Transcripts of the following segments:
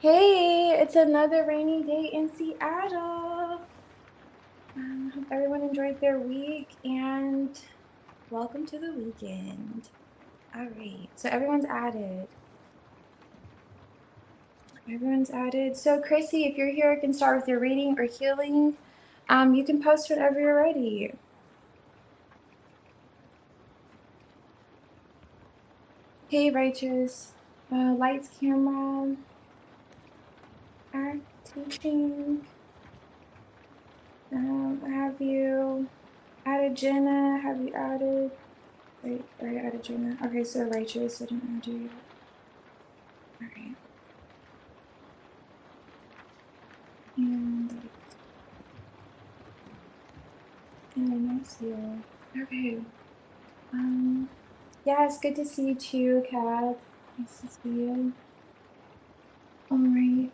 Hey, it's another rainy day in Seattle. Hope everyone enjoyed their week and welcome to the weekend. All right, so everyone's added. So Chrissy, if you're here, I can start with your reading or healing. You can post whenever you're ready. Hey, Righteous. Lights, camera. Teaching. I have you added Jenna. Have you added? Wait, I added Jenna. Okay, so Righteous, I didn't add you yet. Alright. And then that's you. Okay. Yeah, it's good to see you too, Kat. Nice to see you. Alright,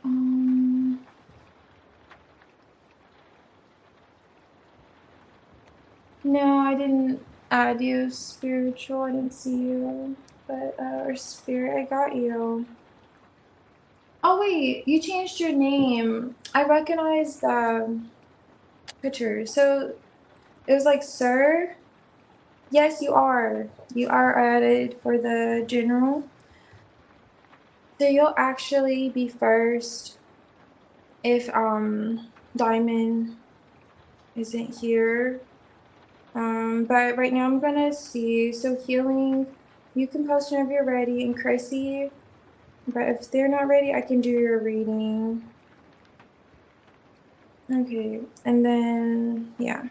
no, I didn't add you, spiritual. I didn't see you. But, or spirit, I got you. Oh, wait, you changed your name. I recognize the picture. So, it was like, sir? Yes, you are. You are added for the general. So you'll actually be first if Diamond isn't here. But right now I'm gonna see. So healing, you can post whenever you're ready, and Chrissy. But if they're not ready, I can do your reading. Okay, and then yeah,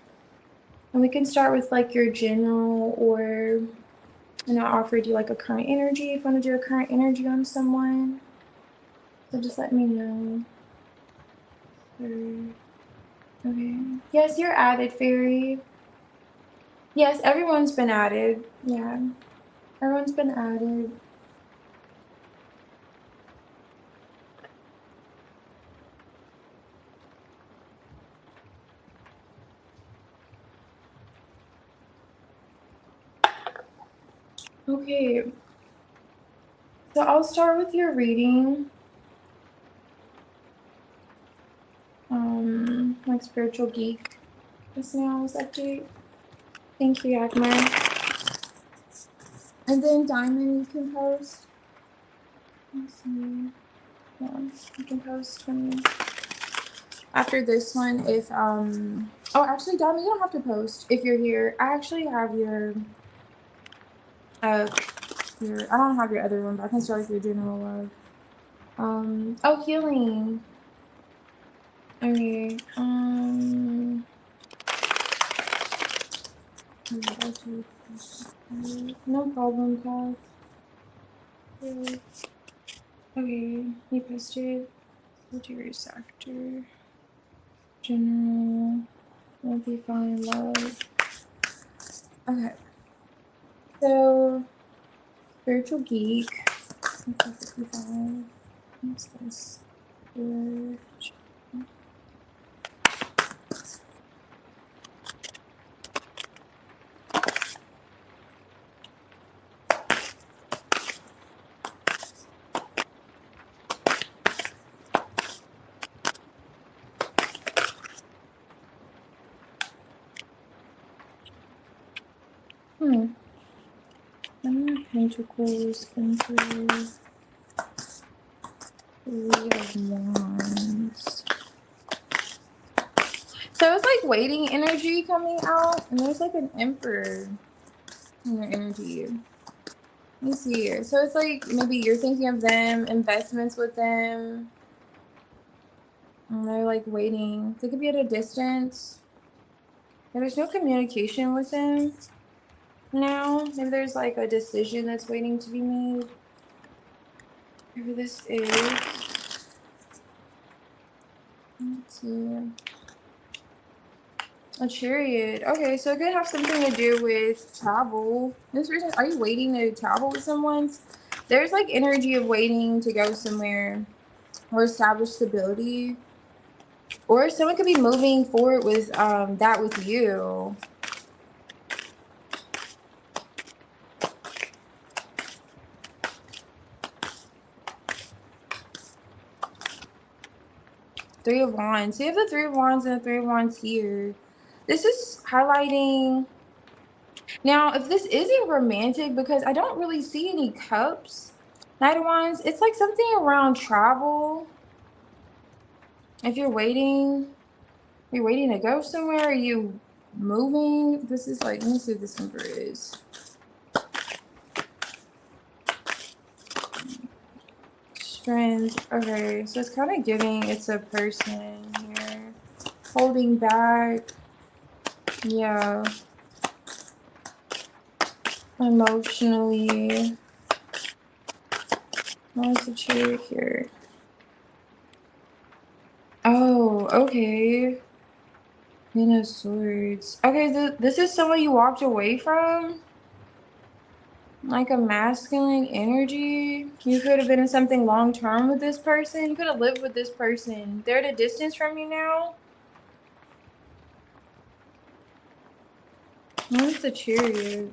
and we can start with like your general, or I offered you like a current energy if you want to do a current energy on someone. So just let me know. Okay. Yes, you're added, Fairy. Yes, everyone's been added. Yeah, everyone's been added. Okay. So I'll start with your reading. Like spiritual geek. Just now was update. Thank you, Yagmar. And then Diamond, you can post. Let's see. Yeah, you can post when after this one. If oh, actually, Diamond, you don't have to post if you're here. I actually have your I don't have your other one, but I can start with your general love. Oh, healing. Okay. No problem, Kat. Okay, you posted. We'll do yours after. General. We'll be fine, love. Okay. So, spiritual geek. 55. What's this? Pentacles into Three of Wands. So it's like waiting energy coming out, and there's like an Emperor in your energy. Let me see here. So it's like maybe you're thinking of them, investments with them, and they're like waiting. They could be at a distance. There's no communication with them now. Maybe there's like a decision that's waiting to be made. Whatever this is. Let's see. A chariot. Okay, so it could have something to do with travel. This reason, are you waiting to travel with someone? There's like energy of waiting to go somewhere or establish stability. Or someone could be moving forward with that with you. Three of Wands. So you have the Three of Wands and the Three of Wands here. This is highlighting. Now, if this isn't romantic, because I don't really see any cups, Knight of Wands, it's like something around travel. If you're waiting to go somewhere, are you moving? This is like, let me see what this number is. Strength. Okay, so it's kind of giving it's a person here. Holding back. Yeah. Emotionally. What's the Chariot here? Oh, okay. Queen of Swords. Okay, this is someone you walked away from? Like a masculine energy? You could have been in something long-term with this person. You could have lived with this person. They're at a distance from you now? What's the Chariot?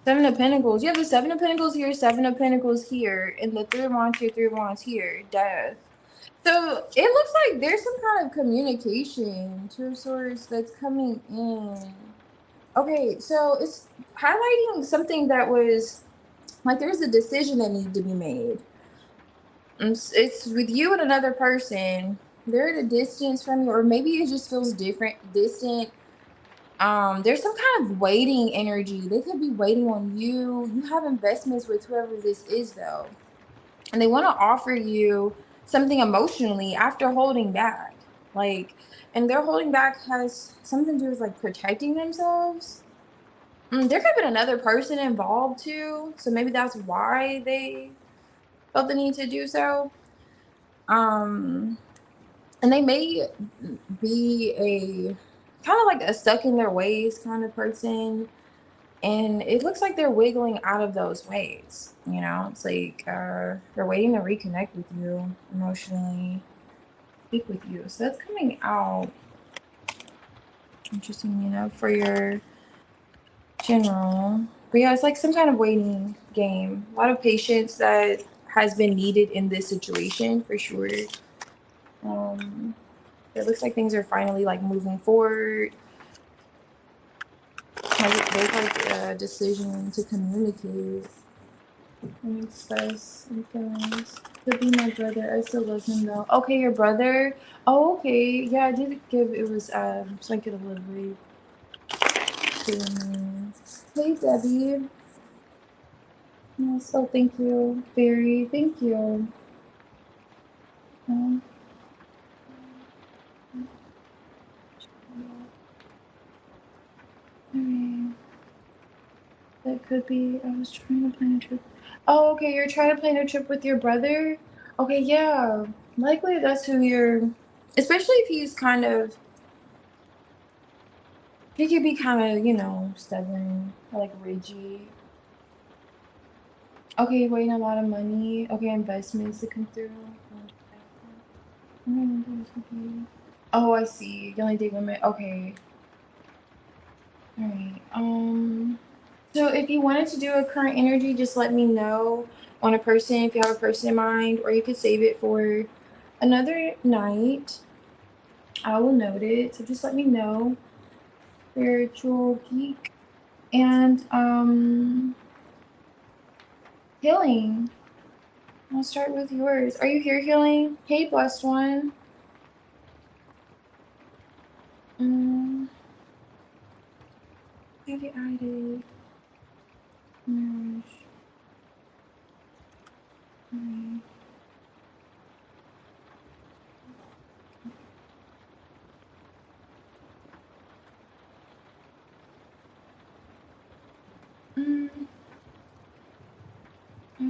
Seven of Pentacles. You have the Seven of Pentacles here, Seven of Pentacles here, and the Three of Wands here, Three of Wands here. Death. So it looks like there's some kind of communication, Two of Swords, that's coming in. Okay, so it's highlighting something that was like there's a decision that needed to be made. It's with you and another person. They're at a distance from you, or maybe it just feels distant. There's some kind of waiting energy. They could be waiting on you. You have investments with whoever this is, though, and they want to offer you something emotionally after holding back. Like, and their holding back has something to do with like protecting themselves. There could have been another person involved too, so maybe that's why they felt the need to do so. And they may be a kind of like a stuck in their ways kind of person, and it looks like they're wiggling out of those ways. You know, it's like they're waiting to reconnect with you emotionally, speak with you. So that's coming out. Interesting, you know, for your general. But yeah, it's like some kind of waiting game. A lot of patience that has been needed in this situation for sure. It looks like things are finally like moving forward. Like there's like a decision to communicate and express your feelings. Could be my brother. I still love him though. Okay, your brother. Oh, okay. Yeah, I did give it was so I could have lived with. Hey Debbie. Yes, oh thank you. Fairy, thank you. Alright. That could be I was trying to plan a trip. Oh, okay, you're trying to plan a trip with your brother? Okay, yeah. Likely that's who you're, especially if he's kind of, he could be kind of, you know, stubborn or like rigid. Okay, waiting a lot of money. Okay, investments to come through. Oh, I see. You only date women. Okay. All right. So if you wanted to do a current energy, just let me know on a person if you have a person in mind, or you could save it for another night. I will note it. So just let me know. Spiritual geek. And healing. I'll start with yours. Are you here, healing? Hey, blessed one. Have you added marriage?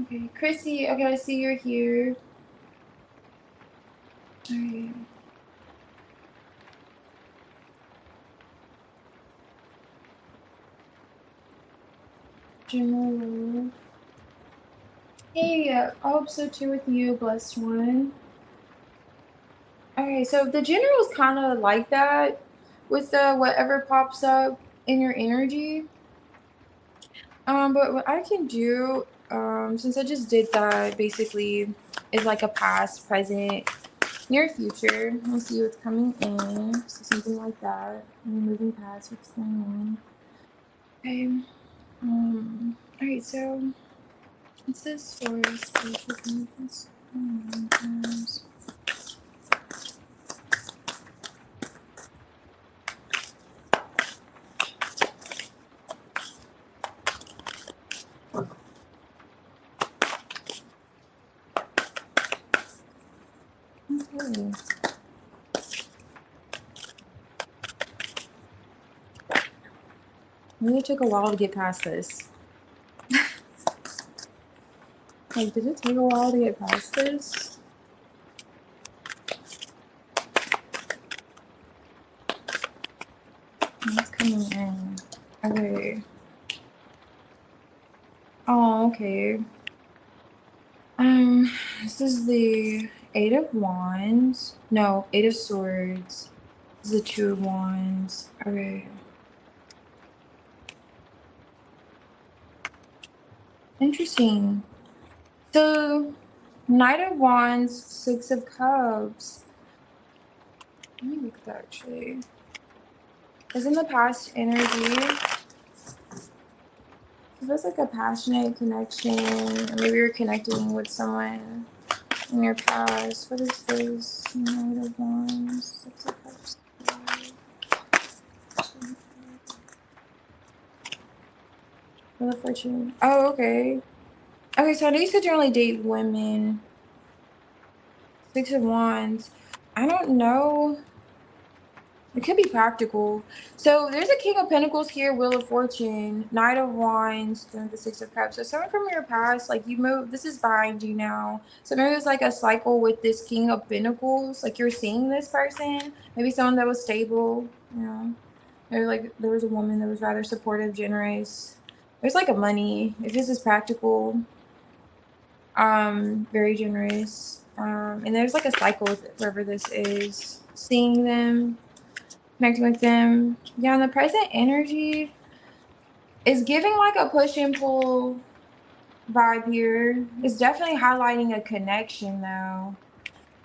Okay, Chrissy. Okay, I see you're here. All right. General. Hey, I hope so too with you, blessed one. Okay, so the general is kind of like that with whatever pops up in your energy. But what I can do, since I just did that, basically, is like a past, present, near future. We'll see what's coming in. So something like that. And moving past what's going on. Okay. Alright, so it says for spiritual commitments. Okay. Maybe it took a while to get past this. Like, did it take a while to get past this? What's coming in? Okay. Oh, okay. This is the 8 of Wands. No, 8 of Swords. This is the 2 of Wands. Okay. Interesting. So, Knight of Wands, 6 of Cups. Let me look at that actually. Is in the past energy. It feels like a passionate connection. Or maybe you're connecting with someone in your past. What is this? Knight of Wands, 6 of Cups. Wheel of Fortune. Oh, okay. Okay, so I know you said you only date women. 6 of Wands. I don't know. It could be practical. So there's a King of Pentacles here, Wheel of Fortune, Knight of Wands, then the 6 of Cups. So someone from your past, like you moved, this is behind you now. So maybe it's like a cycle with this King of Pentacles. Like you're seeing this person, maybe someone that was stable, you know. Maybe like there was a woman that was rather supportive, generous. There's like a money, if this is practical, very generous. And there's like a cycle with whoever this is, seeing them, connecting with them. Yeah, and the present energy is giving like a push and pull vibe here. It's definitely highlighting a connection though.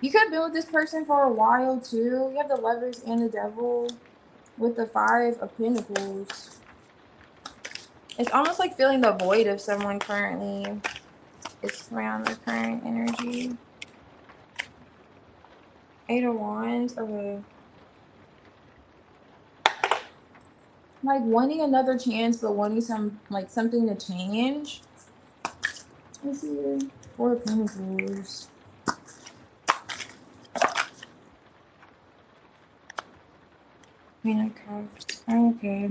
You could have been with this person for a while too. You have the Lovers and the Devil with the 5 of Pentacles. It's almost like feeling the void of someone currently. It's around the current energy. 8 of Wands. Okay. Like wanting another chance, but wanting something to change. Let's see here. 4 of Pentacles. Queen of Cups. Okay.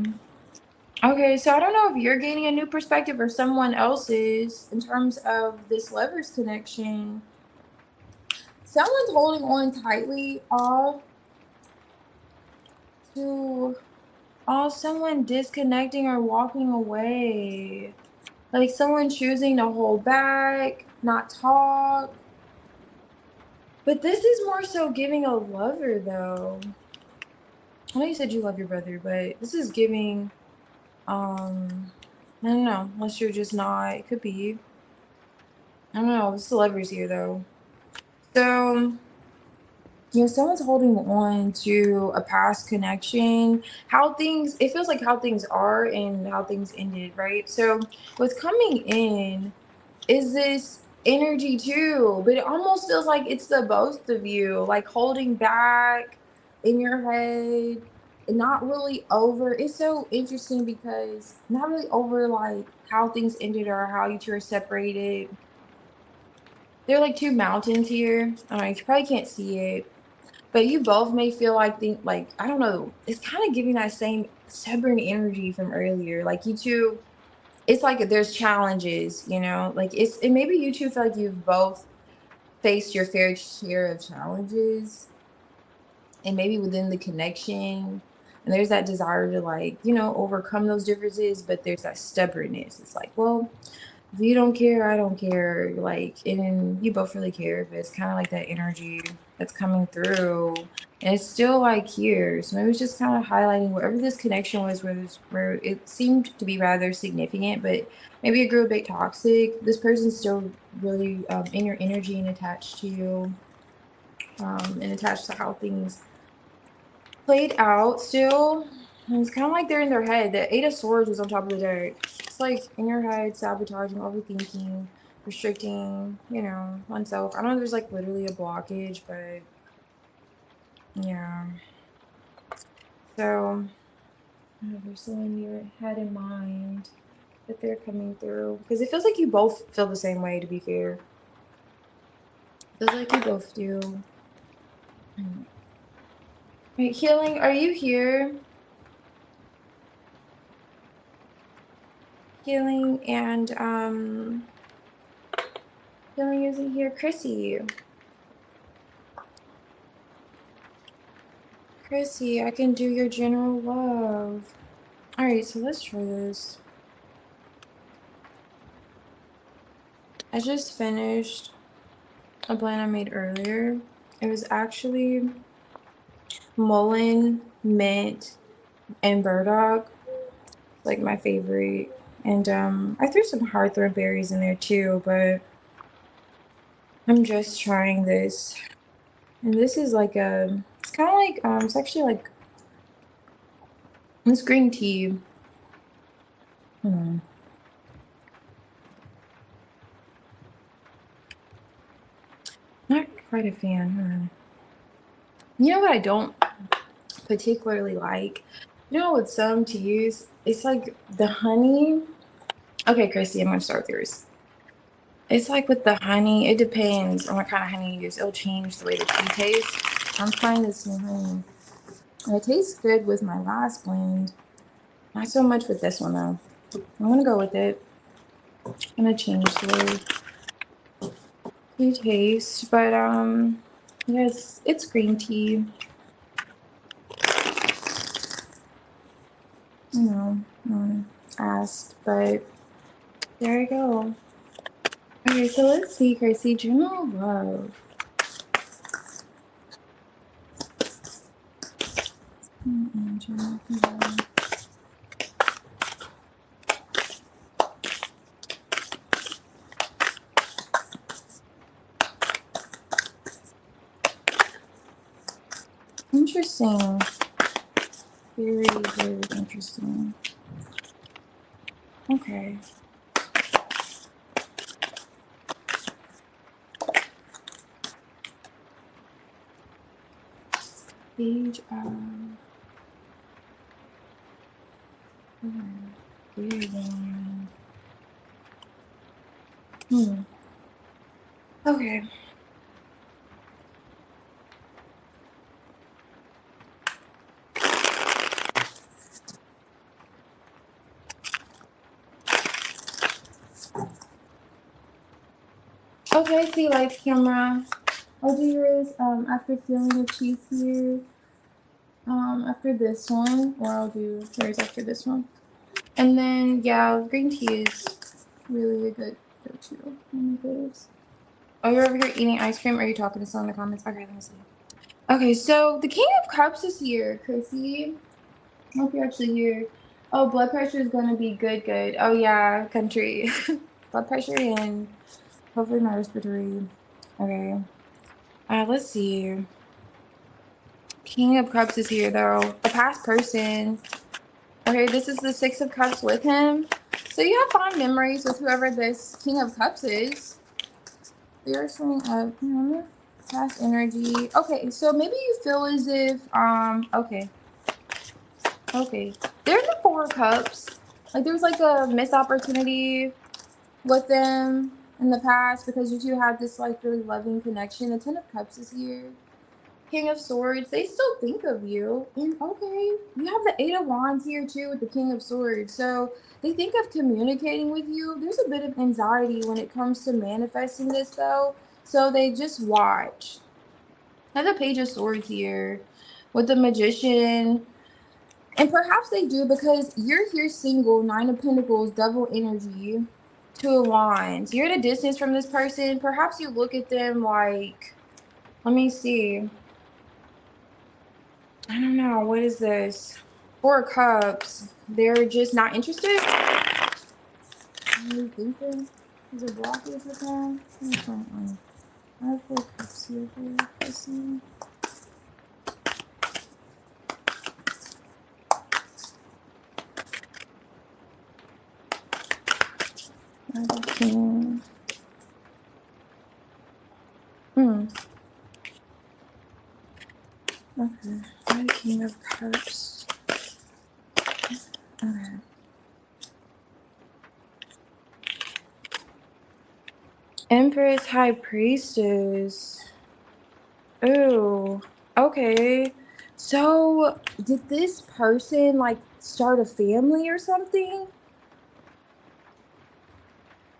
Okay, so I don't know if you're gaining a new perspective or someone else is in terms of this Lovers connection. Someone's holding on tightly to someone disconnecting or walking away. Like someone choosing to hold back, not talk. But this is more so giving a lover though. I know you said you love your brother, but this is giving, I don't know, unless you're just not, it could be. I don't know, this is lovers here though. So, yeah, someone's holding on to a past connection, it feels like how things are and how things ended, right? So what's coming in is this energy too, but it almost feels like it's the both of you, like holding back in your head, and not really over. It's so interesting because not really over like how things ended or how you two are separated. There are like 2 mountains here. You probably can't see it, but you both may feel like I don't know. It's kind of giving that same stubborn energy from earlier. Like you two, it's like there's challenges, you know. Like and maybe you two feel like you've both faced your fair share of challenges, and maybe within the connection, and there's that desire to like, you know, overcome those differences, but there's that stubbornness. It's like, well, if you don't care, I don't care. Like, and you both really care, but it's kind of like that energy that's coming through, and it's still like here. So maybe it's just kind of highlighting wherever this connection was, where it seemed to be rather significant, but maybe it grew a bit toxic. This person's still really in your energy and attached to you. and attached to how things played out still. And it's kind of like they're in their head. The Eight of Swords was on top of the deck. It's like in your head, sabotaging, overthinking, restricting, you know, oneself. I don't know if there's like literally a blockage, but yeah. So there's someone you had in mind that they're coming through. Because it feels like you both feel the same way, to be fair. It feels like you both do. Wait, healing, are you here? Healing and healing isn't here. Chrissy, I can do your general love. All right, so let's try this. I just finished a blend I made earlier. It was actually mullein, mint, and burdock, like my favorite. And I threw some hawthorn berries in there too, but I'm just trying this. And this is like a, it's kind of like, it's actually like, this green tea. Not quite a fan. You know what I don't particularly like? You know, with some teas, it's like the honey. Okay, Chrissy, I'm gonna start with yours. It's like with the honey, it depends on what kind of honey you use. It'll change the way the tea tastes. I'm trying this new honey. It tastes good with my last blend. Not so much with this one though. I'm gonna go with it. I'm gonna change the way tea tastes, but yes, it's green tea. You know, asked, but there you go. Okay, so let's see, Chrissy. General love. General love. Interesting. Very, very interesting. Okay. Page of breathing. Okay. Okay, see, live camera. I'll do yours after feeling the cheese here. After this one, or I'll do yours after this one. And then, yeah, green tea is really a good go-to. Oh, you're over here eating ice cream? Or are you talking to someone in the comments? Okay, let me see. Okay, so the King of Cups is here, Chrissy. I hope you're actually here. Oh, blood pressure is going to be good. Oh, yeah, country. Blood pressure and hopefully my respiratory. Okay. Let's see. King of Cups is here, though. A past person. Okay, this is the Six of Cups with him. So you have fond memories with whoever this King of Cups is. They're showing up. Past energy. Okay, so maybe you feel as if, okay. There's the Four of Cups. Like, there was like a missed opportunity with them in the past because you two had this like really loving connection. The Ten of Cups is here. King of Swords, they still think of you. And okay, you have the Eight of Wands here too with the King of Swords. So they think of communicating with you. There's a bit of anxiety when it comes to manifesting this though. So they just watch. I have the Page of Swords here with the Magician. And perhaps they do because you're here single, Nine of Pentacles, double energy, Two of Wands. You're at a distance from this person. Perhaps you look at them like, let me see. I don't know. What is this? Four of Cups. They're just not interested. What are you thinking? Is it blockage with them? I have 4 cups here for your person. I have a king. Okay. I have a king of cups. Okay. Empress, High Priestess. Ooh. Okay. So, did this person like start a family or something?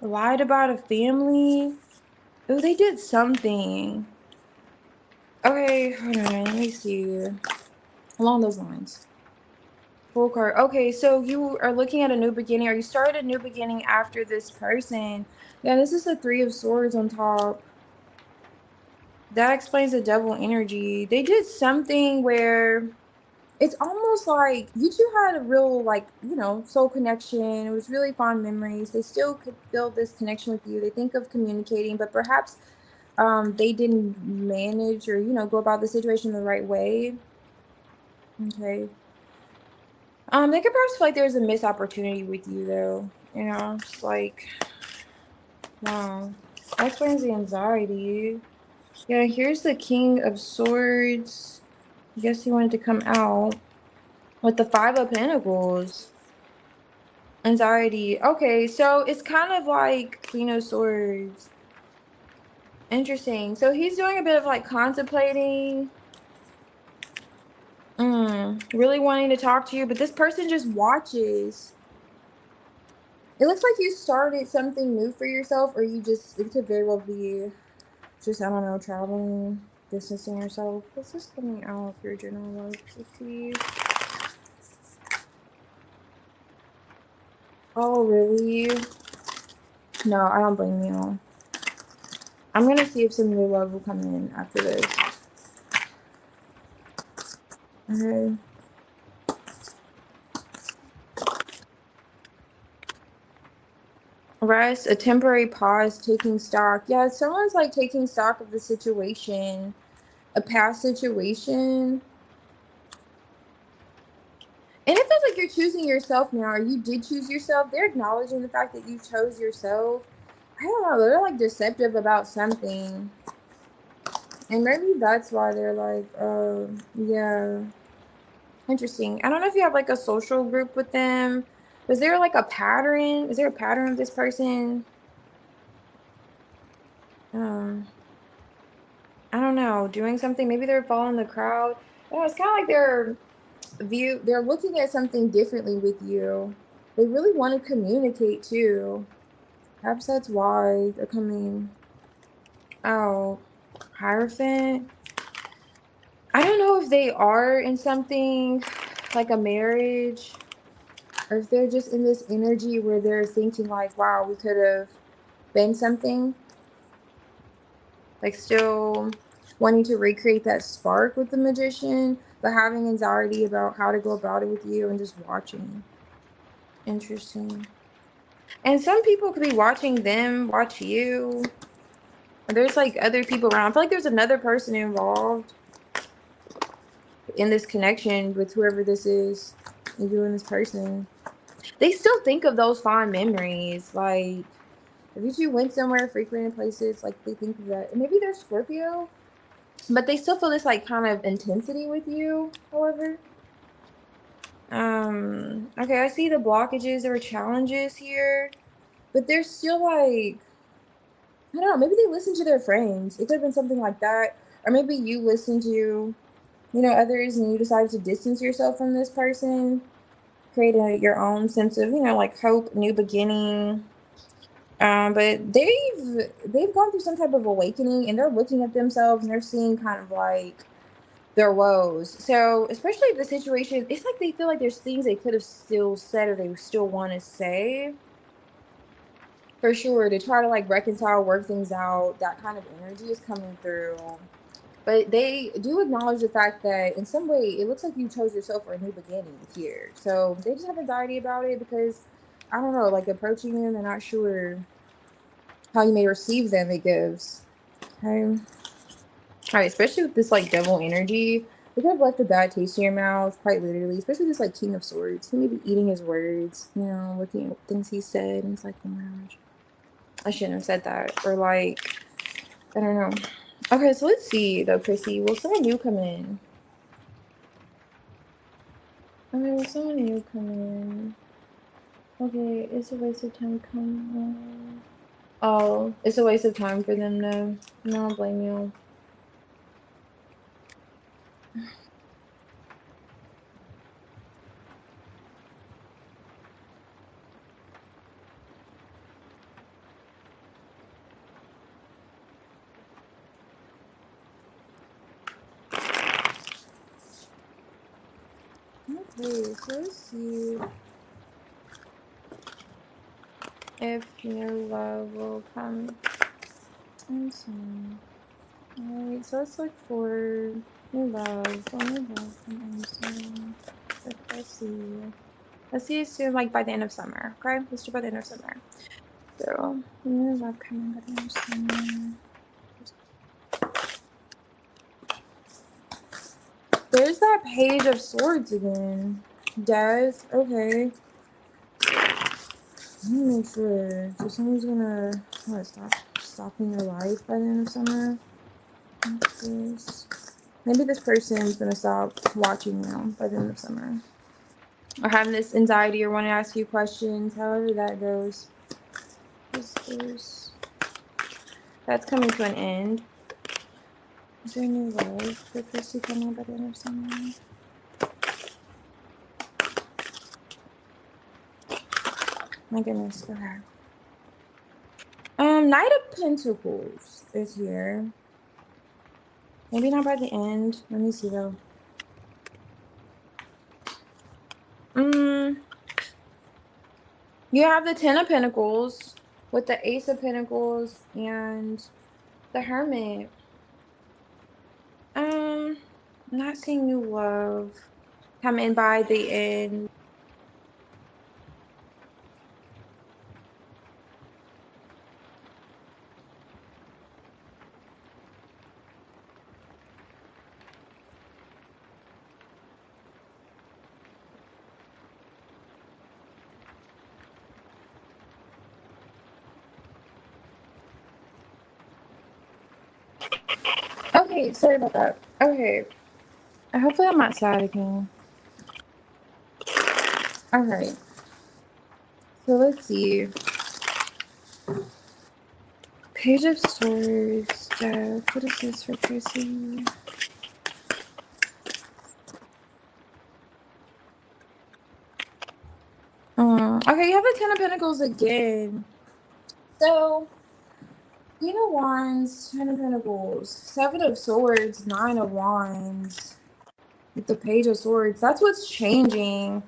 Lied about a family? Oh, they did something. Okay, hold on. Let me see. Along those lines. Full card. Okay, so you are looking at a new beginning, or you started a new beginning after this person. Yeah, this is the 3 of Swords on top. That explains the devil energy. They did something where it's almost like you two had a real, like, you know, soul connection. It was really fond memories. They still could feel this connection with you. They think of communicating, but perhaps they didn't manage or, you know, go about the situation the right way. Okay. They could perhaps feel like there's a missed opportunity with you, though. You know, just like, wow. That explains the anxiety. Yeah, here's the King of Swords. I guess he wanted to come out with the 5 of Pentacles. Anxiety. Okay, so it's kind of like Queen of Swords. Interesting. So he's doing a bit of like contemplating. Really wanting to talk to you, but this person just watches. It looks like you started something new for yourself, or you just, it could very well be just, I don't know, traveling, distancing yourself. What's this coming out for your general life? Let's see. Oh, really? No, I don't blame you. I'm gonna see if some new love will come in after this. Okay. Rest, a temporary pause, taking stock. Yeah, someone's like taking stock of the situation, a past situation. And it feels like you're choosing yourself now, or you did choose yourself. They're acknowledging the fact that you chose yourself. I don't know, they're like deceptive about something. And maybe that's why they're like, yeah. Interesting. I don't know if you have like a social group with them. Was there like a pattern? Is there a pattern of this person? Um, I don't know, doing something. Maybe they're following the crowd. Oh, it's kind of like they're looking at something differently with you. They really want to communicate too. Perhaps that's why they're coming out. Hierophant. I don't know if they are in something like a marriage, or if they're just in this energy where they're thinking like, wow, we could have been something. Like still wanting to recreate that spark with the magician, but having anxiety about how to go about it with you and just watching. Interesting. And some people could be watching them watch you. There's like other people around. I feel like there's another person involved in this connection with whoever this is, and you and this person. They still think of those fond memories. Like, if you two went somewhere, frequented places, like they think of that. And maybe they're Scorpio, but they still feel this like kind of intensity with you, however. Okay, I see the blockages or challenges here, but they're still like, I don't know, maybe they listen to their friends. It could have been something like that. Or maybe you listen to, you know, others, and you decided to distance yourself from this person, create your own sense of, you know, like hope, new beginning. But they've gone through some type of awakening, and they're looking at themselves and they're seeing kind of like their woes. So especially the situation, it's like they feel like there's things they could have still said or they still want to say. For sure, to try to like reconcile, work things out, that kind of energy is coming through. But they do acknowledge the fact that in some way it looks like you chose yourself for a new beginning here. So they just have anxiety about it because, I don't know, like approaching them, they're not sure how you may receive them. It gives. Okay. Alright, especially with this like devil energy. We could have left a bad taste in your mouth, quite literally. Especially this like King of Swords. He may be eating his words, you know, looking at things he said, and it's like, oh my gosh, I shouldn't have said that. Or like, I don't know. Okay, so let's see though, Chrissy. Will someone new come in? Okay, will someone new come in? Okay, it's a waste of time coming. Oh, it's a waste of time for them though. No, I don't blame you. Okay, so let's see if new love will come. Alright, so let's look for new love. So new love from Let's see. Let's see it soon, like by the end of summer. Okay, let's do by the end of summer. So new love coming by the end of summer. There's that Page of Swords again. Death. Okay. Let me make sure. So someone's gonna stop stopping your life by the end of summer. Maybe this person's gonna stop watching you by the end of summer. Or having this anxiety or want to ask you questions, however that goes. That's coming to an end. Is there a new love for Chrissy coming by the end of summer? My goodness, okay. Knight of Pentacles is here. Maybe not by the end. Let me see though. You have the Ten of Pentacles with the Ace of Pentacles and the Hermit. I'm not seeing new love coming by the end. Okay, sorry about that. Okay. Hopefully I'm not sad again. Alright. So let's see. Page of Swords, Death. What is this for Tracy? Okay, you have the Ten of Pentacles again. So, Queen of Wands, Ten of Pentacles, Seven of Swords, Nine of Wands, with the Page of Swords. That's what's changing.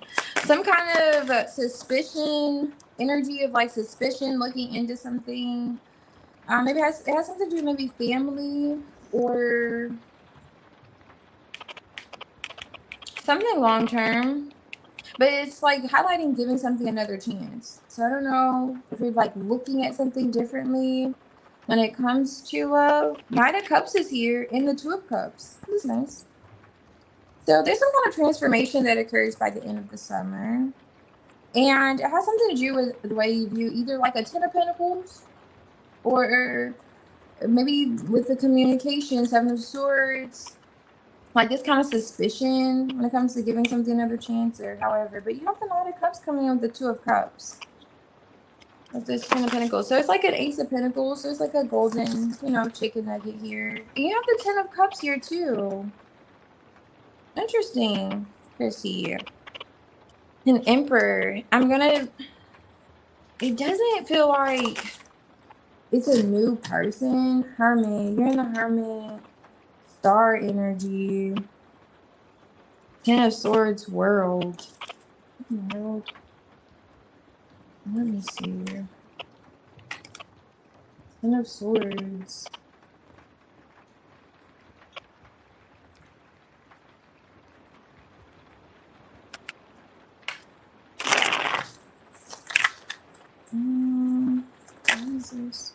Some kind of suspicion, energy of like suspicion, looking into something. Maybe it has something to do with maybe family or something long term. But it's like highlighting giving something another chance. So I don't know if you're like looking at something differently when it comes to love. Knight of Cups is here and the Two of Cups. That's nice. So there's some kind of transformation that occurs by the end of the summer. And it has something to do with the way you view either like a Ten of Pentacles or maybe with the communication, Seven of Swords. Like this kind of suspicion when it comes to giving something another chance or however. But you have the Knight of Cups coming in with the Two of Cups. With this Ten of Pentacles. So it's like an Ace of Pentacles. So it's like a golden, you know, chicken nugget here. And you have the Ten of Cups here too. Interesting, Chrissy. An Emperor. It doesn't feel like it's a new person. Hermit. You're in the Hermit. Star energy. Ten of Swords world. Let me see here. Ten of Swords. What is this?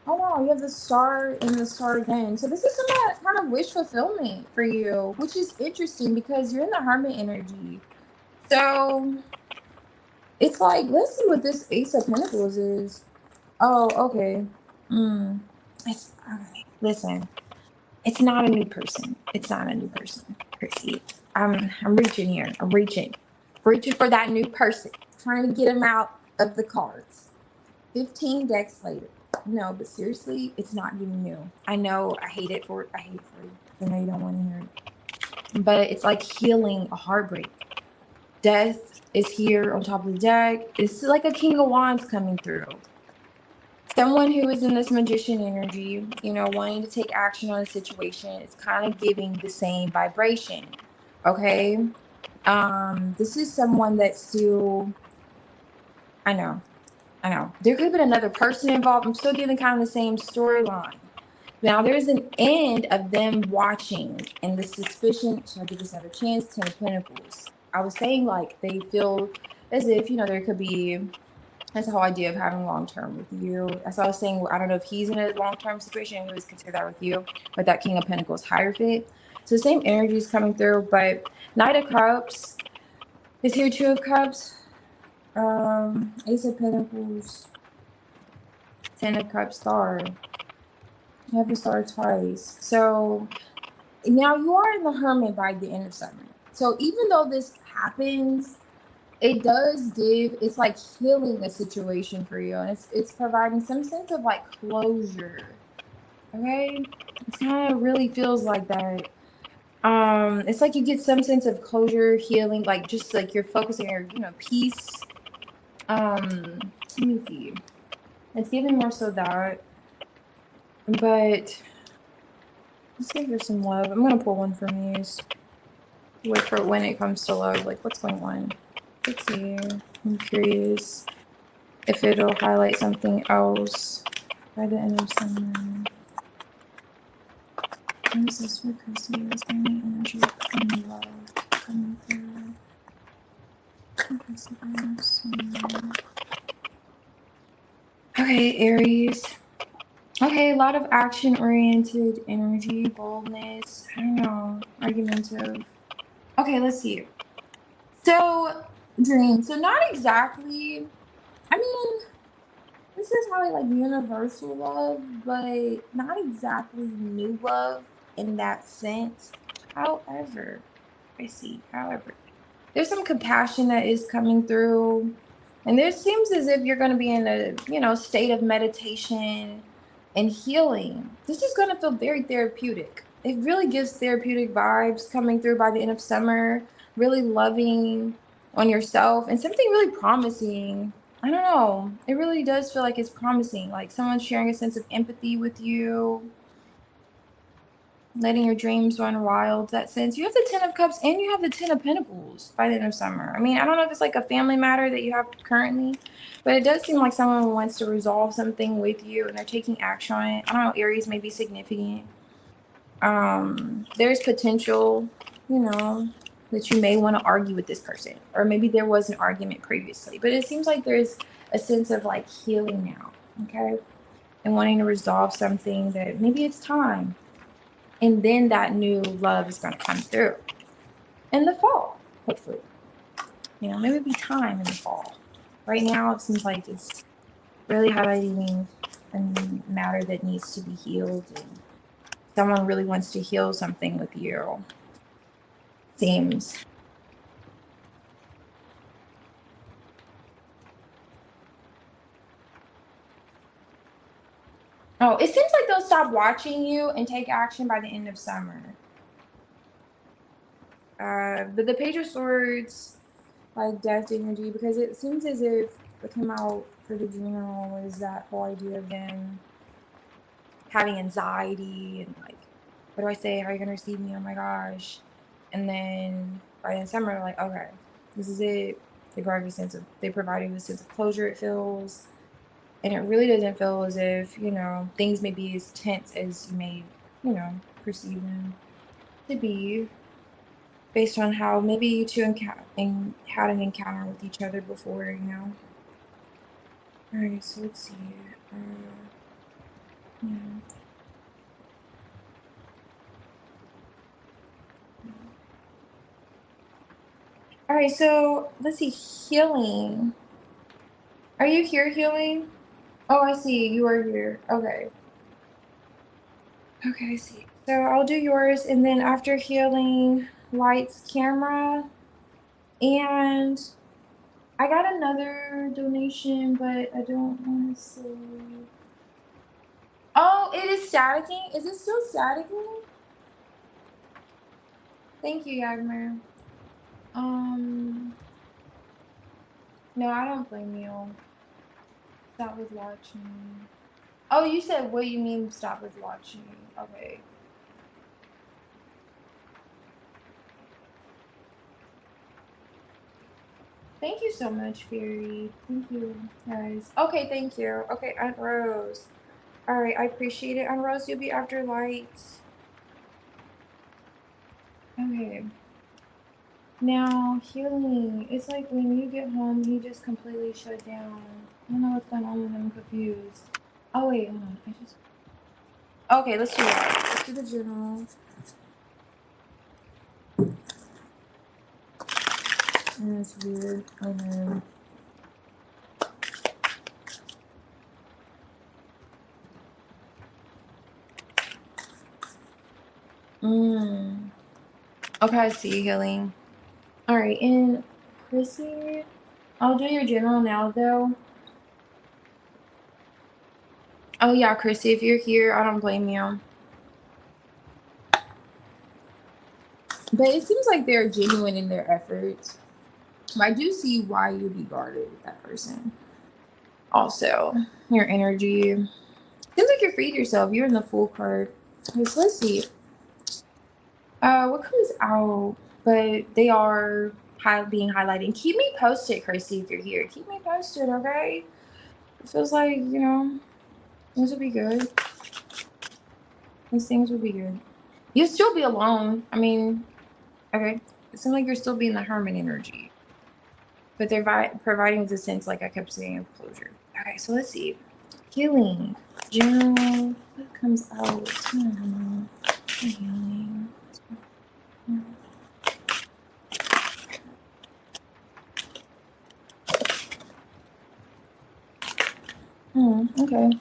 Oh wow, you have the star and the star again. So this is some kind of wish fulfillment for you, which is interesting because you're in the hermit energy. So it's like, let's see what this Ace of Pentacles is. Oh, okay. It's listen. It's not a new person. It's not a new person, Chrissy. I'm reaching here. I'm reaching for that new person. Trying to get him out of the cards. 15 decks later. No, but seriously, it's not getting new. I know. I hate it for you. I know you don't want to hear it, but it's like healing a heartbreak. Death is here on top of the deck. It's like a King of Wands coming through. Someone who is in this magician energy, you know, wanting to take action on a situation, is kind of giving the same vibration. Okay. This is someone that's still, I know. There could have been another person involved. I'm still getting kind of the same storyline. Now there's an end of them watching and the suspicion. Should I give this another chance? 10 of Pentacles. I was saying like they feel as if, you know, there could be. That's the whole idea of having long-term with you. As I was saying, I don't know if he's in a long-term situation. He was consider that with you, but that King of Pentacles Hierophant. So the same energy is coming through, but Knight of Cups is here. 2 of Cups, Ace of Pentacles, 10 of Cups, Star. You have the Star twice. So now you are in the Hermit by the end of summer. So even though this happens, it does give, it's like healing the situation for you, and it's providing some sense of like closure. Okay, it kind of really feels like that. It's like you get some sense of closure, healing, like just like you're focusing on, you know, peace. Let me see, it's giving more so that, but let's give her some love. I'm gonna pull one from these. Wait for when it comes to love, like what's going on. Let's see, I'm curious if it'll highlight something else by the end of summer. What is this for Chrissy? Is any energy and love coming through? Okay, Aries. Okay, a lot of action-oriented energy, boldness, I don't know, argumentative. Okay, let's see. So, dream. So not exactly, I mean, this is probably like universal love, but not exactly new love in that sense. However, there's some compassion that is coming through, and there seems as if you're going to be in a, you know, state of meditation and healing. This is going to feel very therapeutic. It really gives therapeutic vibes coming through by the end of summer, really loving on yourself and something really promising. I don't know. It really does feel like it's promising, like someone sharing a sense of empathy with you, letting your dreams run wild. That sense. You have the 10 of Cups and you have the 10 of Pentacles by the end of summer. I mean, I don't know if it's like a family matter that you have currently, but it does seem like someone wants to resolve something with you and they're taking action on it. I don't know, Aries may be significant. There's potential, you know, that you may want to argue with this person, or maybe there was an argument previously, but it seems like there's a sense of like healing now, okay, and wanting to resolve something that maybe it's time, and then that new love is going to come through in the fall, hopefully. You know, maybe it'll be time in the fall. Right now it seems like it's really highlighting a matter that needs to be healed, and someone really wants to heal something with you, seems. Oh, it seems like they'll stop watching you and take action by the end of summer. But the Page of Swords, like death energy, because it seems as if what came out for the general is that whole idea of them having anxiety and like, what do I say? How are you gonna receive me? Oh my gosh. And then by the end of summer, like, okay, this is it. They provide a sense of closure, it feels. And it really doesn't feel as if, you know, things may be as tense as you may, you know, perceive them to be, based on how maybe you two had an encounter with each other before, you know. Alright, so let's see. Okay, so let's see. Healing. Are you here, healing? Oh, I see. You are here. Okay. Okay, I see. So I'll do yours, and then after healing, lights, camera, and I got another donation, but I don't want to say. Oh, it is staticking? Is it still staticking? Thank you, Yagmer. No, I don't blame you. Stop with watching. Oh, you said what you mean stop with watching. Okay. Thank you so much, Fairy. Thank you, guys. Okay, thank you. Okay, Aunt Rose. All right, I appreciate it. Aunt Rose, you'll be after lights. Okay. Now, healing. It's like when you get home, he just completely shut down. I don't know what's going on with him. I'm confused. Oh, wait, hold on. Okay, let's do that. Let's do the journal. That's weird. Okay. Okay, I see healing. All right, and Chrissy, I'll do your journal now, though. Oh, yeah, Chrissy, if you're here, I don't blame you. But it seems like they're genuine in their efforts. I do see why you'd be guarded with that person. Also, your energy. Seems like you're freed yourself. You're in the full card. Okay, so let's see. What comes out? But they are being highlighted. Keep me posted, Chrissy, if you're here. Keep me posted, okay? It feels like, you know, things will be good. These things will be good. You'll still be alone. I mean, okay. It seems like you're still being the hermit energy. But they're providing the sense, like I kept saying, of closure. Okay, so let's see. Healing. General. What comes out? Healing. Okay.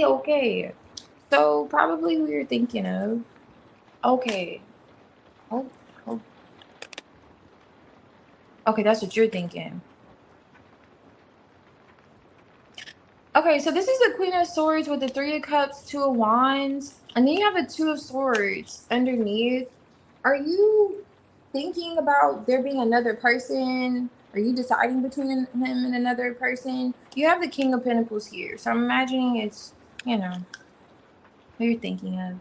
Okay. So probably who you're thinking of. Okay. Oh. Okay, that's what you're thinking. Okay, so this is the Queen of Swords with the Three of Cups, Two of Wands, and then you have a Two of Swords underneath. Are you thinking about there being another person? Are you deciding between him and another person? You have the King of Pentacles here, so I'm imagining it's, you know, who you're thinking of.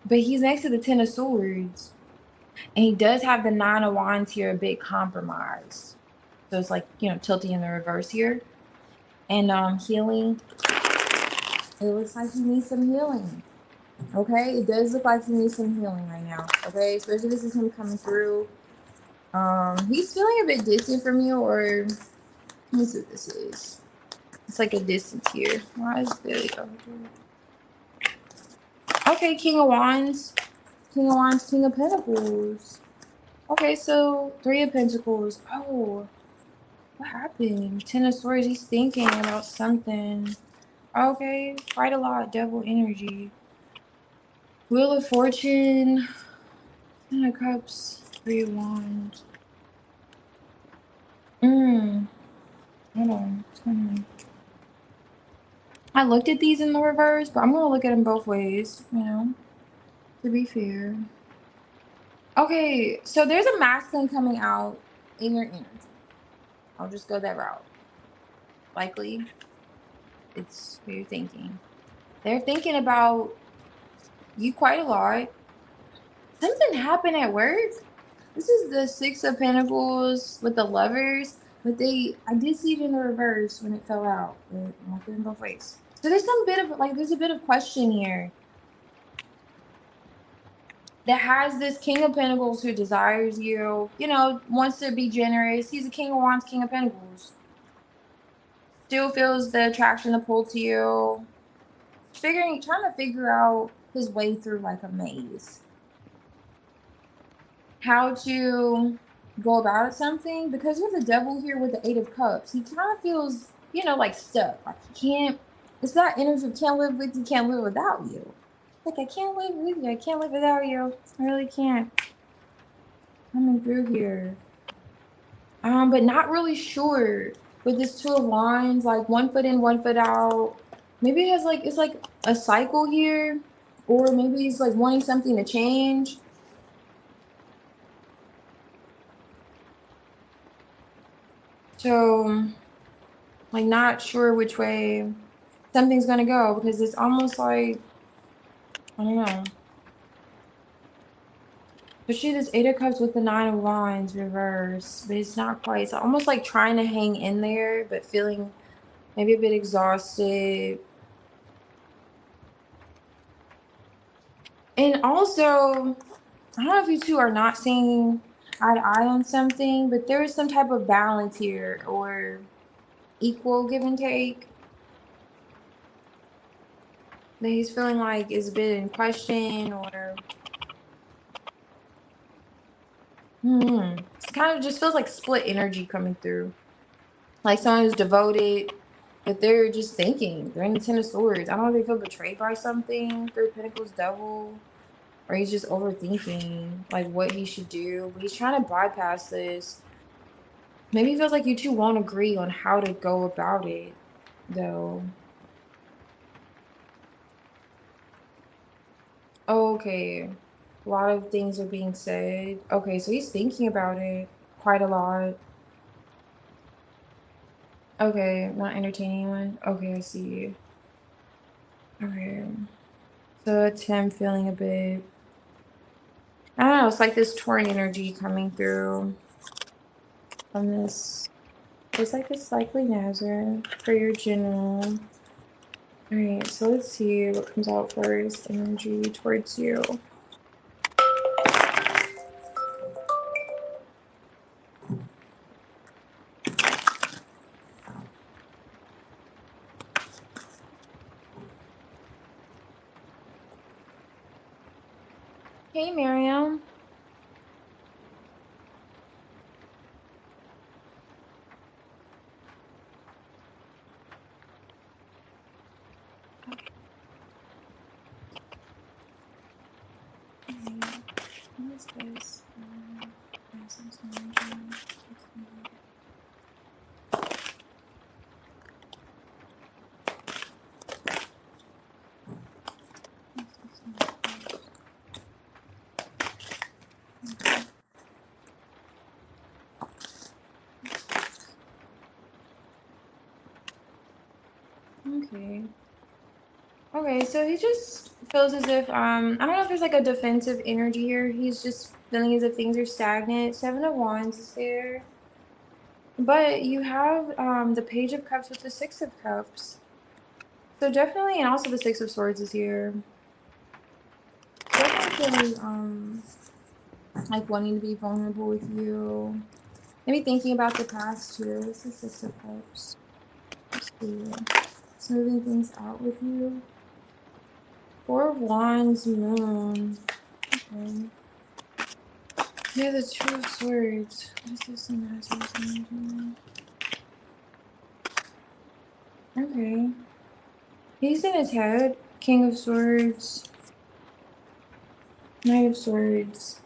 But he's next to the Ten of Swords, and he does have the Nine of Wands here, a bit compromised. So it's like, you know, tilting in the reverse here. And healing. It looks like he needs some healing. Okay, it does look like he needs some healing right now. Okay, especially this is him coming through. He's feeling a bit distant from you, or let me see what this is. It's like a distance here. Why is this? Okay, King of Wands, King of Wands, King of Pentacles. Okay, so Three of Pentacles. Oh, what happened? Ten of Swords. He's thinking about something. Okay, quite a lot. Devil energy. Wheel of Fortune. Ten of Cups. Three of Wands. Hold on. I looked at these in the reverse, but I'm gonna look at them both ways, you know, to be fair. Okay, so there's a masculine coming out in your energy. I'll just go that route. Likely, it's what you're thinking. They're thinking about you quite a lot. Something happened at work. This is the Six of Pentacles with the Lovers, but I did see it in the reverse when it fell out. But I'll put it in both ways. So there's a bit of question here. that has this King of Pentacles who desires you, you know, wants to be generous. He's a King of Wands, King of Pentacles. Still feels the attraction, the pull to you. Trying to figure out his way through like a maze. How to go about something, because you have the devil here with the 8 of Cups. He kind of feels, you know, like stuck. Like he can't, it's that energy of can't live with you, can't live without you. Like, I can't live with you, I can't live without you. I really can't. Coming through here. But not really sure with this 2 of Wands, like 1 foot in, 1 foot out. Maybe it has like, it's like a cycle here, or maybe he's like wanting something to change. So, like, not sure which way something's gonna go, because it's almost like, I don't know. Especially this 8 of Cups with the 9 of Wands reverse, but it's not quite. It's almost like trying to hang in there, but feeling maybe a bit exhausted. And also, I don't know if you two are not seeing eye to eye on something, but there is some type of balance here, or equal give and take, that he's feeling like is a bit in question, or it kind of just feels like split energy coming through. Like someone who's devoted, but they're just thinking. They're in the 10 of Swords. I don't know if they feel betrayed by something. 3 of Pentacles, Devil. Or he's just overthinking like what he should do. But he's trying to bypass this. Maybe he feels like you two won't agree on how to go about it, though. Okay. A lot of things are being said. Okay, so he's thinking about it quite a lot. Okay, not entertaining anyone. Okay, I see. Okay. So it's him feeling a bit, I don't know, it's like this torn energy coming through from this. It's like this likely Nazareth for your general. Alright, so let's see what comes out first. Energy towards you. Hey, Miriam. Alright, what is this? Okay. Okay, so he just feels as if, I don't know if there's like a defensive energy here. He's just feeling as if things are stagnant. 7 of Wands is there. But you have the Page of Cups with the 6 of Cups. So definitely, and also the 6 of Swords is here. Definitely feeling like wanting to be vulnerable with you. Maybe thinking about the past too. It's the 6 of Cups. Let's see. Smoothing things out with you. 4 of Wands, Moon. Okay. Yeah, the 2 of Swords. What is this thing that has this energy? Okay. He's in his head. King of Swords. Knight of Swords.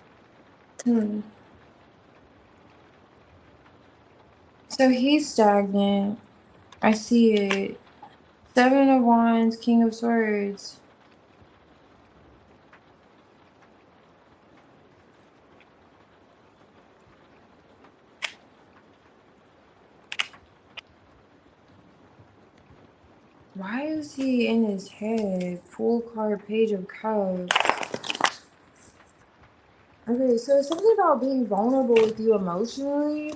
So he's stagnant. I see it. 7 of Wands, King of Swords. Why is he in his head? Full card, Page of Cups. Okay, so it's something about being vulnerable with you emotionally.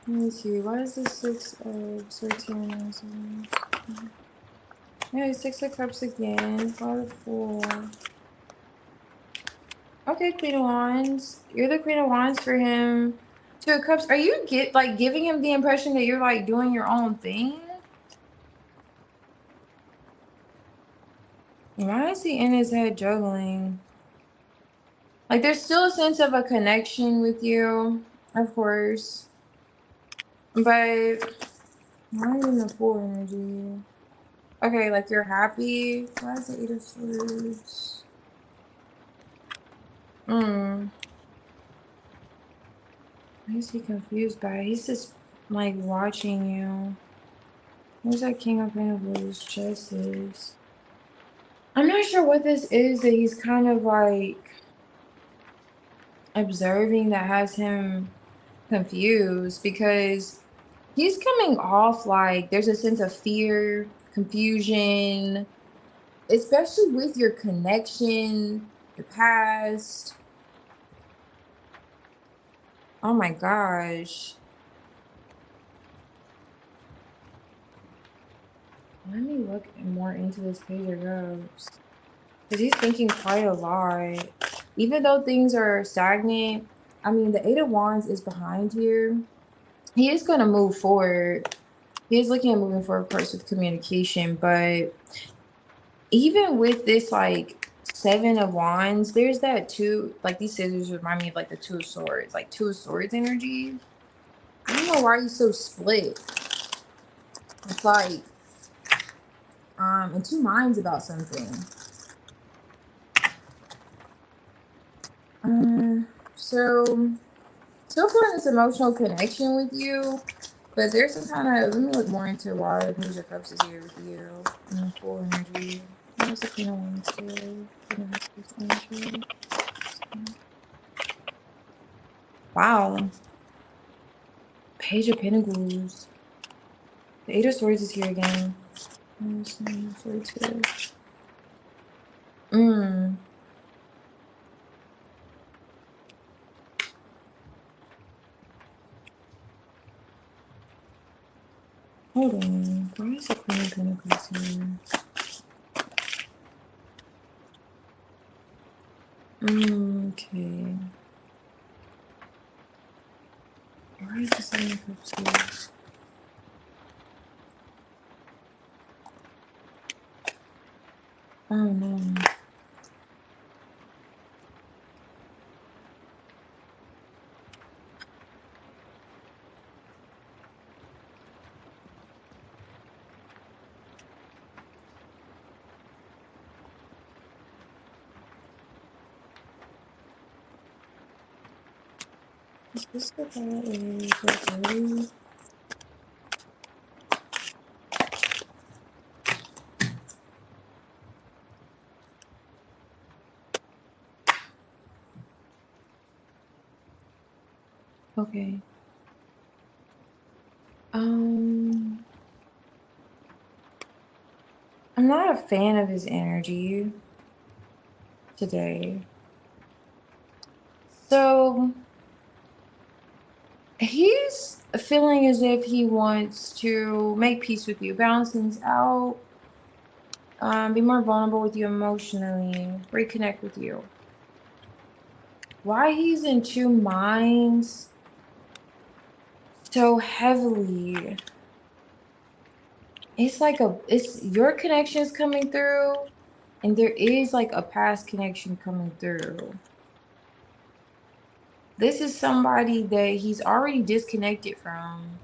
Let me see. Why is the 6 of Swords here? Yeah, 6 of Cups again. 5 of 4. Okay, Queen of Wands. You're the Queen of Wands for him. Two of Cups. Are you giving him the impression that you're like doing your own thing? Why is he in his head juggling? Like there's still a sense of a connection with you, of course. But why in the Fool energy? Okay, like you're happy. Why is it 8 of Swords? Why is he confused by it? He's just like watching you. Where's that King of Pentacles? Chesses. I'm not sure what this is that he's kind of like observing that has him confused, because he's coming off like there's a sense of fear, confusion, especially with your connection, the past. Oh my gosh. Let me look more into this Page of Cups, because he's thinking quite a lot. Even though things are stagnant, I mean, the Eight of Wands is behind here. He is going to move forward. He is looking at moving forward, of course, with communication. But even with this, like, Seven of Wands, there's that two, like, these scissors remind me of, like, the Two of Swords. Like, Two of Swords energy. I don't know why he's so split. It's like, in two minds about something. So still feeling this emotional connection with you, but there's some kind of, let me look more into why the Page of Cups is here with you. And Fool energy. What's the Queen of Wands here? Energy. Wow. Page of Pentacles. The Eight of Swords is here again. Swords here. Hold on. Why is the Queen of Pentacles here? Okay. Why is the Seven of Cups here? Oh no. Is this the guy? Okay. I'm not a fan of his energy today. So he's feeling as if he wants to make peace with you, balance things out, be more vulnerable with you emotionally, reconnect with you. Why he's in two minds so heavily? It's like it's your connections coming through, and there is like a past connection coming through. This is somebody that he's already disconnected from.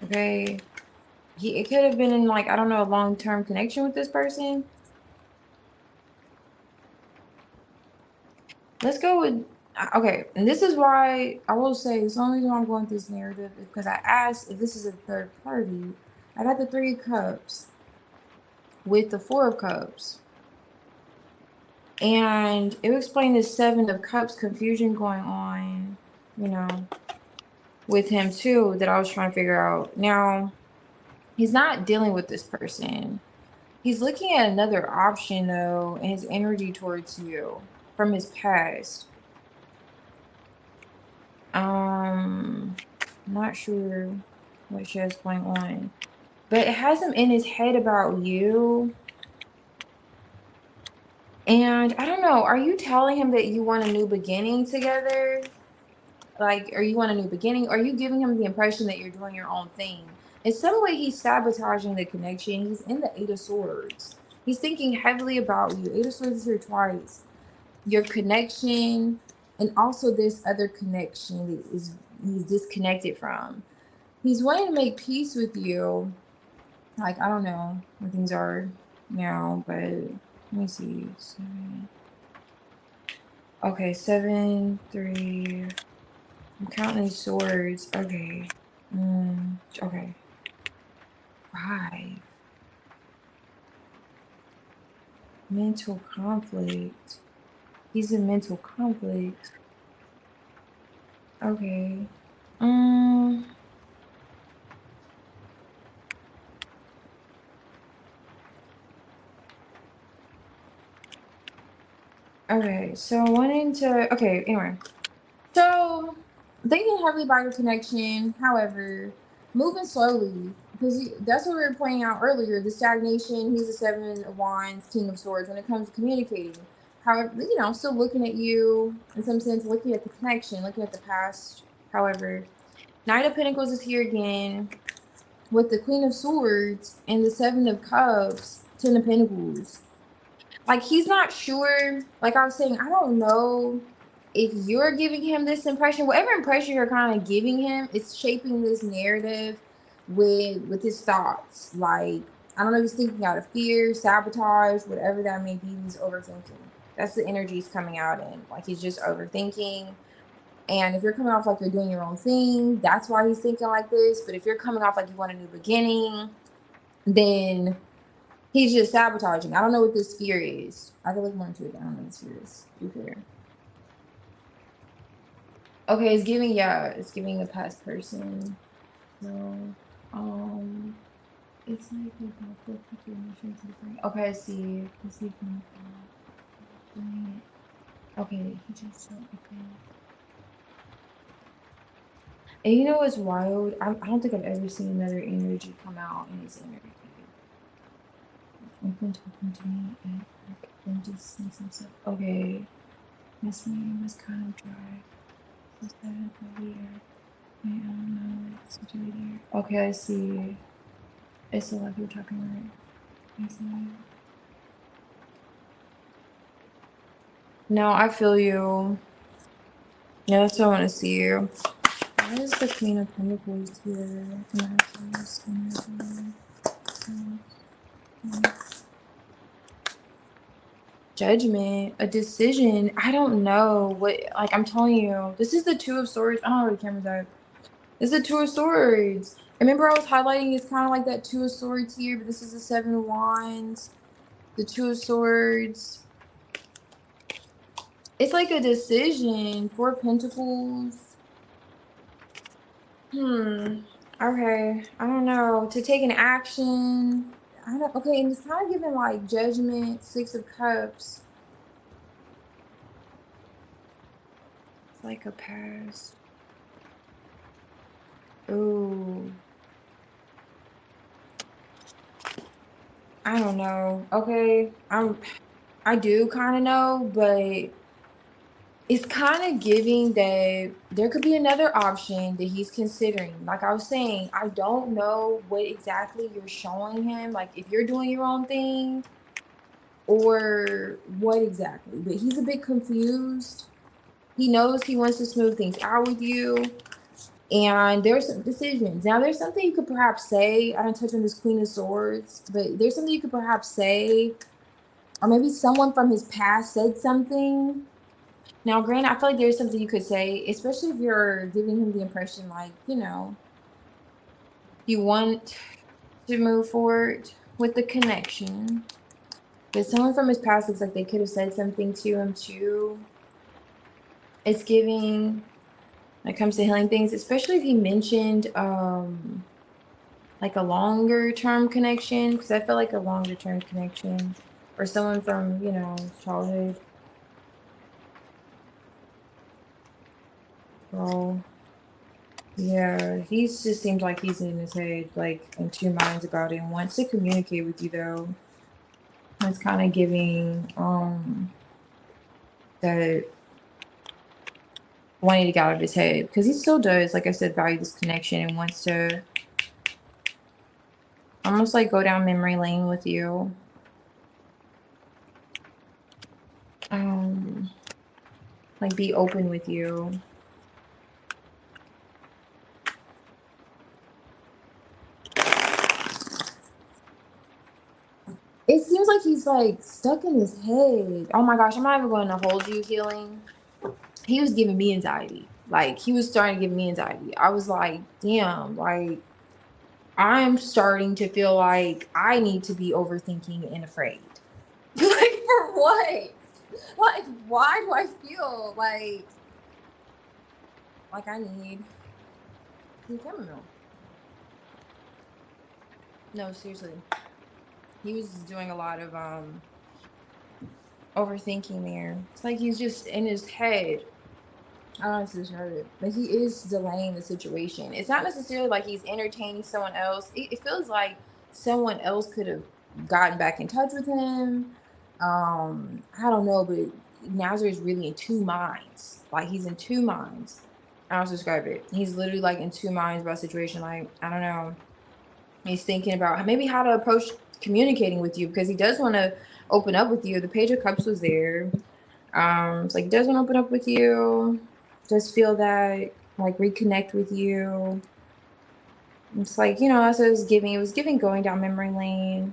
Okay. It could have been in, like, I don't know, a long-term connection with this person. Let's go with, okay. And this is why I will say, the only reason why I'm going with this narrative is because I asked if this is a third party. I got the Three of Cups with the Four of Cups. And it would explain the Seven of Cups confusion going on, you know, with him too, that I was trying to figure out. Now, he's not dealing with this person. He's looking at another option though, and his energy towards you from his past. Not sure what she has going on, but it has him in his head about you. And I don't know, are you telling him that you want a new beginning together? Like, or you want a new beginning? Or are you giving him the impression that you're doing your own thing? In some way, he's sabotaging the connection. He's in the Eight of Swords. He's thinking heavily about you. Eight of Swords is here twice. Your connection, and also this other connection that he's disconnected from. He's wanting to make peace with you. Like, I don't know where things are now, but let me see. Okay, 7, 3. I'm counting these swords. Okay. Okay. 5. Mental conflict. He's in mental conflict. Okay. Okay, so wanting to, okay, anyway. So thinking heavily about your connection, however, moving slowly, because that's what we were pointing out earlier, the stagnation. He's a 7 of Wands, King of Swords when it comes to communicating. However, still looking at you in some sense, looking at the connection, looking at the past. However, Knight of Pentacles is here again with the Queen of Swords and the 7 of Cups, 10 of Pentacles. Like, he's not sure. Like I was saying, I don't know if you're giving him this impression. Whatever impression you're kind of giving him, it's shaping this narrative with his thoughts. Like, I don't know if he's thinking out of fear, sabotage, whatever that may be. He's overthinking. That's the energy he's coming out in. Like, he's just overthinking. And if you're coming off like you're doing your own thing, that's why he's thinking like this. But if you're coming off like you want a new beginning, then he's just sabotaging. I don't know what this fear is. I can look more into it. I don't know what this fear is. Be fair. Okay, it's giving, yeah, it's giving a past person. So, it's like we both look at your emotions different. Okay, I see. Let's see. Okay, he just said, okay. And you know what's wild? I don't think I've ever seen another energy come out in his energy. Open talking to me and then just sense himself. Okay. This name was kind of dry. Is that over here? I don't know. It's there. Okay, I see. It's still like you're talking right. No, I feel you. Yeah, that's what I want to see you. Why is the Queen of Pentacles here? Judgment, a decision. I don't know what, like, I'm telling you, this is the Two of Swords. I don't know where the camera's at. This is the Two of Swords. Remember I was highlighting it's kind of like that Two of Swords here, but this is the 7 of Wands. The Two of Swords. It's like a decision. 4 of Pentacles. Okay. I don't know. To take an action. I don't, okay, and it's kind of giving like Judgment, 6 of Cups. It's like a past. Ooh. I don't know. Okay. I do kind of know, but it's kind of giving that there could be another option that he's considering. Like I was saying, I don't know what exactly you're showing him. Like if you're doing your own thing or what exactly. But he's a bit confused. He knows he wants to smooth things out with you. And there's some decisions. Now, there's something you could perhaps say. I don't touch on this Queen of Swords, but there's something you could perhaps say. Or maybe someone from his past said something. Now, granted, I feel like there's something you could say, especially if you're giving him the impression like, you want to move forward with the connection. But someone from his past looks like they could have said something to him too. It's giving, when it comes to healing things, especially if he mentioned like a longer term connection, because I feel like a longer term connection or someone from, childhood. So yeah, he just seems like he's in his head, like in two minds about it and wants to communicate with you though. It's kind of giving that wanting to get out of his head, because he still does, like I said, value this connection and wants to almost like go down memory lane with you. Like be open with you. It seems like he's like stuck in his head. Oh my gosh, I'm not even going to hold you, healing. He was giving me anxiety. Like he was starting to give me anxiety. I was like, damn, like I'm starting to feel like I need to be overthinking and afraid. Like for what? Like why do I feel like I need some chamomile? No, seriously. He was doing a lot of overthinking there. It's like he's just in his head. I don't necessarily heard it, but he is delaying the situation. It's not necessarily like he's entertaining someone else. It feels like someone else could have gotten back in touch with him. I don't know, but Nazar is really in two minds. Like he's in two minds. I don't describe it. He's literally like in two minds about a situation. Like I don't know. He's thinking about maybe how to approach communicating with you, because he does want to open up with you. The Page of Cups was there. It's like he does want to open up with you. Just feel that like reconnect with you. It's like, you know, as it was giving going down memory lane.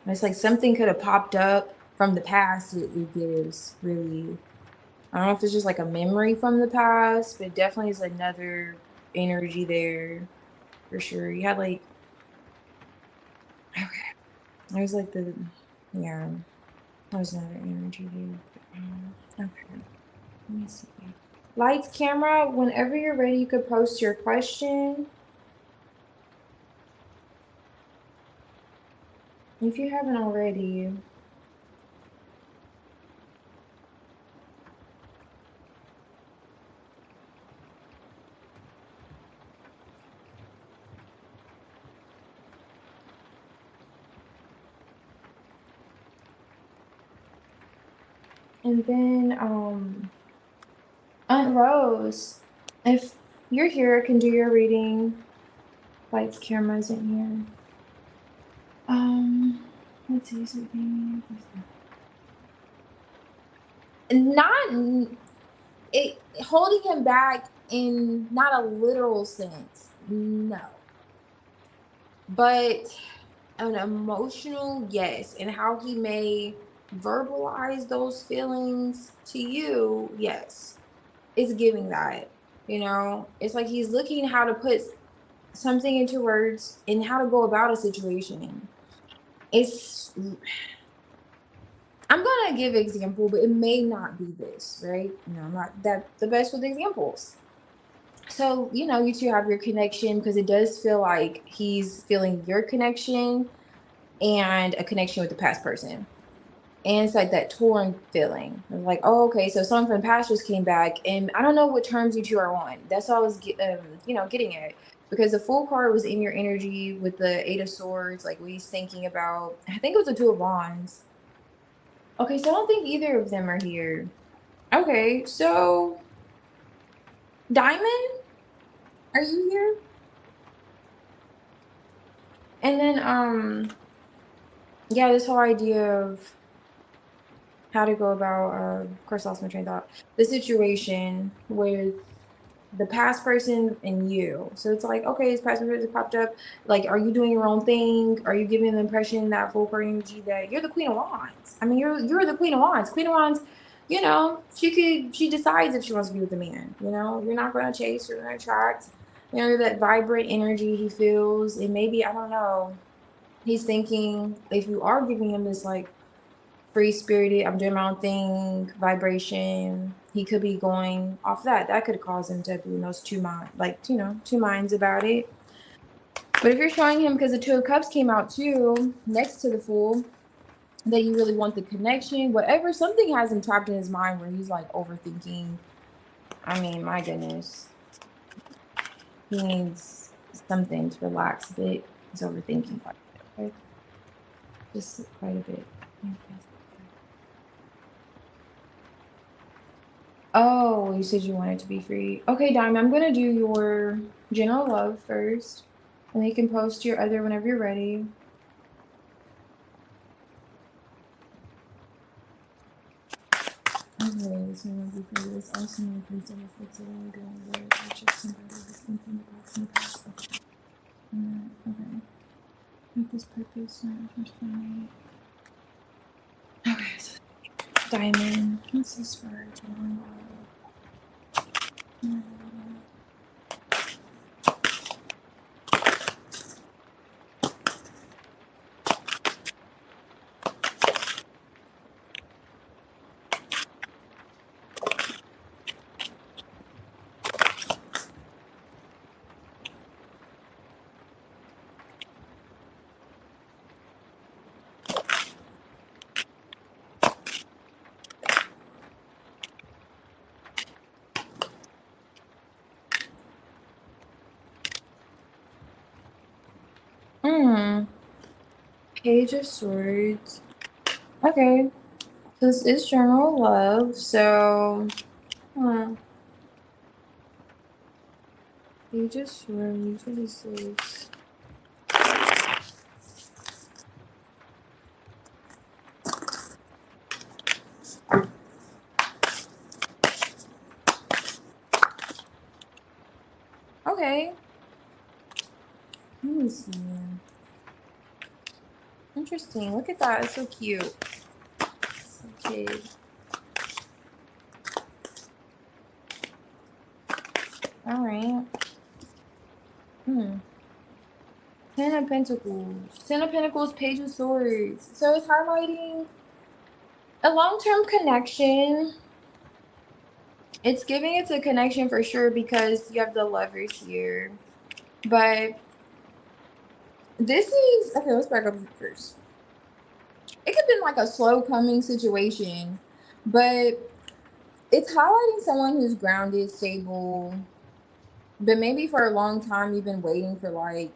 It's like something could have popped up from the past. It gives really, I don't know if it's just like a memory from the past, but definitely is another energy there for sure. You had like, okay, it was like yeah, there's another energy there. Okay, let me see. Lights, camera, whenever you're ready, you could post your question. If you haven't already. And then Aunt Rose, if you're here, can do your reading. Lights, cameras in here. Let's see something. Not it holding him back in not a literal sense, no, but an emotional yes, and how he may verbalize those feelings to you, yes, it's giving that. You know, it's like he's looking how to put something into words and how to go about a situation. It's I'm gonna give example, but it may not be this, right? You know, I'm not that the best with examples. So, you know, you two have your connection, because it does feel like he's feeling your connection and a connection with the past person. And it's like that torn feeling. It's like, oh, okay, so someone from the past just came back, and I don't know what terms you two are on. That's all I was, you know, getting at. Because the Fool card was in your energy with the Eight of Swords, like what he's thinking about. I think it was the Two of Wands. Okay, so I don't think either of them are here. Okay, so Diamond, are you here? And then yeah, this whole idea of how to go about of course I lost my train of thought. The situation with the past person and you. So it's like, okay, this past person popped up. Like, are you doing your own thing? Are you giving the impression, that full card energy, that you're the Queen of Wands? I mean, you're the Queen of Wands. Queen of Wands, you know, she decides if she wants to be with a man. You know, you're not going to chase, you're going to attract. You know, that vibrant energy he feels, and maybe, I don't know, he's thinking if you are giving him this like free spirited, I'm doing my own thing vibration, he could be going off that. That could cause him to be in those two minds, like, you know, two minds about it. But if you're showing him, because the Two of Cups came out too, next to the Fool, that you really want the connection, whatever, something has him trapped in his mind where he's like overthinking. I mean, my goodness. He needs something to relax a bit. He's overthinking quite a bit. Okay? Just quite a bit. Oh, you said you wanted to be free. Okay, Dime, I'm gonna do your general love first, and then you can post your other whenever you're ready. Okay, so I'm gonna be free. This also my place of what's a while ago where I just somebody was thinking about some past. Okay. With this purpose, not much fun. Okay, so Diamond. What's this for? General love. Page of Swords. Okay. This is general love, so Page of Swords, what is this? Okay. Let me see. Interesting. Look at that. It's so cute. So cute. Alright. Ten of Pentacles. Ten of Pentacles, Page of Swords. So it's highlighting a long-term connection. It's giving it's a connection for sure because you have the Lovers here. But this is... Okay, let's back up first. It could have been like a slow coming situation, but it's highlighting someone who's grounded, stable, but maybe for a long time you've been waiting for like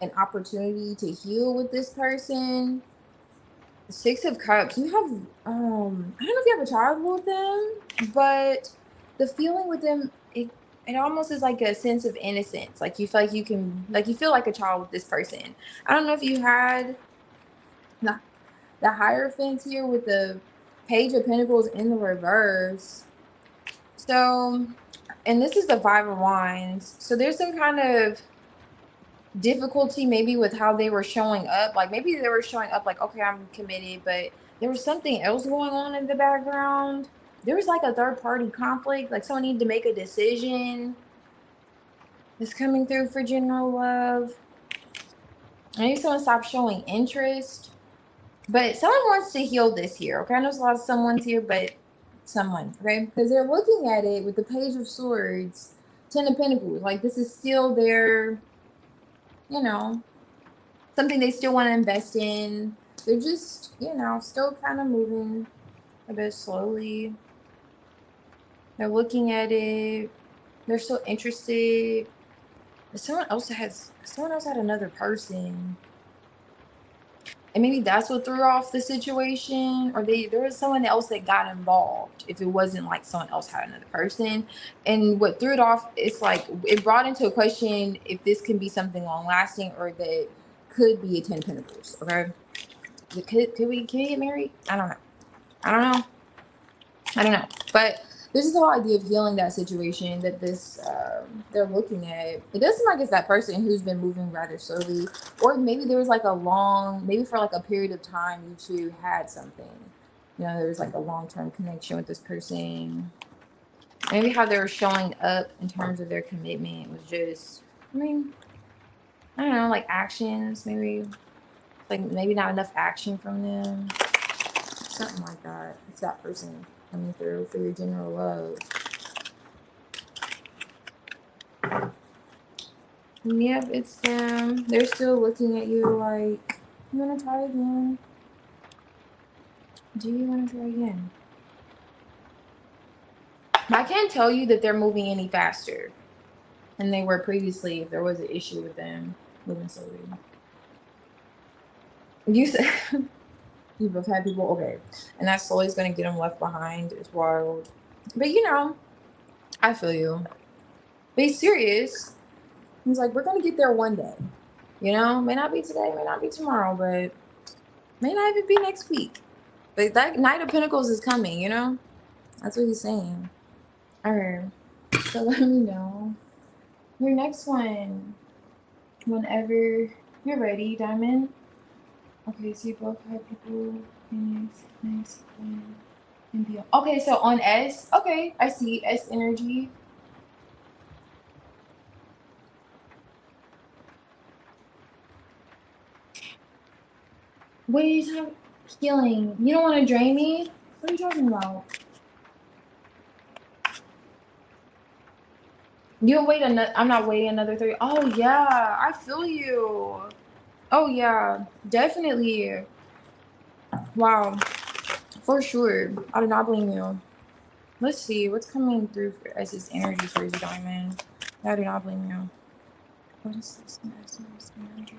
an opportunity to heal with this person. Six of Cups. You have I don't know if you have a child with them, but the feeling with them, it almost is like a sense of innocence. Like you feel like you can, like you feel like a child with this person. I don't know if you had the Hierophant here with the Page of Pentacles in the reverse. So, and this is the Five of Wands. So there's some kind of difficulty maybe with how they were showing up. Like maybe they were showing up like, okay, I'm committed, but there was something else going on in the background. There was like a third party conflict. Like someone needed to make a decision. It's coming through for general love. Maybe someone stopped showing interest. But someone wants to heal this here, okay? I know there's a lot of someone's here, but someone, okay? Because they're looking at it with the Page of Swords, Ten of Pentacles. Like, this is still their, you know, something they still want to invest in. They're just, you know, still kind of moving a bit slowly. They're looking at it. They're still interested. But someone else had another person. And maybe that's what threw off the situation, or there was someone else that got involved if it wasn't like someone else had another person. And what threw it off, it's like it brought into a question if this can be something long lasting or that could be a Ten of Pentacles. Okay, can we get married? I don't know. But this is the whole idea of healing that situation that this they're looking at. It does seem like it's that person who's been moving rather slowly, or maybe there was like a long, maybe for like a period of time you two had something. You know, there was like a long-term connection with this person. Maybe how they were showing up in terms of their commitment was just, I mean, I don't know, like actions. Maybe like maybe not enough action from them. Something like that. It's that person coming through for your general love. Yep, it's them. They're still looking at you like, you want to try again? Do you want to try again? I can't tell you that they're moving any faster than they were previously if there was an issue with them moving slowly. You said you both had people, okay, and that slowly is gonna get them left behind. It's wild, but you know, I feel you. But he's serious. He's like, we're gonna get there one day. You know, may not be today, may not be tomorrow, but may not even be next week. But that Knight of Pentacles is coming. You know, that's what he's saying. All right, so let me know your next one whenever you're ready, Diamond. Okay, so you both have people. Nice. Okay, so on S, okay, I see S energy. What are you talking? Healing. You don't want to drain me? What are you talking about? You'll wait another. I'm not waiting another 3. Oh yeah, I feel you. Oh yeah, definitely. Wow, for sure. I do not blame you. Let's see what's coming through for S's energy for his diamond. I do not blame you. What is this S's energy?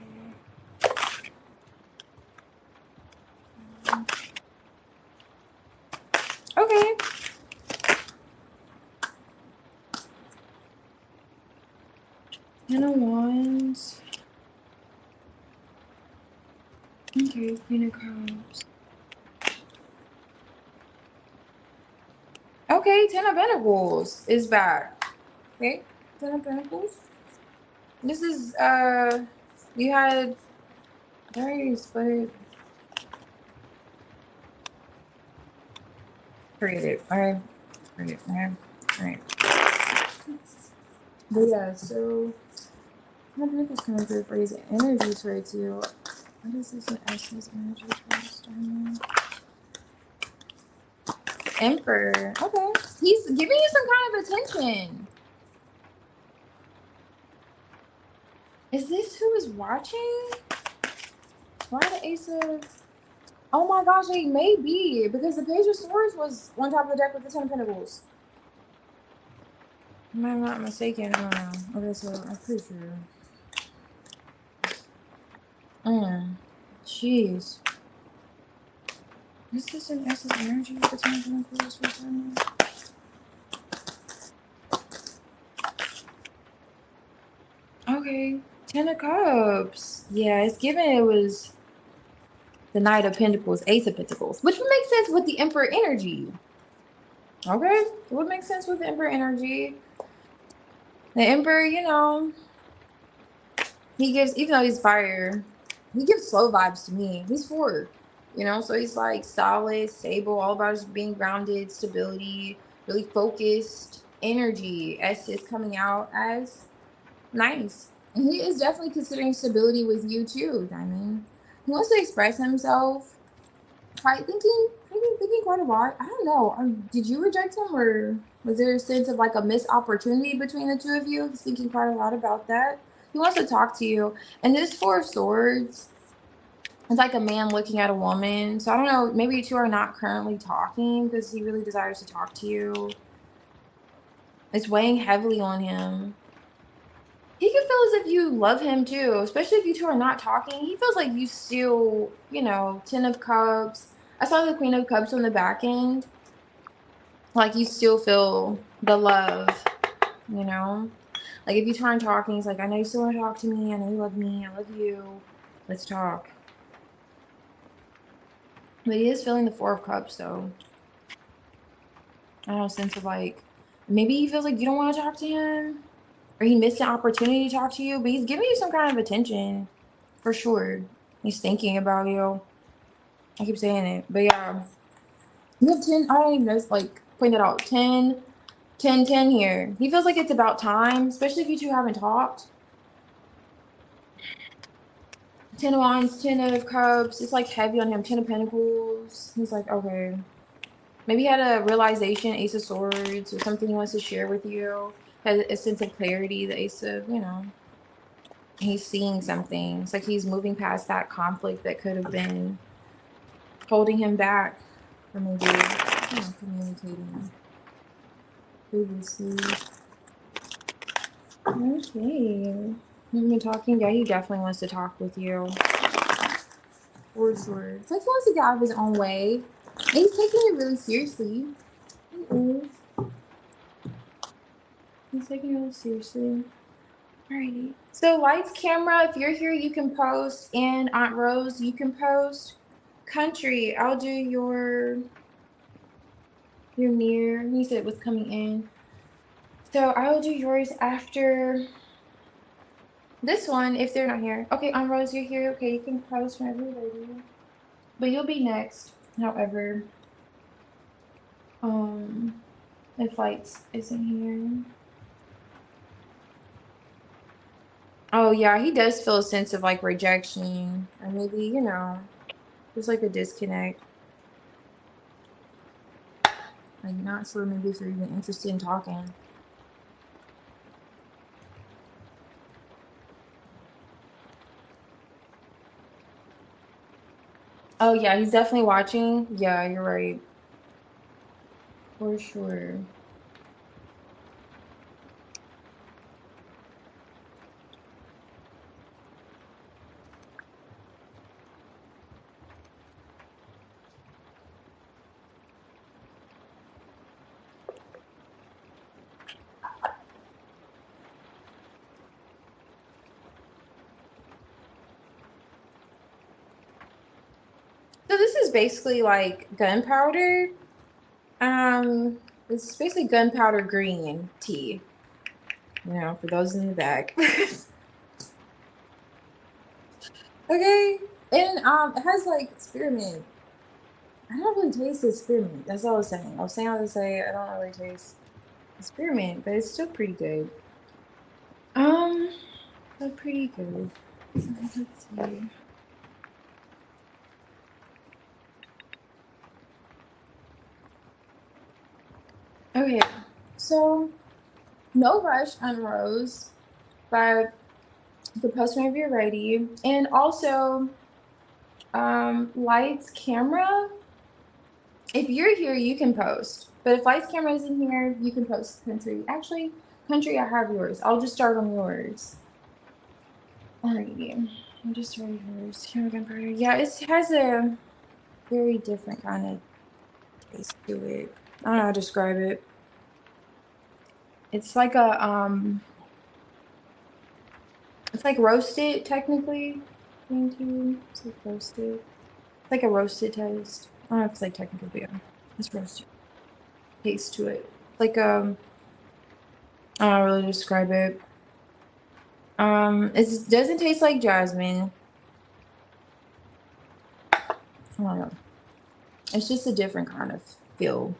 Okay. Ten of Wands. Okay, Queen of Cups. Okay, Ten of Pentacles is back. Okay, Ten of Pentacles. This is you had very split. Create it. Alright. Create it. Okay. Alright. But yeah, so Ten of Pentacles coming through for his energy trade too. What is this in S's energy trade? Emperor. Okay. He's giving you some kind of attention. Is this who is watching? Why the Ace of... Oh my gosh, it may be. Because the Page of Swords was on top of the deck with the Ten of Pentacles. Am I not mistaken? I don't know. Okay, so I'm pretty sure. Jeez. Is this an S's energy for Ten of Pentacles for time? Okay. Ten of Cups. Yeah, it's given it was the Knight of Pentacles, Ace of Pentacles, which would make sense with the Emperor energy. Okay, it would make sense with the Emperor energy. The Emperor, you know, he gives, even though he's fire, he gives slow vibes to me. He's 4, you know, so he's like solid, stable, all about just being grounded, stability, really focused energy. S is coming out as nice. And he is definitely considering stability with you too, Diamond. He wants to express himself. Thinking quite a lot. I don't know. Did you reject him, or was there a sense of like a missed opportunity between the two of you? He's thinking quite a lot about that. He wants to talk to you. And this 4 of Swords, it's like a man looking at a woman. So I don't know. Maybe you two are not currently talking because he really desires to talk to you. It's weighing heavily on him. He can feel as if you love him too, especially if you two are not talking. He feels like you still, you know, 10 of Cups. I saw the Queen of Cups on the back end. Like you still feel the love, you know? Like if you two aren't talking, he's like, I know you still want to talk to me. I know you love me. I love you. Let's talk. But he is feeling the 4 of Cups though. I don't know, sense of like, maybe he feels like you don't want to talk to him. Or he missed an opportunity to talk to you, but he's giving you some kind of attention, for sure. He's thinking about you. I keep saying it, but yeah. You have 10, I don't even know, like, point that out. 10 here. He feels like it's about time, especially if you two haven't talked. 10 of Wands, 10 of Cups. It's like heavy on him. 10 of Pentacles. He's like, okay. Maybe he had a realization, Ace of Swords, or something he wants to share with you. Has a sense of clarity, the Ace of, you know, he's seeing something. It's like he's moving past that conflict that could have been holding him back, or maybe, you know, communicating previously. Okay. You've been talking. Yeah, he definitely wants to talk with you. For sure. It's like he wants to get out of his own way. And he's taking it really seriously. He is. He's taking it really seriously. Alrighty. So lights, camera, if you're here, you can post. And Aunt Rose, you can post. Country, I'll do your near. You said it was coming in. So I will do yours after this one if they're not here. Okay, Aunt Rose, you're here. Okay, you can post whenever you're ready. But you'll be next, however. If lights isn't here. Oh yeah, he does feel a sense of like rejection, or maybe, you know, just like a disconnect. Like not sure maybe if you're even interested in talking. Oh yeah, he's definitely watching. Yeah, you're right. For sure. So this is basically like gunpowder. It's basically gunpowder green tea. You know, for those in the back. Okay, and it has like spearmint. I don't really taste the spearmint. That's all I was saying. I was saying how to say I don't really taste the spearmint, but it's still pretty good. So pretty good. Let's see. Okay, so no rush on Rose, but the post whenever you're ready, and also lights, camera. If you're here, you can post. But if lights, camera isn't here, you can post country. Actually, country, I have yours. I'll just start on yours. Alrighty. I'll just start yours. Yeah, it has a very different kind of taste to it. I don't know how to describe it. It's like a it's like roasted technically. It's like roasted. It's like a roasted taste. I don't know if it's like technically, but yeah. It's roasted. Taste to it. Like I don't really describe it. It doesn't taste like jasmine. I don't know. It's just a different kind of feel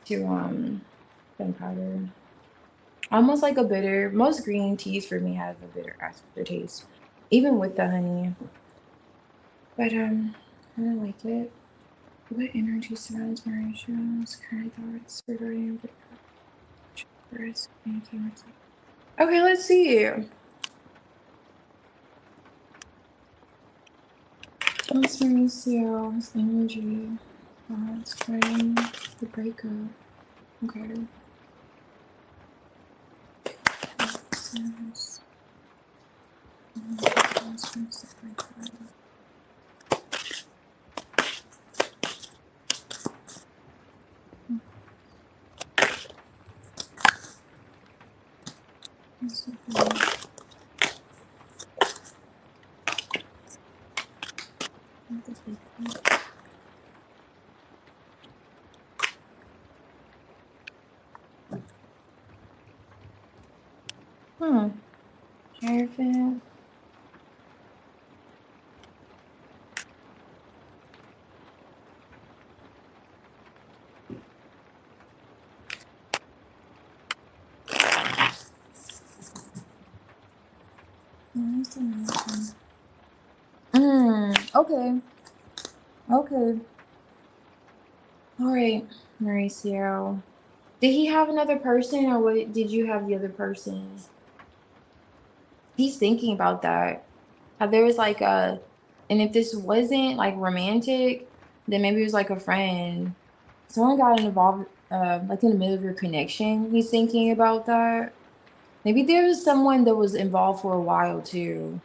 to gunpowder. Almost like a bitter. Most green teas for me have a bitter aftertaste, even with the honey. But I like it. What energy surrounds Mauritius? Current thoughts regarding the first communicating with. Okay, let's see. What's Mauricio's energy? It's creating the breakup. Okay. Paraffin. Okay. Okay. All right, Mauricio. Did he have another person, or what? Did you have the other person? He's thinking about that. How there was like a, and if this wasn't like romantic, then maybe it was like a friend. Someone got involved, like in the middle of your connection. He's thinking about that. Maybe there was someone that was involved for a while too.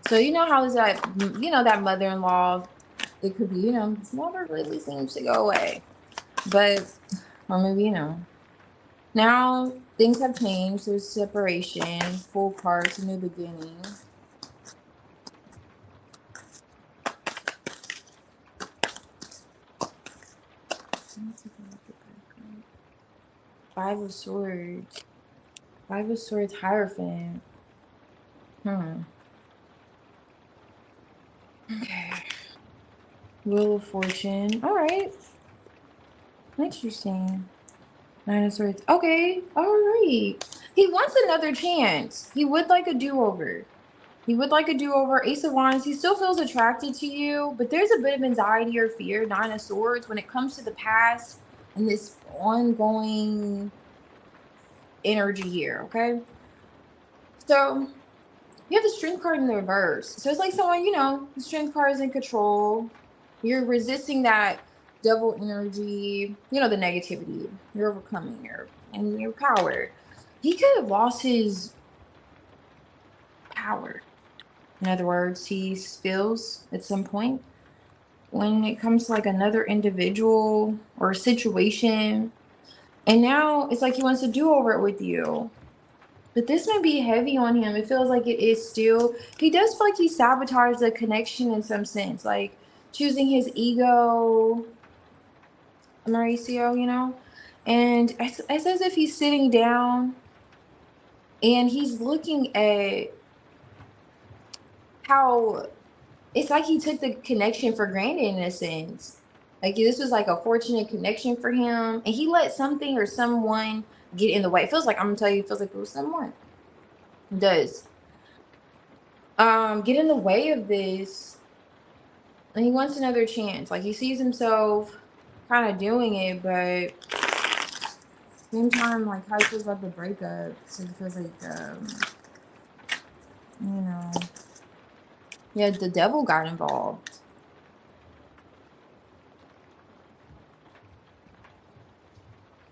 So you know how is that, that mother-in-law, it could be, this never really seems to go away. But, or maybe, now things have changed. There's separation, full cards, a new beginning. Five of Swords. Five of Swords, Hierophant. Okay. Wheel of Fortune. All right. Interesting. Nine of Swords. Okay. All right. He wants another chance. He would like a do-over. He would like a do-over. Ace of Wands. He still feels attracted to you, but there's a bit of anxiety or fear. Nine of Swords when it comes to the past and this ongoing energy here. Okay. So you have the Strength card in the reverse. So it's like someone, the Strength card is in control. You're resisting that devil energy, the negativity. You're overcoming your power. He could have lost his power. In other words, he feels at some point when it comes to like another individual or situation. And now it's like he wants to do over it with you. But this might be heavy on him. It feels like it is still. He does feel like he sabotaged the connection in some sense, like choosing his ego, Mauricio, And it's as if he's sitting down and he's looking at how it's like he took the connection for granted in a sense. Like this was like a fortunate connection for him. And he let something or someone get in the way. It feels like, I'm going to tell you, it feels like it was someone. It does. Get in the way of this, and he wants another chance. Like he sees himself kind of doing it, but same time, like how he feels about the breakup. So he feels like, yeah, the devil got involved.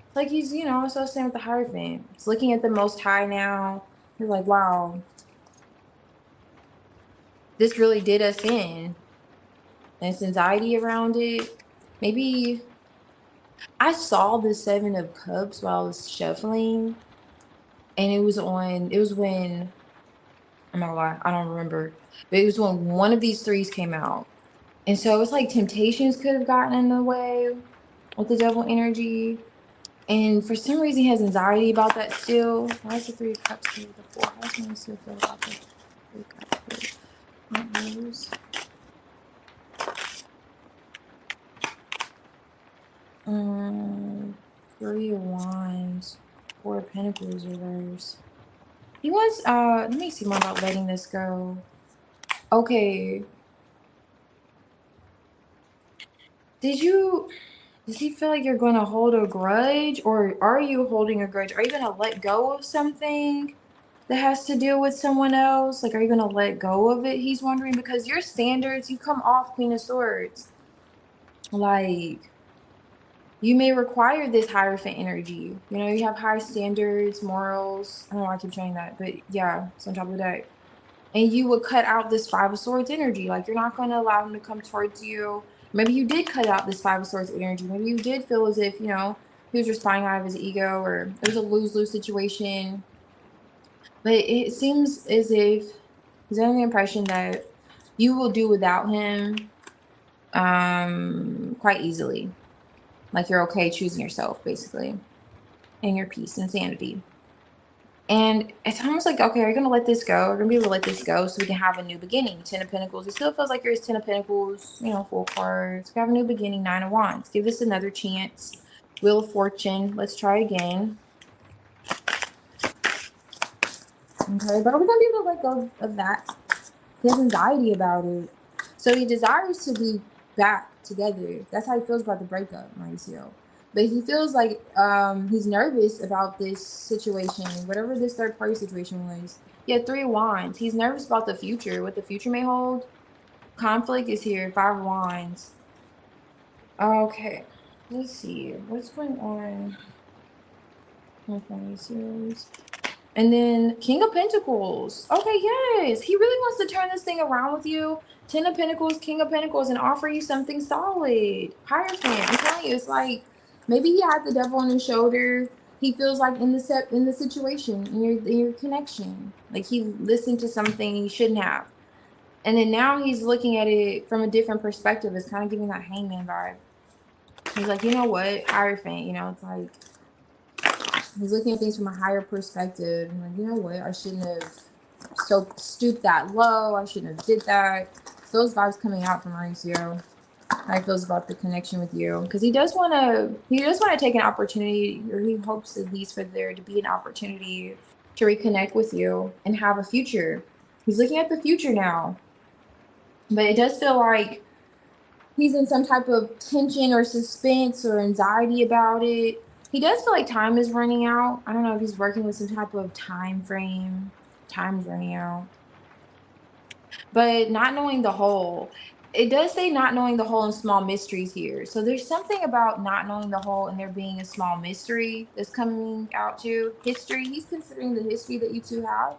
It's like he's, also same with the Hierophant. He's looking at the Most High now. He's like, wow, this really did us in. And it's anxiety around it. Maybe I saw the Seven of Cups while I was shuffling, and it was when, I'm not gonna lie, I don't remember, but it was when one of these threes came out. And so it was like temptations could have gotten in the way with the devil energy. And for some reason, he has anxiety about that still. Why is the Three of Cups here with the Four? How does he still feel about the Three of Cups here? Three of Wands, Four of Pentacles reverse. He wants, let me see more about letting this go. Okay. Does he feel like you're going to hold a grudge, or are you holding a grudge? Are you going to let go of something that has to deal with someone else? Like, are you going to let go of it? He's wondering, because your standards, you come off Queen of Swords. Like, you may require this Hierophant energy. You have high standards, morals. I don't know why I keep saying that, but yeah, it's on top of that. And you would cut out this Five of Swords energy. Like, you're not going to allow him to come towards you. Maybe you did cut out this Five of Swords energy. Maybe you did feel as if, he was responding out of his ego, or it was a lose-lose situation. But it seems as if he's under the impression that you will do without him quite easily. Like, you're okay choosing yourself, basically, and your peace and sanity. And it's almost like, okay, are you going to let this go? We're going to be able to let this go so we can have a new beginning. Ten of Pentacles. It still feels like you're his Ten of Pentacles, full cards. We have a new beginning. Nine of Wands. Give this another chance. Wheel of Fortune. Let's try again. Okay, but are we going to be able to let go of that? He has anxiety about it. So he desires to be back together. That's how he feels about the breakup, Mauricio. But he feels like he's nervous about this situation, whatever this third-party situation was. Yeah, Three of Wands. He's nervous about the future, what the future may hold. Conflict is here. Five of Wands. Okay, let's see. What's going on with Mauricio's? And then King of Pentacles. Okay, yes. He really wants to turn this thing around with you. Ten of Pentacles, King of Pentacles, and offer you something solid. Hierophant. I'm telling you, it's like maybe he had the devil on his shoulder. He feels like in the situation, in your connection. Like he listened to something he shouldn't have. And then now he's looking at it from a different perspective. It's kind of giving that hangman vibe. He's like, you know what? Hierophant, you know, it's like he's looking at things from a higher perspective. And like, you know what? I shouldn't have stooped that low. I shouldn't have did that. So those vibes coming out from Mauricio. How he feels about the connection with you. Because he does want to take an opportunity, or he hopes at least for there to be an opportunity to reconnect with you and have a future. He's looking at the future now. But it does feel like he's in some type of tension or suspense or anxiety about it. He does feel like time is running out. I don't know if he's working with some type of time frame. Time's running out. But not knowing the whole. It does say not knowing the whole and small mysteries here. So there's something about not knowing the whole and there being a small mystery that's coming out to history. He's considering the history that you two have.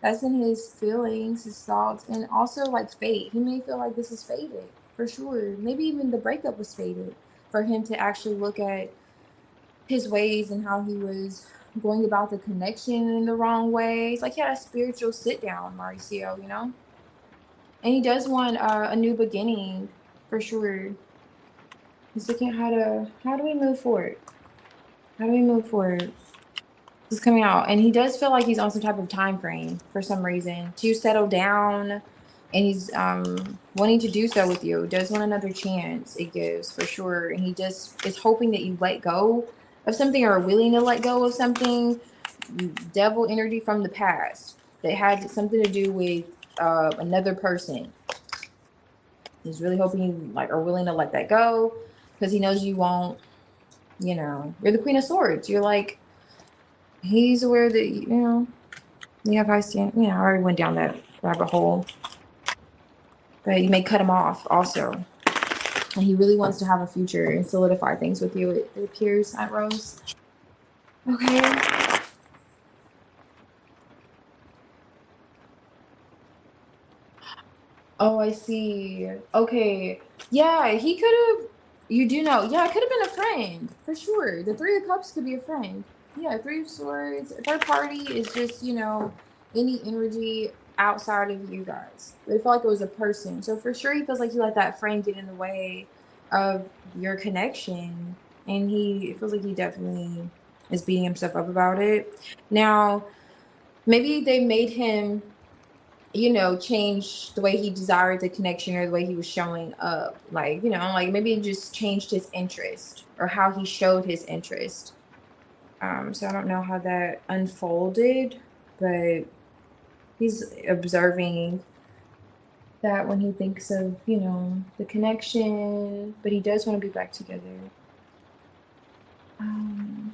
That's in his feelings, his thoughts, and also like fate. He may feel like this is fated for sure. Maybe even the breakup was fated for him to actually look at his ways and how he was going about the connection in the wrong ways. Like he had a spiritual sit down, Mauricio, you know? And he does want a new beginning for sure. He's looking at how do we move forward? How do we move forward? Is coming out, and he does feel like he's on some type of time frame for some reason to settle down, and he's wanting to do so with you. Does want another chance, it gives for sure, and he just is hoping that you let go of something or are willing to let go of something. Devil energy from the past that had something to do with another person. He's really hoping you like are willing to let that go because he knows you won't. You know, you're the Queen of Swords. You're like, he's aware that you know you have high stand. You know, I already went down that rabbit hole, but you may cut him off also. And he really wants to have a future and solidify things with you. It appears at Rose. Okay. Oh, I see. Okay. Yeah, he could have. You do know. Yeah, it could have been a friend for sure. The Three of Cups could be a friend. Yeah, Three of Swords. Third party is just, you know, any energy outside of you guys. But it felt like it was a person. So for sure, he feels like you let that friend get in the way of your connection. And it feels like he definitely is beating himself up about it. Now, maybe they made him, you know, change the way he desired the connection or the way he was showing up. Like, you know, like maybe it just changed his interest or how he showed his interest. So I don't know how that unfolded, but he's observing that when he thinks of, you know, the connection, but he does want to be back together. Um,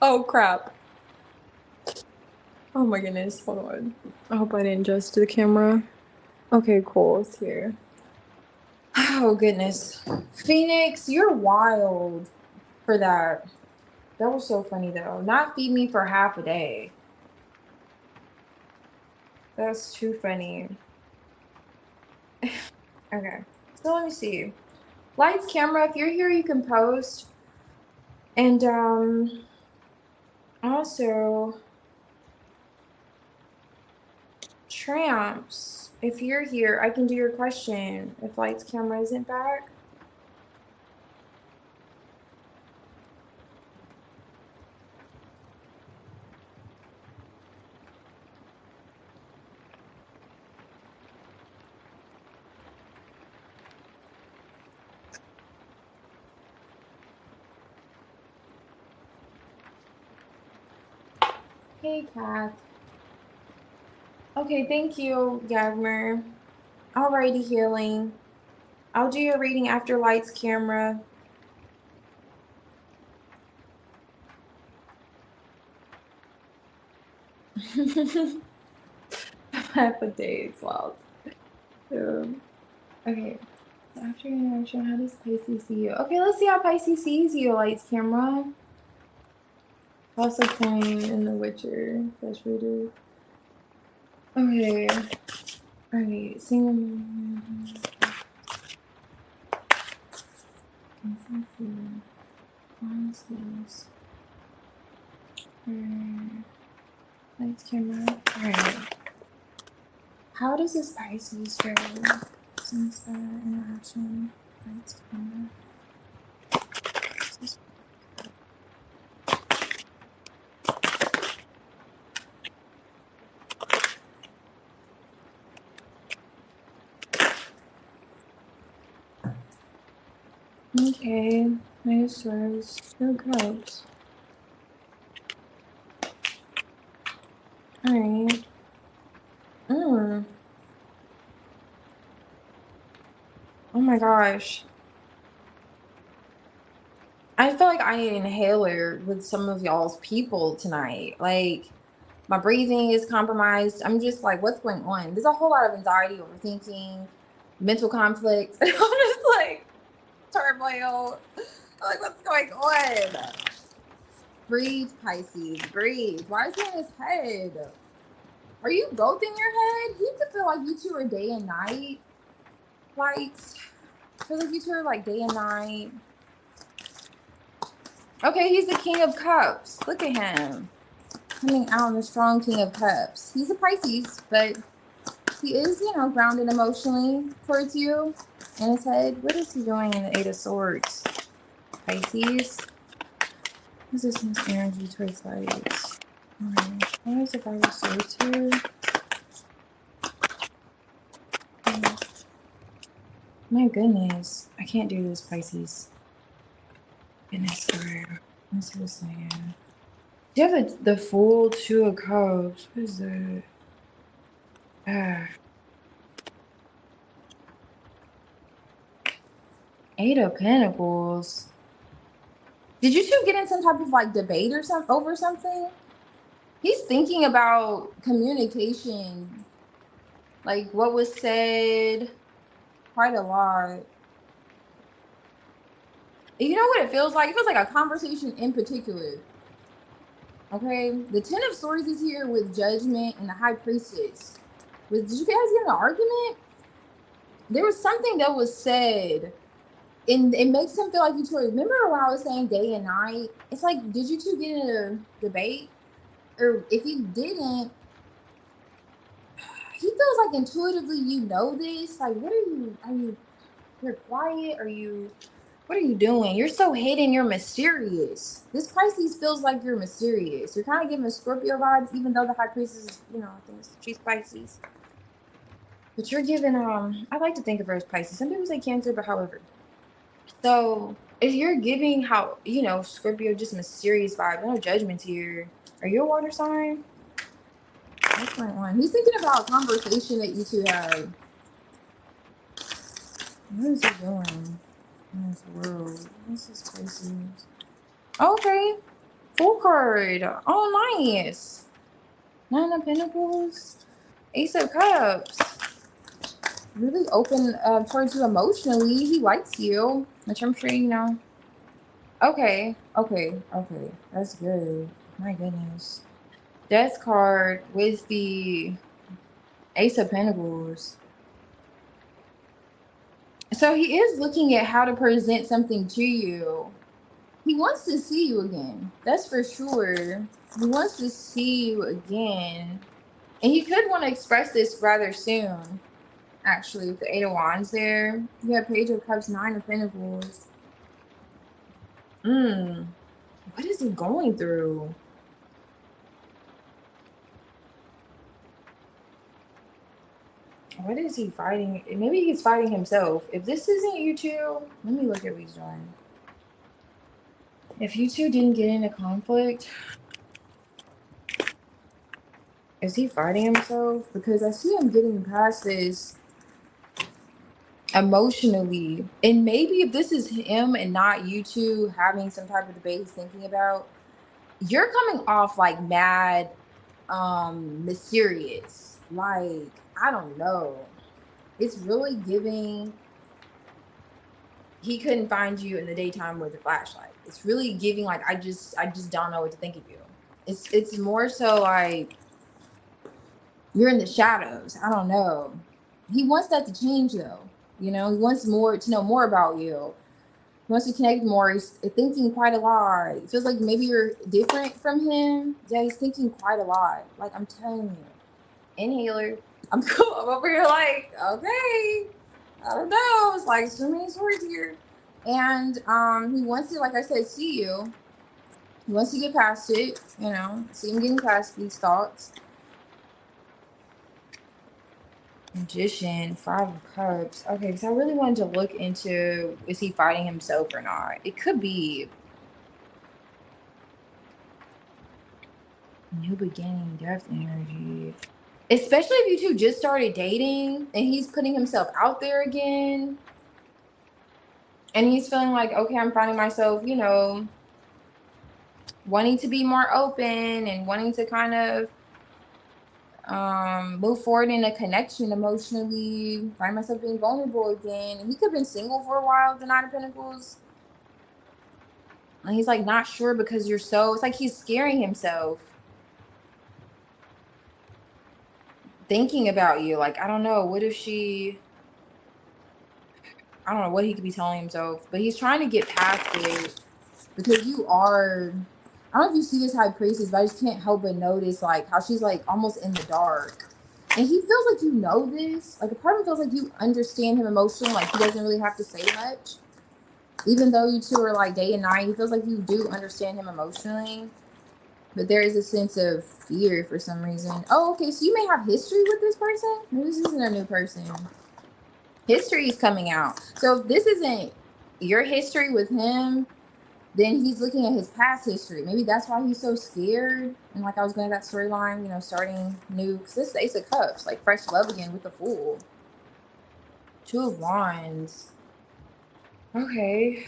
oh crap. Oh my goodness, hold on. I hope I didn't adjust to the camera. Okay, cool, it's here. Oh goodness. Phoenix, you're wild for that. That was so funny though. Not feed me for half a day. That's too funny. Okay. So let me see. Lights, camera, if you're here you can post. And also Tramps, if you're here, I can do your question if lights, camera isn't back. Hey, Kath. Okay, thank you, Gagmer. Alrighty, healing. I'll do your reading after lights, camera. Half a day is wild. Okay. So after your interaction, how does Pisces see you? Okay, let's see how Pisces sees you, lights, camera. Also playing in The Witcher, Flesh Reader. Okay. Alright, single. Pisces. Lights, camera. Alright. How does this Pisces go since the interaction? Lights, camera. Okay, nice swords. No cups. Alright. Oh my gosh. I feel like I need an inhaler with some of y'all's people tonight. Like, my breathing is compromised. I'm just like, what's going on? There's a whole lot of anxiety, overthinking, mental conflict. I'm just like, turmoil. Like, what's going on? Breathe, Pisces. Breathe. Why is he in his head? Are you both in your head? He could feel like you two are day and night. Like, I feel like you two are like day and night. Okay, he's the King of Cups. Look at him. Coming out on the strong King of Cups. He's a Pisces, but he is, you know, grounded emotionally towards you in his head. What is he doing in the Eight of Swords? Pisces. What is this energy towards lights? Alright. Why is the Five of Swords here? My goodness. I can't do this, Pisces. Goodness, Lord. What's this saying? Do you have the Fool, Two of Cups? What is that? Eight of Pentacles. Did you two get in some type of like debate or something over something? He's thinking about communication, like what was said, quite a lot. You know what it feels like? It feels like a conversation in particular. Okay, the Ten of Swords is here with Judgment and the High Priestess. Did you guys get in an argument? There was something that was said, and it makes him feel like you two. Remember when I was saying day and night? It's like, did you two get in a debate? Or if you didn't, he feels like intuitively you know this. Like, what are you, you're quiet? What are you doing? You're so hidden, you're mysterious. This Pisces feels like you're mysterious. You're kind of giving Scorpio vibes, even though the High Priestess is, you know, I think she's Pisces. But you're giving, I like to think of her as Pisces. Some people say Cancer, but however. So, if you're giving how, you know, Scorpio just mysterious vibe, no judgments here. Are you a water sign? What's going on? He's thinking about a conversation that you two had. What is he doing in this world? What's this Pisces? Okay. Full card. Oh, nice. Nine of Pentacles. Ace of Cups. Really open towards you emotionally. He likes you, which I'm sure you know. Okay. That's good. My goodness. Death card with the Ace of Pentacles. So he is looking at how to present something to you. He wants to see you again. That's for sure. He wants to see you again. And he could want to express this rather soon. Actually, with the Eight of Wands there. You have Page of Cups, Nine of Pentacles. What is he going through? What is he fighting? Maybe he's fighting himself. If this isn't you two, let me look at what he's doing. If you two didn't get into conflict, is he fighting himself? Because I see him getting past this emotionally. And maybe if this is him and not you two having some type of debate he's thinking about, you're coming off like mad mysterious. Like, I don't know. It's really giving he couldn't find you in the daytime with a flashlight. It's really giving like I just don't know what to think of you. It's more so like you're in the shadows. I don't know. He wants that to change though. You know, he wants more to know more about you. He wants to connect more. He's thinking quite a lot. It feels like maybe you're different from him. Yeah, he's thinking quite a lot. Like I'm telling you. Inhaler. I'm cool. I'm over here like, okay. I don't know. It's like so many stories here. And he wants to, like I said, see you. He wants to get past it, you know, see him getting past these thoughts. Magician, 5 of Cups. Okay, because I really wanted to look into is he fighting himself or not. It could be new beginning, depth energy. Especially if you two just started dating and he's putting himself out there again. And he's feeling like, okay, I'm finding myself, you know, wanting to be more open and wanting to kind of move forward in a connection emotionally, find myself being vulnerable again. And he could have been single for a while, the 9 of Pentacles. And he's like not sure because you're so, it's like he's scaring himself. Thinking about you. Like, I don't know, what if she, I don't know what he could be telling himself, but he's trying to get past it because you are, I don't know if you see this high priestess, but I just can't help but notice like how she's like almost in the dark. And he feels like you know this. Like a part of him feels like you understand him emotionally, like he doesn't really have to say much. Even though you two are like day and night, he feels like you do understand him emotionally. But there is a sense of fear for some reason. Oh, okay, so you may have history with this person? Maybe this isn't a new person. History is coming out. So if this isn't your history with him, then he's looking at his past history. Maybe that's why he's so scared. And like I was going to that storyline, you know, starting new. Because this is the Ace of Cups, like fresh love again with the Fool. 2 of Wands. Okay.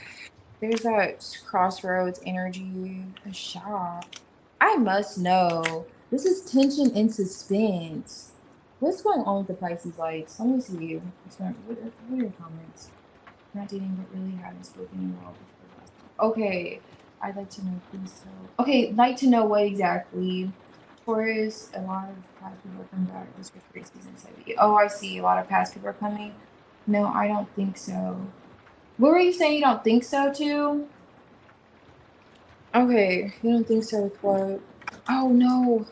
There's that crossroads energy. A shop. I must know. This is tension and suspense. What's going on with the Pisces lights? Let me see. What are your comments? Not dating, but really haven't spoken in a while before last time. Okay. I'd like to know, please. So, okay, like to know what exactly. Taurus, a lot of past people are coming back. This was great season 70. Oh, I see. A lot of past people are coming. No, I don't think so. What were you saying? You don't think so too? Okay, you don't think so with what? Oh no.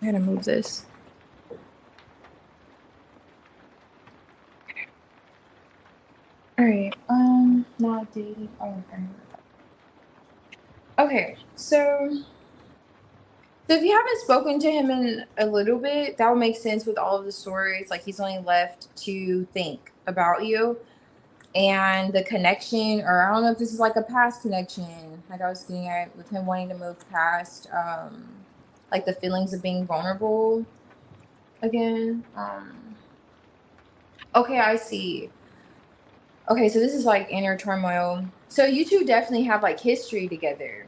I gotta move this. Alright, not dating. Oh, okay. Okay, so if you haven't spoken to him in a little bit, that would make sense with all of the stories. Like he's only left to think about you and the connection, or I don't know if this is like a past connection, like I was getting at with him wanting to move past like the feelings of being vulnerable again. Okay, I see. Okay, so this is like inner turmoil. So you two definitely have like history together.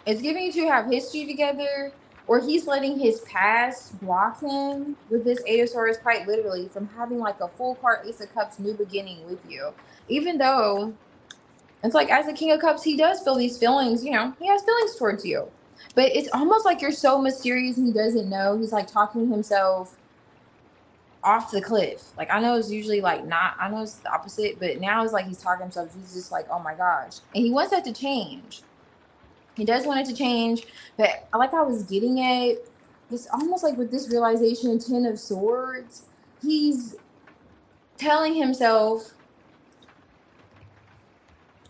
It's giving you two have history together, or he's letting his past block him with this 8 of Swords quite literally from having like a full card Ace of Cups new beginning with you. Even though it's like as a King of Cups, he does feel these feelings, you know, he has feelings towards you. But it's almost like you're so mysterious and he doesn't know. He's like talking himself off the cliff. Like I know it's usually like not, I know it's the opposite, but now it's like he's talking himself, he's just like, oh my gosh. And he wants that to change. He does want it to change, but like I was getting at, it's almost like with this realization, 10 of Swords, he's telling himself,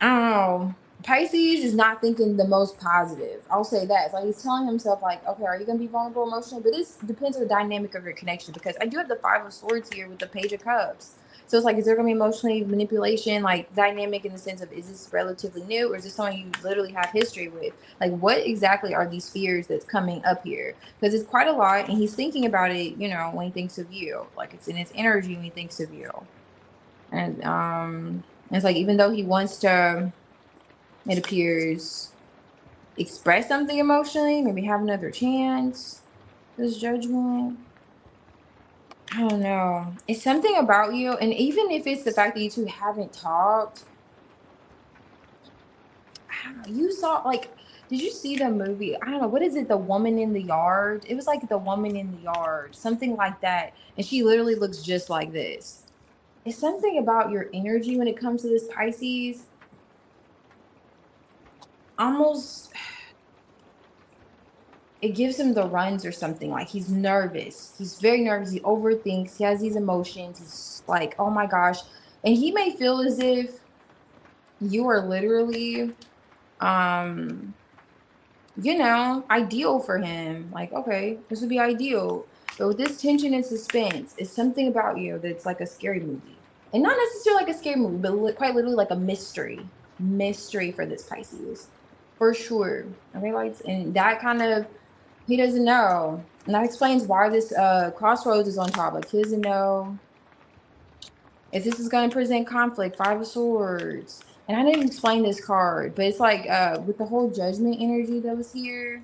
I don't know, Pisces is not thinking the most positive. I'll say that. It's like he's telling himself, like, okay, are you going to be vulnerable emotionally? But it depends on the dynamic of your connection, because I do have the 5 of Swords here with the Page of Cups. So it's like, is there going to be emotionally manipulation, like dynamic in the sense of, is this relatively new, or is this someone you literally have history with? Like, what exactly are these fears that's coming up here? Because it's quite a lot, and he's thinking about it, you know, when he thinks of you. Like, it's in his energy when he thinks of you. And it's like, even though he wants to, it appears, express something emotionally, maybe have another chance. This judgment. I don't know. It's something about you, and even if it's the fact that you two haven't talked, I don't know. You saw like, did you see the movie? I don't know. What is it? The Woman in the Yard? It was like The Woman in the Yard, something like that. And she literally looks just like this. It's something about your energy when it comes to this Pisces. Almost, it gives him the runs or something. Like he's nervous. He's very nervous. He overthinks. He has these emotions. He's like, oh my gosh. And he may feel as if you are literally um ideal for him. Like, okay, this would be ideal. But with this tension and suspense, it's something about you that's like a scary movie. And not necessarily like a scary movie, but quite literally like a mystery. Mystery for this Pisces. For sure. Okay, like, and that kind of, he doesn't know. And that explains why this crossroads is on top. Like, he doesn't know if this is going to present conflict. Five of Swords. And I didn't explain this card, but it's like with the whole judgment energy that was here.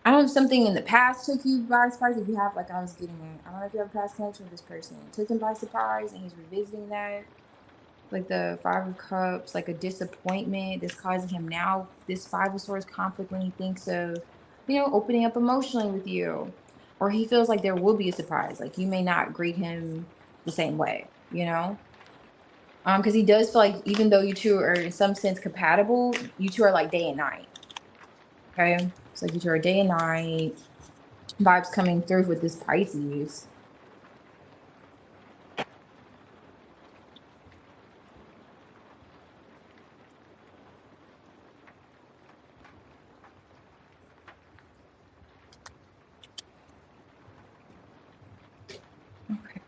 I don't know if something in the past took you by surprise. If you have, like I was getting at, I don't know if you have a past connection with this person. It took him by surprise and he's revisiting that. Like the Five of Cups, like a disappointment that's causing him now this Five of Swords conflict when he thinks of, opening up emotionally with you. Or he feels like there will be a surprise. Like you may not greet him the same way. Because he does feel like even though you two are in some sense compatible, you two are like day and night. Okay? It's like you two are day and night. Vibes coming through with this Pisces. Okay.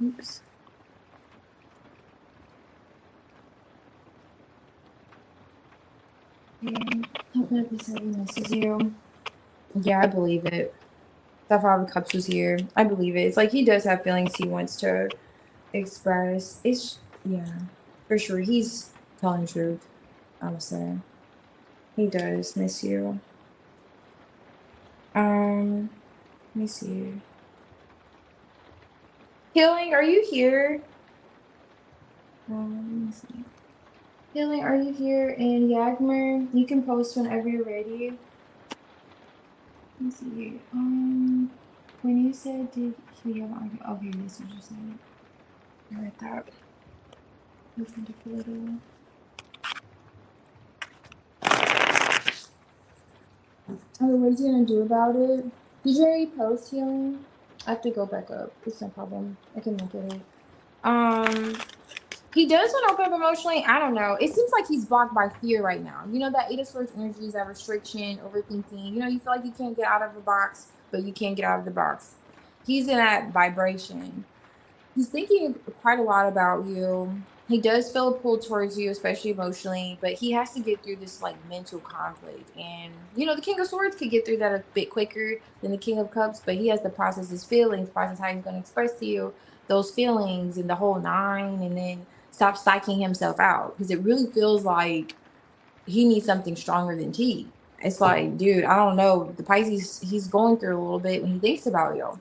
Oops. Okay. Hope that this really misses you. Yeah, I believe it. That Five of Cups was here. I believe it. It's like he does have feelings he wants to express. Yeah, for sure. He's telling the truth, I would say. He does miss you. Let me see. Healing, are you here? Let me see. Healing, are you here? And Yagmer, you can post whenever you're ready. Let me see. When you said did he have okay, this is what you said. I read that. Opened up a little. Oh, what is he gonna do about it? Did you already post healing? I have to go back up. It's no problem. I can look at it. He does want to open up emotionally. I don't know. It seems like he's blocked by fear right now. That Eight of Swords energy is that restriction, overthinking. You feel like you can't get out of the box, but you can't get out of the box. He's in that vibration. He's thinking quite a lot about you. He does feel a pull towards you, especially emotionally, but he has to get through this like mental conflict. And the King of Swords could get through that a bit quicker than the King of Cups, but he has to process his feelings, process how he's going to express to you those feelings and the whole nine, and then stop psyching himself out because it really feels like he needs something stronger than tea. It's like, dude, I don't know. The Pisces, he's going through a little bit when he thinks about you.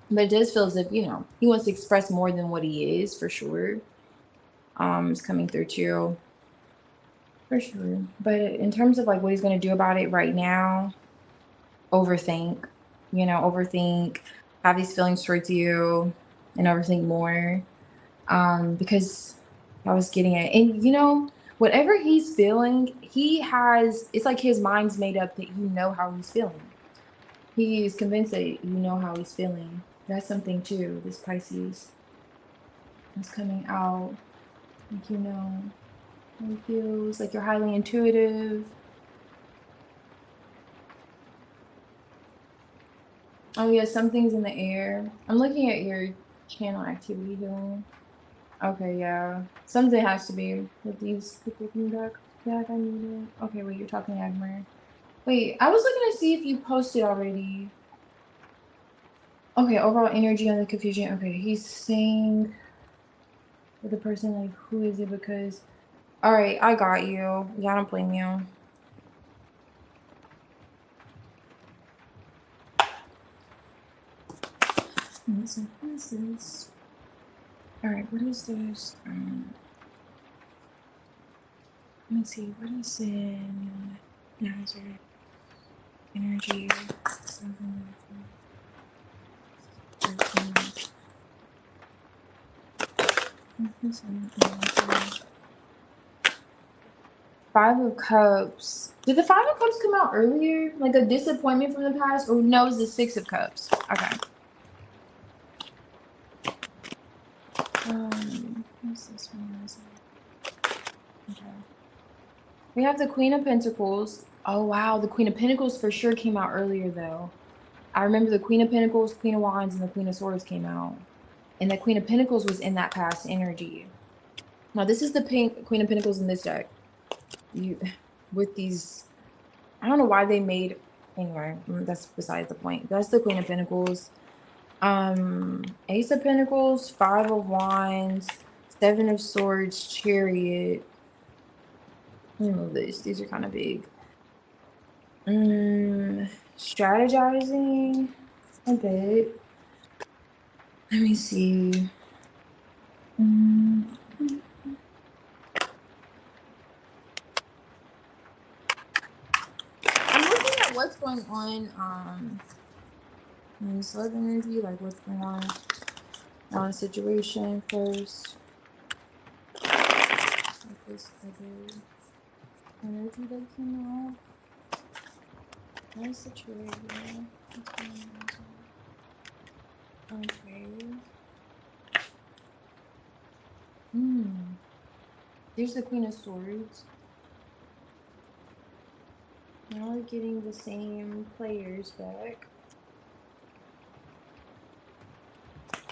But it does feel as if, he wants to express more than what he is, for sure. It's coming through too. For sure. But in terms of like what he's gonna do about it right now, overthink, overthink, have these feelings towards you and overthink more. Because I was getting it. And whatever he's feeling, it's like his mind's made up that you know how he's feeling. He is convinced that you know how he's feeling. That's something too, this Pisces is coming out. Like how he feels, like you're highly intuitive. Oh yeah, something's in the air. I'm looking at your channel activity healing. Okay, yeah. Something has to be with these people coming back. Yeah, I need it. Okay, wait, you're talking Agmer. Wait, I was looking to see if you posted already. Okay, overall energy on the confusion. Okay, he's saying with the person, like, who is it? Because, all right, I got you. Yeah, I don't blame you. All right, what is this? Let me see. What is it? Nazareth energy. 5 of Cups. Did the 5 of Cups come out earlier? Like a disappointment from the past? Or no, it's the 6 of Cups. Okay. What's this one? Okay. We have the Queen of Pentacles. Oh wow, the Queen of Pentacles for sure came out earlier though. I remember the Queen of Pentacles, Queen of Wands, and the Queen of Swords came out. And the Queen of Pentacles was in that past energy. Now this is the Queen of Pentacles in this deck. With these, I don't know why they made, anyway, that's besides the point. That's the Queen of Pentacles. Ace of Pentacles, 5 of Wands, 7 of Swords, Chariot. Let me move this. These are kind of big. Strategizing a bit. Let me see. I'm looking at what's going on. In this love energy, like what's going on the situation first. Like this other energy that came out. Nice situation. Okay. There's the Queen of Swords. Now we're getting the same players back.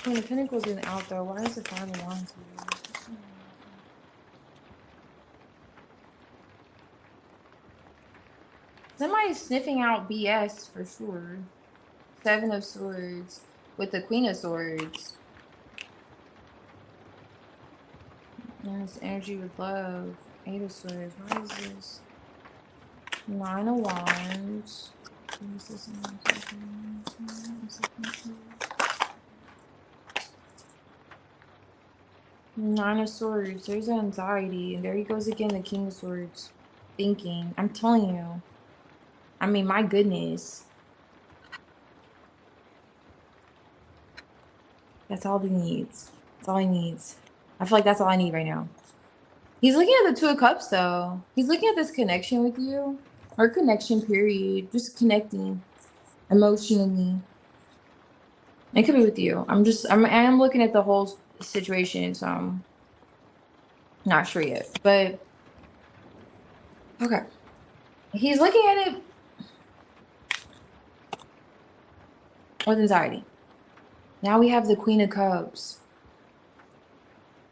Queen of Pentacles isn't out though. Why is the 5 of Wands here? Somebody's sniffing out BS for sure. 7 of Swords with the Queen of Swords. And this energy with love. 8 of Swords. What is this? 9 of Wands. What is this? 9 of Swords. There's anxiety. And there he goes again, the King of Swords. Thinking. I'm telling you. I mean, my goodness. That's all he needs. That's all he needs. I feel like that's all I need right now. He's looking at the 2 of Cups, though. He's looking at this connection with you. Or connection, period. Just connecting. Emotionally. It could be with you. I am looking at the whole situation, so I'm not sure yet. But, okay. He's looking at it with anxiety. Now we have the Queen of Cups.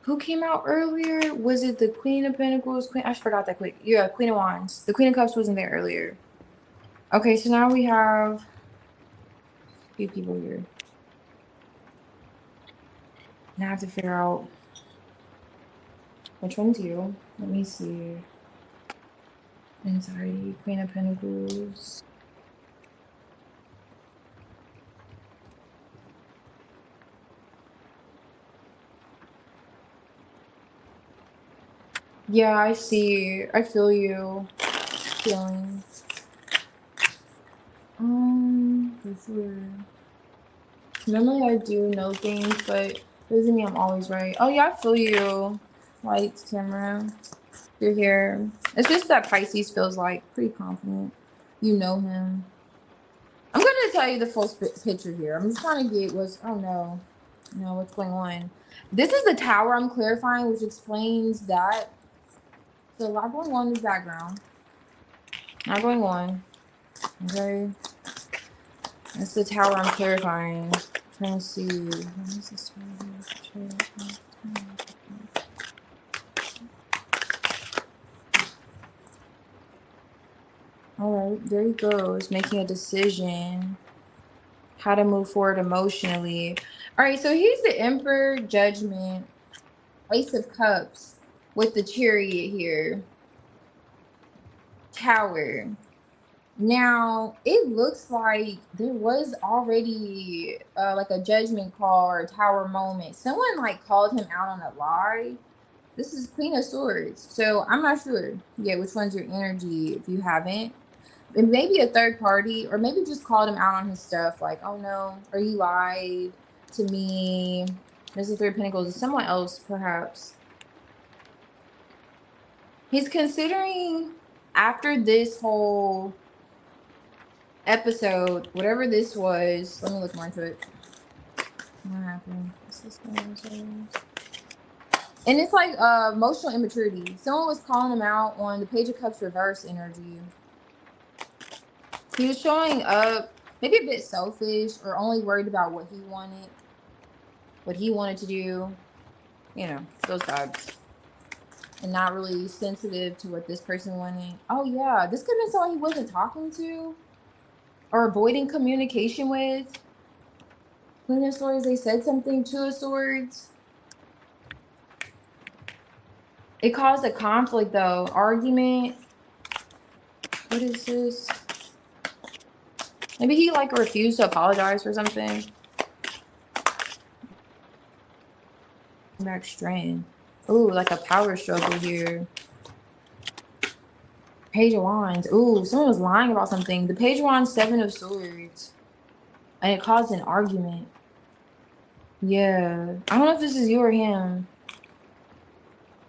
Who came out earlier? Was it the Queen of Pentacles? I forgot that quick. Yeah, Queen of Wands. The Queen of Cups wasn't there earlier. Okay, so now we have a few people here. Now I have to figure out which one's you. Let me see. Anxiety, Queen of Pentacles. Yeah, I see. I feel you. Feeling. For sure. Normally I do know things, but doesn't mean I'm always right. Oh yeah, I feel you. Lights, camera. You're here. It's just that Pisces feels like pretty confident. You know him. I'm gonna tell you the full picture here. I'm just trying to get what's. Oh no, what's going on? This is the tower I'm clarifying, which explains that. So a lot going on in the background. Not going on. Okay. That's the tower I'm clarifying. I'm trying to see. What is this? All right, there he goes, making a decision. How to move forward emotionally. All right, so here's the Emperor, Judgment, Ace of Cups with the Chariot here. Tower. Now, it looks like there was already like a judgment call or a tower moment. Someone like called him out on a lie. This is Queen of Swords. So I'm not sure yet which one's your energy if you haven't. And maybe a third party, or maybe just called him out on his stuff. Like, oh no, or you lied to me. There's the Three of Pentacles. Someone else, perhaps. He's considering after this whole episode, whatever this was. Let me look more into it. What happened? And it's like emotional immaturity. Someone was calling him out on the Page of Cups reverse energy. He was showing up maybe a bit selfish or only worried about what he wanted to do. You know, those vibes. And not really sensitive to what this person wanted. Oh yeah, this could have been someone he wasn't talking to or avoiding communication with. Queen of Swords, they said something. Two of Swords. It caused a conflict though. Argument. What is this? Maybe he like refused to apologize for something. Back strand. Ooh, like a power struggle here. Page of Wands. Ooh, someone was lying about something. The Page of Wands, Seven of Swords. And it caused an argument. Yeah. I don't know if this is you or him.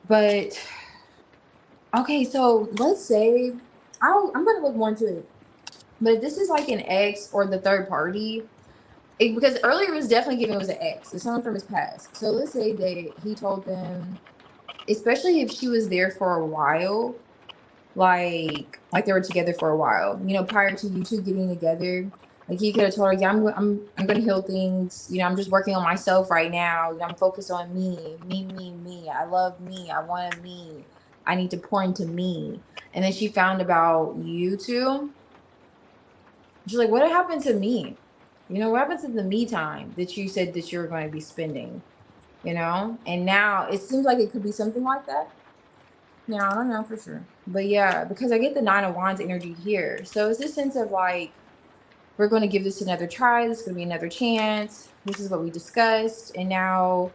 But okay, so let's say I'm gonna look more into it. But if this is like an ex or the third party, because earlier it was definitely giving it was an ex. It's someone from his past. So let's say that he told them, especially if she was there for a while, like they were together for a while, you know, prior to you two getting together. Like he could have told her, yeah, I'm gonna heal things. You know, I'm just working on myself right now. I'm focused on me. I love me. I want me. I need to pour into me. And then she found about you two. She's like, what happened to me? You know, what happened to the me time that you said that you were going to be spending? You know, and now it seems like it could be something like that. Now I don't know for sure, but yeah, because I get the Nine of Wands energy here, so it's this sense of like, we're going to give this another try. This is going to be another chance. This is what we discussed. And now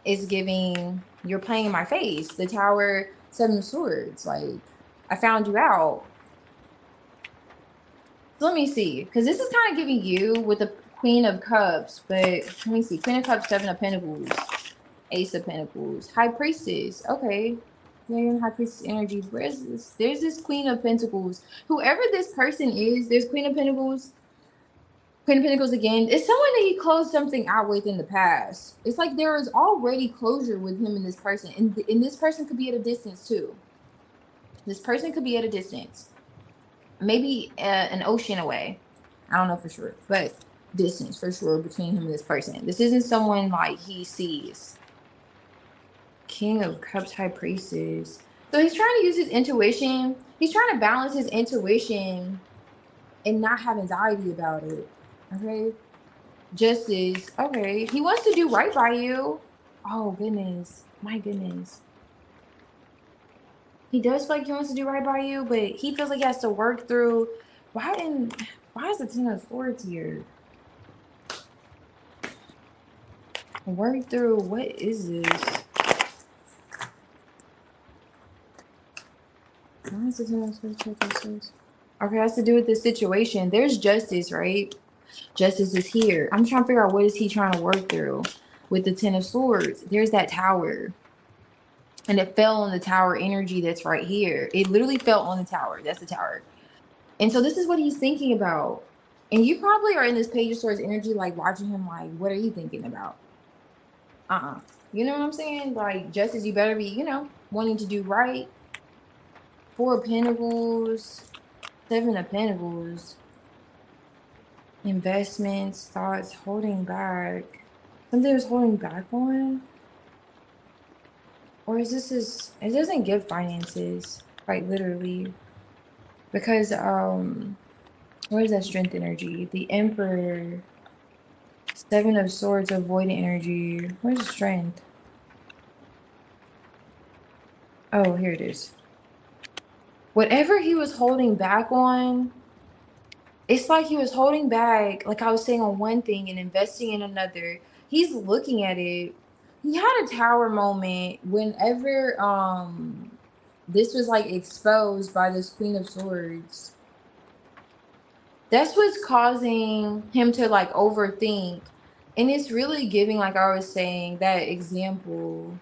it's giving, you're playing in my face. The Tower, Seven of Swords. Like, I found you out. So let me see. Because this is kind of giving you with the Queen of Cups. But let me see. Queen of Cups, Seven of Pentacles. Ace of Pentacles. High Priestess. Okay. Yeah, High Priestess energy. Where's this? There's this Queen of Pentacles. Whoever this person is, there's Queen of Pentacles. Queen of Pentacles again. It's someone that he closed something out with in the past. It's like there is already closure with him and this person. And this person could be at a distance too. This person could be at a distance. Maybe an ocean away. I don't know for sure. But distance for sure between him and this person. This isn't someone like he sees. King of Cups, High Priestess. So he's trying to use his intuition. He's trying to balance his intuition and not have anxiety about it. Okay. Justice. Okay. He wants to do right by you. Oh, goodness. My goodness. He does feel like he wants to do right by you, but he feels like he has to work through. Why is the Ten of Swords here? Work through. What is this? Why is the Ten of Swords? Okay, has to do with the situation. There's justice, right? Justice is here. I'm trying to figure out what is he trying to work through with the Ten of Swords. There's that tower. And it fell on the tower energy that's right here. It literally fell on the tower. That's the tower. And so this is what he's thinking about. And you probably are in this Page of Swords energy, like watching him like, what are you thinking about? You know what I'm saying? Like, justice, you better be, you know, wanting to do right. Four of Pentacles. Seven of Pentacles. Investments, thoughts, holding back. Something was holding back on? Or is this it doesn't give finances, like literally. Because where's that strength energy? The Emperor, Seven of Swords, avoidant energy. Where's the strength? Oh, here it is. Whatever he was holding back on, it's like he was holding back, like I was saying, on one thing and investing in another. He's looking at it. He had a tower moment whenever this was like exposed by this Queen of Swords. That's what's causing him to like overthink. And it's really giving, like I was saying, that example.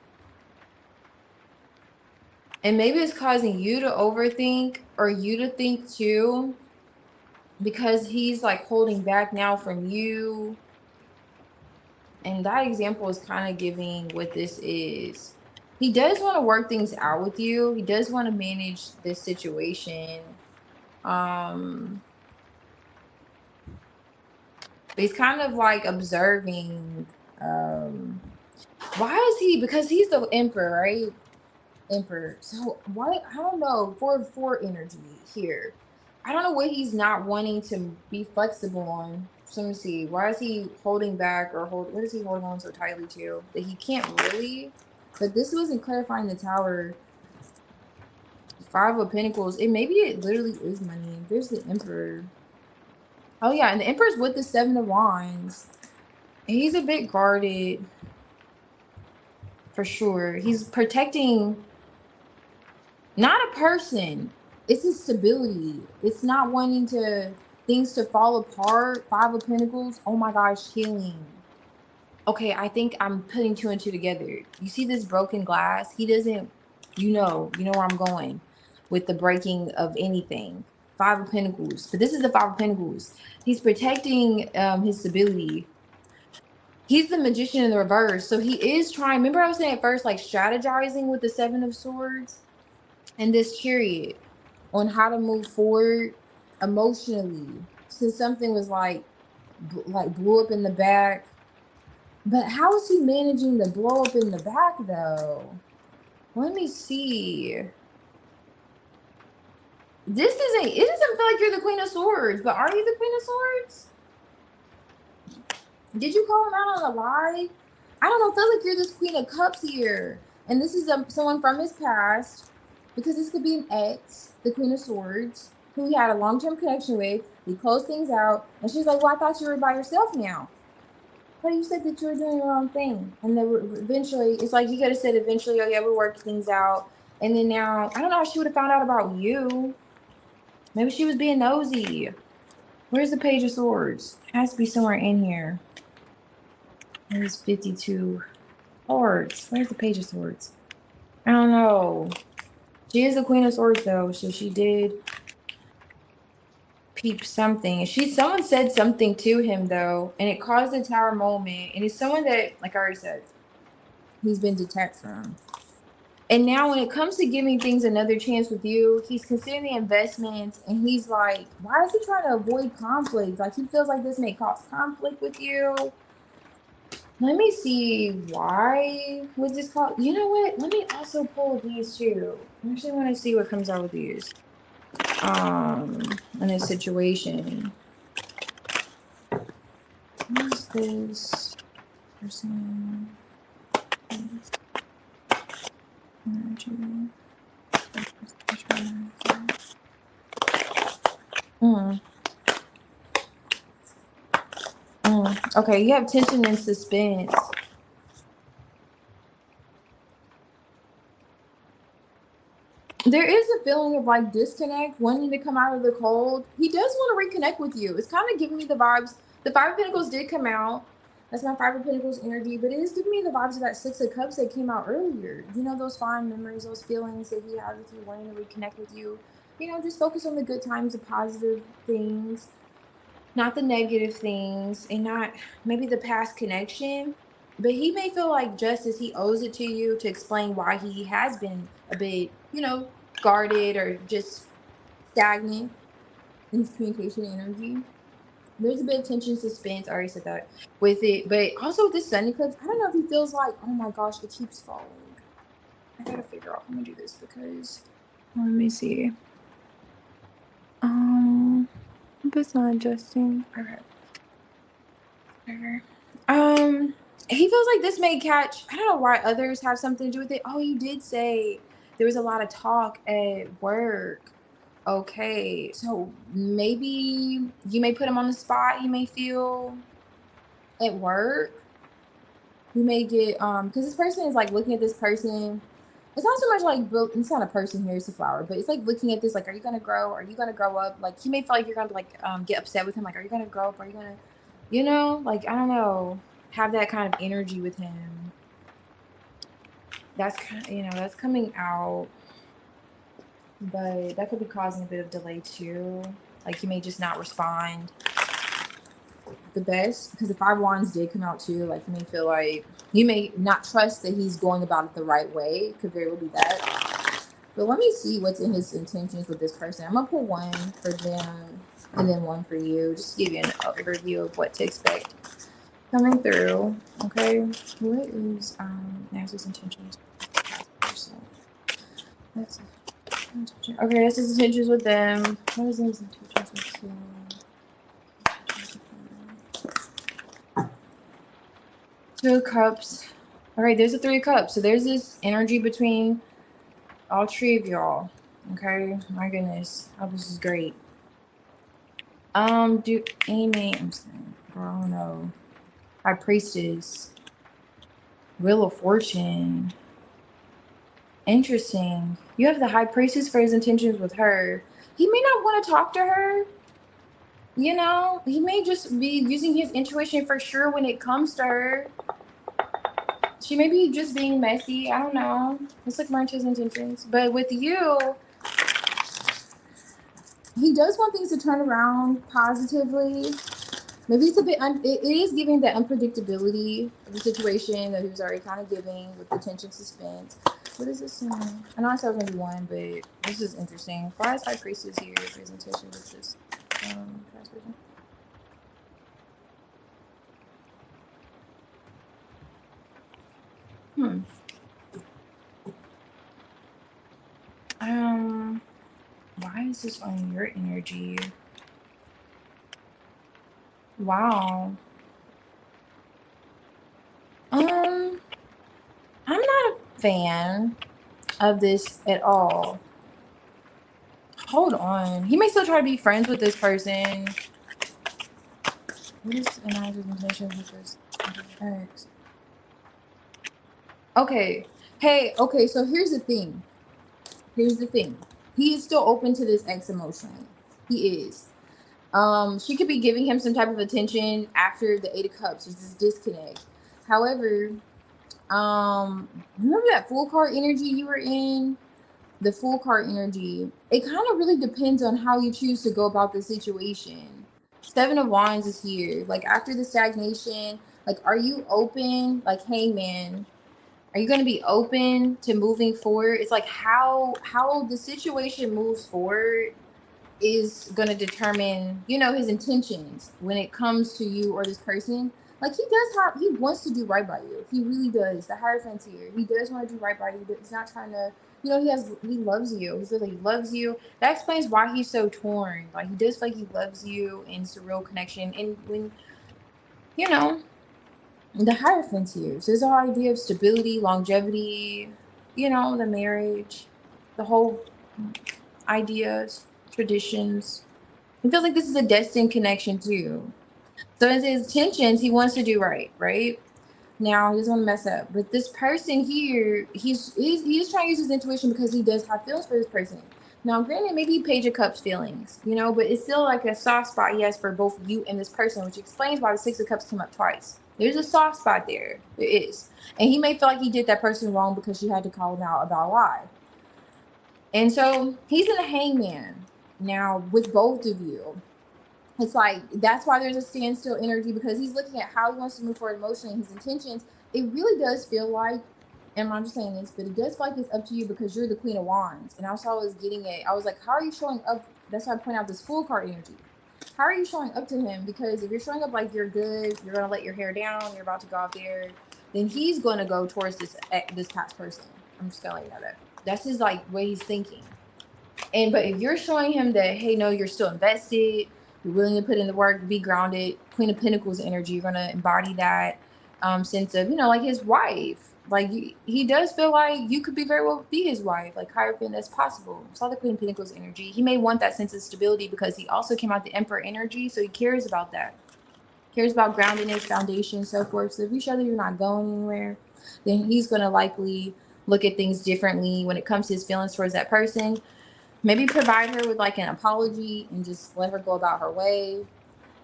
And maybe it's causing you to overthink or you to think too, because he's like holding back now from you. And that example is kind of giving what this is. He does want to work things out with you. He does want to manage this situation. But he's kind of like observing. Why is he? Because he's the Emperor, right? Emperor. So why? I don't know. 4/4 energy here. I don't know what he's not wanting to be flexible on. So let me see. Why is he holding back or what is he holding on so tightly to that he can't really? But this wasn't clarifying the Tower. 5 of Pentacles. Maybe it literally is money. There's the Emperor. Oh yeah, and the Emperor's with the 7 of Wands. And he's a bit guarded. For sure. He's protecting not a person. It's his stability. It's not wanting things to fall apart. 5 of Pentacles. Oh my gosh, healing. Okay, I think I'm putting 2 and 2 together. You see this broken glass? He doesn't, you know where I'm going with the breaking of anything. 5 of Pentacles. But this is the 5 of Pentacles. He's protecting his stability. He's the Magician in the reverse. So he is trying. Remember I was saying at first, like strategizing with the 7 of Swords and this Chariot on how to move forward emotionally. Since something was like blew up in the back. But how is he managing the blow up in the back though? Let me see. It doesn't feel like you're the Queen of Swords, but are you the Queen of Swords? Did you call him out on a lie? I don't know. It feels like you're this Queen of Cups here. And this is someone from his past. Because this could be an ex, the Queen of Swords, who he had a long-term connection with. He closed things out. And she's like, well, I thought you were by yourself now. But you said that you were doing your own thing. And then eventually, it's like he could have said eventually, oh yeah, we worked things out. And then now, I don't know how she would have found out about you. Maybe she was being nosy. Where's the Page of Swords? It has to be somewhere in here. There's 52 Swords. Where's the Page of Swords? I don't know. She is the Queen of Swords though, so she did peep something. Someone said something to him though, and it caused a Tower moment. And it's someone that, like I already said, he's been detached from. And now when it comes to giving things another chance with you, he's considering the investments, and he's like, why is he trying to avoid conflict? Like he feels like this may cause conflict with you. Let me see why was this called. You know what? Let me also pull these too. I actually want to see what comes out with these. In this situation. What is this person? Okay, you have tension and suspense. There is a feeling of like disconnect, wanting to come out of the cold. He does want to reconnect with you. It's kind of giving me the vibes. The 5 of Pentacles did come out. That's my 5 of Pentacles energy, but it is giving me the vibes of that 6 of Cups that came out earlier. You know, those fond memories, those feelings that he has with you, wanting to reconnect with you. You know, just focus on the good times, the positive things, not the negative things, and not maybe the past connection. But he may feel like justice, he owes it to you to explain why he has been a bit, you know, guarded or just stagnant in his communication energy. There's a bit of tension, suspense, I already said that with it. But also with this sun eclipse, I don't know if he feels like, oh my gosh, it keeps falling. I gotta figure out how I'm gonna do this because, let me see. but it's not adjusting. Okay. Whatever. He feels like this may catch, I don't know why others have something to do with it. Oh, you did say there was a lot of talk at work. Okay, so maybe you may put him on the spot. You may feel at work. You may get because this person is like looking at this person. It's not so much like it's not a person here, it's a flower, but it's like looking at this like, are you gonna grow? Are you gonna grow up? Like he may feel like you're gonna like get upset with him. Like, are you gonna grow up? Are you gonna, you know, like I don't know, have that kind of energy with him. That's kind of, you know, that's coming out, but that could be causing a bit of delay too. Like he may just not respond the best, because the 5 wands did come out too. Like you may feel like you may not trust that he's going about it the right way. It could very well be that. But let me see what's in his intentions with this person. I'm gonna pull one for them and then one for you, just to give you an overview of what to expect coming through. Okay, what is Naz's intentions? That's okay. That's his intentions with them. What is his intentions with him? Two of Cups. All right, there's a 3 of Cups. So there's this energy between all 3 of y'all. Okay, my goodness, oh, this is great. Do Amy? I'm saying, girl, I don't know. High Priestess, Wheel of Fortune. Interesting. You have the High Priestess for his intentions with her. He may not want to talk to her. You know, he may just be using his intuition for sure when it comes to her. She may be just being messy. I don't know. Let's look more into his intentions. But with you, he does want things to turn around positively. Maybe it's a bit, it is giving the unpredictability of the situation that he was already kind of giving with the tension suspense. What is this mean? I know I said it was going to be 1, but this is interesting. Why is High Priestess here for his intention with this transmission? Why is this on your energy? Wow. I'm not a fan of this at all. Hold on. He may still try to be friends with this person. What is Elijah's intention with this ex? Okay. Hey, okay, so here's the thing. He is still open to this ex emotionally. He is. She could be giving him some type of attention after the 8 of Cups. There's this disconnect. However, remember that Fool card energy you were in? The Fool card energy, it kind of really depends on how you choose to go about the situation. 7 of Wands is here. Like after the stagnation, like are you open? Like, hey man, are you going to be open to moving forward? It's like how the situation moves forward is going to determine, you know, his intentions when it comes to you or this person. Like he wants to do right by you. He really does. The Hierophant's here. He does want to do right by you. He's not trying to, you know, he loves you. He says like he loves you. That explains why he's so torn. Like he does feel like he loves you and it's a real connection. And when, you know, the Hierophant's here. So there's the whole idea of stability, longevity, you know, the marriage, the whole ideas, traditions. He feels like this is a destined connection too. So in his intentions, he wants to do right? Now he doesn't want to mess up. But this person here, he's trying to use his intuition because he does have feelings for this person. Now, granted, maybe Page of Cups feelings, you know, but it's still like a soft spot he has for both you and this person, which explains why the 6 of Cups came up twice. There's a soft spot there. There is. And he may feel like he did that person wrong because she had to call him out about a lie. And so he's in a hangman now with both of you. It's like, that's why there's a standstill energy, because he's looking at how he wants to move forward emotionally and his intentions. It really does feel like, and I'm not just saying this, but it does feel like it's up to you because you're the Queen of Wands. And also I was getting it. I was like, how are you showing up? That's why I point out this Fool card energy. How are you showing up to him? Because if you're showing up like you're good, you're going to let your hair down, you're about to go out there, then he's going to go towards this past person. I'm just going to let you know that. That's his like way he's thinking. But if you're showing him that, hey, no, you're still invested, You're willing to put in the work, be grounded. Queen of Pentacles energy. You're gonna embody that sense of, you know, like his wife. Like he does feel like you could be very well be his wife, like Hierophant, that's possible. Saw the Queen of Pentacles energy. He may want that sense of stability because he also came out the Emperor energy, so he cares about that. Cares about groundedness, foundation, so forth. So if you show that you're not going anywhere, then he's gonna likely look at things differently when it comes to his feelings towards that person. Maybe provide her with like an apology and just let her go about her way,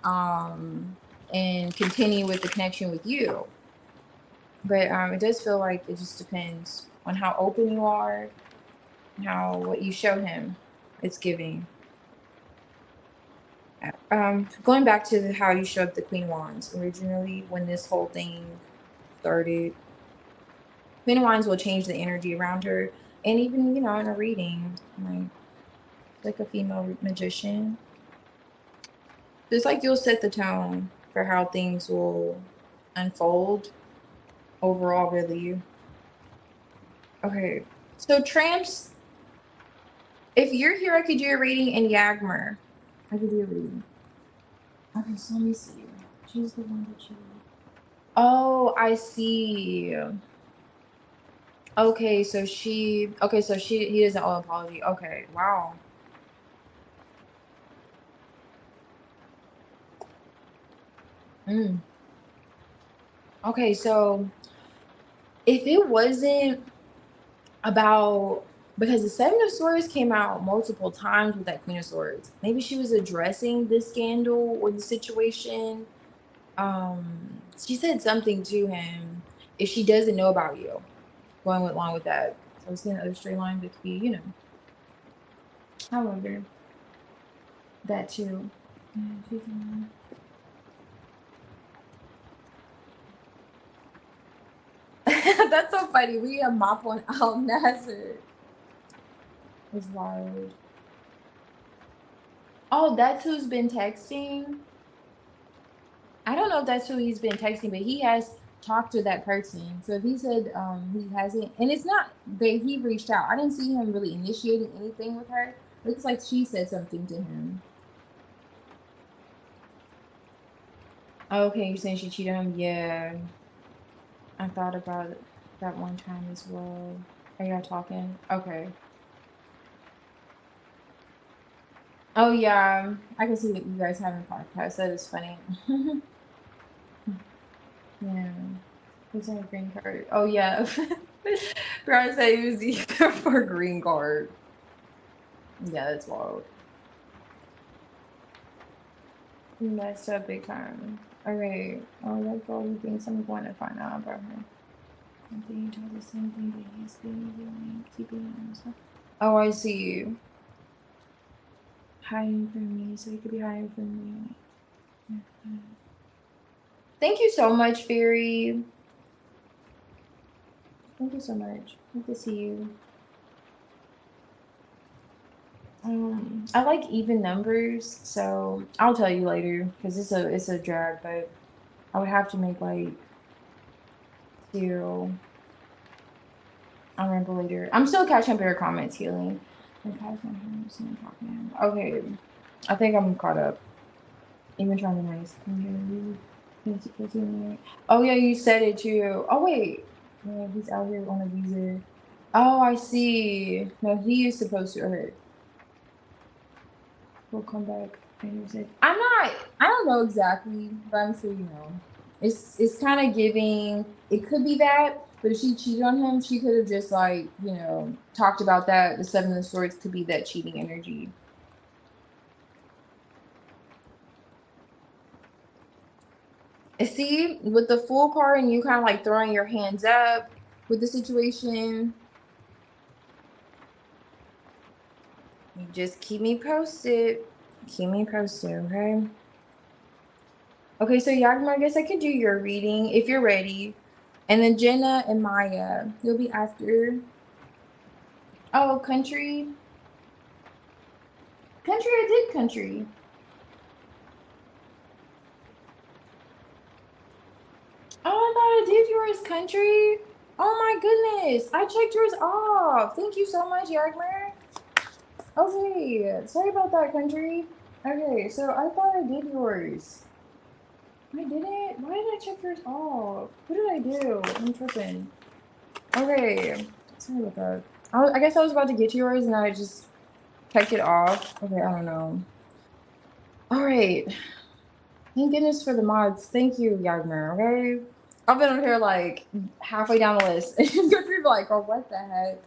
and continue with the connection with you. But it does feel like it just depends on how open you are and how what you show him it's giving. Going back to how you showed the Queen of Wands originally when this whole thing started. Queen of Wands will change the energy around her, and even, you know, in a reading, like a female magician. It's like you'll set the tone for how things will unfold overall, really. Okay, so tramps, if you're here, I could do a reading, and 𝚑𝚤𝚒𝚎, I could do a reading. Okay, so let me see. She's the one that you. Oh, I see. Okay, so he doesn't owe an apology. Okay, wow. Okay, so if it wasn't about, because the Seven of Swords came out multiple times with that Queen of Swords, maybe she was addressing the scandal or the situation. She said something to him if she doesn't know about you, going along with that. So I was getting another straight line, but could be, you know. However, that too. That's so funny. We have mop on 𝚑𝚒𝚒𝚒𝚒. It's wild. Oh, that's who's been texting. I don't know if that's who he's been texting, but he has talked to that person. So if he said he hasn't, and it's not that he reached out. I didn't see him really initiating anything with her. It looks like she said something to him. Okay, you're saying she cheated on him? Yeah. I thought about it that one time as well. Are y'all talking? Okay. Oh yeah, I can see that you guys having a podcast. That is funny. Yeah. Who's on a green card? Oh yeah. Brian said he was eager for a green card. Yeah, that's wild. You messed up big time. Alright. Oh, that's all he thinks I'm going to find out about her. I think he told the same thing that he's been doing, keeping himself. Oh, I see. Hiding from me, so he could be hiding from me. Thank you so much, Fairy. Thank you so much. Good to see you. I like even numbers, so I'll tell you later because it's a drag, but I would have to make like 2. I'll remember later. I'm still catching up your comments, healing. Okay, I think I'm caught up. Even trying to nice. Oh yeah, you said it too. Oh wait, yeah, he's out here on a visa. Oh, I see. No, he is supposed to hurt. We'll come back. I don't know exactly, but I'm sure you know. It's kind of giving. It could be that, but if she cheated on him, she could have just like, you know, talked about that. The Seven of Swords could be that cheating energy. See, with the Fool card and you kind of like throwing your hands up with the situation. You just keep me posted. Keep me posted, okay? Okay, so 𝚑𝚤𝚒𝚒𝚒, I guess I could do your reading if you're ready. And then Jenna and Maya, you'll be after. Oh, country. Country, I did country. Oh, I thought I did yours country. Oh my goodness. I checked yours off. Thank you so much, 𝚑𝚒𝚒𝚒𝚒. Okay, sorry about that, country. Okay, so I thought I did yours. I didn't? Why did I check yours off? What did I do? I'm tripping. Okay, sorry about that. I guess I was about to get to yours and I just checked it off. Okay, I don't know. All right. Thank goodness for the mods. Thank you, Yagmer, okay? I've been on here like halfway down the list. And you're like, oh, what the heck?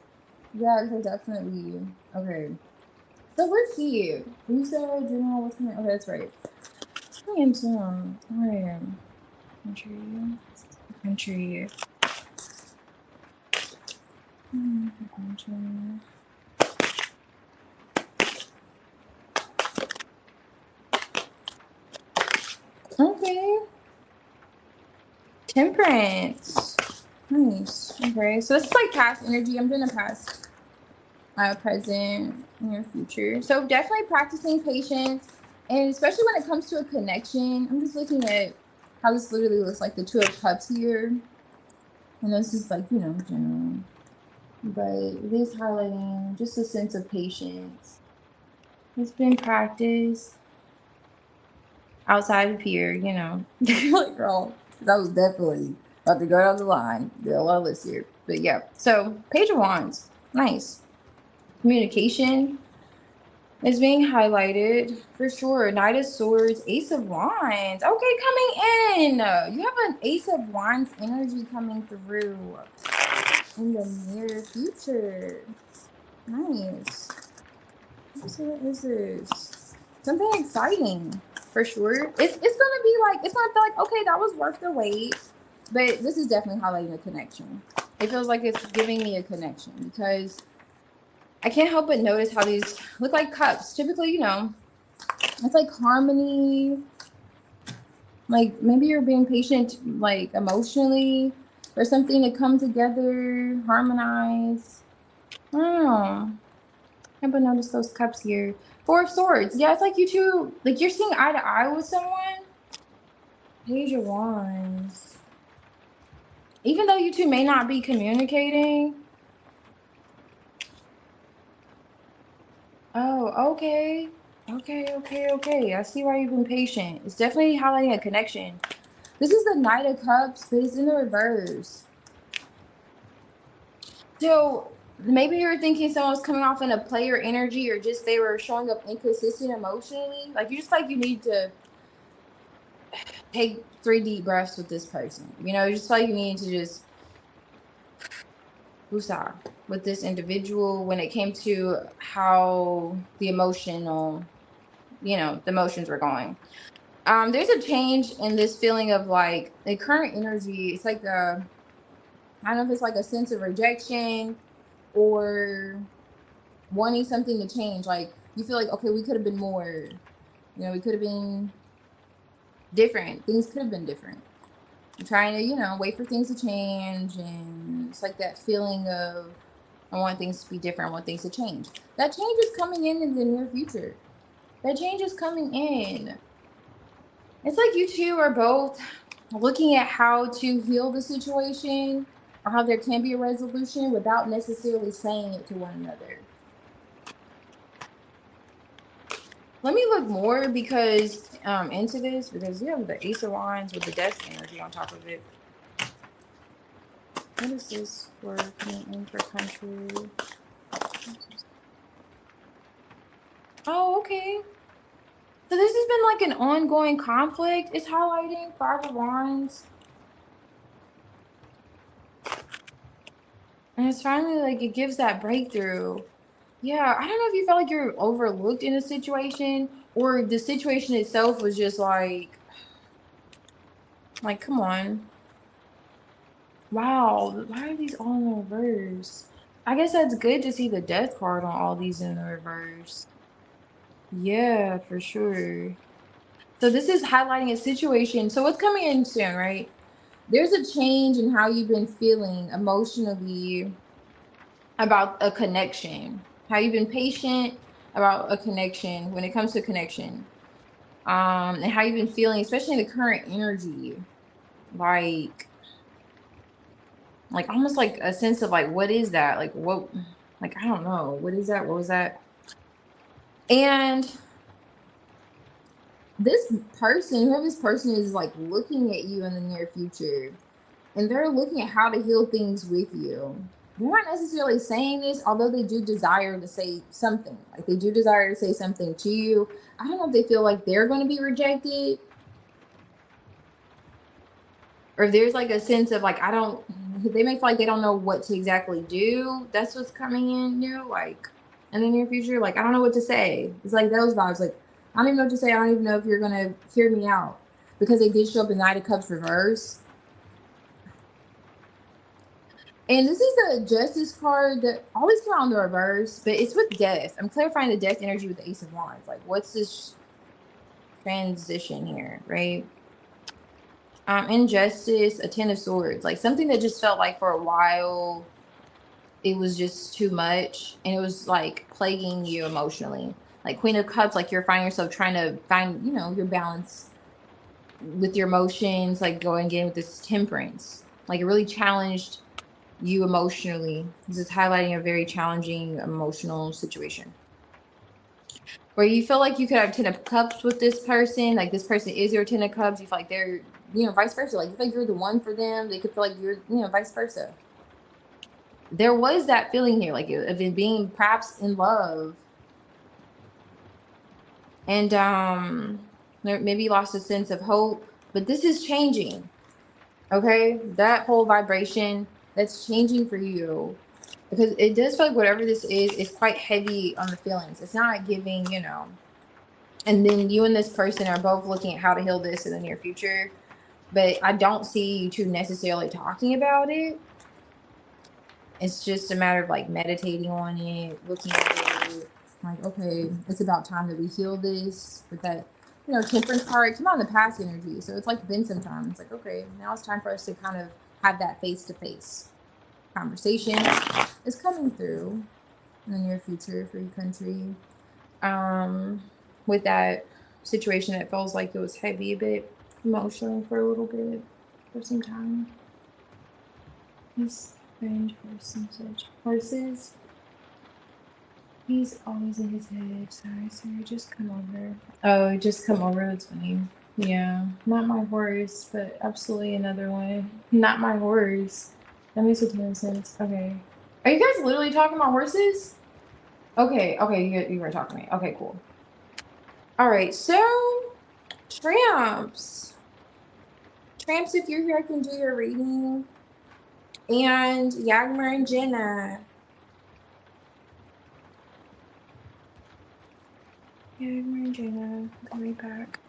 Yeah, so definitely. Okay. So let's see. You said general what's coming. Okay, that's right. Into alright. Country. Country. Country. Okay. Temperance. Nice. Okay, so this is like past energy. I'm doing a past, present, near future. So definitely practicing patience, and especially when it comes to a connection. I'm just looking at how this literally looks like the Two of Cups here, and this is like general, but it is highlighting just a sense of patience. It's been practiced outside of here, like girl, that was definitely about to go down the line. There are a lot of lists here, but yeah. So Page of Wands, nice. Communication is being highlighted for sure. Knight of Swords, Ace of Wands. Okay, coming in. You have an Ace of Wands energy coming through in the near future. Nice. So what is this? Something exciting for sure. It's gonna be like, it's gonna feel like, okay, that was worth the wait. But this is definitely highlighting a connection. It feels like it's giving me a connection because I can't help but notice how these look like cups. Typically, it's like harmony. Like maybe you're being patient, like emotionally, for something to come together, harmonize. I don't know. Can't but notice those cups here. Four of Swords. Yeah, it's like you two, like you're seeing eye to eye with someone. Page of Wands. Even though you two may not be communicating. Oh, okay. Okay. I see why you've been patient. It's definitely highlighting a connection. This is the Knight of Cups, but it's in the reverse. So maybe you're thinking someone was coming off in a player energy, or just they were showing up inconsistent emotionally. Like you need to take 3 deep breaths with this person. Just like you need to just woosah with this individual when it came to how the emotional, the emotions were going. There's a change in this feeling of like the current energy. It's like I don't know if it's like a sense of rejection or wanting something to change. Like you feel like, okay, we could have been more, we could have been different. Things could have been different. I'm trying to, wait for things to change. And it's like that feeling of, I want things to be different. I want things to change. That change is coming in the near future. That change is coming in. It's like you two are both looking at how to heal the situation or how there can be a resolution without necessarily saying it to one another. Let me look more because into this, because you have the Ace of Wands with the Death energy on top of it. What is this for commitment for country? Oh, okay. So this has been like an ongoing conflict. It's highlighting 5 of Wands. And it's finally like it gives that breakthrough. Yeah, I don't know if you felt like you're overlooked in a situation or the situation itself was just like, come on. Wow, why are these all in the reverse? I guess that's good to see the Death card on all these in the reverse. Yeah, for sure. So this is highlighting a situation. So what's coming in soon, right? There's a change in how you've been feeling emotionally about a connection. How you've been patient about a connection when it comes to connection. And how you've been feeling, especially in the current energy. Like almost like a sense of like, what is that? Like what, like I don't know. What is that? What was that? And this person, whoever this person is, like looking at you in the near future, and they're looking at how to heal things with you. They're not necessarily saying this, although they do desire to say something. Like they do desire to say something to you. I don't know if they feel like they're going to be rejected, or if there's like a sense of like, I don't, they may feel like they don't know what to exactly do. That's what's coming in new, like in the near future. Like, I don't know what to say. It's like those vibes. Like, I don't even know what to say. I don't even know if you're going to hear me out, because they did show up in Knight of Cups reverse. And this is the Justice card that always come out in the reverse, but it's with death. I'm clarifying the death energy with the Ace of Wands. Like, what's this transition here, right? Injustice, a Ten of Swords, like something that just felt like for a while it was just too much, and it was like plaguing you emotionally. Like Queen of Cups, like you're finding yourself trying to find, you know, your balance with your emotions, like going in with this Temperance. Like it really challenged you emotionally. This is highlighting a very challenging emotional situation where you feel like you could have Ten of Cups with this person. Like this person is your Ten of Cups. You feel like they're, you know, vice versa. Like you feel like you're the one for them. They could feel like you're, you know, vice versa. There was that feeling here, like of it being perhaps in love, and maybe lost a sense of hope. But this is changing. Okay, that whole vibration, that's changing for you, because it does feel like whatever this is quite heavy on the feelings. It's not giving, you know. And then you and this person are both looking at how to heal this in the near future, but I don't see you two necessarily talking about it. It's just a matter of like meditating on it, looking at it, like, okay, it's about time that we heal this. With that, you know, Temperance card come out in the past energy, so it's like been some time. It's like, okay, now it's time for us to kind of have that face-to-face conversation. It's coming through in the near future for your country. With that situation, it feels like it was heavy, a bit emotional for a little bit, for some time. He's strange percentage. Horses. He's always in his head. Sorry, sir. Just come over. Oh, just come over. That's funny. Yeah, not my horse, but absolutely another one. Not my horse. That makes a ton of sense. Okay. Are you guys literally talking about horses? Okay, you were talking to me. Okay, cool. All right, so tramps. Tramps, if you're here, I can do your reading. And Yagmar and Jenna. Yagmar and Jenna. I'll be right back.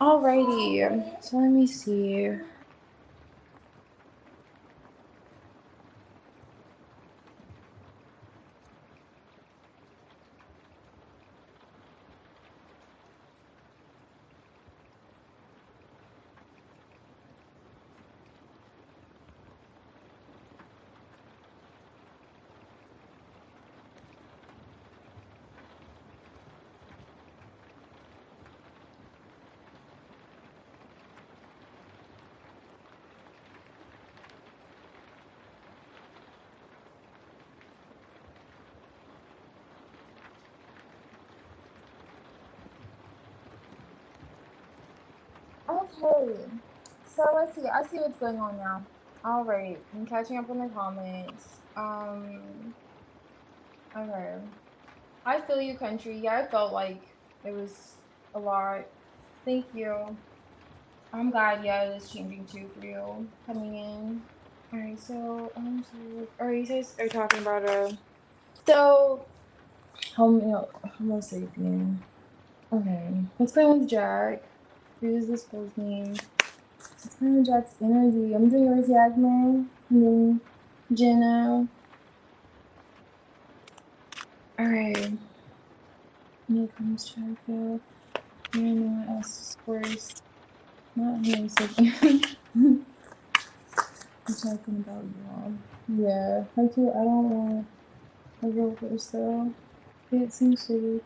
Alrighty, so let me see. Okay, so let's see. I see what's going on now. All right, I'm catching up on the comments. Okay. I feel you, country. Yeah, I felt like it was a lot. Thank you. I'm glad, yeah, it is changing too for you coming in. Alright, so you guys are talking about so Homo sapien. Okay. What's going on with Jack? Who is this girl's name? What's going on with Jack's energy? I'm doing yours, Yagmer. And then Jenna. Alright. Here comes Jack. You know what else is worse? Not Homo sapien. I'm talking about y'all. Yeah. Hopefully I don't want a real verse though. It seems shitty.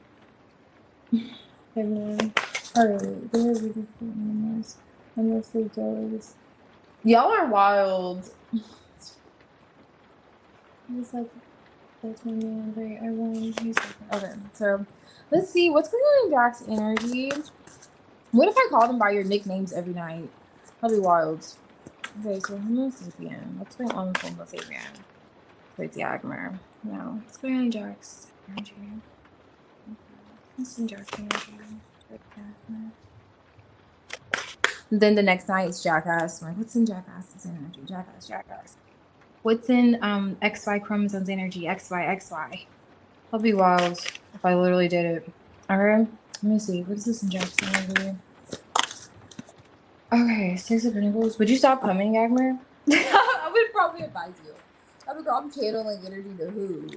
Everyone. Alright, they're really cute animals. Unless they're jealous. Y'all are wild. He's like, that's my man, right? I won. He's like, okay, so let's see what's going on in Jack's energy. What if I called him by your nicknames every night? That'd be wild. Okay, so Homo sapien. What's going on with Homo sapien? It's Yagmer. No. What's going on in Jack's energy? What's in Jack's energy? Then the next night it's Jackass. I'm like, what's in Jackass's energy? Jackass. What's in XY chromosomes energy? XY. That'd be wild if I literally did it. Alright, let me see. What is this in Jack's energy? Okay, Six of Pentacles. Would you stop coming, Yagmer? I would probably advise you. I would go, I'm channeling energy to who?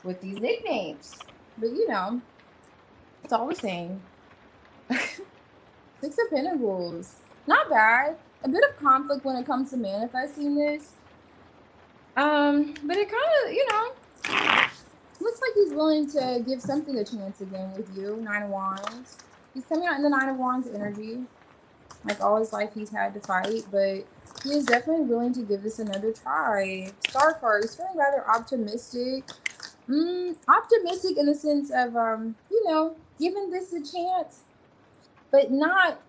With these nicknames. But you know, it's all the same. Six of Pentacles. Not bad. A bit of conflict when it comes to manifesting this. But it kind of, you know, looks like he's willing to give something a chance again with you. Nine of Wands. He's coming out in the Nine of Wands energy. Like all his life he's had to fight, but he is definitely willing to give this another try. Star card. He's feeling rather optimistic. Optimistic in the sense of, you know, giving this a chance, but not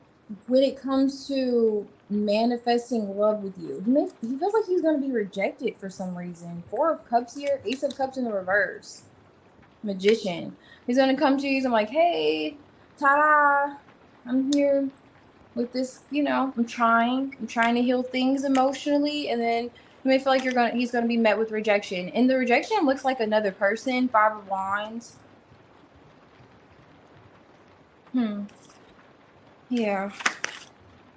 when it comes to manifesting love with you. He feels like he's going to be rejected for some reason. Four of Cups here, Ace of Cups in the reverse. Magician. He's going to come to you and I'm like, hey, ta-da, I'm here with this, you know, I'm trying to heal things emotionally, and then you may feel like he's going to be met with rejection. And the rejection looks like another person. Five of Wands. Yeah.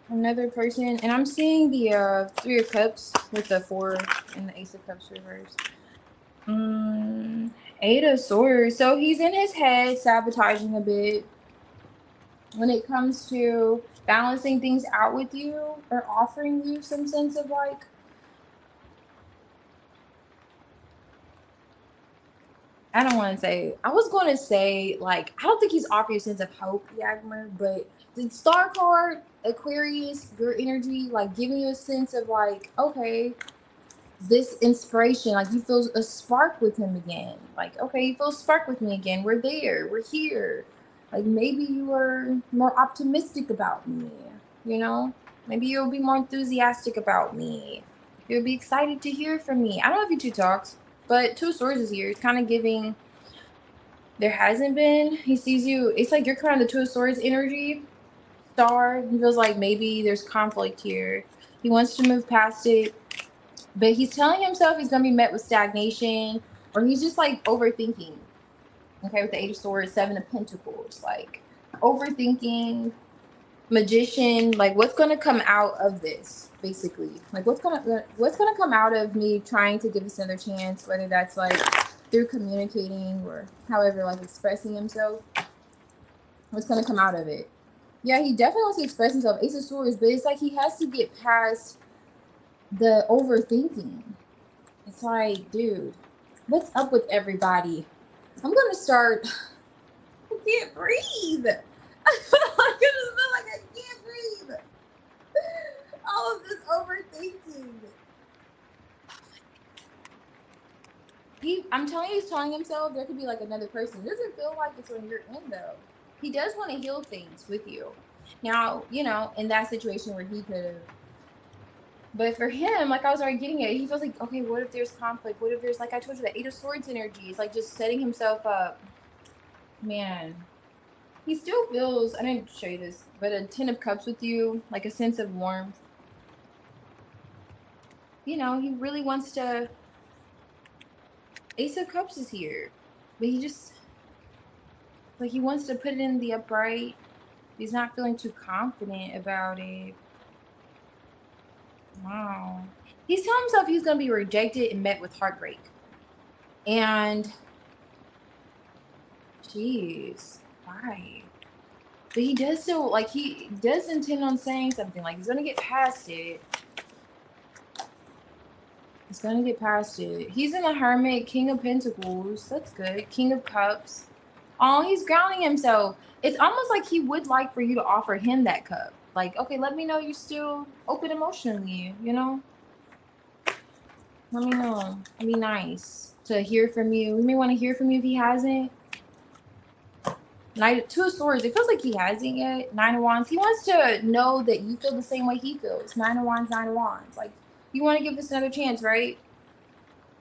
Another person, and I'm seeing the Three of Cups with the Four and the Ace of Cups reverse. Eight of Swords. So he's in his head sabotaging a bit when it comes to balancing things out with you or offering you some sense of like, I was going to say like, I don't think he's offering a sense of hope, Yagmer, but the Star card, Aquarius, your energy, like giving you a sense of like, okay, this inspiration, like you feel a spark with him again. Like, okay, you feel a spark with me again. We're there. We're here. Like maybe you are more optimistic about me, you know? Maybe you'll be more enthusiastic about me. You'll be excited to hear from me. I don't know if you two talks, but Two of Swords is here. It's kind of giving, there hasn't been. He sees you. It's like you're kind of the Two of Swords energy. Star. He feels like maybe there's conflict here. He wants to move past it. But he's telling himself he's going to be met with stagnation, or he's just like overthinking. Okay, with the Eight of Swords, Seven of Pentacles, like overthinking. Magician, like what's gonna come out of this, basically. Like what's gonna come out of me trying to give this another chance, whether that's like through communicating or however, like expressing himself. What's gonna come out of it? Yeah, he definitely wants to express himself, Ace of Swords, but it's like he has to get past the overthinking. It's like, dude, what's up with everybody? I'm gonna start. I can't breathe. I just feel like I can't breathe. All of this overthinking. I'm telling you, he's telling himself there could be like another person. It doesn't feel like it's when you're in though. He does want to heal things with you. Now, you know, in that situation where he could have. But for him, like I was already getting it, he feels like, okay, what if there's conflict? What if there's, like I told you, the 8 of Swords energy? It's like just setting himself up. Man, he still feels, I didn't show you this, but a 10 of Cups with you, like a sense of warmth. You know, he really wants to. Ace of Cups is here, but he just, like, he wants to put it in the upright. He's not feeling too confident about it. Wow. He's telling himself he's going to be rejected and met with heartbreak. And, jeez, why? But he does still, like, he does intend on saying something. Like, he's going to get past it. He's going to get past it. He's in the Hermit, King of Pentacles. That's good. King of Cups. Oh, he's grounding himself. It's almost like he would like for you to offer him that cup. Like, okay, let me know you're still open emotionally, you know? Let me know. It'd be nice to hear from you. We may want to hear from you if he hasn't. 2 of Swords. It feels like he hasn't yet. 9 of Wands. He wants to know that you feel the same way he feels. 9 of Wands, 9 of Wands. Like, you want to give this another chance, right?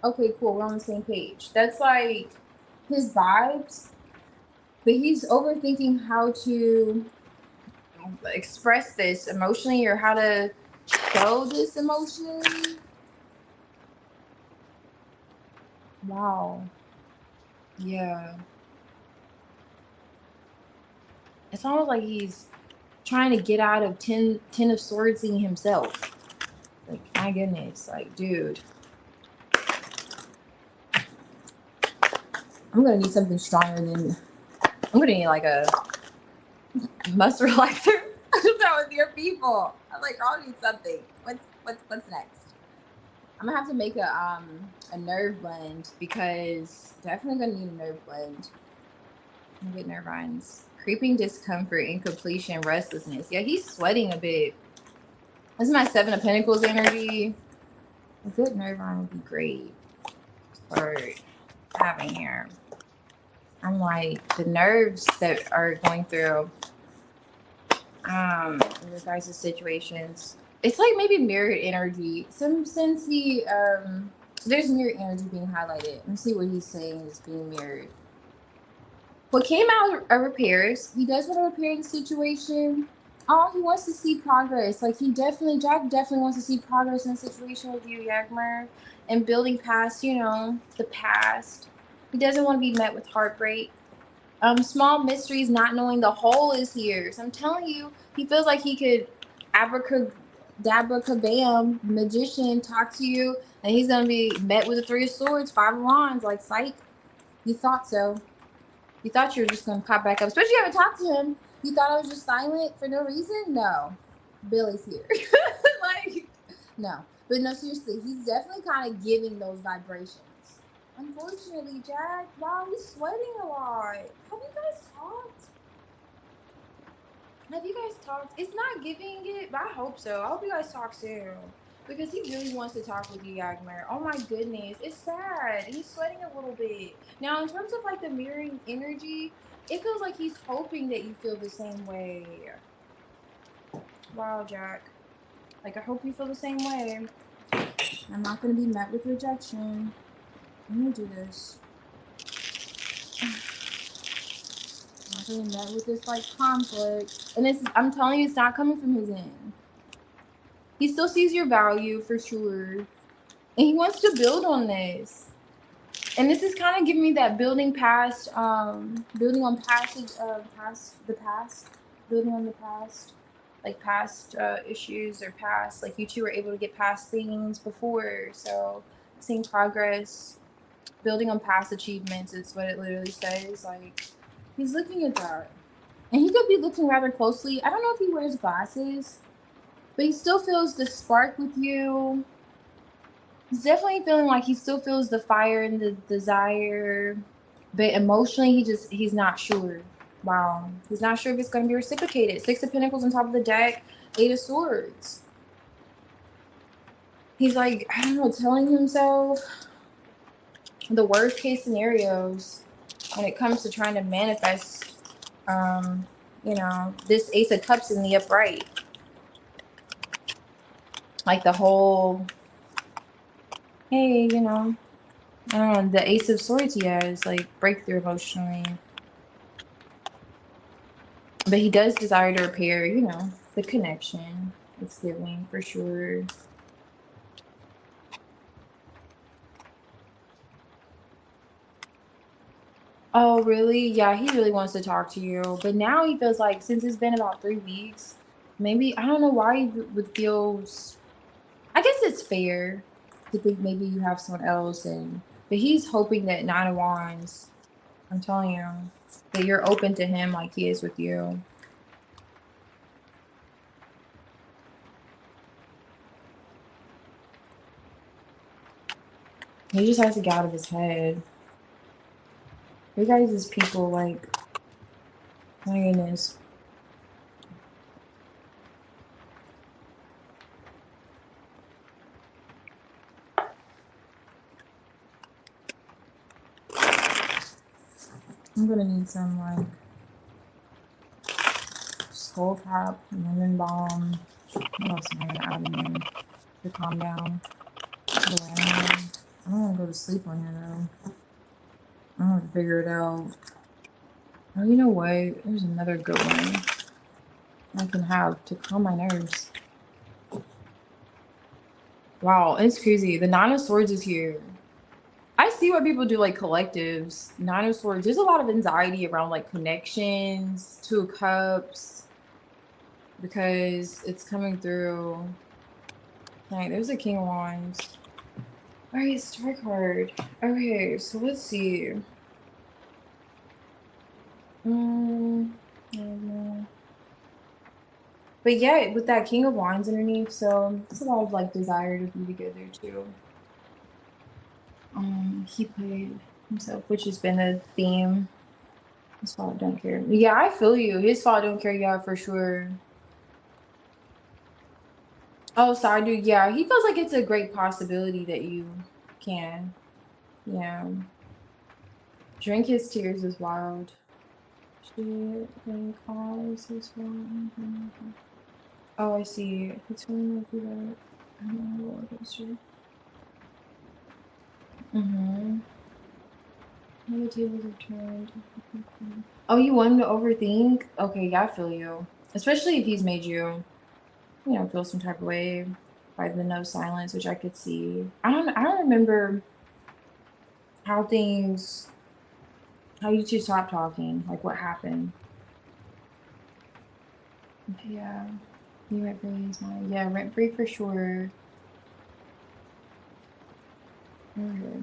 Okay, cool. We're on the same page. That's like his vibes. But he's overthinking how to express this emotionally or how to show this emotionally. Wow. Yeah. It's almost like he's trying to get out of 10 of Swordsing himself. Like, my goodness. Like, dude. I'm going to need something stronger than... I'm going to need like a muscle relaxer. That with your people. I'm like, I'll need something. What's next? I'm gonna have to make a nerve blend because definitely gonna need a nerve blend. I'm gonna get nerve vines. Creeping discomfort, incompletion, restlessness. Yeah, he's sweating a bit. This is my 7 of Pentacles energy. A good nerve vine would be great for having here. I'm like, the nerves that are going through in regards to situations, it's like maybe mirrored energy. Since he there's mirrored energy being highlighted. Let's see what he's saying is being mirrored. What came out of repairs, he does want to repair the situation. Oh, he wants to see progress. Like Jack definitely wants to see progress in the situation with you, Yagmer, and building past, you know, the past. He doesn't want to be met with heartbreak. Small mysteries, not knowing the whole is here. So I'm telling you, he feels like he could abracadabra, magician, talk to you, and he's gonna be met with the 3 of Swords, 5 of Wands. Like, psych. You thought so. You thought you were just gonna pop back up, especially you haven't talked to him. You thought I was just silent for no reason? No. Billy's here. Like, no. But no, seriously, he's definitely kind of giving those vibrations. Unfortunately, Jack, wow, he's sweating a lot. Have you guys talked? It's not giving it, but I hope so. I hope you guys talk soon. Because he really wants to talk with you, Yagmer. Oh my goodness. It's sad. He's sweating a little bit. Now, in terms of like the mirroring energy, it feels like he's hoping that you feel the same way. Wow, Jack. Like, I hope you feel the same way. I'm not going to be met with rejection. I'm going to do this. I'm not going to be met with this, like, conflict. And I'm telling you, it's not coming from his end. He still sees your value, for sure. And he wants to build on this. And this is kind of giving me that building on the past. Building on the past. like past issues or past, like you two were able to get past things before. So seeing progress, building on past achievements is what it literally says. Like he's looking at that. And he could be looking rather closely. I don't know if he wears glasses, but he still feels the spark with you. He's definitely feeling like he still feels the fire and the desire, but emotionally he's not sure. Wow. He's not sure if it's going to be reciprocated. 6 of Pentacles on top of the deck, 8 of Swords. He's like, I don't know, telling himself the worst case scenarios when it comes to trying to manifest, you know, this Ace of Cups in the upright. Like the whole, hey, you know, I don't know, the Ace of Swords he has, like breakthrough emotionally. But he does desire to repair, you know, the connection. It's giving for sure. Oh, really? Yeah, he really wants to talk to you. But now he feels like, since it's been about 3 weeks, maybe, I don't know why he would feel, I guess it's fair to think maybe you have someone else. But he's hoping that 9 of Wands, I'm telling you, that you're open to him like he is with you. He just has to get out of his head. You guys as people, like, my goodness. I'm gonna need some, like, skull cap, lemon balm. What else am I gonna add in here to calm down? I don't want to go to sleep on here though. I have to figure it out. Oh, you know what? There's another good one I can have to calm my nerves. Wow, it's crazy. The 9 of Swords is here. I see why people do like collectives. 9 of Swords. There's a lot of anxiety around like connections, 2 of Cups, because it's coming through. Like, there's a King of Wands. All right, Star card. Okay, so let's see. I don't know. But yeah, with that King of Wands underneath, so it's a lot of like desire to be together too. He played himself, which has been a theme. His fault don't care. Yeah, I feel you. His fault don't care, yeah, for sure. Oh, sorry, dude. Yeah, he feels like it's a great possibility that you can. Yeah. Drink his tears is wild. Shit, then cause his fault. Oh, I see. It's going to be that. I don't know what it's true. How the tables have turned. Oh, you want him to overthink? Okay, yeah, I feel you. Especially if he's made you, you know, feel some type of way by the no silence, which I could see. I don't remember how you two stopped talking, like what happened. Yeah. You rent free is mine. Yeah, rent free for sure. Okay.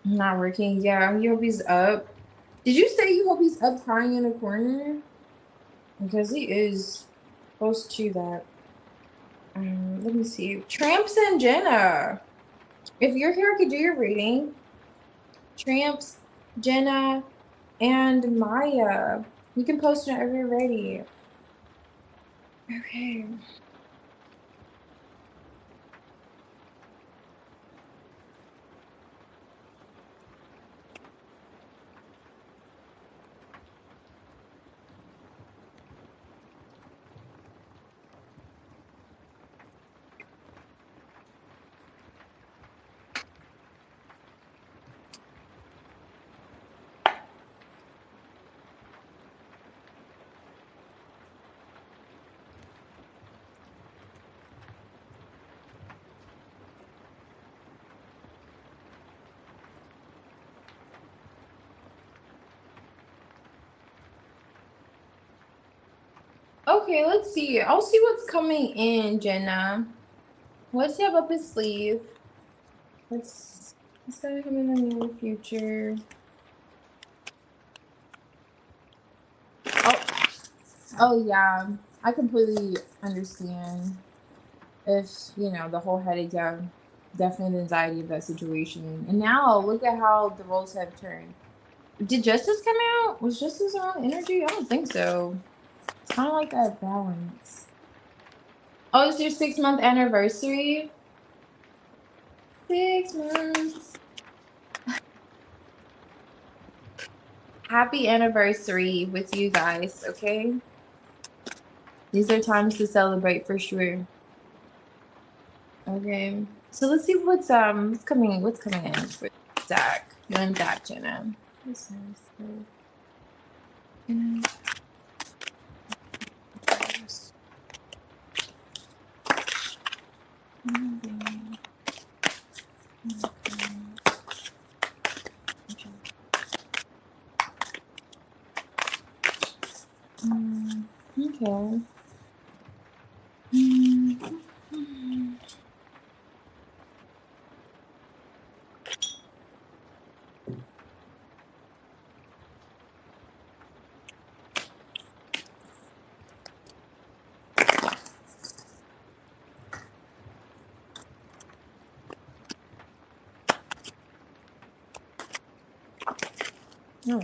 Not working. Yeah, you hope he's up. Did you say you hope he's up crying in a corner? Because he is close to that. Let me see. Tramps and Jenna. If you're here, I could do your reading. Tramps, Jenna, and Maya. You can post whenever you're ready. Okay. Okay, let's see. I'll see what's coming in, Jenna. What's he have up his sleeve? What's gonna come in the near future? Oh yeah, I completely understand. If you know the whole headache, yeah, definitely the anxiety of that situation. And now look at how the roles have turned. Did Justice come out? Was Justice around energy? I don't think so. It's kind of like that balance. Oh, it's your 6-month anniversary? 6 months. Happy anniversary with you guys, okay? These are times to celebrate for sure. Okay. So let's see what's coming in for Zach. You and Zach, Jenna. This is Jenna. Okay. Oh.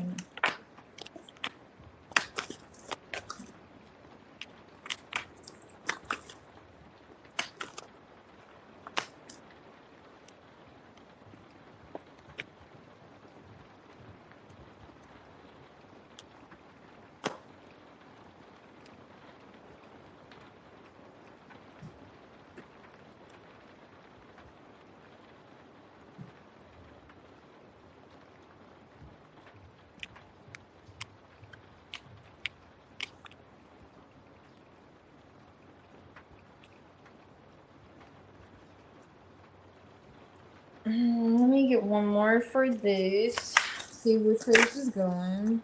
Let me get one more for this. See which way this is going.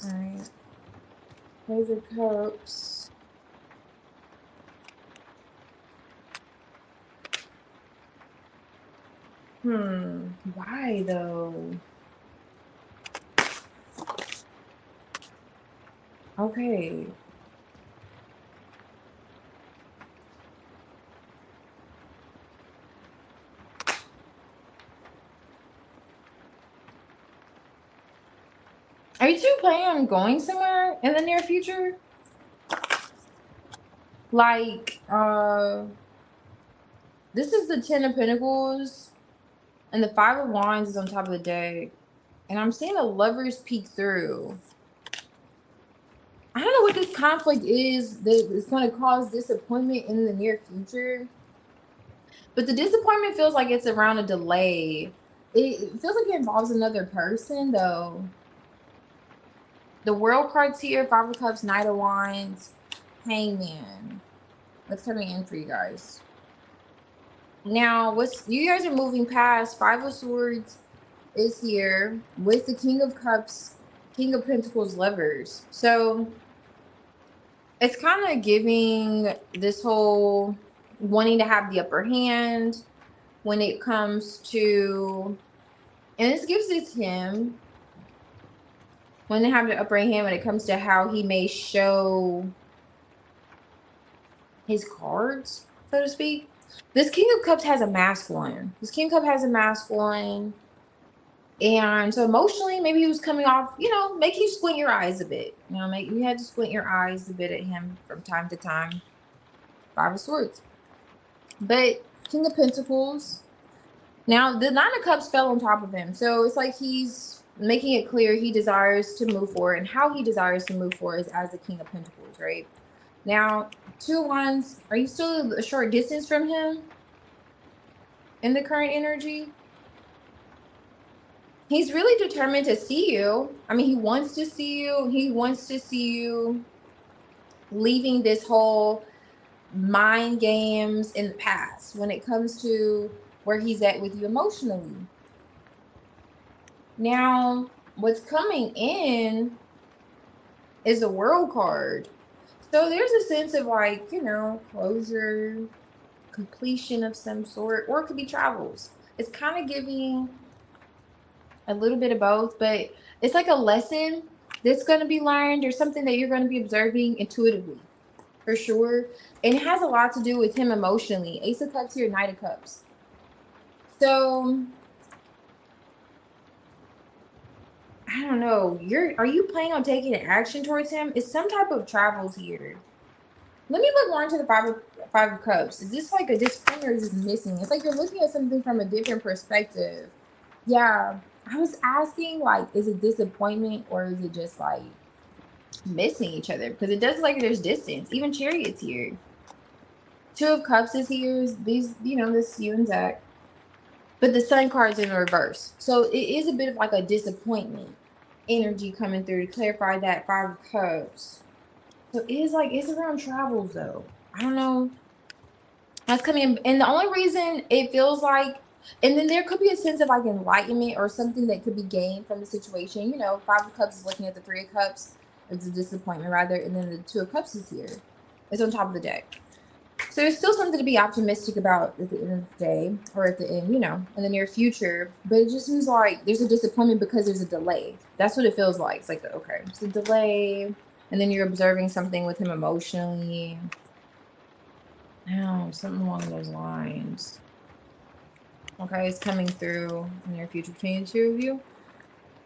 Alright. Those are cups. Why though? Okay. Are you two planning on going somewhere in the near future? Like, this is the 10 of Pentacles, and the 5 of Wands is on top of the deck. And I'm seeing a Lovers peek through. I don't know what this conflict is that is going to cause disappointment in the near future. But the disappointment feels like it's around a delay. It feels like it involves another person, though. The World card's here, 5 of Cups, Knight of Wands, Hangman. What's coming in for you guys? Now, you guys are moving past 5 of Swords is here with the King of Cups, King of Pentacles, Lovers. So it's kind of giving this whole wanting to have the upper hand when it comes to, and this gives it him when they have the upper hand when it comes to how he may show his cards, so to speak. This King of Cups has a masculine. This King of Cups has a masculine. And so emotionally, maybe he was coming off, make you squint your eyes a bit. You had to squint your eyes a bit at him from time to time. 5 of Swords. But King of Pentacles. Now, the 9 of Cups fell on top of him. So it's like he's making it clear he desires to move forward. And how he desires to move forward is as the King of Pentacles, right? Now, 2 of Wands, are you still a short distance from him in the current energy? He's really determined to see you. I mean, he wants to see you. He wants to see you leaving this whole mind games in the past when it comes to where he's at with you emotionally. Now, what's coming in is a World card. So there's a sense of like, you know, closure, completion of some sort, or it could be travels. It's kind of giving a little bit of both, but it's like a lesson that's going to be learned or something that you're going to be observing intuitively for sure. And it has a lot to do with him emotionally. Ace of Cups here, Knight of Cups. So I don't know. Are you planning on taking action towards him? It's some type of travels here. Let me look more into the five of Cups. Is this like a disappointment or is this missing? It's like you're looking at something from a different perspective. Yeah. I was asking, like, is it disappointment or is it just like missing each other? Because it does look like there's distance. Even Chariot's here. Two of Cups is here. These, you know, this you and Zach. But the Sun card's in reverse. So it is a bit of like a disappointment energy coming through to clarify that Five of Cups. So it is like, it's around travels though. I don't know. That's coming in. And the only reason it feels like, and then there could be a sense of like enlightenment or something that could be gained from the situation. You know, Five of Cups is looking at the Three of Cups. It's a disappointment rather. And then the Two of Cups is here. It's on top of the deck. So there's still something to be optimistic about at the end of the day, or at the end, you know, in the near future. But it just seems like there's a disappointment because there's a delay. That's what it feels like. It's like, okay, it's a delay. And then you're observing something with him emotionally. Oh, something along those lines. Okay, it's coming through in the near future between the two of you.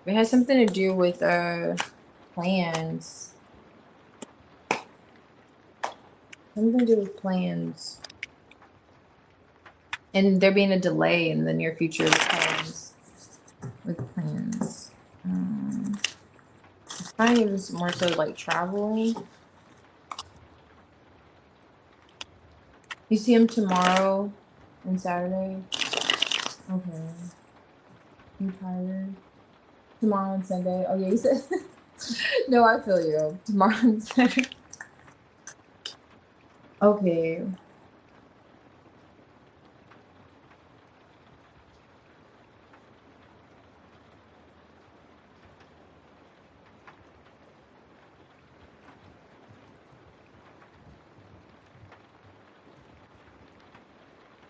It has something to do with plans. Something to do with plans. And there being a delay in the near future with plans. It's kind of more so like traveling. You see him tomorrow and Saturday? Okay. You tired? Tomorrow and Sunday? Oh yeah, you said no, I feel you. Tomorrow and Saturday. Okay.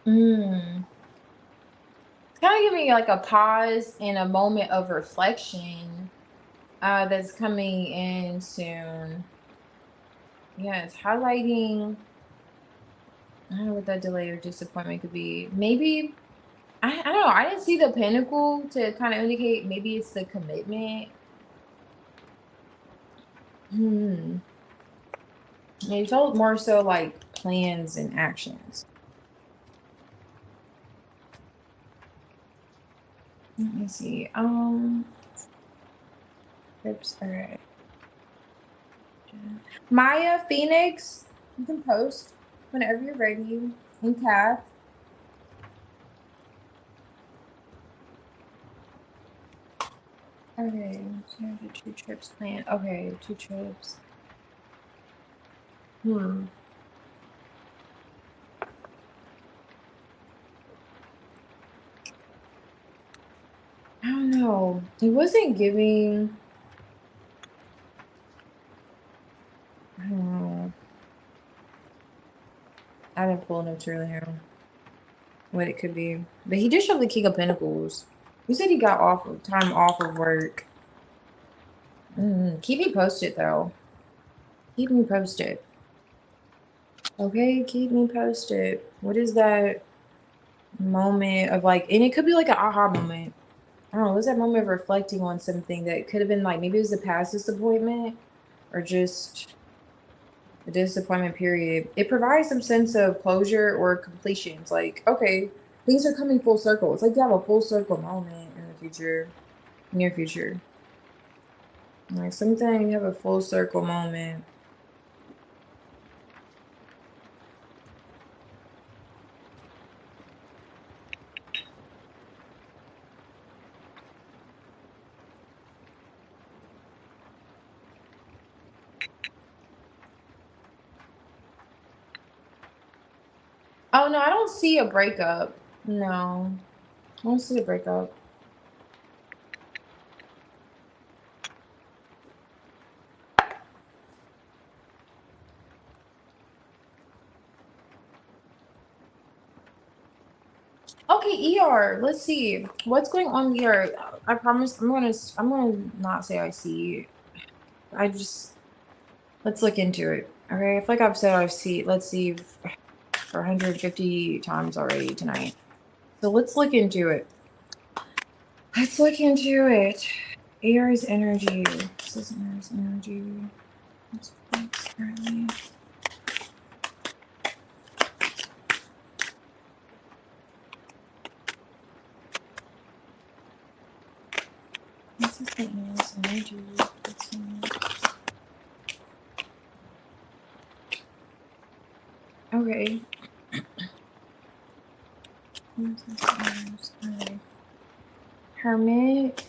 Mm. Kind of giving you like a pause and a moment of reflection that's coming in soon. Yeah, it's highlighting. I don't know what that delay or disappointment could be. Maybe I don't know. I didn't see the pinnacle to kind of indicate maybe it's the commitment. It felt more so like plans and actions. Let me see. Oops. All right. Maya Phoenix, you can post whenever you're ready. And Kath. Okay, so I have 2 trips planned. Okay, 2 trips. I don't know. It wasn't giving. I don't know. I didn't pull enough to really know what it could be. But he did show the King of Pentacles. He said he got time off of work. Keep me posted though. Keep me posted. Okay, keep me posted. What is that moment of like, and it could be like an aha moment. I don't know, what's that moment of reflecting on something that could have been like, maybe it was a past disappointment or just a disappointment period. It provides some sense of closure or completion. It's like, okay, things are coming full circle. It's like you have a full circle moment in the future, near future. Like something, you have a full circle moment. Oh no, I don't see a breakup. No, I don't see a breakup. Okay, ER. Let's see. What's going on ER? I promise I'm gonna not say I see. Let's look into it. Okay, I feel like I've said I see. Let's see for 150 times already tonight. So let's look into it. Let's look into it. Aries energy. This is Aries energy. What's currently? This is the Aries energy. Okay. Okay. Hermit.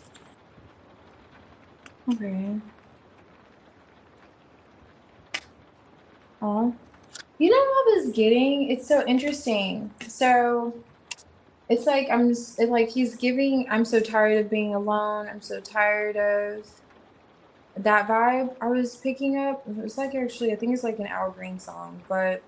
Okay. Oh. You know what I was getting? It's so interesting. So it's like it's like he's giving, I'm so tired of being alone. I'm so tired of that vibe I was picking up. It was like actually, I think it's like an Al Green song, but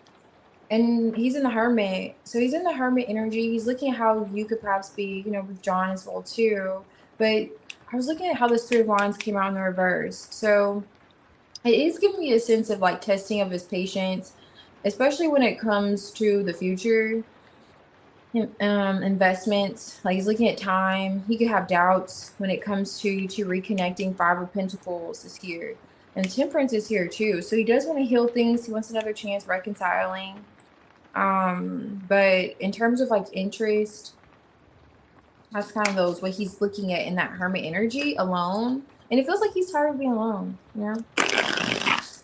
and he's in the hermit. So he's in the hermit energy. He's looking at how you could perhaps be, you know, with John as well too. But I was looking at how the Three of Wands came out in the reverse. So it is giving me a sense of like testing of his patience, especially when it comes to the future. Investments, like he's looking at time. He could have doubts when it comes to you two reconnecting. Five of Pentacles is here, and Temperance is here too. So he does want to heal things. He wants another chance reconciling. But in terms of like interest, that's kind of those what he's looking at in that hermit energy alone. And it feels like he's tired of being alone, you know?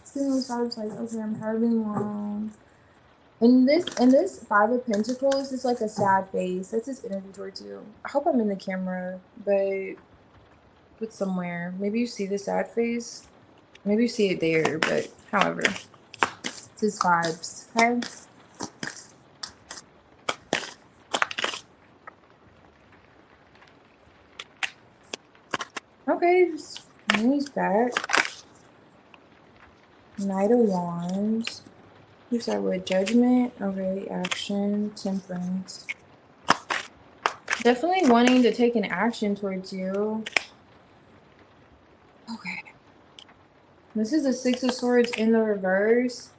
Seeing those vibes like, okay, I'm tired of being alone. And this Five of Pentacles is like a sad face. That's his energy towards you. I hope I'm in the camera, but it's somewhere. Maybe you see the sad face. Maybe you see it there, but however. It's his vibes, okay? Okay, he's back. Knight of Wands. Who's that with? Judgment. Okay, action. Temperance. Definitely wanting to take an action towards you. Okay. This is the Six of Swords in the reverse.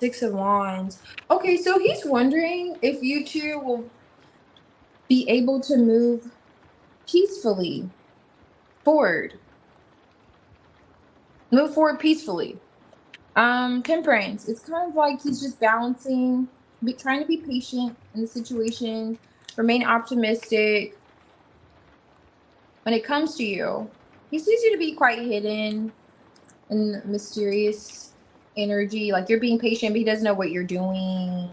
Six of Wands. Okay, so he's wondering if you two will be able to move peacefully forward. Move forward peacefully. Temperance. It's kind of like he's just balancing, trying to be patient in the situation, remain optimistic. When it comes to you, he sees you to be quite hidden and mysterious energy. Like you're being patient, but he doesn't know what you're doing.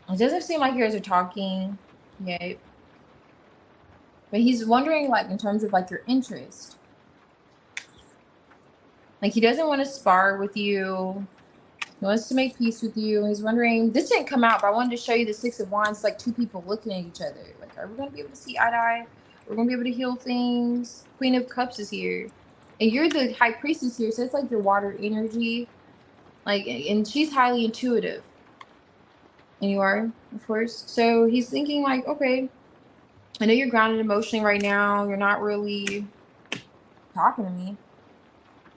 It doesn't seem like you guys are talking yet. But he's wondering, like, in terms of, like, your interest. Like, he doesn't want to spar with you. He wants to make peace with you. He's wondering, this didn't come out, but I wanted to show you the Six of Wands, like two people looking at each other. Like, are we going to be able to see eye to eye? We're going to be able to heal things. Queen of Cups is here. And you're the High Priestess here, so it's like your water energy. Like, and she's highly intuitive. And you are, of course. So he's thinking, like, okay, I know you're grounded emotionally right now. You're not really talking to me.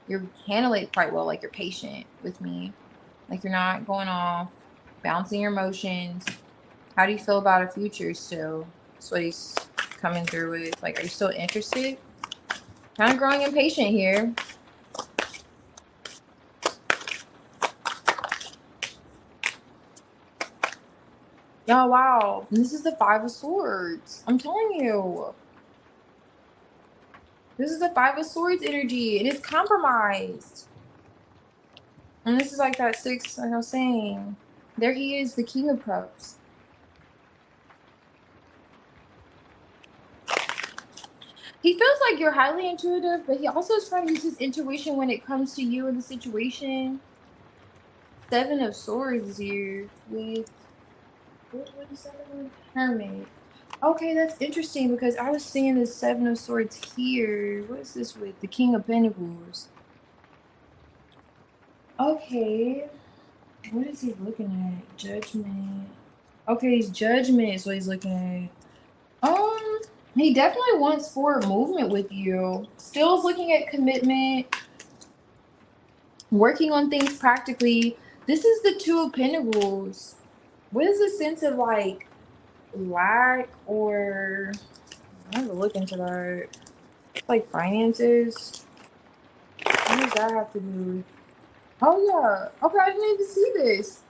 You're handling it quite well. Like you're patient with me. Like you're not going off, bouncing your emotions. How do you feel about a future still? That's what he's coming through with. Like, are you still interested? Kind of growing impatient here. Oh, wow. And this is the Five of Swords. I'm telling you. This is the Five of Swords energy. It is compromised. And this is like that six, like I was saying. There he is, the King of Cups. He feels like you're highly intuitive, but he also is trying to use his intuition when it comes to you and the situation. Seven of Swords is here with... What is that one? Hermit. Okay, that's interesting because I was seeing the Seven of Swords here. What is this with? The King of Pentacles. Okay. What is he looking at? Judgment. Okay, he's judgment is what he's looking at. He definitely wants forward movement with you. Still is looking at commitment, working on things practically. This is the Two of Pentacles. What is the sense of like lack or I have to look into that. Like finances. What does that have to do with? Oh yeah. Okay, I didn't even see this.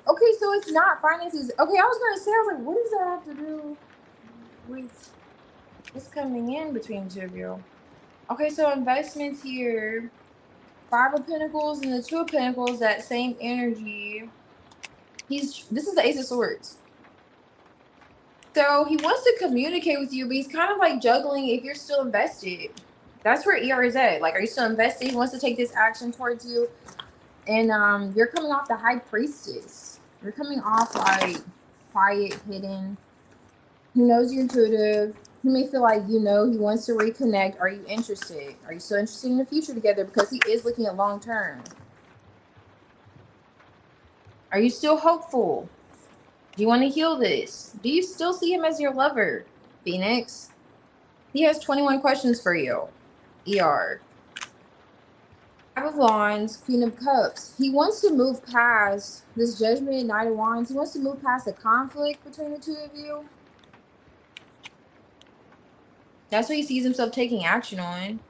Okay, so it's not finances. Okay, I was gonna say, I was like, what does that have to do with what's coming in between the two of you? Okay, so investments here. Five of Pentacles and the Two of Pentacles, that same energy. This is the Ace of Swords. So he wants to communicate with you, but he's kind of like juggling if you're still invested. That's where ER is at. Like, are you still invested? He wants to take this action towards you. And you're coming off the High Priestess. You're coming off like quiet, hidden. He knows you're intuitive. He may feel like, you know, he wants to reconnect. Are you interested? Are you still interested in the future together? Because he is looking at long term. Are you still hopeful? Do you want to heal this? Do you still see him as your lover, Phoenix? He has 21 questions for you. ER. Five of Wands, Queen of Cups. He wants to move past this Judgment, Knight of Wands. He wants to move past the conflict between the two of you. That's what he sees himself taking action on.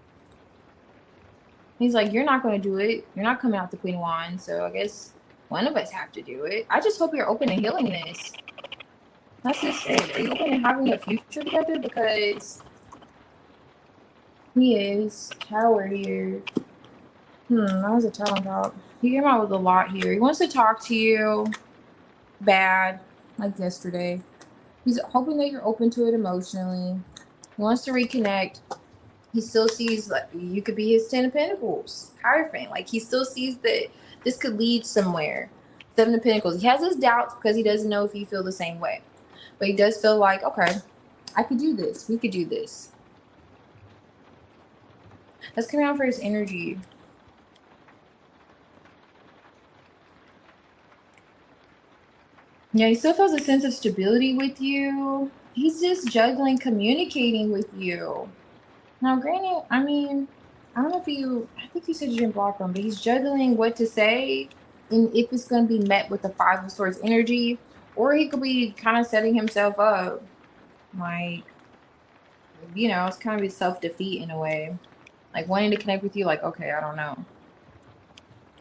He's like, you're not going to do it. You're not coming out the Queen of Wands, so I guess one of us have to do it. I just hope you're open to healing this. That's just it. Are you open to having a future together? Because he is. Tower here. That was a talent drop. He came out with a lot here. He wants to talk to you bad, like yesterday. He's hoping that you're open to it emotionally. He wants to reconnect. He still sees like you could be his 10 of Pentacles, Hierophant. Like he still sees that this could lead somewhere. 7 of Pentacles. He has his doubts because he doesn't know if you feel the same way. But he does feel like, okay, I could do this. We could do this. That's coming out for his energy. Yeah, he still feels a sense of stability with you. He's just juggling communicating with you. Now, granted, I mean, I don't know if I think you said you didn't block him, but he's juggling what to say and if it's going to be met with the Five of Swords energy, or he could be kind of setting himself up. Like, you know, it's kind of his self-defeat in a way. Like, wanting to connect with you, like, okay, I don't know.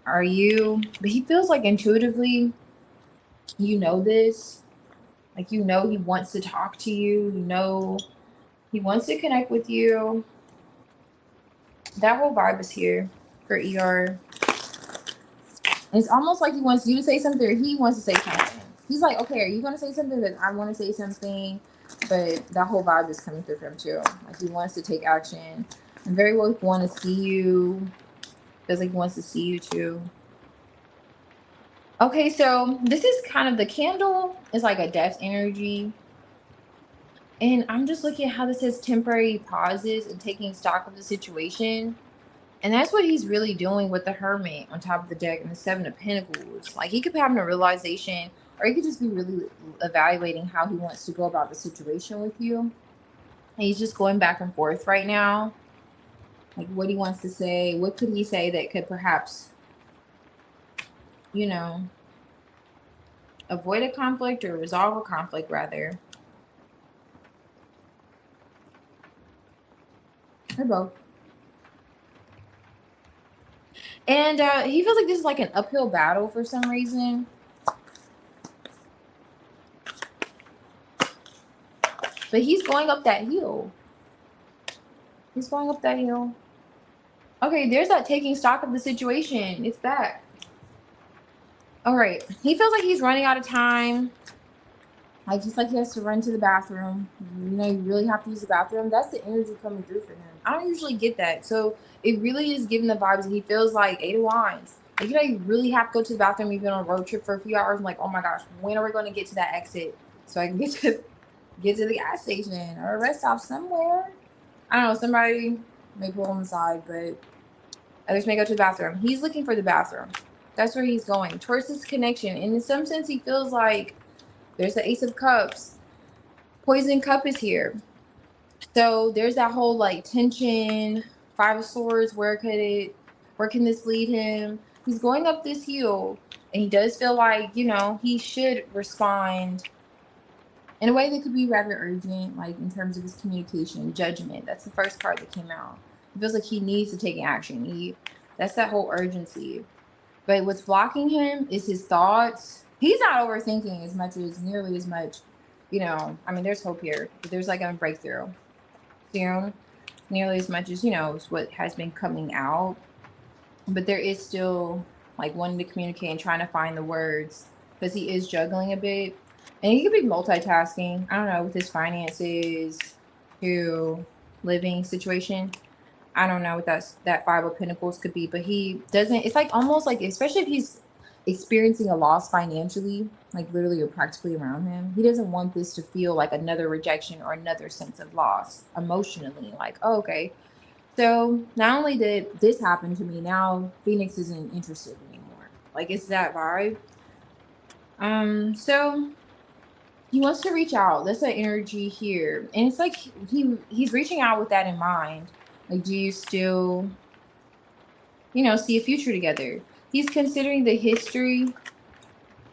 Are you? But he feels like intuitively, you know this. Like, you know he wants to talk to you. You know he wants to connect with you. That whole vibe is here for ER. And it's almost like he wants you to say something or he wants to say something. He's like, okay, are you going to say something? That I want to say something. But that whole vibe is coming through for him too. Like he wants to take action. And very well want to see you. Feels like he wants to see you too. Okay, so this is kind of the candle is like a death energy. And I'm just looking at how this says temporary pauses and taking stock of the situation. And that's what he's really doing with the Hermit on top of the deck and the 7 of Pentacles. Like he could be having a realization, or he could just be really evaluating how he wants to go about the situation with you. And he's just going back and forth right now. Like what he wants to say. What could he say that could perhaps, you know, avoid a conflict or resolve a conflict rather. Or both. And he feels like this is like an uphill battle for some reason. But he's going up that hill. He's going up that hill. Okay, there's that taking stock of the situation. It's back. All right. He feels like he's running out of time. Like, just like he has to run to the bathroom. You know, you really have to use the bathroom. That's the energy coming through for him. I don't usually get that. So it really is giving the vibes that he feels like 8 of Wands. Like, you know, you really have to go to the bathroom. You've been on a road trip for a few hours. I'm like, oh my gosh, when are we going to get to that exit so I can get to the gas station or a rest stop somewhere? I don't know. Somebody may pull on the side, but others may go to the bathroom. He's looking for the bathroom. That's where he's going, towards this connection. And in some sense, he feels like there's the Ace of Cups. Poison Cup is here. So there's that whole like tension, Five of Swords. Where can this lead him? He's going up this hill, and he does feel like, you know, he should respond in a way that could be rather urgent, like in terms of his communication. Judgment. That's the first card that came out. It feels like he needs to take action. That's that whole urgency. But what's blocking him is his thoughts. He's not overthinking nearly as much, you know. I mean, there's hope here, but there's like a breakthrough soon, nearly as much as, you know, is what has been coming out. But there is still like wanting to communicate and trying to find the words, because he is juggling a bit, and he could be multitasking. I don't know, with his finances to living situation. I don't know what that Five of Pentacles could be, but he doesn't. It's like almost like, especially if he's experiencing a loss financially, like literally or practically around him, he doesn't want this to feel like another rejection or another sense of loss emotionally. Like, oh, okay, so not only did this happen to me, now Phoenix isn't interested anymore. Like, it's that vibe. So he wants to reach out. That's the energy here, and it's like he's reaching out with that in mind. Like, do you still, you know, see a future together? He's considering the history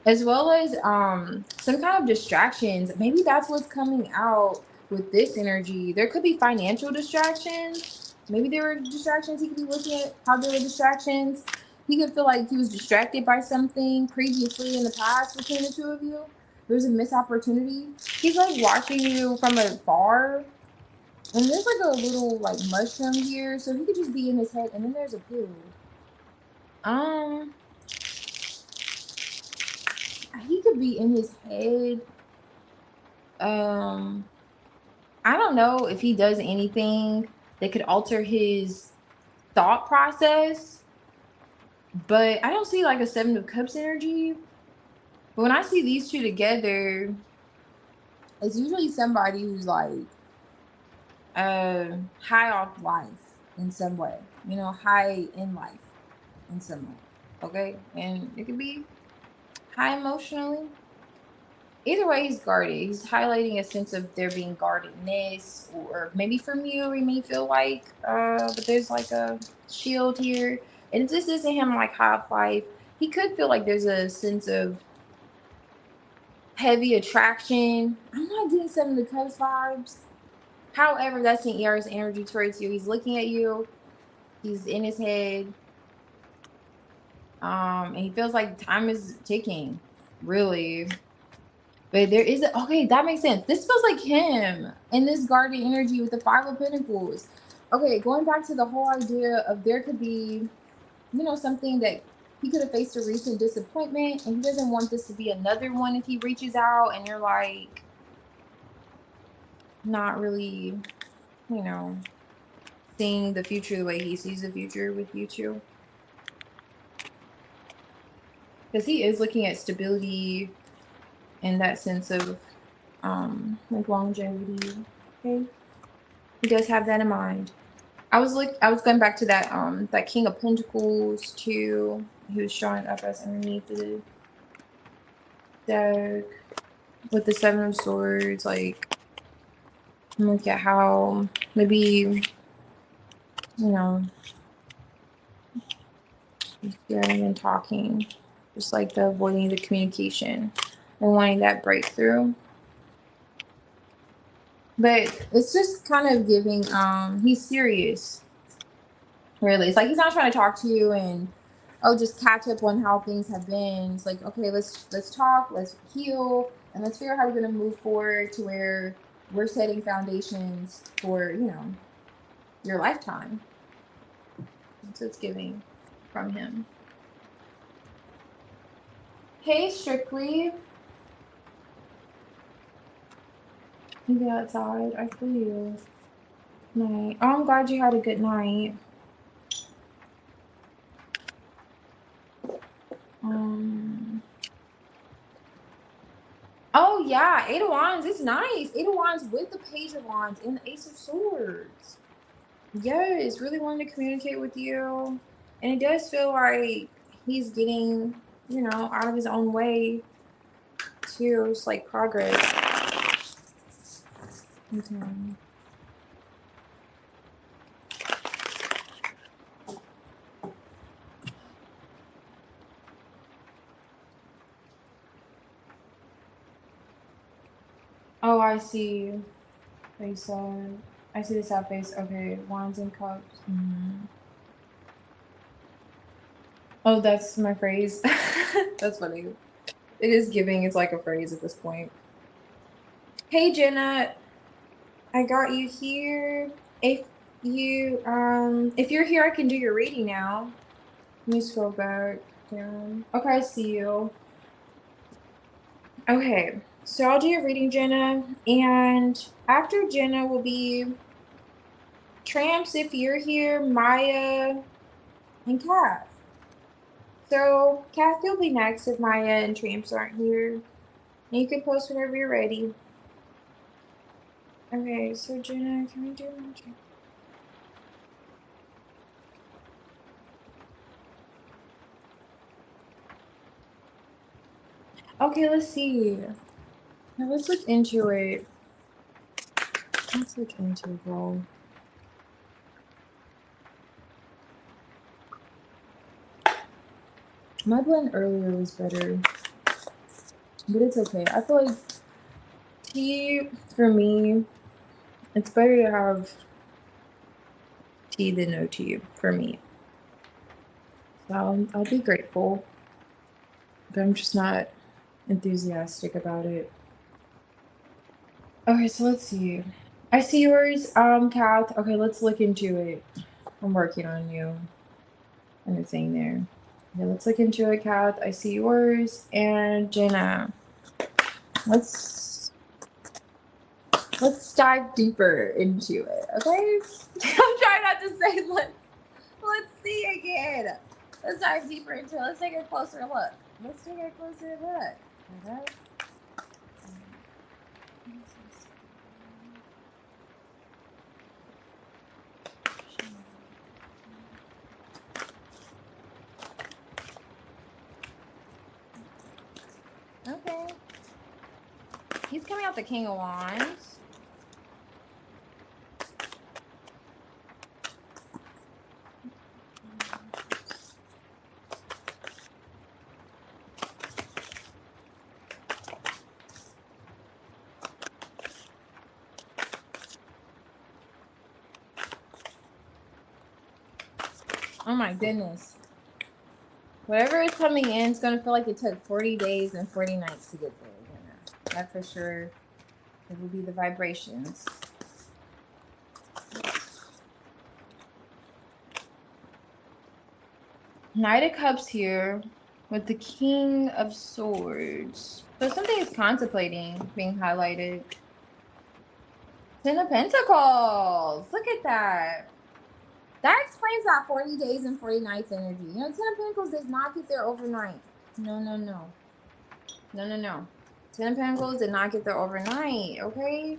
as well as some kind of distractions. Maybe that's what's coming out with this energy. There could be financial distractions. Maybe there were distractions. He could be looking at how there were distractions. He could feel like he was distracted by something previously in the past between the two of you. There's a missed opportunity. He's like watching you from afar. And there's like a little like mushroom here, so he could just be in his head. And then there's a pill. He could be in his head. I don't know if he does anything that could alter his thought process, but I don't see like a Seven of Cups energy. But when I see these two together, it's usually somebody who's like high off life in some way, you know, high in life in some way. Okay, and it could be high emotionally. Either way, he's guarded. He's highlighting a sense of there being guardedness, or maybe from you, he may feel like, but there's like a shield here. And if this isn't him like half life, he could feel like there's a sense of heavy attraction. I'm not getting Seven of the Cups vibes. However, that's in ER's energy towards you. He's looking at you. He's in his head. And he feels like time is ticking, really. But there is okay, that makes sense. This feels like him and this guardian energy with the Five of Pentacles. Okay, going back to the whole idea of there could be, you know, something that he could have faced a recent disappointment, and he doesn't want this to be another one if he reaches out and you're like not really, you know, seeing the future the way he sees the future with you two. Because he is looking at stability and that sense of like longevity. Okay, he does have that in mind. I was going back to that that King of Pentacles too. He was showing up as underneath the deck with the Seven of Swords. Like, look at how maybe, you know, hearing and talking, just like the avoiding the communication and wanting that breakthrough. But it's just kind of giving he's serious, really. It's like he's not trying to talk to you and, oh, just catch up on how things have been. It's like, okay, let's talk, let's heal, and let's figure out how we're going to move forward to where we're setting foundations for, you know, your lifetime. That's what it's giving from him. Hey, Strictly. You get outside. I feel you. Night. Oh, I'm glad you had a good night. Oh yeah, Eight of Wands. It's nice. Eight of Wands with the Page of Wands and the Ace of Swords. Yes, really wanting to communicate with you, and it does feel like he's getting, you know, out of his own way too. It's like progress. Okay. Oh, I see. They said, I see the sad face. Okay, wands and cups. Oh, that's my phrase. That's funny. It is giving. It's like a phrase at this point. Hey, Jenna. I got you here. If you're here, I can do your reading now. Let me scroll back down. Okay, I see you. Okay, so I'll do your reading, Jenna, and after Jenna will be Tramps if you're here, Maya, and Kath. So Kath, you'll be next if Maya and Tramps aren't here. And you can post whenever you're ready. Okay, so Jenna, can we do magic? Okay, let's see. Now let's look into it. Let's look into it, girl. My blend earlier was better, but it's okay. I feel like tea, for me, it's better to have tea than no tea, for me. So I'll be grateful, but I'm just not enthusiastic about it. Okay, so let's see. I see yours, Kath. Okay, let's look into it. I'm working on you. And it's saying there. Okay, let's look into it, Kath. I see yours. And Jenna. Let's dive deeper into it, okay? I'm trying not to say let's see again. Let's dive deeper into it. Let's take a closer look. Let's take a closer look. Okay. Okay. He's coming out the King of Wands. Oh my goodness. Whatever is coming in, it's gonna feel like it took 40 days and 40 nights to get there. Yeah, that for sure. It will be the vibrations. Knight of Cups here with the King of Swords. So something is contemplating being highlighted. Ten of Pentacles. Look at that. That explains that 40 days and 40 nights energy. You know, Ten of Pentacles does not get there overnight. No, no, no. No, no, no. Ten of Pentacles did not get there overnight, okay?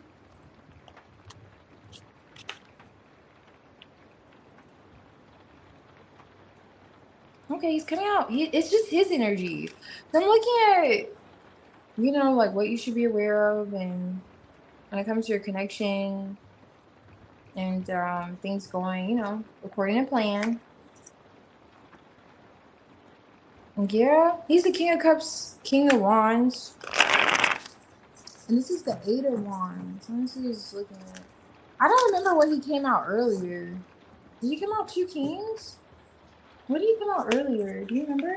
Okay, he's coming out. It's just his energy. So I'm looking at, you know, like what you should be aware of, and when it comes to your connection and things going, you know, according to plan. And yeah, he's the King of Cups, King of Wands. And this is the Eight of Wands. Let me see who's looking at. I don't remember what he came out earlier. Did he come out Two Kings? What did he come out earlier? Do you remember?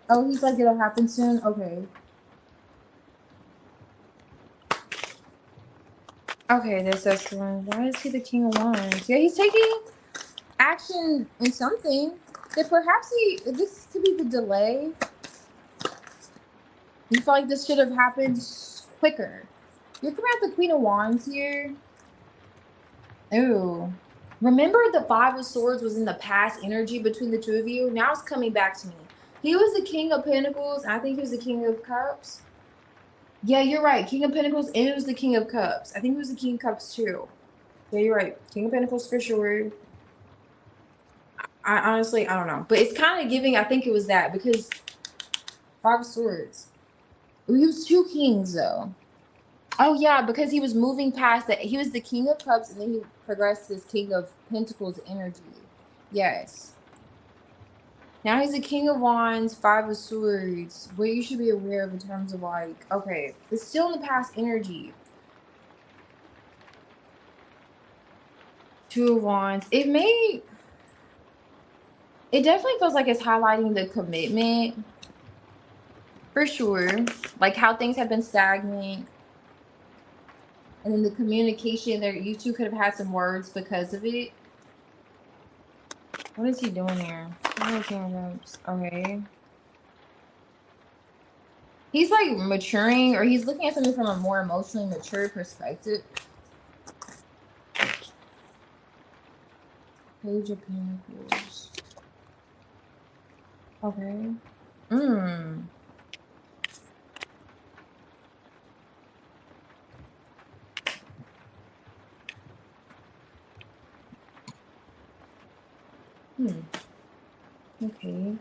Oh, he's like, it'll happen soon? Okay. Okay, that's the one. Why is he the King of Wands? Yeah, he's taking action in something that perhaps this could be the delay. You feel like this should have happened quicker. You're coming out the Queen of Wands here. Ooh. Remember the Five of Swords was in the past energy between the two of you? Now it's coming back to me. He was the King of Pentacles. I think he was the King of Cups. Yeah, you're right. King of Pentacles, and it was the King of Cups. I think it was the King of Cups too. Yeah, you're right. King of Pentacles for sure. I honestly, I don't know. But it's kind of giving, I think it was that, because Five of Swords. He was two kings though. Oh yeah, because he was moving past that. He was the King of Cups, and then he progressed to this King of Pentacles energy. Yes. Now he's the King of Wands, Five of Swords. What you should be aware of in terms of like, okay, it's still in the past energy. Two of Wands. It definitely feels like it's highlighting the commitment. For sure. Like how things have been stagnant. And then the communication there, you two could have had some words because of it. What is he doing here? Okay. He's like maturing, or he's looking at something from a more emotionally mature perspective. Page of Pentacles. Okay. Okay.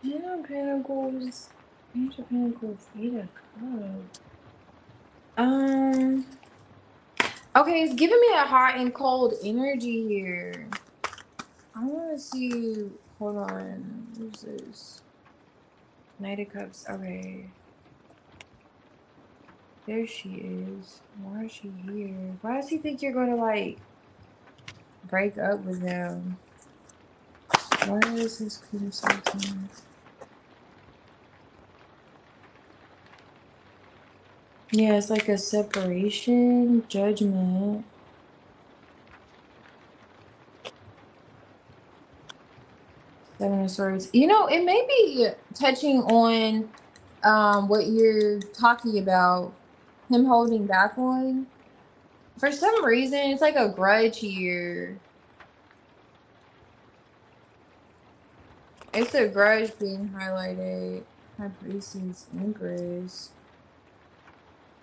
Ten of Pentacles, Page of Pentacles, Eight of Cups. Okay, it's giving me a hot and cold energy here. I want to see. Hold on. Who's this? Knight of Cups. Okay. There she is. Why is she here? Why does he think you're going to, like, break up with him? Why is this Queen of Swords here? Yeah, it's like a separation, judgment. Seven of Swords. You know, it may be touching on what you're talking about, him holding back on. For some reason, it's like a grudge here. It's a grudge being highlighted. High Priestess, Empress.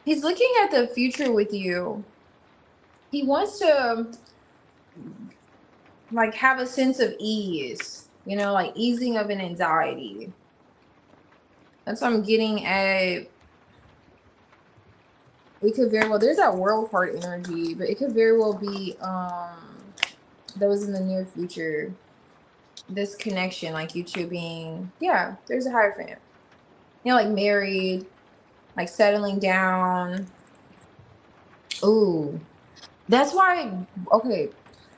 He's looking at the future with you. He wants to, like, have a sense of ease. You know, like easing of an anxiety. That's what I'm getting at. It could very well, there's that World card energy, but it could very well be those in the near future. This connection, like you two being, yeah, there's a Hierophant. You know, like married, like settling down. Ooh. That's why, okay,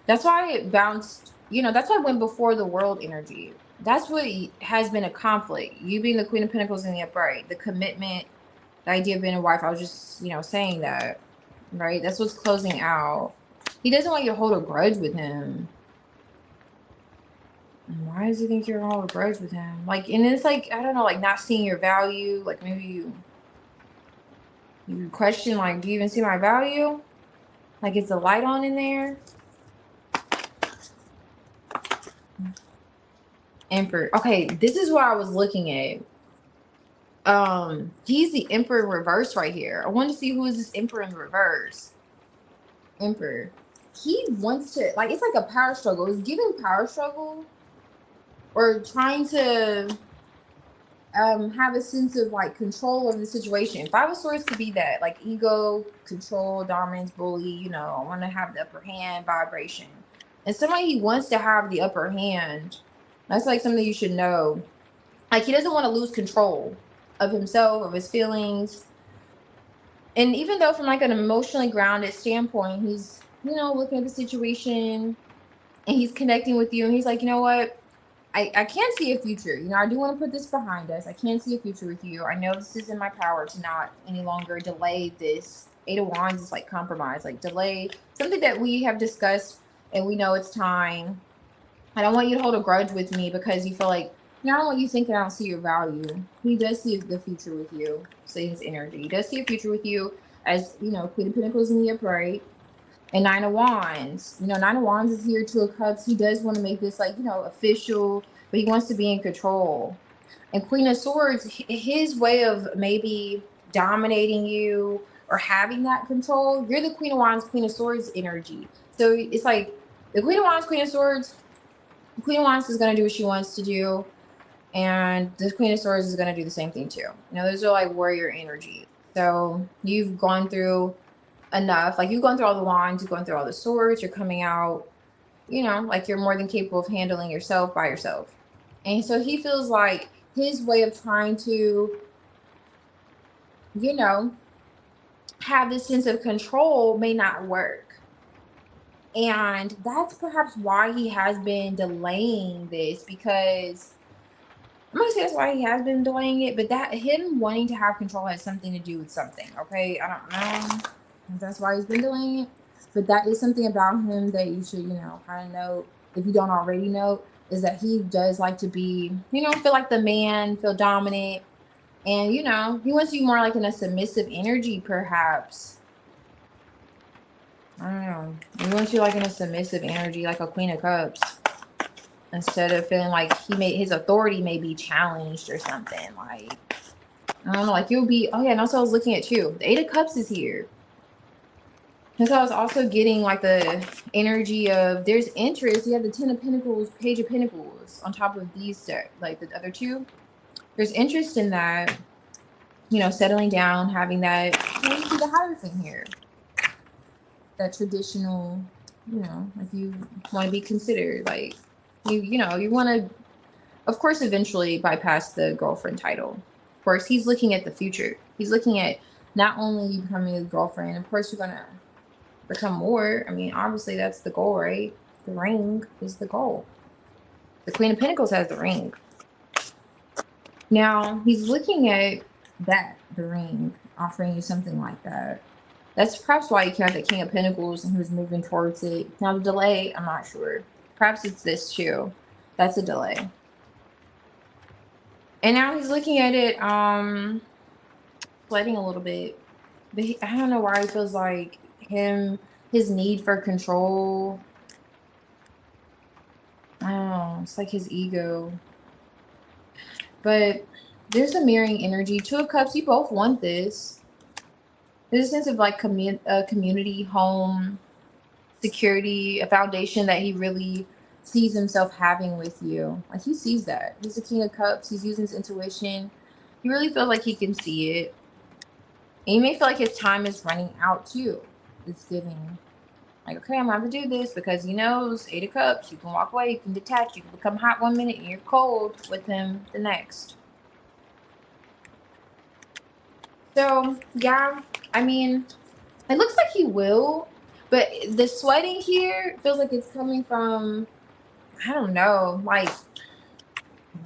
that's why it bounced, you know, that's why I went before the World energy. That's what has been a conflict. You being the Queen of Pentacles in the upright, the commitment, the idea of being a wife. I was just, you know, saying that, right? That's what's closing out. He doesn't want you to hold a grudge with him. Why does he think you're gonna hold a grudge with him? Like, and it's like, I don't know, like not seeing your value. Like maybe you question, like, do you even see my value? Like, is the light on in there? Emperor. Okay, this is what I was looking at. He's the Emperor in reverse right here. I want to see who is this Emperor in reverse. Emperor. He wants to, like, it's like a power struggle. It's giving power struggle or trying to have a sense of like control of the situation. Five of Swords could be that, like ego, control, dominance, bully, you know, I want to have the upper hand vibration. And somebody he wants to have the upper hand. That's like something you should know. Like he doesn't want to lose control of himself, of his feelings. And even though from like an emotionally grounded standpoint, he's, you know, looking at the situation and he's connecting with you and he's like, you know what? I can't see a future. You know, I do want to put this behind us. I can't see a future with you. I know this is in my power to not any longer delay this. Eight of Wands is like compromise, like delay something that we have discussed and we know it's time. I don't want you to hold a grudge with me because you feel like, you know, I don't want you thinking I don't see your value. He does see the future with you. See his energy. He does see a future with you as, you know, Queen of Pentacles in the upright. And Nine of Wands, you know, Nine of Wands is here. Two of Cups. He does want to make this like, you know, official, but he wants to be in control. And Queen of Swords, his way of maybe dominating you or having that control, you're the Queen of Wands, Queen of Swords energy. So it's like the Queen of Wands, Queen of Swords, the Queen of Wands is going to do what she wants to do. And the Queen of Swords is going to do the same thing too. You know, those are like warrior energy. So you've gone through enough, like you've gone through all the wands, you've gone through all the swords, you're coming out, you know, like you're more than capable of handling yourself by yourself. And so he feels like his way of trying to, you know, have this sense of control may not work. And that's perhaps why he has been delaying this, because I'm gonna say that's why he has been delaying it, but that him wanting to have control has something to do with something. Okay, I don't know. That's why he's been delaying it, but that is something about him that you should, you know, kind of know, if you don't already know, is that he does like to be, you know, feel like the man, feel dominant, and you know, he wants you more like in a submissive energy, perhaps. I don't know. He wants you like in a submissive energy, like a Queen of Cups, instead of feeling like his authority may be challenged or something. Like, I don't know, like you'll be, oh yeah, and also I was looking at you. The Eight of Cups is here. And so I was also getting like the energy of there's interest. You have the Ten of Pentacles, Page of Pentacles on top of these, like the other two. There's interest in that, you know, settling down, having that, you know, you see the Hierophant here. That traditional, you know, like you want to be considered, like you know, you want to, of course, eventually bypass the girlfriend title. Of course, he's looking at the future. He's looking at not only you becoming a girlfriend, of course, you're going to become more. I mean, obviously, that's the goal, right? The ring is the goal. The Queen of Pentacles has the ring. Now, he's looking at that, the ring, offering you something like that. That's perhaps why you have the King of Pentacles and he was moving towards it. Now, the delay, I'm not sure. Perhaps it's this too. That's a delay. And now he's looking at it, sweating a little bit. But I don't know why he feels like his need for control. I don't know. It's like his ego. But there's a mirroring energy. Two of Cups, you both want this. There's a sense of like community, home, security, a foundation that he really sees himself having with you. Like he sees that. He's the King of Cups. He's using his intuition. He really feels like he can see it. And you may feel like his time is running out too. It's giving like, okay, I'm going to do this because he knows Eight of Cups. You can walk away. You can detach. You can become hot one minute and you're cold with him the next. So, yeah, I mean, it looks like he will, but the sweating here feels like it's coming from, I don't know, like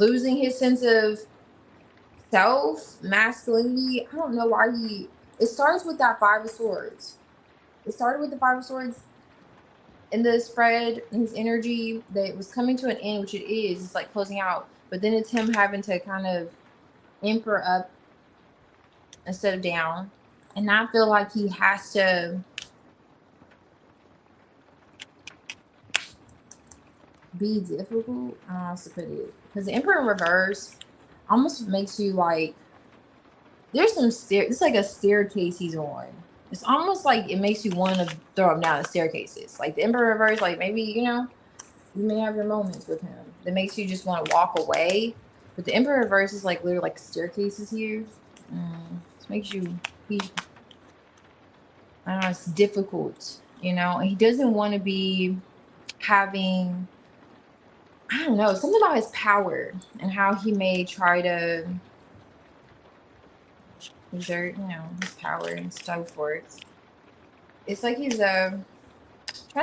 losing his sense of self, masculinity. I don't know why it starts with that Five of Swords. It started with the Five of Swords. in the spread, in his energy, that it was coming to an end, which it is. It's like closing out. But then it's him having to kind of emperor up instead of down. And I feel like he has to be difficult. I don't know how to put it. Because the emperor in reverse almost makes you like, there's some it's like a staircase he's on. It's almost like it makes you want to throw him down the staircases. Like the emperor reverse, like maybe, you know, you may have your moments with him that makes you just want to walk away. But the emperor reverse is like literally like staircases here. It makes you, I don't know, it's difficult, you know, and he doesn't want to be having, I don't know, something about his power and how he may try to exert, you know, his power and so forth. It's like he's trying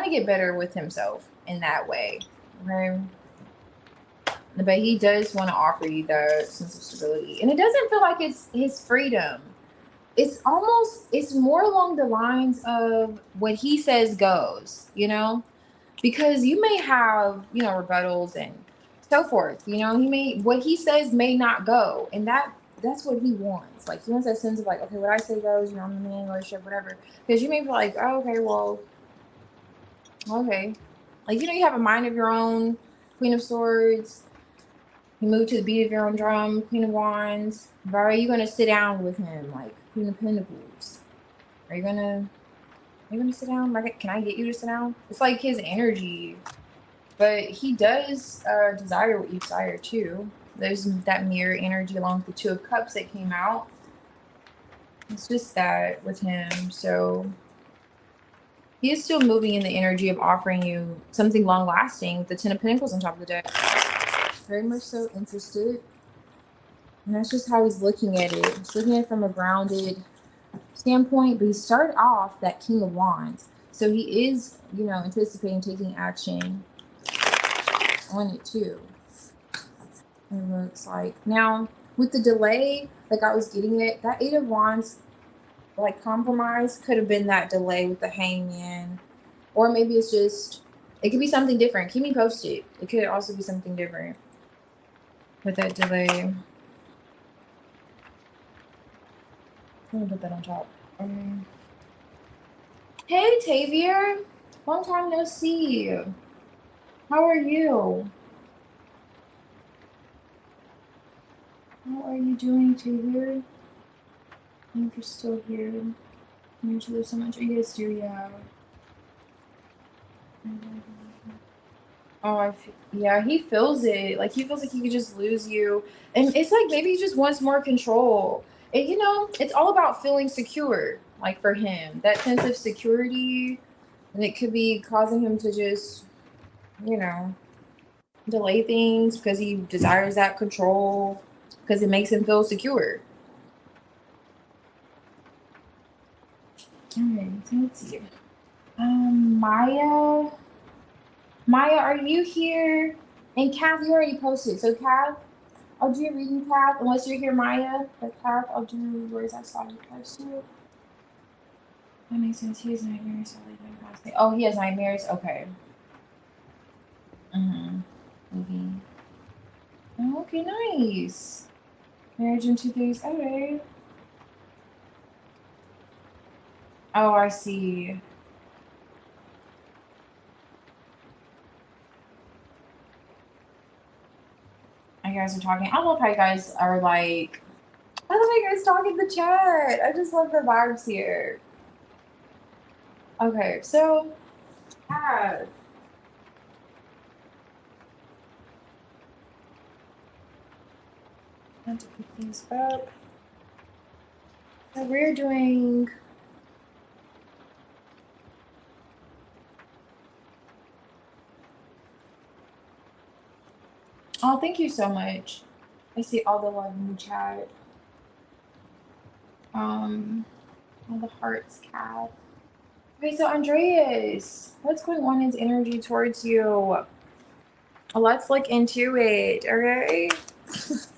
to get better with himself in that way. Okay. But he does want to offer you the sense of stability. And it doesn't feel like it's his freedom. It's almost, it's more along the lines of what he says goes, you know? Because you may have, you know, rebuttals and so forth. You know, what he says may not go. And that's what he wants. Like, he wants that sense of like, okay, what I say goes, you know, I'm the man in the relationship, whatever. Because you may be like, oh, okay, well, okay. Like, you know, you have a mind of your own, Queen of Swords. You move to the beat of your own drum, Queen of Wands. But are you going to sit down with him, like Queen of Pentacles? Are you going to sit down? Like, can I get you to sit down? It's like his energy. But he does desire what you desire too. There's that mirror energy along with the Two of Cups that came out. It's just that with him. So he is still moving in the energy of offering you something long lasting with the Ten of Pentacles on top of the deck. Very much so interested. And that's just how he's looking at it. He's looking at it from a grounded standpoint, but he started off that King of Wands. So he is, you know, anticipating taking action on it too. It looks like. Now, with the delay, like I was getting it, that Eight of Wands, like compromise, could have been that delay with the Hangman. Or maybe it's just, it could be something different. Keep me posted. It could also be something different with that delay. I'm gonna put that on top. Hey, 𝚅𝚒𝚑𝚗𝚒. Long time no see. How are you? How are you doing, 𝚅𝚒𝚑𝚗? I think you're still here. You live so much. You guys do, yeah. Oh, yeah, he feels it. Like, he feels like he could just lose you. And it's like maybe he just wants more control. And, you know, it's all about feeling secure, like, for him. That sense of security, and it could be causing him to just, you know, delay things because he desires that control, because it makes him feel secure. All right, so let's see. Maya, are you here? And Kath, you already posted. So Kath, I'll do your reading, Kath. Unless you're here, Maya. But Kath, I'll do yours. I saw you post it. That makes sense. He has nightmares. So oh, he has nightmares. Okay. Okay. Oh, okay, nice. Marriage in 2 days. Okay. Oh, I see. You guys are talking. I love how you guys are like, I love how you guys talk in the chat. I just love the vibes here. Okay, so I have to pick these up. So we're doing oh, thank you so much. I see all the love in the chat. All the hearts, Kat. Okay, so Andreas, what's going on in his energy towards you? Let's look into it, okay? Let's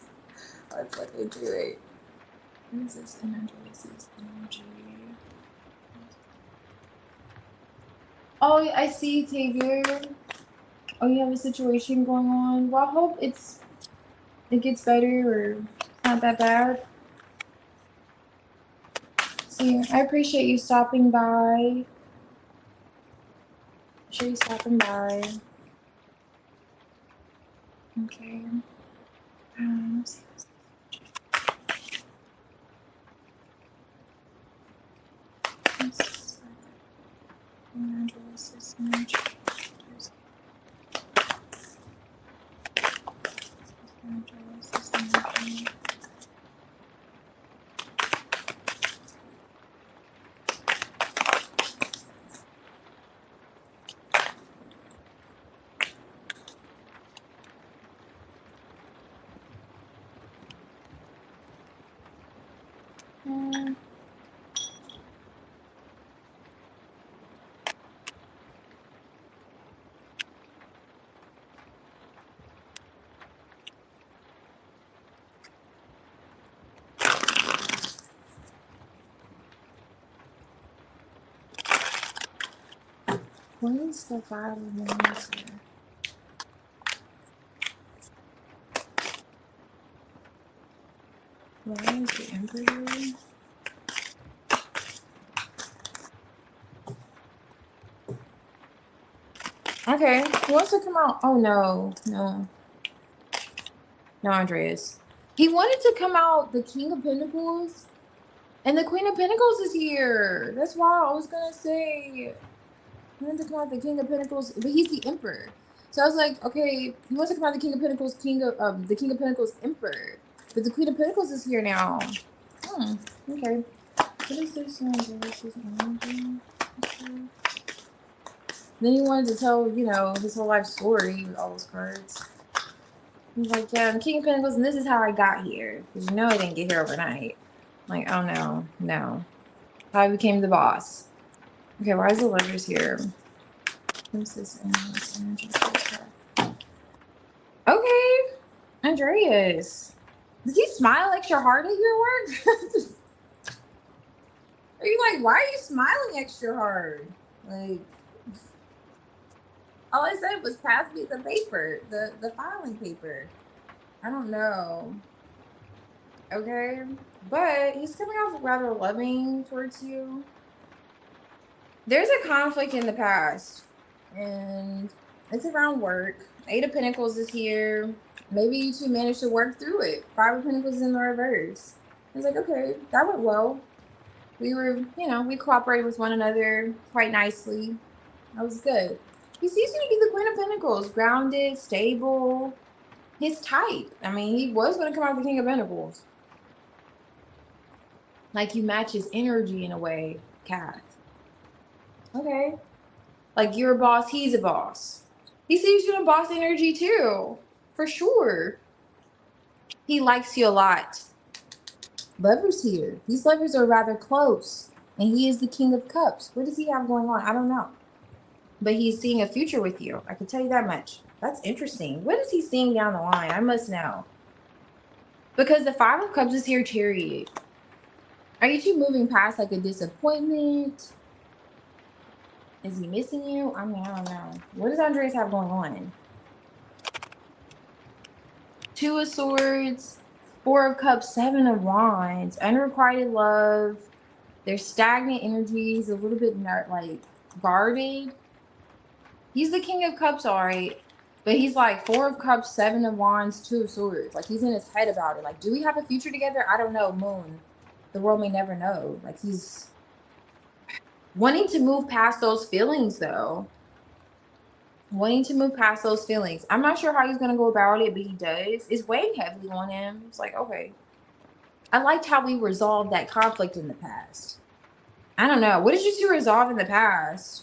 look into it. What is this in Andreas's energy? Oh, I see, Xavier. Oh, you have a situation going on. Well, I hope it gets better or it's not that bad. See, I appreciate you stopping by. Appreciate you stopping by. Okay. Let's see. What is the 5 of Wands here? Why is the Emperor? Okay, he wants to come out. Oh no, no, no, Andreas. He wanted to come out the King of Pentacles, and the Queen of Pentacles is here. That's why I was gonna say he wanted to come out the King of Pentacles, but he's the Emperor. So I was like, okay, he wants to come out the King of Pentacles, the King of Pentacles Emperor, but the Queen of Pentacles is here now. Okay. What is this? Andreas's energy. Then he wanted to tell, you know, his whole life story with all those cards. He's like, yeah, I'm King of Pentacles, and this is how I got here. Because you know I didn't get here overnight. I'm like, oh no, no. How I became the boss. Okay, why is the Lovers here? What's this energy? Okay, Andreas. Does he smile extra hard at your work? Are you like, why are you smiling extra hard? Like, all I said was pass me the paper, the filing paper. I don't know. Okay, but he's coming off rather loving towards you. There's a conflict in the past, and it's around work. 8 of Pentacles is here. Maybe you two managed to work through it. 5 of Pentacles is in the reverse. It's like, okay, that went well. We were, you know, we cooperated with one another quite nicely. That was good. He seems to be the Queen of Pentacles, grounded, stable, his type. I mean, he was going to come out the King of Pentacles. Like, you match his energy in a way, Kath. Okay. Like, you're a boss, he's a boss. He sees you in boss energy too, for sure. He likes you a lot. Lovers here. These lovers are rather close, and he is the King of Cups. What does he have going on? I don't know. But he's seeing a future with you. I can tell you that much. That's interesting. What is he seeing down the line? I must know. Because the 5 of Cups is here, Chariot. Are you two moving past like a disappointment? Is he missing you? I mean, I don't know. What does Andreas have going on? 2 of Swords, 4 of Cups, 7 of Wands. Unrequited love. There's stagnant energies, a little bit like guarded. He's the King of Cups, all right. But he's like 4 of Cups, 7 of Wands, 2 of Swords. Like, he's in his head about it. Like, do we have a future together? I don't know, Moon. The world may never know. Like, he's wanting to move past those feelings, though. Wanting to move past those feelings. I'm not sure how he's going to go about it, but he does. It's weighing heavily on him. It's like, okay. I liked how we resolved that conflict in the past. I don't know. What did you two resolve in the past?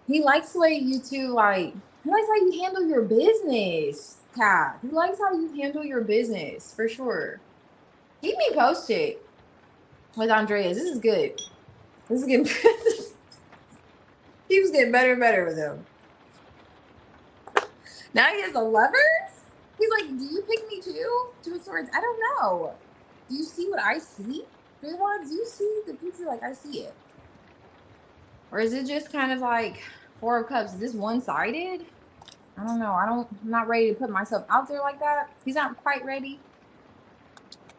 He likes the way you two, like, he likes how you handle your business, Kat. He likes how you handle your business, for sure. Keep me posted with Andreas. This is good. This is getting keeps getting better and better with him. Now he has a Lovers? He's like, do you pick me too? 2 of Swords? I don't know. Do you see what I see? 3 of Wands, do you see the future like I see it? Or is it just kind of like Four of Cups? Is this one-sided? I don't know. I'm not ready to put myself out there like that. He's not quite ready.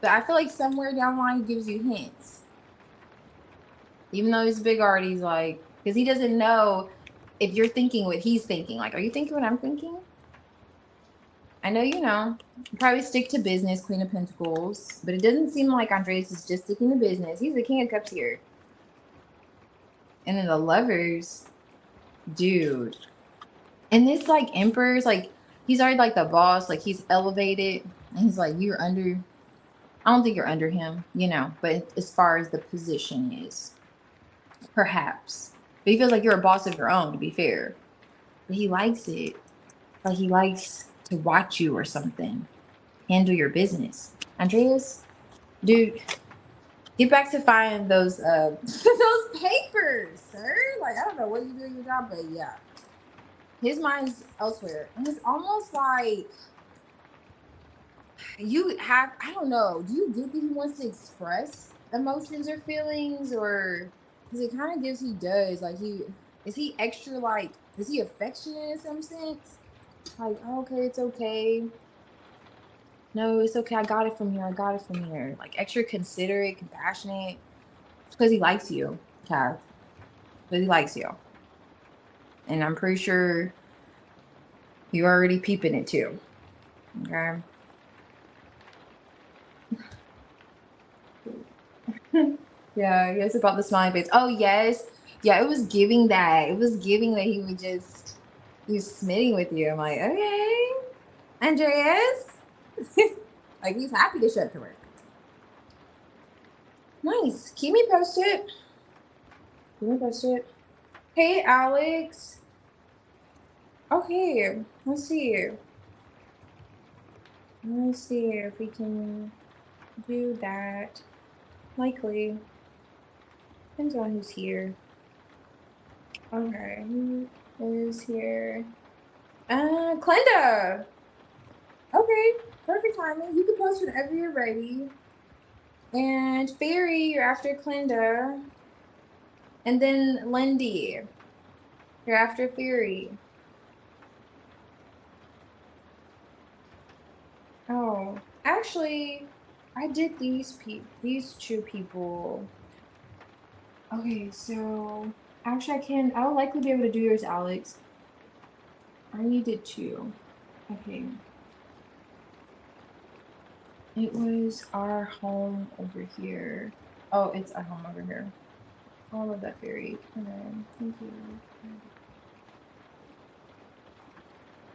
But I feel like somewhere down the line he gives you hints. Even though he's big already, he's like, because he doesn't know if you're thinking what he's thinking. Like, are you thinking what I'm thinking? I know you know. You probably stick to business, Queen of Pentacles. But it doesn't seem like Andreas is just sticking to business. He's the King of Cups here. And then the Lovers, dude. And this, like, Emperor's, like, he's already, like, the boss. Like, he's elevated. And he's like, you're under. I don't think you're under him, you know. But as far as the position is, perhaps. But he feels like you're a boss of your own, to be fair. But he likes it. Like, he likes to watch you or something. Handle your business. Andreas, dude, get back to finding those those papers, sir. Like, I don't know what you do in your job, but yeah. His mind's elsewhere. And it's almost like you have, I don't know, do you get that he wants to express emotions or feelings? Or, because it kind of gives he does. Like, is he extra, like, is he affectionate in some sense? Like, oh, okay, it's okay. No, it's okay. I got it from here. I got it from here. Like, extra considerate, compassionate. Because he likes you, Cav. Because he likes you. And I'm pretty sure you're already peeping it too. Okay. Yeah, yes, about the smiling face. Oh, yes. Yeah, it was giving that. It was giving that he was smitten with you. I'm like, okay, Andreas. Like, he's happy to show up to work. Nice. Keep me posted. Keep me posted. Hey, Alex. Okay, let's see. Let's see if we can do that. Likely. Depends on who's here. Okay, who is here? Clinda! Okay, perfect timing. You can post whenever you're ready. And Fairy, you're after Clinda. And then Lindy, you're after Fairy. Oh, actually, I did these two people. Okay, so actually I'll likely be able to do yours, Alex. I already did two. Okay. It was our home over here. Oh, it's our home over here. I love that Fairy. Thank you.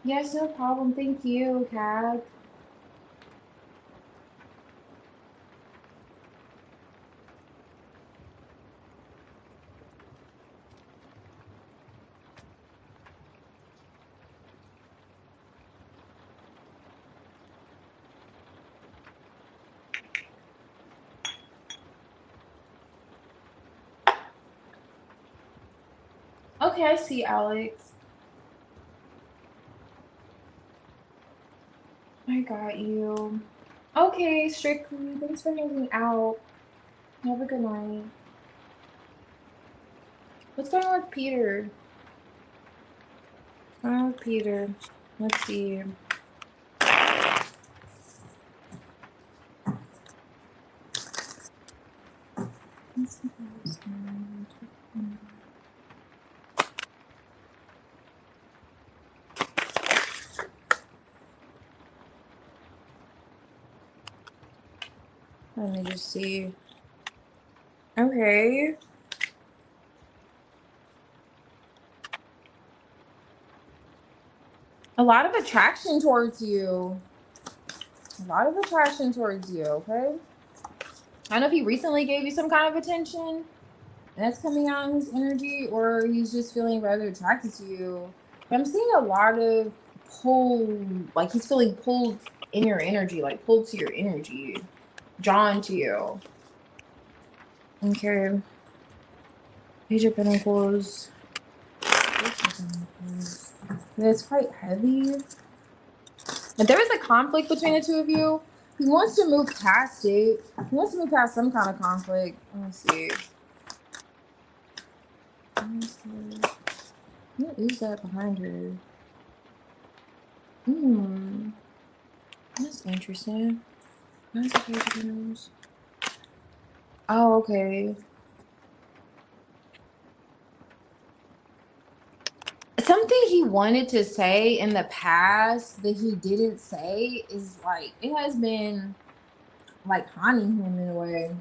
Yes, no problem. Thank you, Kat. Okay, I see, Alex. I got you. Okay, Strictly. Thanks for hanging out. Have a good night. What's going on with Peter? What's going on with Peter? Let's see. Let me just see. Okay. A lot of attraction towards you. A lot of attraction towards you, okay? I don't know if he recently gave you some kind of attention, and that's coming out in his energy, or he's just feeling rather attracted to you. But I'm seeing a lot of pull, like he's feeling pulled in your energy, like pulled to your energy, drawn to you. Okay. Page of Pentacles. It's quite heavy. If there is a conflict between the two of you, he wants to move past it. He wants to move past some kind of conflict. Let me see. What is that behind her? That's interesting. Why is it page of nose? Oh, okay. Something he wanted to say in the past that he didn't say is like it has been like haunting him in a way.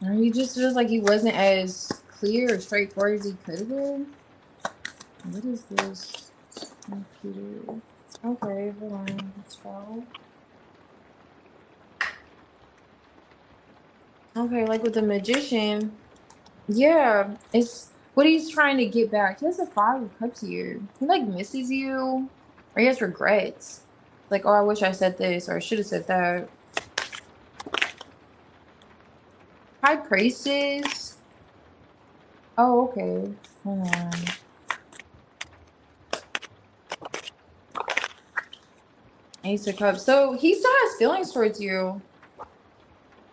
Or he just feels like he wasn't as clear or straightforward as he could have been. What is this? Computer. Okay, hold on. Let's go. Okay, like with the magician. Yeah, it's what he's trying to get back. He has a 5 of Cups here. He like misses you, or he has regrets. Like, oh, I wish I said this, or I should have said that. 𝚅𝚒𝚎𝚑. Oh, okay. Hold on. 𝚬𝚎𝚑𝚗𝚑. So he still has feelings towards you.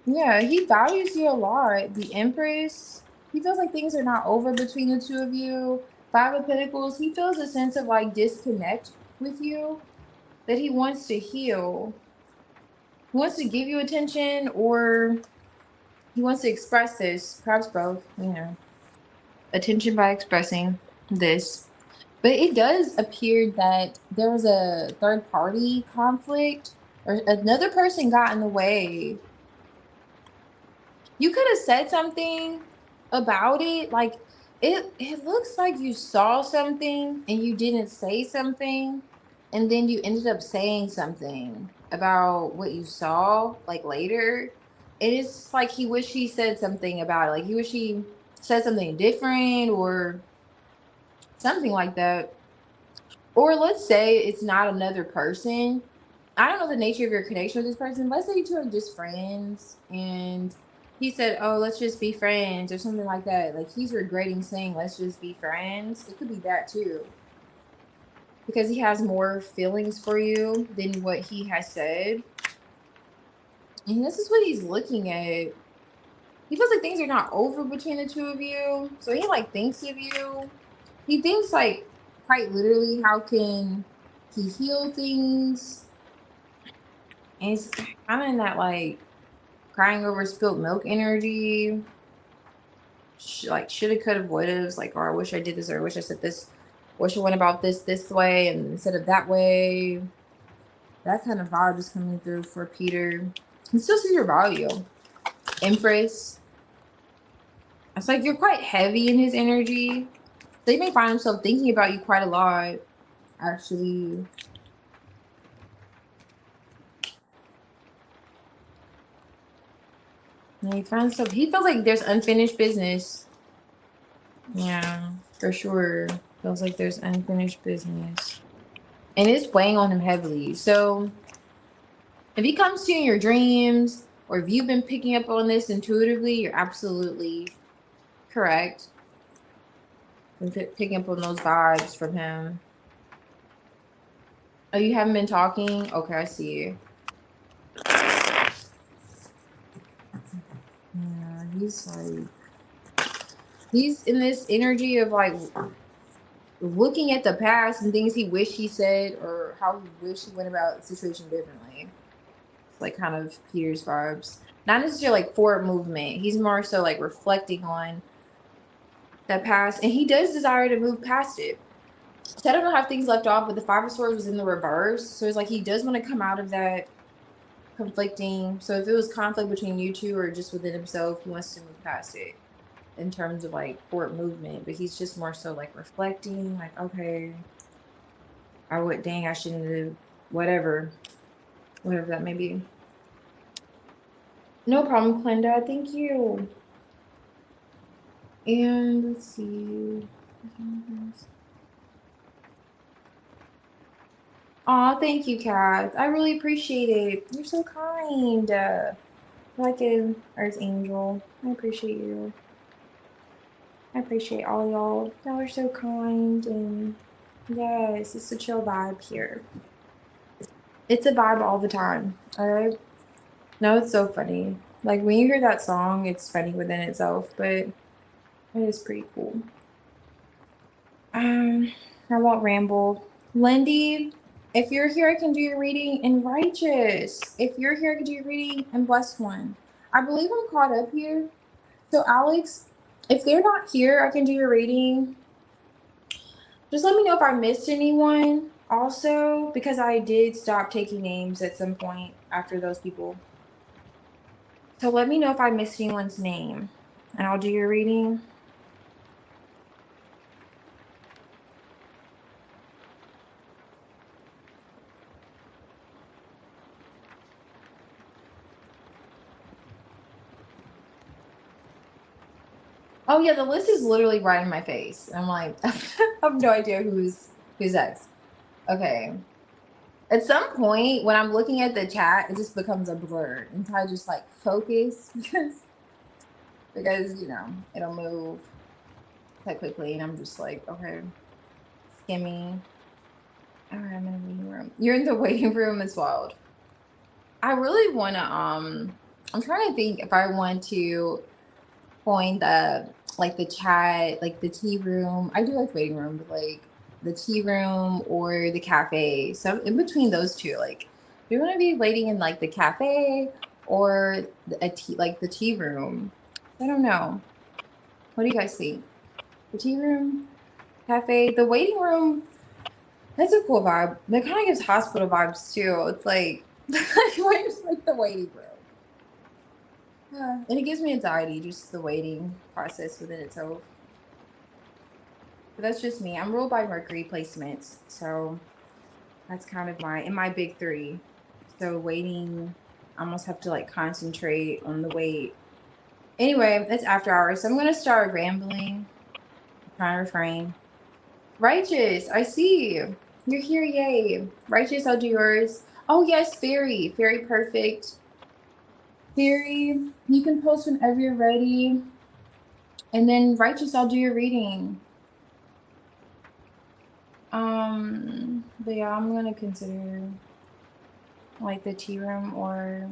Yeah, he values you a lot. The Empress. He feels like things are not over between the two of you. 5 of Pentacles. He feels a sense of like disconnect with you that he wants to heal. He wants to give you attention, or he wants to express this. Perhaps both, you know. Attention by expressing this. But it does appear that there was a third party conflict, or another person got in the way. You could have said something about it. Like it looks like you saw something and you didn't say something, and then you ended up saying something about what you saw like later. It is like he wished he said something about it. Like he wish he said something different or something like that. Or let's say it's not another person. I don't know the nature of your connection with this person. Let's say you two are just friends and he said, oh, let's just be friends or something like that. Like he's regretting saying, let's just be friends. It could be that too. Because he has more feelings for you than what he has said. And this is what he's looking at. He feels like things are not over between the two of you. So he like thinks of you. He thinks like quite literally, how can he heal things? And it's kind of in that like crying over spilled milk energy. Like shoulda, coulda, woulda. Like, or I wish I did this, or I wish I said this. Wish I went about this way and instead of that way. That kind of vibe is coming through for Peter. He still sees your value. Empress. It's like you're quite heavy in his energy. So he may find himself thinking about you quite a lot, actually. And he finds himself, he feels like there's unfinished business. Yeah, for sure. Feels like there's unfinished business. And it's weighing on him heavily. So if he comes to you in your dreams, or if you've been picking up on this intuitively, you're absolutely correct. And picking up on those vibes from him. Oh, you haven't been talking? Okay, I see you. Yeah, he's like, he's in this energy of like looking at the past and things he wished he said or how he wished he went about the situation differently. It's like kind of Peter's vibes. Not necessarily like forward movement. He's more so like reflecting on that past, and he does desire to move past it. So I don't know how things left off, but the 5 of Swords was in the reverse. So it's like he does want to come out of that conflicting. So if it was conflict between you two or just within himself, he wants to move past it in terms of like forward movement. But he's just more so like reflecting, like, okay, I would, dang, I shouldn't have, whatever that may be. No problem, Glenda. Thank you. And let's see. Aw, thank you, Kat. I really appreciate it. You're so kind. Like an earth angel. I appreciate you. I appreciate all y'all. Y'all are so kind, and Yes, it's a chill vibe here. It's a vibe all the time, all right? No, it's so funny. Like, when you hear that song, it's funny within itself, but it is pretty cool. I won't ramble. Lindy, if you're here, I can do your reading. And Righteous, if you're here, I can do your reading. And Blessed One, I believe I'm caught up here. So, Alex, if they're not here, I can do your reading. Just let me know if I missed anyone. Also, because I did stop taking names at some point after those people. So let me know if I missed anyone's name, and I'll do your reading. Oh yeah, the list is literally right in my face. I'm like, I have no idea who's next. Okay. At some point, when I'm looking at the chat, it just becomes a blur until I just like focus because you know it'll move quite quickly, and I'm just like, okay, skimming. All right, I'm in the waiting room. You're in the waiting room as well. I really want to. I'm trying to think if I want to coin the like the chat, like the tea room. I do like waiting room, but like the tea room or the cafe. So in between those two, like, do you want to be waiting in like the cafe or a tea, like the tea room? I don't know. What do you guys think? The tea room, cafe, the waiting room. That's a cool vibe. That kind of gives hospital vibes too. It's like, it's like the waiting room. Yeah, and it gives me anxiety, just the waiting process within itself. But that's just me. I'm ruled by Mercury placements, so that's kind of my big three. So waiting, I almost have to like concentrate on the wait. Anyway, it's after hours, so I'm gonna start rambling. I'm trying to refrain. Righteous, I see you. You're here, yay. Righteous, I'll do yours. Oh yes, Fairy. Fairy perfect. Fairy, you can post whenever you're ready. And then Righteous, I'll do your reading. But yeah, I'm gonna consider like the tea room, or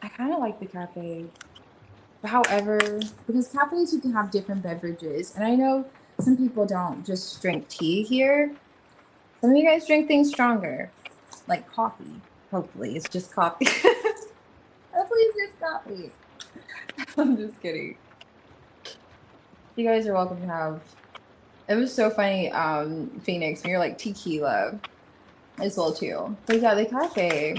I kind of like the cafe. But however, because cafes you can have different beverages, and I know some people don't just drink tea here. Some of you guys drink things stronger, like coffee. Hopefully, it's just coffee. Hopefully, it's just coffee. I'm just kidding. You guys are welcome to have. It was so funny, Phoenix. When you're like tequila as well too. But yeah, the cafe.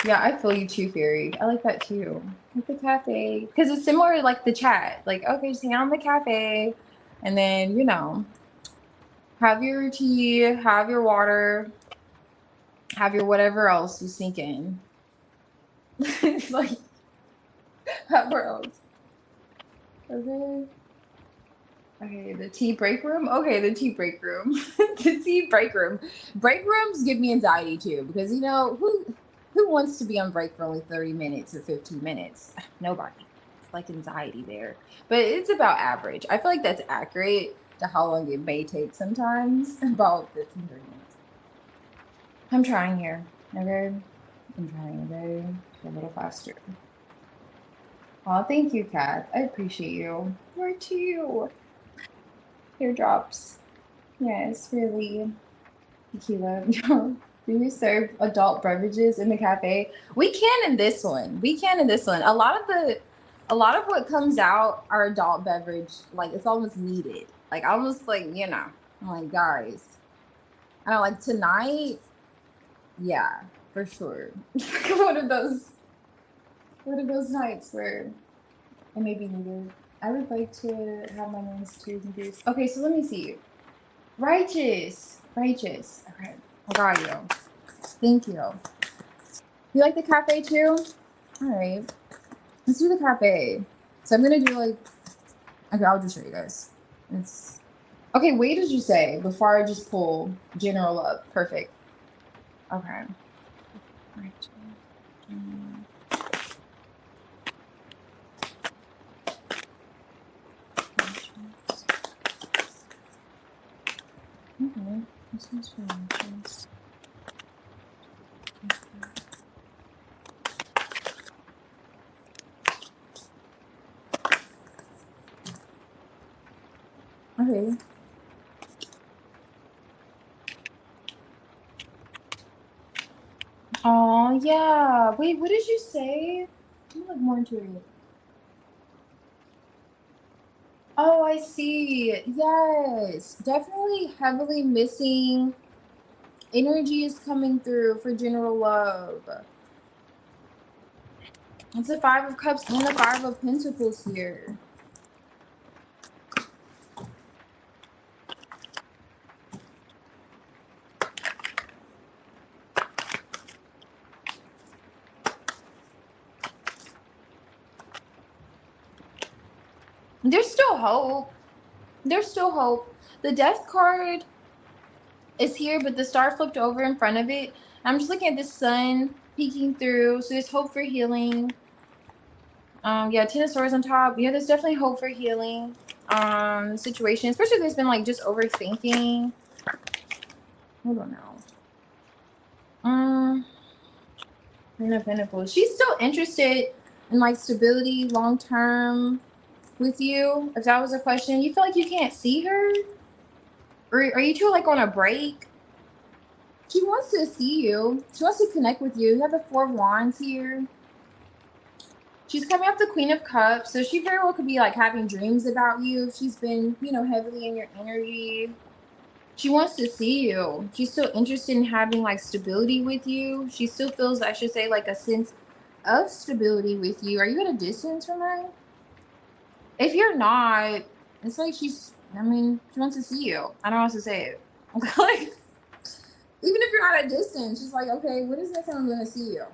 Yeah, I feel you too, Fairy. I like that too. Like the cafe, because it's similar to like the chat. Like, okay, just hang out in the cafe, and then you know, have your tea, have your water, have your whatever else you sneak in. It's like whatever else. Okay. Okay, the tea break room. Okay, the tea break room. The tea break room. Break rooms give me anxiety too, because you know who wants to be on break for only 30 minutes or 15 minutes? Nobody. It's like anxiety there. But it's about average. I feel like that's accurate to how long it may take sometimes. About 15, 30 minutes. I'm trying here. Okay. I'm trying, okay. A little faster. Oh, thank you, Kat. I appreciate you. Where to you? Teardrops. Yes, really. Tequila. Do you serve adult beverages in the cafe? We can in this one. We can in this one. A lot of what comes out are adult beverage. Like it's almost needed. Like almost like, you know. I'm like, guys. I don't like tonight. Yeah, for sure. One of those nights where it may be needed. I would like to have my name's tears and beers. Okay, so let me see. Righteous. Righteous. Okay. I got you. Thank you. You like the cafe too? All right. Let's do the cafe. So I'm going to do like, okay, I'll just show you guys. It's, okay, wait, did you say? Before I just pull general up. Perfect. Okay. Right. This one's financials. Okay. Oh, yeah. Wait, what did you say? Let me look more into it. Oh, I see. Yes, definitely heavily missing energy is coming through for general love. It's the Five of Cups and the Five of Pentacles here. There's still hope. There's still hope. The Death card is here, but the star flipped over in front of it. I'm just looking at the sun peeking through, so there's hope for healing. Yeah, Ten of Swords on top. Yeah, there's definitely hope for healing. Situation, especially if there's been like just overthinking. Hold on now. Queen of Pentacles. She's still interested in like stability long term with you. If that was a question, you feel like you can't see her, or are you two like on a break? She wants to see you. She wants to connect with you. You have the Four of Wands here. She's coming up the Queen of Cups, so she very well could be like having dreams about you if she's been, you know, heavily in your energy. She wants to see you. She's still interested in having like stability with you. She still feels, I should say, like a sense of stability with you. Are you at a distance from her? If you're not, it's like she's, I mean, she wants to see you. I don't know how to say it. Like, even if you're at a distance, she's like, okay, when is the next time I'm going to see you?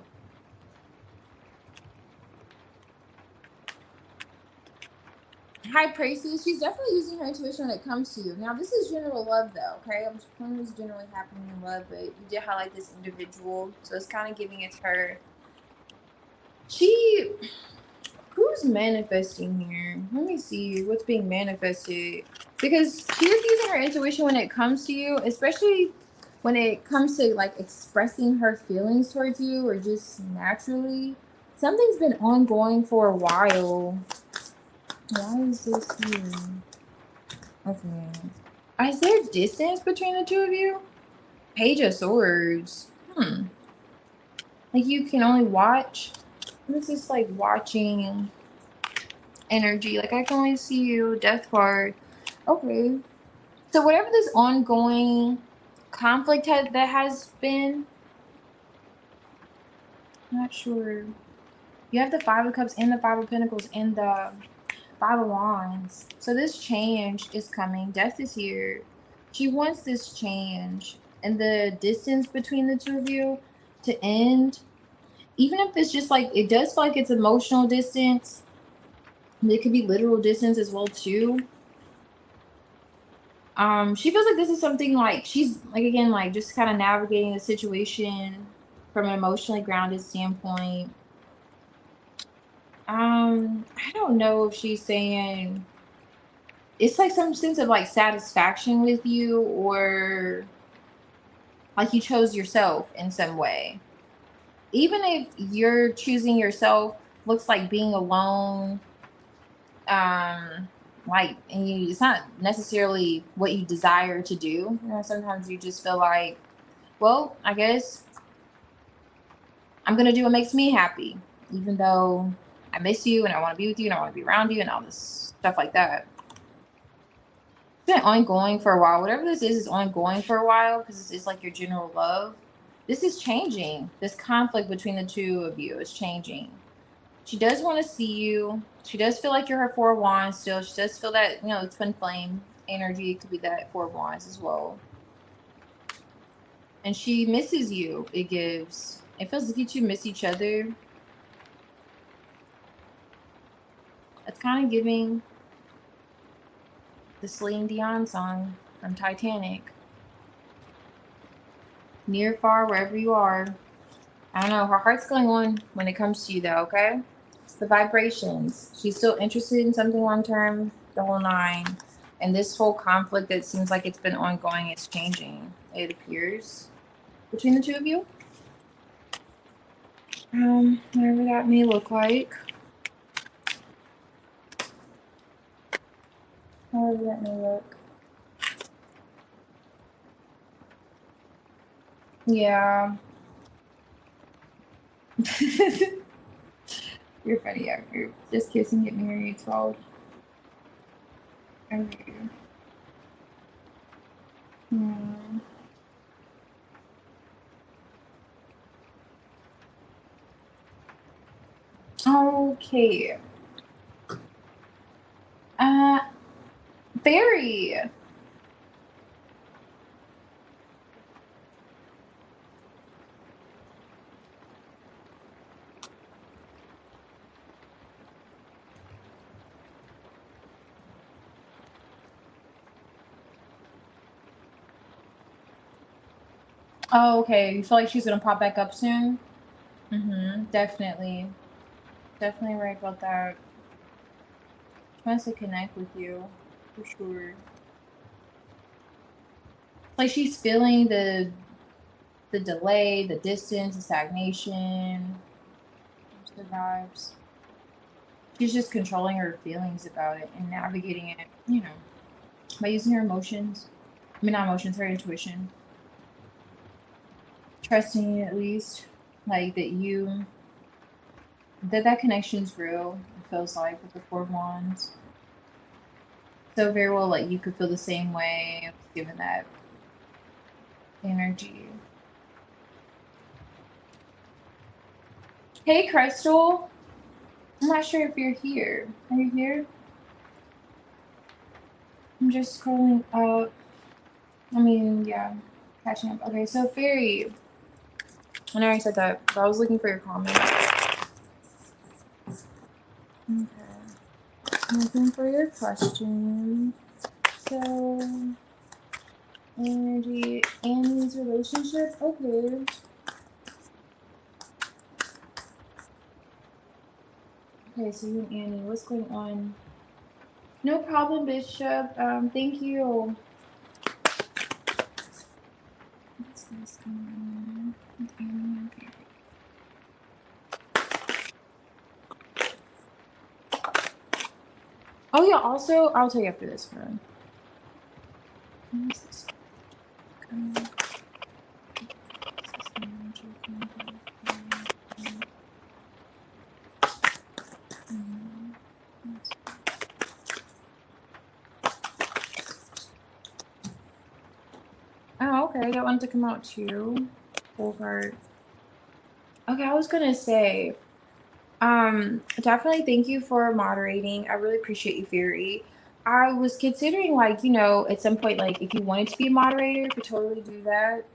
High Priestess, she's definitely using her intuition when it comes to you. Now, this is general love, though, okay? I'm just playing what's generally happening in love, but you did highlight this individual, so it's kind of giving it to her. Who's manifesting here? Let me see what's being manifested. Because she is using her intuition when it comes to you, especially when it comes to like expressing her feelings towards you or just naturally. Something's been ongoing for a while. Why is this here? Okay. Is there distance between the two of you? Page of Swords. Like you can only watch. What is this like watching energy? Like I can only see you. Death card. Okay. So whatever this ongoing conflict that has been, I'm not sure. You have the Five of Cups and the Five of Pentacles and the Five of Wands. So this change is coming. Death is here. She wants this change and the distance between the two of you to end. Even if it's just like, it does feel like it's emotional distance. It could be literal distance as well too. She feels like this is something like she's like, again, like just kind of navigating the situation from an emotionally grounded standpoint. I don't know if she's saying it's like some sense of like satisfaction with you, or like you chose yourself in some way. Even if you're choosing yourself looks like being alone, like, and it's not necessarily what you desire to do. You know, sometimes you just feel like, well, I guess I'm gonna do what makes me happy, even though I miss you and I want to be with you and I want to be around you and all this stuff like that. It's been ongoing for a while. Whatever this is ongoing for a while because this is like your general love. This is changing. This conflict between the two of you is changing. She does want to see you. She does feel like you're her Four of Wands still. She does feel that, you know, twin flame energy. It could be that Four of Wands as well. And she misses you, it gives. It feels like you two miss each other. That's kind of giving the Celine Dion song from Titanic. Near, far, wherever you are. I don't know. Her heart's going on when it comes to you, though, okay? It's the vibrations. She's still interested in something long-term, the whole nine. And this whole conflict that seems like it's been ongoing is changing. it appears, between the two of you. Whatever that may look like. However that may look. Yeah. You're funny, yeah. You're just kissing, get married, 12. Okay. Okay. Fairy. Oh, okay. You feel like she's gonna pop back up soon? Definitely. Definitely right about that. She wants to connect with you, for sure. Like she's feeling the delay, the distance, the stagnation. The vibes. She's just controlling her feelings about it and navigating it, you know, by using her emotions. I mean, not emotions, her intuition. Trusting it at least, like that connection's real. It feels like with the Four of Wands. So very well, like you could feel the same way, given that energy. Hey, Crystal. I'm not sure if you're here. Are you here? I'm just scrolling up. I mean, yeah, catching up. Okay, so Fairy. I know I said that, but I was looking for your comment. Okay. I'm looking for your question. So, energy, Annie's relationship. Okay. Okay, so you and Annie, what's going on? No problem, Bishop. Thank you. What's this going on with Annie? Okay. Oh yeah, also, I'll tell you after this one. What is this? Oh, okay. That one to come out too. Full heart. Okay, I was gonna say, definitely thank you for moderating. I really appreciate you, Fury. I was considering, like, you know, at some point, like, if you wanted to be a moderator, you could totally do that.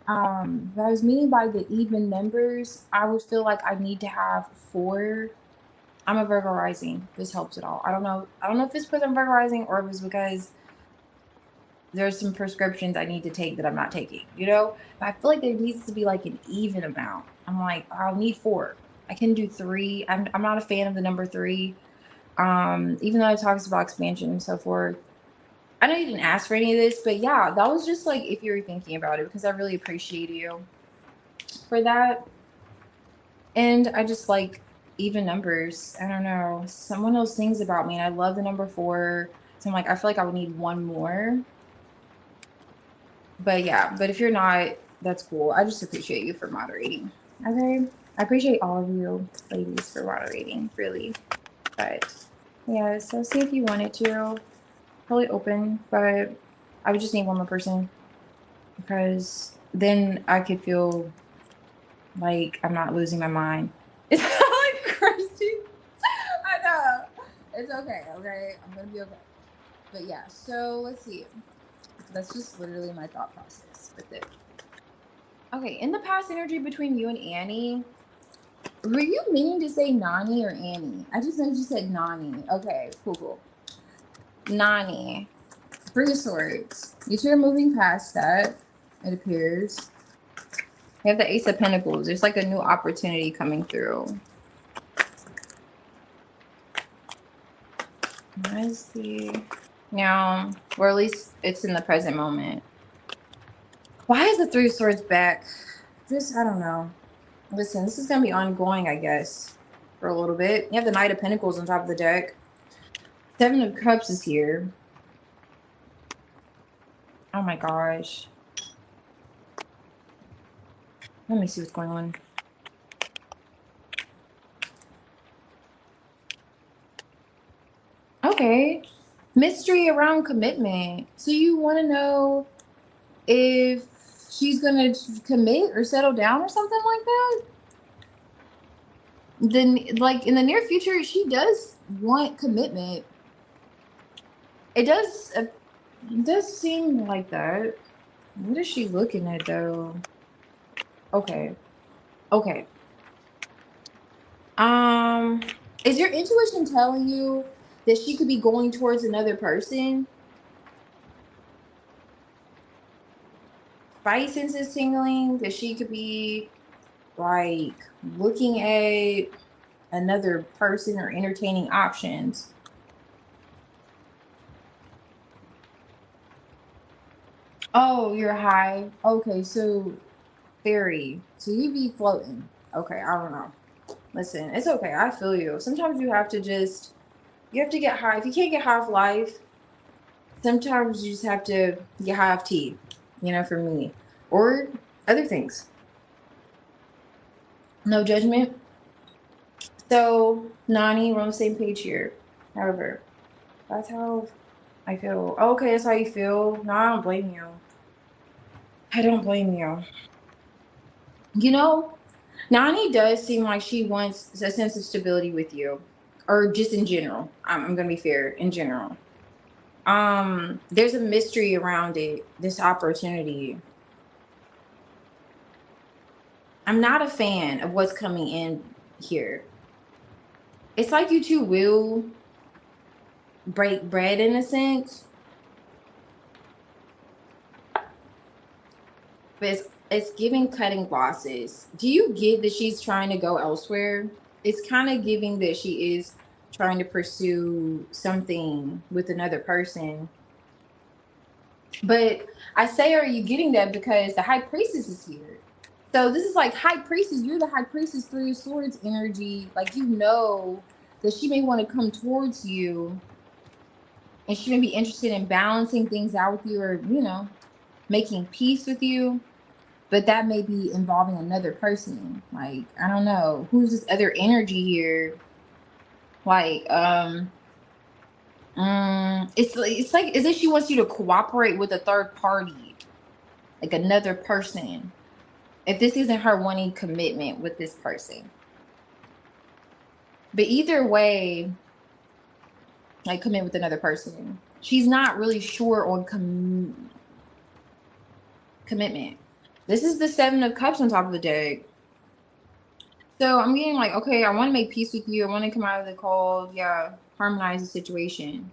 But I was meaning by the even numbers, I would feel like I need to have 4. I'm a Virgo rising. This helps at all. I don't know if it's because I'm Virgo rising or if it's because there's some prescriptions I need to take that I'm not taking, you know? But I feel like there needs to be like an even amount. I'm like, I'll need 4. I can do 3. I'm not a fan of the number 3. Even though it talks about expansion and so forth. I know you didn't ask for any of this, but yeah, that was just like if you were thinking about it, because I really appreciate you for that. And I just like even numbers. I don't know. Someone else sings about me, and I love the number 4. So I'm like, I feel like I would need 1 more. But yeah, but if you're not, that's cool. I just appreciate you for moderating. Okay. I appreciate all of you ladies for moderating, really. But yeah, so see if you wanted to. Totally open, but I would just need 1 more person, because then I could feel like I'm not losing my mind. It's like crazy. I know. It's okay, okay? I'm gonna be okay. But yeah, so let's see. That's just literally my thought process with it. Okay, in the past energy between you and Annie, were you meaning to say Nani or Annie? I just know you said Nani. Okay, cool. Nani. 3 of Swords. You two are moving past that, it appears. You have the Ace of Pentacles. There's like a new opportunity coming through. I see. Now, or at least it's in the present moment. Why is the Three of Swords back? Just, I don't know. Listen, this is going to be ongoing, I guess, for a little bit. You have the Knight of Pentacles on top of the deck. Seven of Cups is here. Oh my gosh. Let me see what's going on. Okay. Mystery around commitment. So you want to know if she's going to commit or settle down or something like that? Then, like, in the near future, she does want commitment. It does seem like that. What is she looking at, though? Okay. Okay. Is your intuition telling you that she could be going towards another person? Spidey sense is tingling that she could be like looking at another person or entertaining options. Oh, you're high. Okay, so fairy. So you be floating. Okay, I don't know. Listen, it's okay. I feel you. Sometimes you have to get high. If you can't get high off life, sometimes you just have to get high off tea, for me. Or other things. No judgment. So, Nani, we're on the same page here. However, that's how I feel. Okay, that's how you feel. No, I don't blame you. I don't blame you. Nani does seem like she wants a sense of stability with you. Or just in general. I'm going to be fair. In general. There's a mystery around it. This opportunity. I'm not a fan of what's coming in here. It's like you two will break bread in a sense. But it's giving cutting losses. Do you get that she's trying to go elsewhere? It's kind of giving that she is trying to pursue something with another person. But I say, are you getting that because the High Priestess is here? So this is like High Priestess. You're the High Priestess, Three of Swords energy. Like, that she may want to come towards you. And she may be interested in balancing things out with you or, making peace with you. But that may be involving another person. Like, I don't know. Who's this other energy here? Like, it's like as if she wants you to cooperate with a third party. Like another person. If this isn't her wanting commitment with this person. But either way, like commit with another person. She's not really sure on commitment. This is the Seven of Cups on top of the deck. So I'm getting like, okay, I want to make peace with you. I want to come out of the cold. Yeah, harmonize the situation.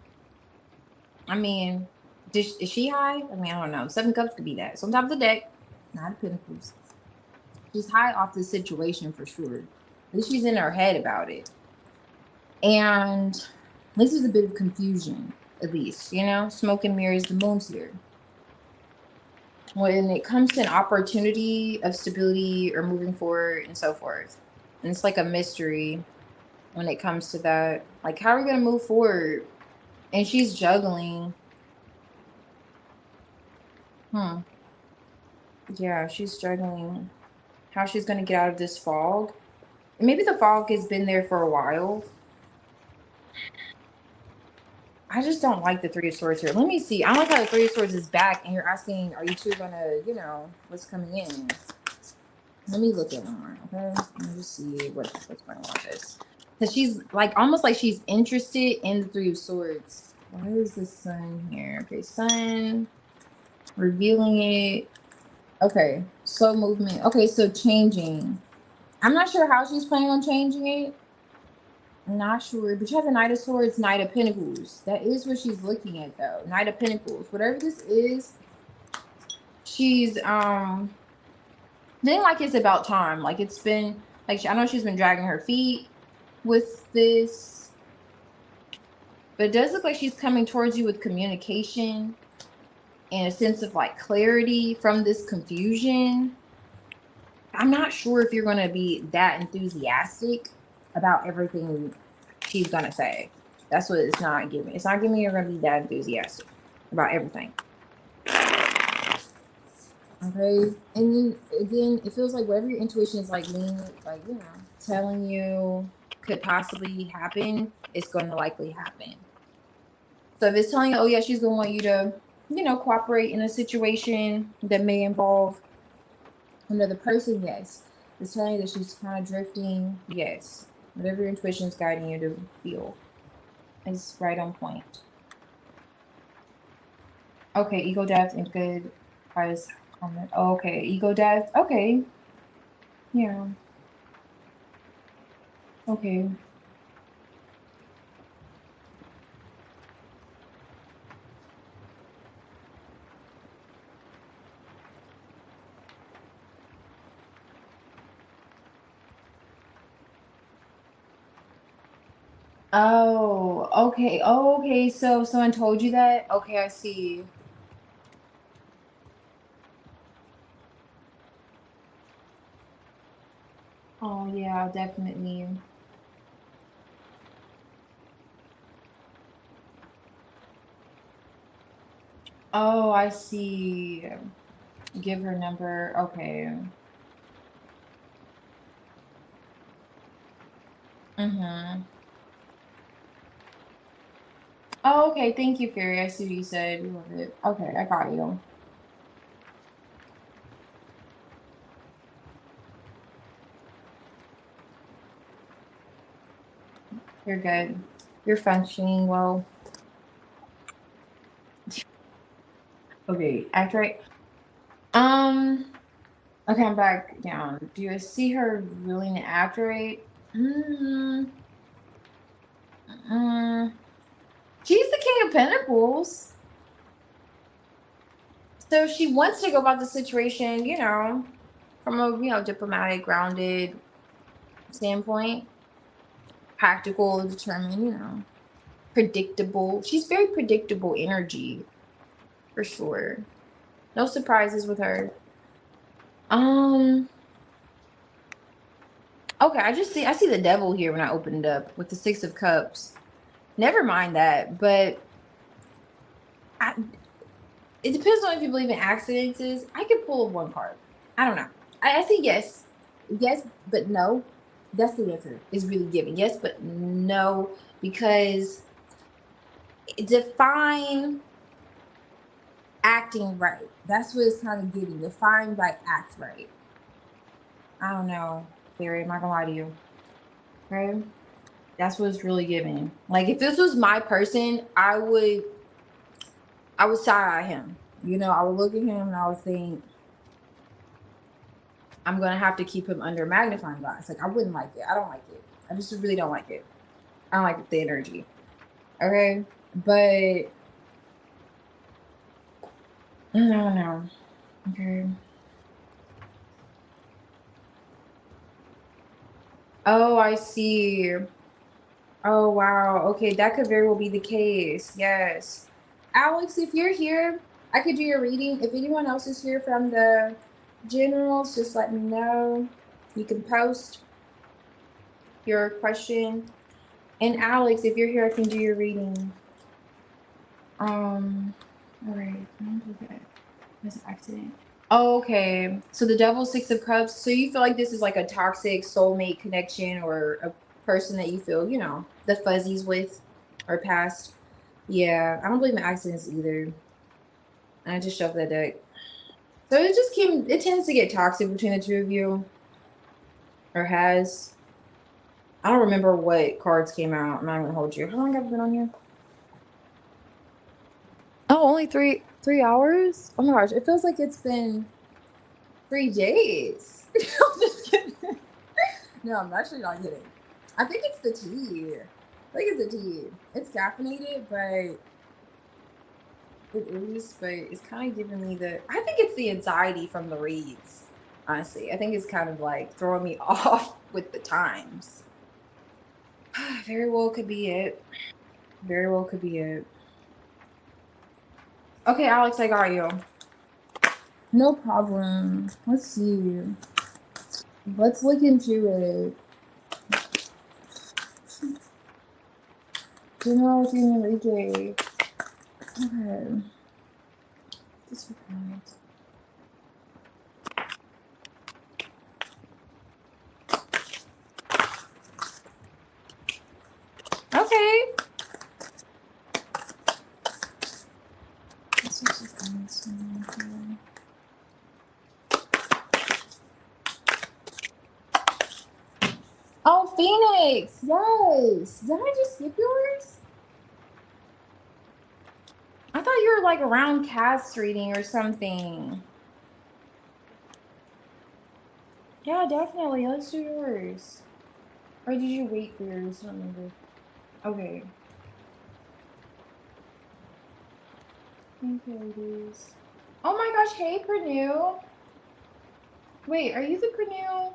I mean, is she high? I mean, I don't know. Seven Cups could be that. So on top of the deck, Nine of Pentacles. She's high off the situation for sure. At least she's in her head about it. And this is a bit of confusion, at least, Smoke and mirrors, the moon's here. When it comes to an opportunity of stability or moving forward and so forth. And it's like a mystery when it comes to that. Like, how are we going to move forward? And she's juggling. Yeah, she's struggling. How she's going to get out of this fog. And maybe the fog has been there for a while. I just don't like the Three of Swords here. Let me see. I don't like how the Three of Swords is back. And you're asking, are you two going to, what's coming in? Let me look at more, okay? Let me just see what's going on with this. Because she's like, almost like she's interested in the Three of Swords. Why is the sun here? Okay, sun. Revealing it. Okay, slow movement. Okay, so changing. I'm not sure how she's planning on changing it. I'm not sure. But you have the Knight of Swords, Knight of Pentacles. That is what she's looking at, though. Knight of Pentacles. Whatever this is, she's, then like it's about time. Like it's been, like I know she's been dragging her feet with this. But it does look like she's coming towards you with communication. and a sense of like clarity from this confusion. I'm not sure if you're going to be that enthusiastic about everything she's going to say. That's what it's not giving. It's not giving you're going to be that enthusiastic about everything. Okay. And then again, it feels like whatever your intuition is like leaning, like, you know, telling you could possibly happen, it's going to likely happen. So if it's telling you, oh yeah, she's going to want you to, you know, cooperate in a situation that may involve another person, yes. It's telling you that she's kind of drifting, yes. Whatever your intuition is guiding you to feel is right on point. Okay, ego death and good prize comment. Oh, okay, ego death. Okay. Yeah. Okay. Oh, okay. Oh, okay. So someone told you that? Okay, I see. Oh, yeah, definitely. Oh, I see. Give her number. Okay. Mm-hmm. Oh, okay. Thank you, Fairy. I see what you said. You love it. Okay, I got you. You're good. You're functioning well. Okay, act right. Okay, I'm back down. Do you see her willing to act right? Mm, mm. She's the King of Pentacles. So she wants to go about the situation, you know, from a, you know, diplomatic, grounded standpoint, practical, determined, you know, predictable. She's very predictable energy for sure. No surprises with her. Um, okay, I see the devil here when I opened up with the Six of Cups. Never mind that, but I, it depends on if you believe in accidents. I could pull one card. I don't know. I say yes. Yes, but no. That's the answer. Is really giving. Yes, but no. Because define acting right. That's what it's kind of giving. Define like act right. I don't know, Barry. I'm not gonna lie to you. Okay? That's what it's really giving. Like if this was my person, I would side eye him. You know, I would look at him and I would think, I'm gonna have to keep him under magnifying glass. Like I wouldn't like it. I don't like it. I just really don't like it. I don't like the energy. Okay, but I don't know. Okay. Oh, I see. Oh wow. Okay, that could very well be the case. Yes. Alex, if you're here, I could do your reading. If anyone else is here from the generals, just let me know. You can post your question. And Alex, if you're here, I can do your reading. All right. Okay. That's an accident. Oh, okay. So the Devil Six of Cups. So you feel like this is like a toxic soulmate connection or a person that you feel, you know, the fuzzies with or past. Yeah, I don't believe in accidents either. I just shoved that deck. So it just came, it tends to get toxic between the two of you. Or has. I don't remember what cards came out. I'm not gonna hold you. How long have I been on here? Oh, only three hours? Oh my gosh, it feels like it's been 3 days. I'm just kidding. No, I'm actually not kidding. I think it's the tea. I think it's the tea. It's caffeinated, but it is, but it's kind of giving me the, I think it's the anxiety from the reads, honestly. I think it's kind of like throwing me off with the times. Very well could be it. Very well could be it. Okay, Alex, I got you. No problem. Let's see. Let's look into it. General Enrique. Okay. Disregard. Okay. Oh, Phoenix. Yes. Did I just skip yours? I thought you were like around cast reading or something. Yeah, definitely. Let's do yours. Or did you wait for yours? I don't remember. Okay. Thank you, ladies. Oh my gosh, hey, Pernue. Wait, are you the Pernue?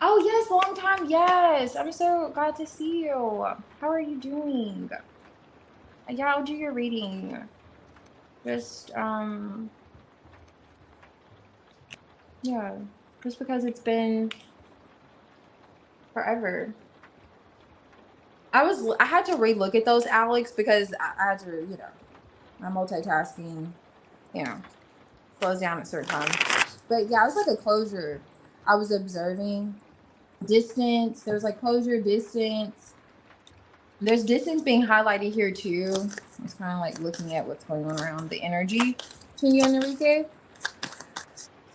Oh, yes, long time, yes. I'm so glad to see you. How are you doing? Yeah, I'll do your reading. Just, yeah, just because it's been forever. I had to re-look at those, Alex, because I had to, you know, my multitasking, you know, slows down at certain times. But yeah, it was like a closure. I was observing distance. There was like closure, distance. There's distance being highlighted here too. It's kind of like looking at what's going on around the energy between you and Enrique.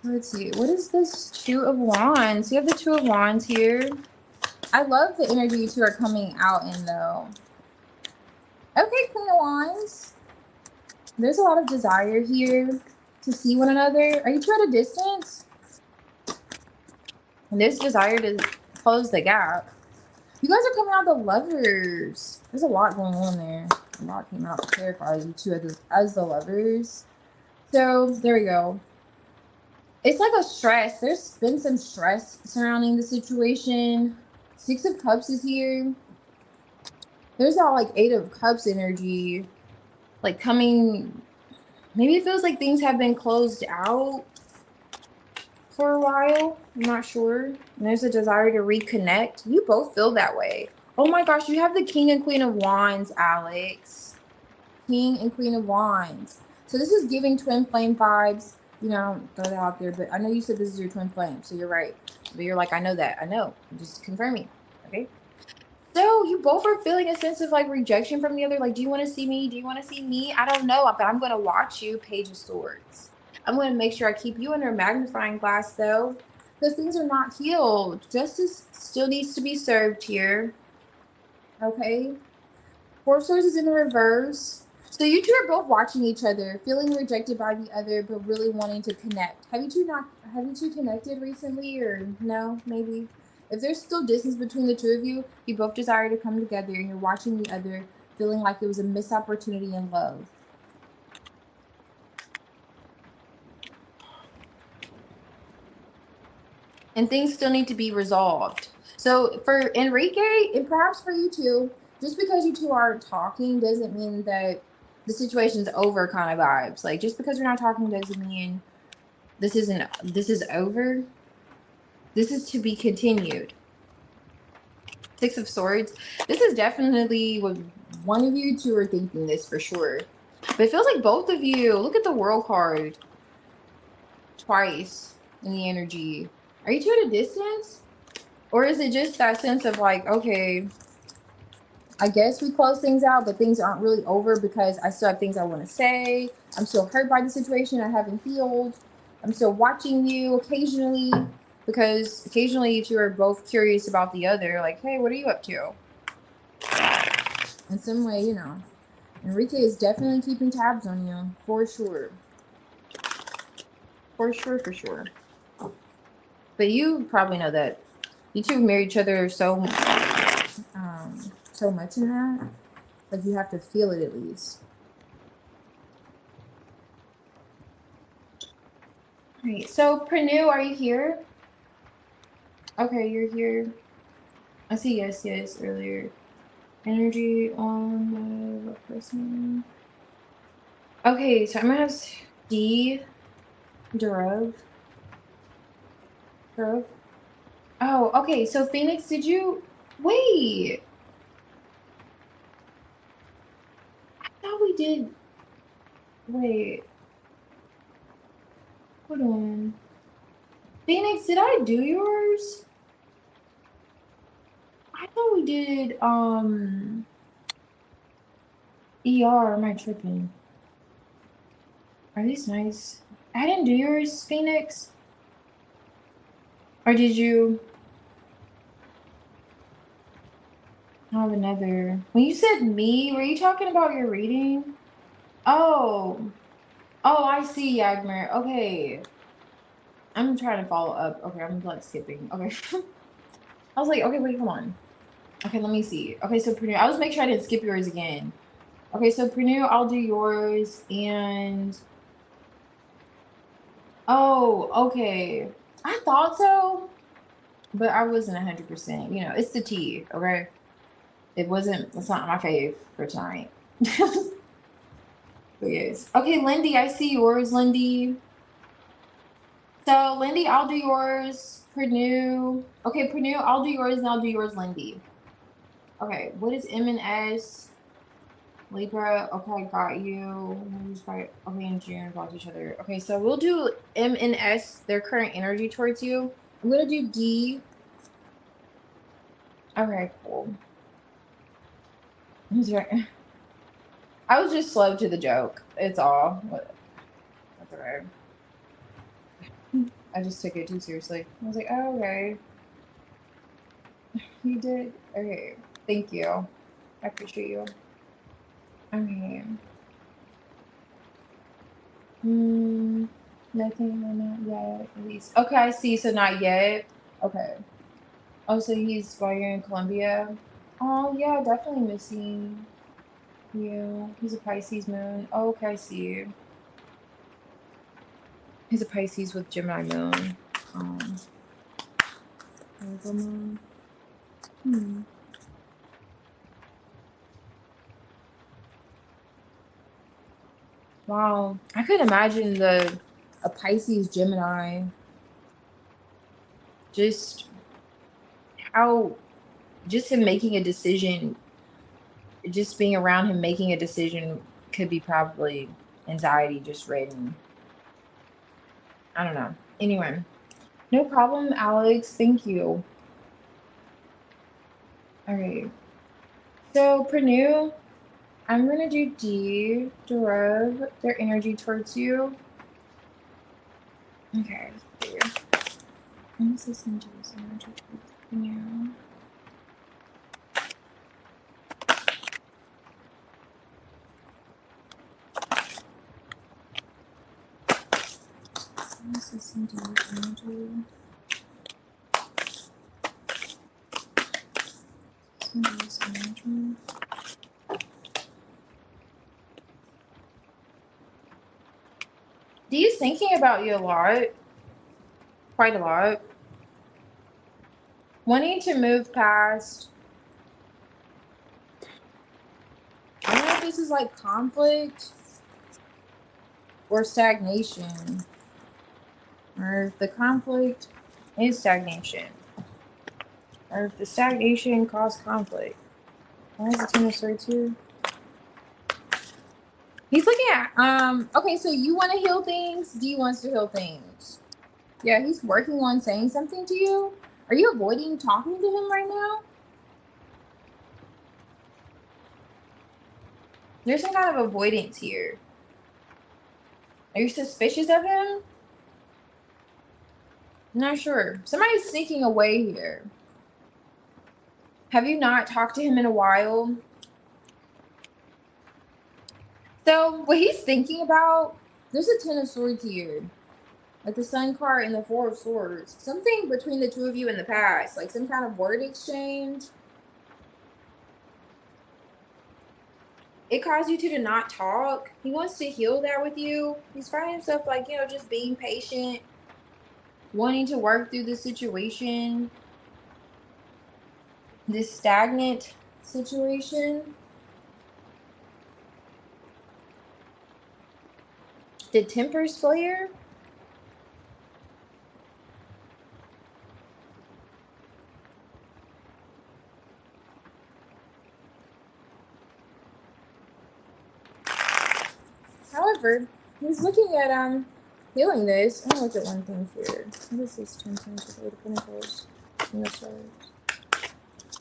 Let's see. What is this Two of Wands? You have the Two of Wands here. I love the energy you two are coming out in though. Okay, Queen of Wands. There's a lot of desire here to see one another. Are you two at a distance? And there's desire to close the gap. You guys are coming out the Lovers. There's a lot going on there. A lot came out to clarify you two as the Lovers. So there we go. It's like a stress. There's been some stress surrounding the situation. Six of Cups is here. There's that like Eight of Cups energy, like coming. Maybe it feels like things have been closed out for a while. I'm not sure. And there's a desire to reconnect. You both feel that way. Oh my gosh, you have the King and Queen of Wands, Alex. King and Queen of Wands. So this is giving twin flame vibes. You know, throw that out there. But I know you said this is your twin flame, so you're right. But you're like, I know that. I know. I'm just confirming. Okay. So you both are feeling a sense of like rejection from the other. Like, do you want to see me? Do you want to see me? I don't know, but I'm going to watch you. Page of Swords. I'm going to make sure I keep you under a magnifying glass, though, because things are not healed. Justice still needs to be served here. Okay. Four of Swords is in the reverse. So you two are both watching each other, feeling rejected by the other, but really wanting to connect. Have you two connected recently, or no? Maybe. If there's still distance between the two of you, you both desire to come together, and you're watching the other, feeling like it was a missed opportunity in love. And things still need to be resolved. So for Enrique, and perhaps for you too, just because you two aren't talking doesn't mean that the situation's over kind of vibes. Like, just because you're not talking doesn't mean this is over. This is to be continued. Six of Swords. This is definitely what one of you two are thinking this for sure. But it feels like both of you, look at the World card twice in the energy. Are you two at a distance? Or is it just that sense of like, okay, I guess we close things out, but things aren't really over because I still have things I want to say. I'm still hurt by the situation. I haven't healed. I'm still watching you occasionally because occasionally you two are both curious about the other. Like, hey, what are you up to? In some way, you know, Enrique is definitely keeping tabs on you, for sure. For sure, for sure. But you probably know that you two married each other so much in that. Like, you have to feel it at least. Right. So, Pernue, are you here? Okay, you're here. I see yes earlier. Energy on the person. Okay, so I'm gonna have 𝚤𝚑𝚊𝚗𝚎𝚊𝚑𝚗𝚑𝚗𝚅. Oh, okay. So Phoenix, did you wait? I thought we did. Wait, hold on. Phoenix, did I do yours? I thought we did ER. Am I tripping? Are these nice? I didn't do yours, Phoenix. Or did you? I have another. When you said me, were you talking about your reading? Oh. Oh, I see, Yagmer. Okay. I'm trying to follow up. Okay, I'm like skipping. Okay. I was like, okay, wait, hold on. Okay, let me see. Okay, so Pernille, I'll just make sure I didn't skip yours again. Okay, so Pernille, I'll do yours and oh, okay. I thought so, but I wasn't 100%. You know, it's the tea, okay? It's not my fave for tonight. But yes. Okay, Lindy, I see yours, Lindy. So, Lindy, I'll do yours. Pernille. Okay, Pernille, I'll do yours and I'll do yours, Lindy. Okay, what is M and S? Libra, okay, got you. Okay, in June, blocked each other. Okay, so we'll do M and S, their current energy towards you. I'm gonna do D. Okay, cool. I was just slow to the joke. It's all. That's alright. I just took it too seriously. I was like, oh, okay. You did. Okay. Thank you. I appreciate you. Okay. Nothing, not yet, at least. Okay, I see. So not yet. Okay. Oh, so he's while you're in Colombia. Oh yeah, definitely missing you. He's a Pisces moon. Oh, okay, I see you. He's a Pisces with Gemini moon. Virgo moon. Wow, I could imagine a Pisces Gemini. Just how, just him making a decision, just being around him making a decision could be probably anxiety just written. I don't know. Anyway, no problem, Alex. Thank you. All right. So Pernille, I'm gonna do D, Derive their energy towards you. Okay. Let me see some D's energy towards Pernille. Let me see some D's energy. Some D's energy. D's thinking about you a lot. Quite a lot. Wanting to move past. I don't know if this is like conflict or stagnation. Or if the conflict is stagnation. Or if the stagnation caused conflict. Why is the Ten of Swords here? He's looking at, okay, so you want to heal things? D wants to heal things. Yeah, he's working on saying something to you. Are you avoiding talking to him right now? There's some kind of avoidance here. Are you suspicious of him? I'm not sure. Somebody's sneaking away here. Have you not talked to him in a while? So what he's thinking about, there's a Ten of Swords here. Like the Sun card and the Four of Swords. Something between the two of you in the past. Like some kind of word exchange. It caused you two to not talk. He wants to heal that with you. He's finding himself like, you know, just being patient. Wanting to work through the situation. This stagnant situation. Did tempers flare? However, he's looking at healing this. I'm gonna look at one thing here. What is this 10 times with 8 of Pentacles? And the Stars.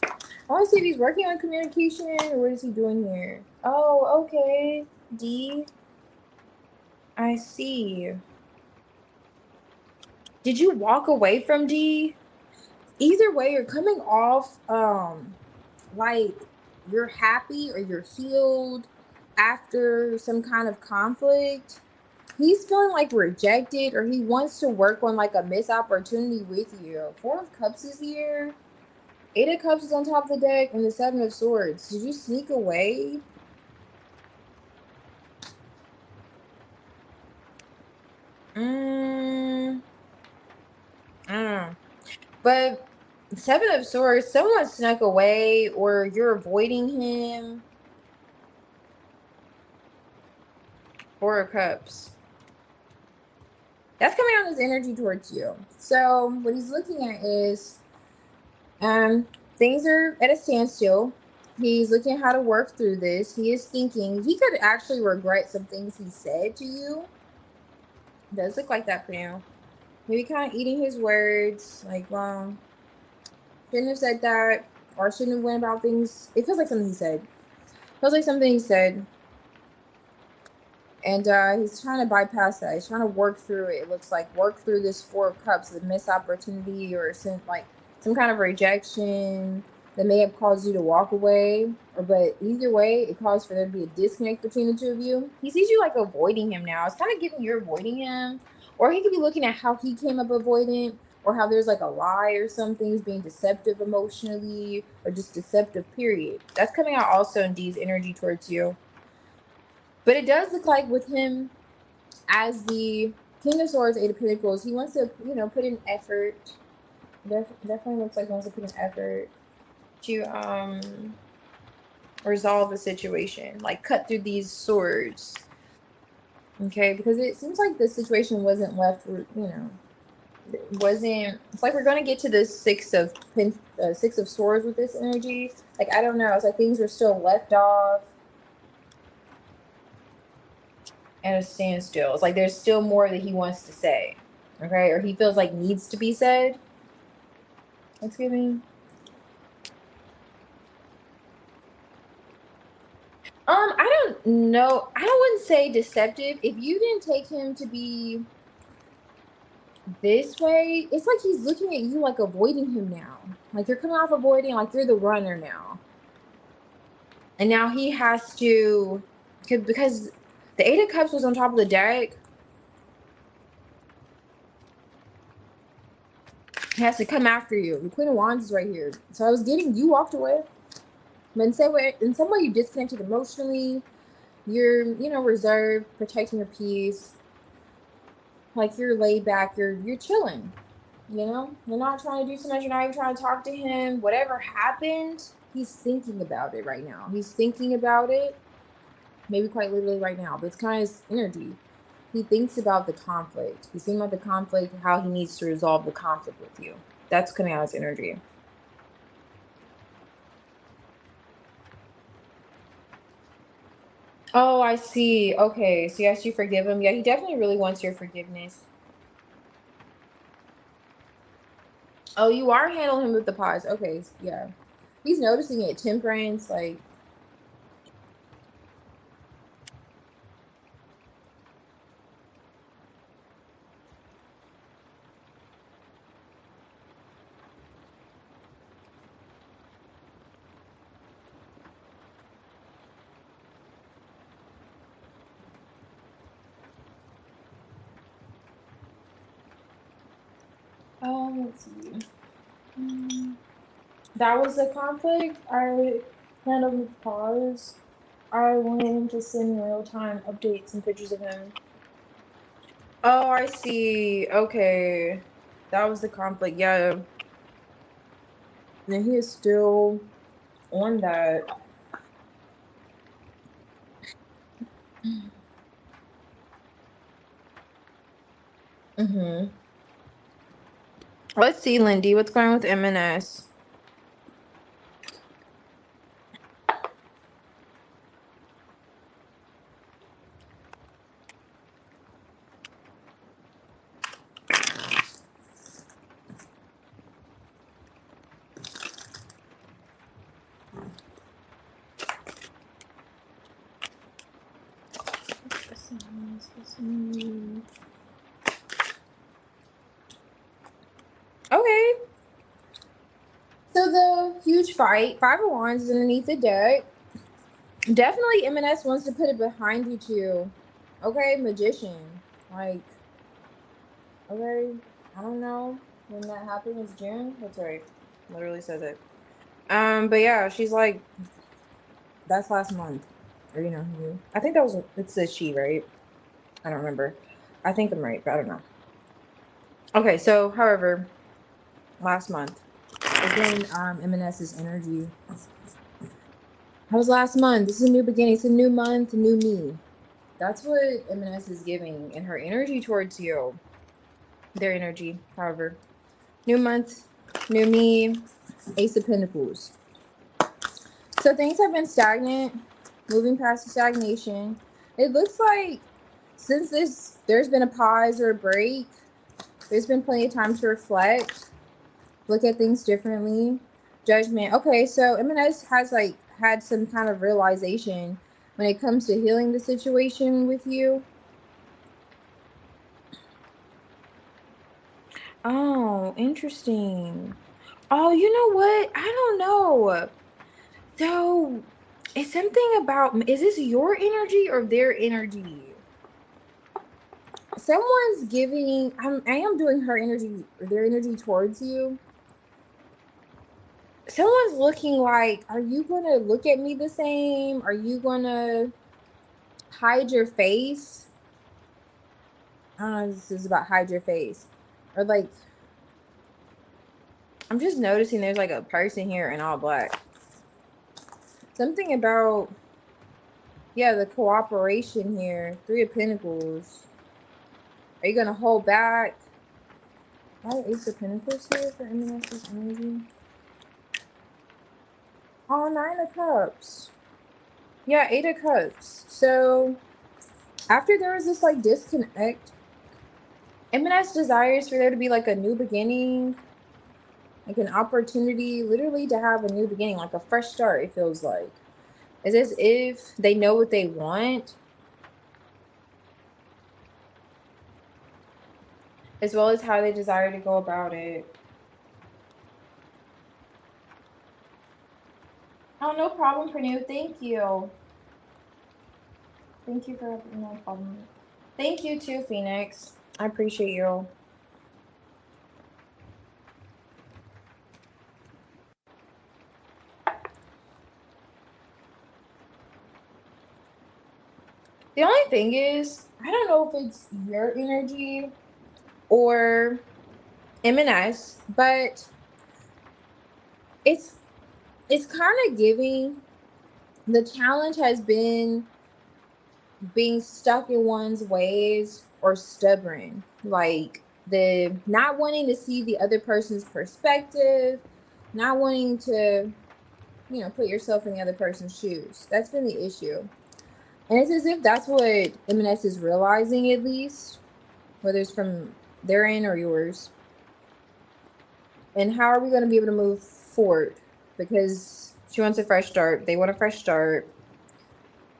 I want to see if he's working on communication or what is he doing here. Oh, okay. D. I see. Did you walk away from D? Either way, you're coming off like you're happy or you're healed after some kind of conflict. He's feeling like rejected, or he wants to work on like a missed opportunity with you. 4 of Cups is here. 8 of Cups is on top of the deck, and the 7 of Swords. Did you sneak away? But 7 of Swords, someone snuck away, or you're avoiding him. 4 of Cups. That's coming out his energy towards you. So what he's looking at is things are at a standstill. He's looking at how to work through this. He is thinking he could actually regret some things he said to you. It does look like that for you. Maybe kind of eating his words, like, well, shouldn't have said that, or shouldn't have went about things. It feels like something he said. Feels like something he said. And he's trying to bypass that. He's trying to work through it. It looks like work through this 4 of Cups, the missed opportunity, or some kind of rejection that may have caused you to walk away. But either way, it caused for there to be a disconnect between the 2 of you. He sees you like avoiding him now. It's kind of giving you're avoiding him, or he could be looking at how he came up avoidant, or how there's like a lie or something. He's being deceptive emotionally, or just deceptive. Period. That's coming out also in D's energy towards you. But it does look like with him as the King of Swords, 8 of Pentacles, he wants to, put in effort. Definitely looks like he wants to put in effort to resolve the situation, like cut through these swords. Okay, because it seems like the situation wasn't left, it's like we're gonna get to the 6 of Swords with this energy. Like, I don't know, it's like things were still left off at a standstill. It's like there's still more that he wants to say, okay, or he feels like needs to be said. Let's give me. I don't know. I wouldn't say deceptive. If you didn't take him to be this way, it's like he's looking at you like avoiding him now. Like you're coming off avoiding, like you're the runner now. And now he has to, because the 8 of Cups was on top of the deck. He has to come after you. The Queen of Wands is right here. So I was getting, you walked away. But in some way you disconnected emotionally. You're, reserved, protecting your peace. Like you're laid back, you're chilling. You're not trying to do so much. You're not even trying to talk to him. Whatever happened, he's thinking about it right now. He's thinking about it, maybe quite literally right now. But it's kind of his energy. He thinks about the conflict. He's thinking about the conflict, how he needs to resolve the conflict with you. That's coming out of his energy. Oh, I see. Okay, so yes, you forgive him. Yeah, he definitely really wants your forgiveness. Oh, you are handling him with the pause. Okay, yeah. He's noticing it. Temperance, like. Let's see. That was the conflict. I handled with pause. I wanted him to send real-time updates and pictures of him. Oh, I see. Okay. That was the conflict. Yeah. And he is still on that. Let's see, Lindy. What's going on with M&S? Okay. So the huge fight, 5 of Wands is underneath the deck. Definitely M&S wants to put it behind you too. Okay, Magician. Like, okay, I don't know when that happened. It's June. That's right. Literally says it. But yeah, she's like, that's last month. Or you know, I think that was, it says she, right? I don't remember. I think I'm right, but I don't know. Okay, so however, last month is when M&S's energy. How was last month? This is a new beginning. It's a new month, new me. That's what M&S is giving, and her energy towards you. Their energy, however. New month, new me, Ace of Pentacles. So things have been stagnant, moving past the stagnation. It looks like since there's been a pause or a break, there's been plenty of time to reflect, look at things differently. Judgment. Okay, so M&S has like had some kind of realization when it comes to healing the situation with you. Oh, interesting. Oh, you know what? I don't know. So, it's something about, is this your energy or their energy? Someone's giving, I am doing her energy, their energy towards you. Someone's looking like, are you going to look at me the same? Are you going to hide your face? I don't know if this is about hide your face. Or like, I'm just noticing there's like a person here in all black. Something about, yeah, the cooperation here. 3 of Pentacles. Are you going to hold back? Why is the Pentacles here for M&S's energy? Oh, 9 of Cups. Yeah, 8 of Cups. So, after there was this, like, disconnect, M&S desires for there to be, like, a new beginning. Like, an opportunity, literally, to have a new beginning. Like, a fresh start, it feels like. It's as if they know what they want, as well as how they desire to go about it. Oh, no problem, Pranu. Thank you. Thank you for having no problem. Thank you too, Phoenix. I appreciate you. The only thing is, I don't know if it's your energy or M&S, but it's kind of giving, the challenge has been being stuck in one's ways or stubborn, like the not wanting to see the other person's perspective, not wanting to, you know, put yourself in the other person's shoes. That's been the issue. And it's as if that's what M&S is realizing, at least, whether it's from their end or yours. And how are we going to be able to move forward? Because she wants a fresh start. They want a fresh start.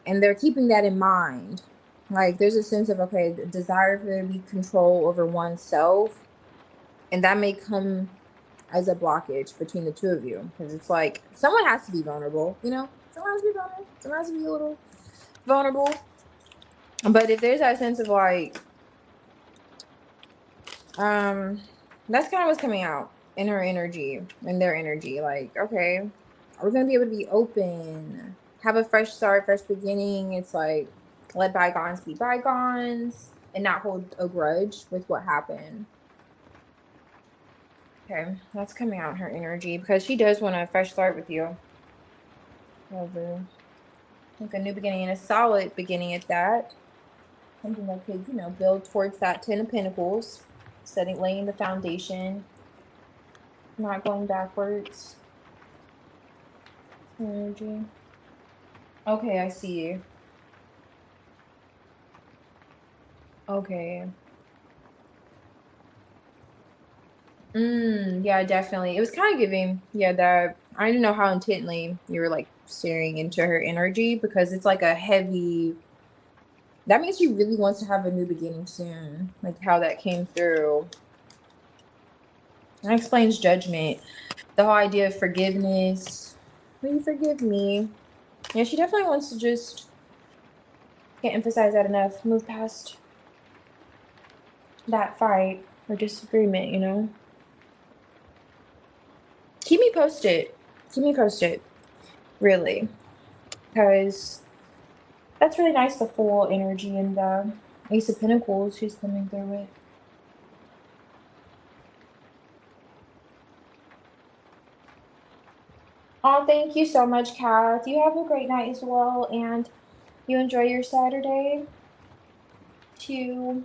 And they're keeping that in mind. Like, there's a sense of, okay, the desire for there to be control over oneself. And that may come as a blockage between the two of you. Because it's like, someone has to be vulnerable, you know? Someone has to be vulnerable. Someone has to be a little vulnerable. But if there's that sense of, like, that's kind of what's coming out in her energy, in their energy. Like, okay, we're gonna be able to be open, have a fresh start, fresh beginning. It's like, let bygones be bygones and not hold a grudge with what happened. Okay, that's coming out in her energy because she does want a fresh start with you. Over like a new beginning and a solid beginning at that. Something that could, you know, build towards that 10 of Pentacles. laying the foundation, not going backwards. Energy. Okay, I see. Okay. Yeah, definitely. It was kind of giving, yeah, that I didn't know how intently you were like staring into her energy because it's like a heavy. That means she really wants to have a new beginning soon, like how that came through. That explains judgment. The whole idea of forgiveness. Will you forgive me? Yeah, she definitely wants to just, can't emphasize that enough, move past that fight or disagreement, you know? Keep me posted. Keep me posted. Really. Because that's really nice, the full energy and the Ace of Pentacles she's coming through with. Oh, thank you so much, Kath. You have a great night as well, and you enjoy your Saturday too.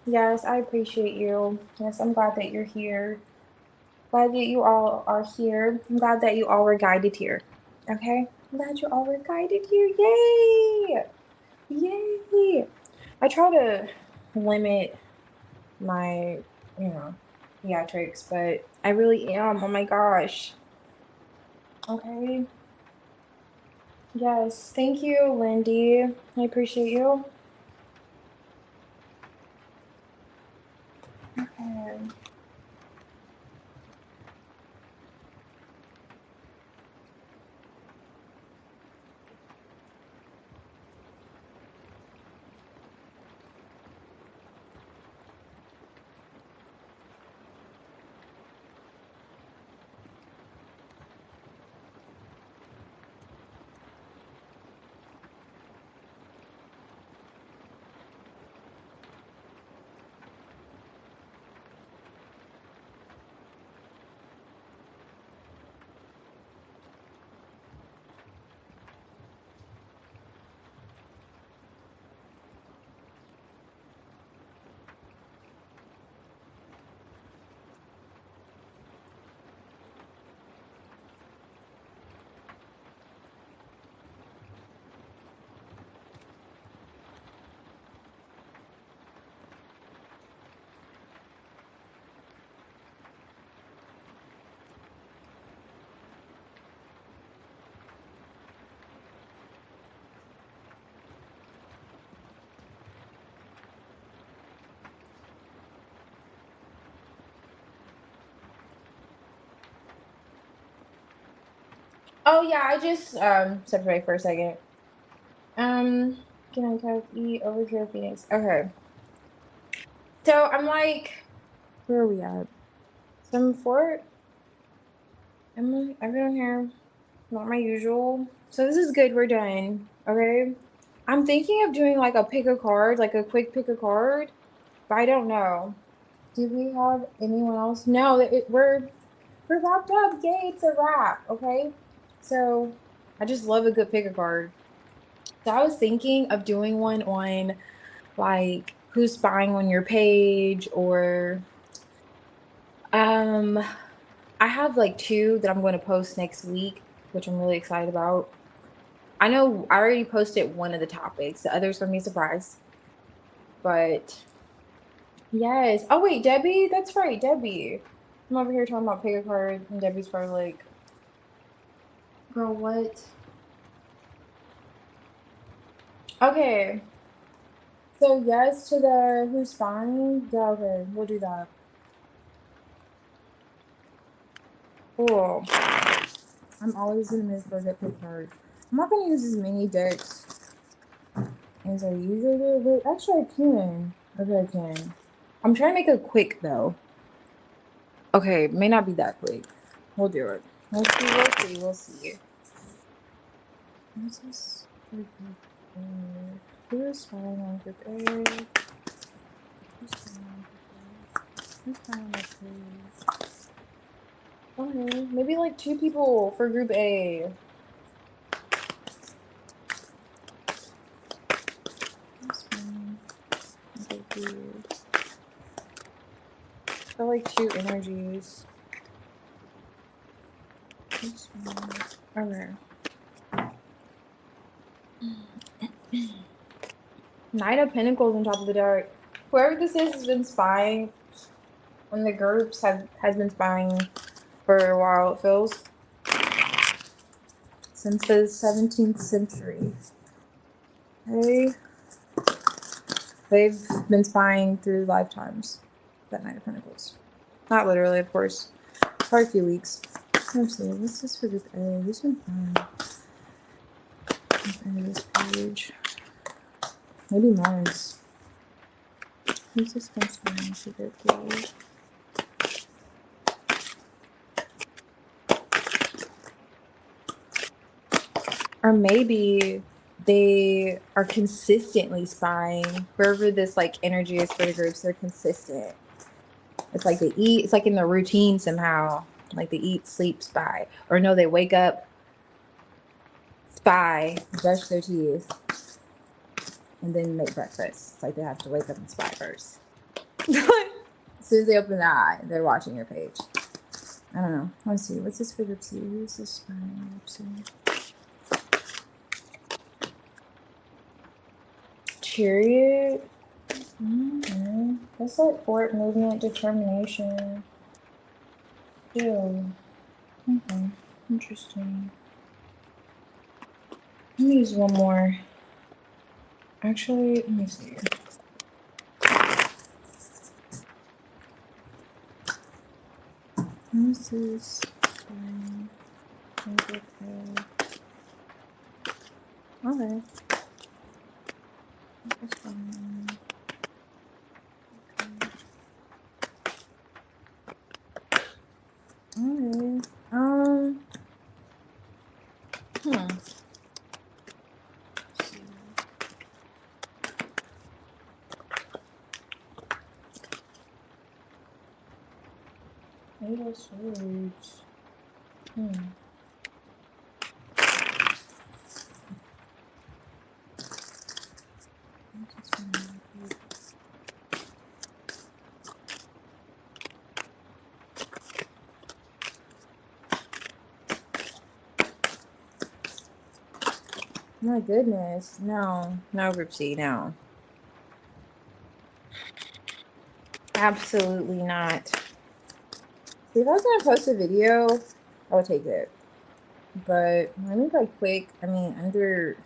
Yes, I appreciate you. Yes, I'm glad that you're here. Glad that you all are here. I'm glad that you all were guided here. Okay? I'm glad you all were guided here. Yay! Yay! I try to limit my, theatrics, but I really am. Oh my gosh. Okay. Yes. Thank you, Lindy. I appreciate you. Okay. Oh yeah, I just stepped away for a second. Can I type E over here, Phoenix? Okay. So I'm like, where are we at? 7-4? Am I everyone here? Not my usual. So this is good. We're done. Okay. I'm thinking of doing like a pick a card, like a quick pick a card, but I don't know. Do we have anyone else? No, we're wrapped up. Yay, it's a wrap. Okay. So I just love a good pick a card. So I was thinking of doing one on like who's spying on your page or I have like two that I'm going to post next week, which I'm really excited about. I know I already posted one of the topics. The other's gonna be a surprise. But yes. Oh wait, Debbie? That's right, Debbie. I'm over here talking about pick a card, and Debbie's probably like, girl, what? Okay. So yes to the who's spying? Yeah, okay, we'll do that. Cool. I'm always in the mood for a good pick card. I'm not gonna use as many decks as I usually do, but actually I can. Okay, I can. I'm trying to make it quick though. Okay, may not be that quick. We'll do it. We'll see, we'll see, we'll see. What's this? Who's spying on group A? Who's spying on group A? Who's spying on group A? Okay, maybe like 2 people for group A. Who's spying on group B? like 2 energies. This one. Okay. Knight of Pentacles on top of the deck. Whoever this is has been spying, and the groups has been spying for a while, it feels. Since the 17th century. Okay. They've been spying through lifetimes. That Knight of Pentacles. Not literally, of course. For a few weeks. Let's see. What's this for group A? This one fine. End of this page. Maybe Mars. Who's this one spying for group B? Or maybe they are consistently spying. Wherever this like energy is for the groups, they're consistent. It's like they eat, it's like in the routine somehow. Like they eat, sleep, spy. Or no, they wake up, spy, brush their teeth, and then make breakfast. It's like they have to wake up and spy first. As soon as they open their eye, they're watching your page. I don't know. Let's see. What's this for group C? Who's this spying group C? Chariot. Mm-hmm. That's like fort movement, determination. Still. Okay. Interesting. Let me use one more. Actually, let me see. This is okay. Okay. That's fine. Okay. Eight of Swords. My goodness. No. No, group C, no. Absolutely not. See, if I was gonna post a video, I would take it. But let me like quick, I mean under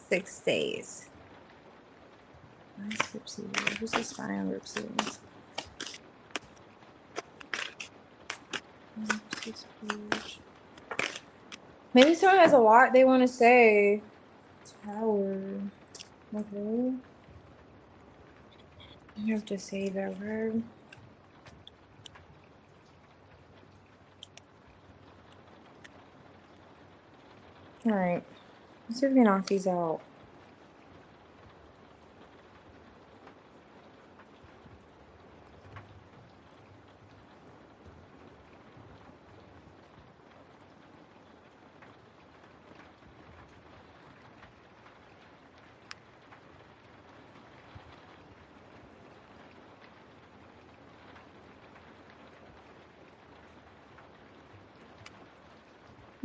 6 days. Where's group C? Who's this spy on group C? Maybe someone has a lot they want to say. Tower. Okay. You have to say that word. Alright. Let's see if we can knock these out.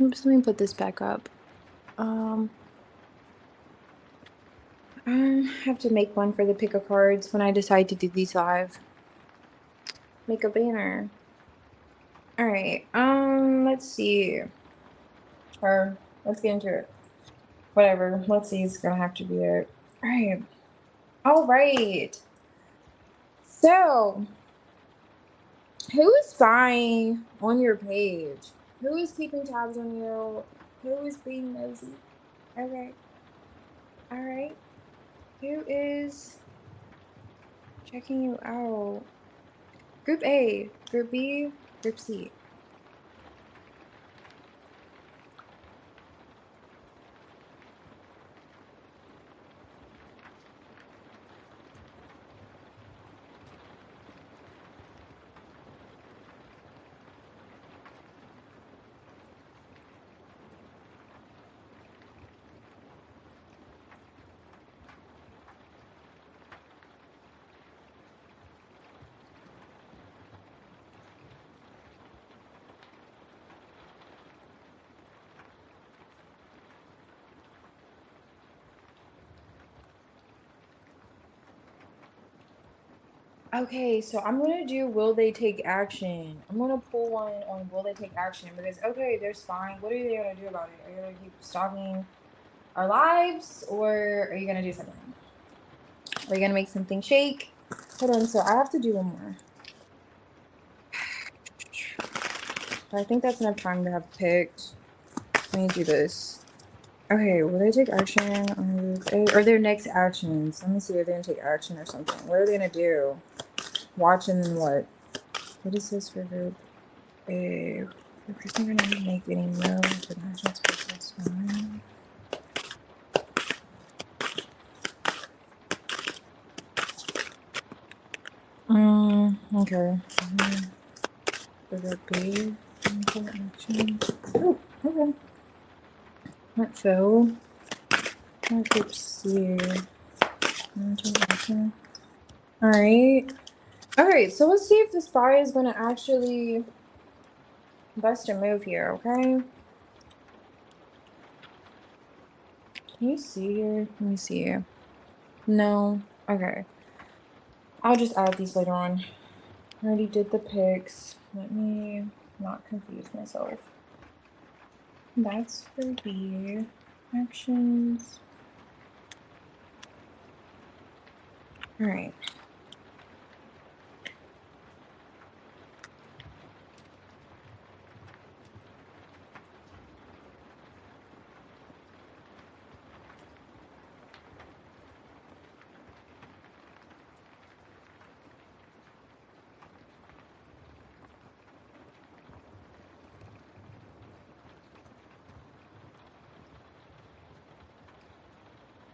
Oops, let me put this back up. I have to make one for the pick of cards when I decide to do these live. Make a banner. Alright, let's see. Or let's get into it. Whatever. Let's see, it's gonna have to be it. Alright. Alright. So who is spying on your page? Who is keeping tabs on you? Who is being nosy? Okay. Alright. Who is checking you out? Group A, Group B, Group C. Okay, so I'm gonna do will they take action? I'm gonna pull one on will they take action because okay, they're spying. What are they gonna do about it? Are you gonna keep stalking our lives or are you gonna do something? Are you gonna make something shake? Hold on, so I have to do one more. I think that's enough time to have picked. Let me do this. Okay, will they take action on group A? Or their next actions? Let me see if they're gonna take action or something. What are they gonna do? Watch and then what? What is this for group A? The person gonna make any moves, but not just process fine. Okay. For group B, action. Oh, okay. Not Phil. Not group C. Action. Alright. Alright, so let's see if the spy is gonna actually bust a move here, okay? Can you see here? Let me see here. No. Okay. I'll just add these later on. I already did the picks. Let me not confuse myself. That's for B. Actions. Alright.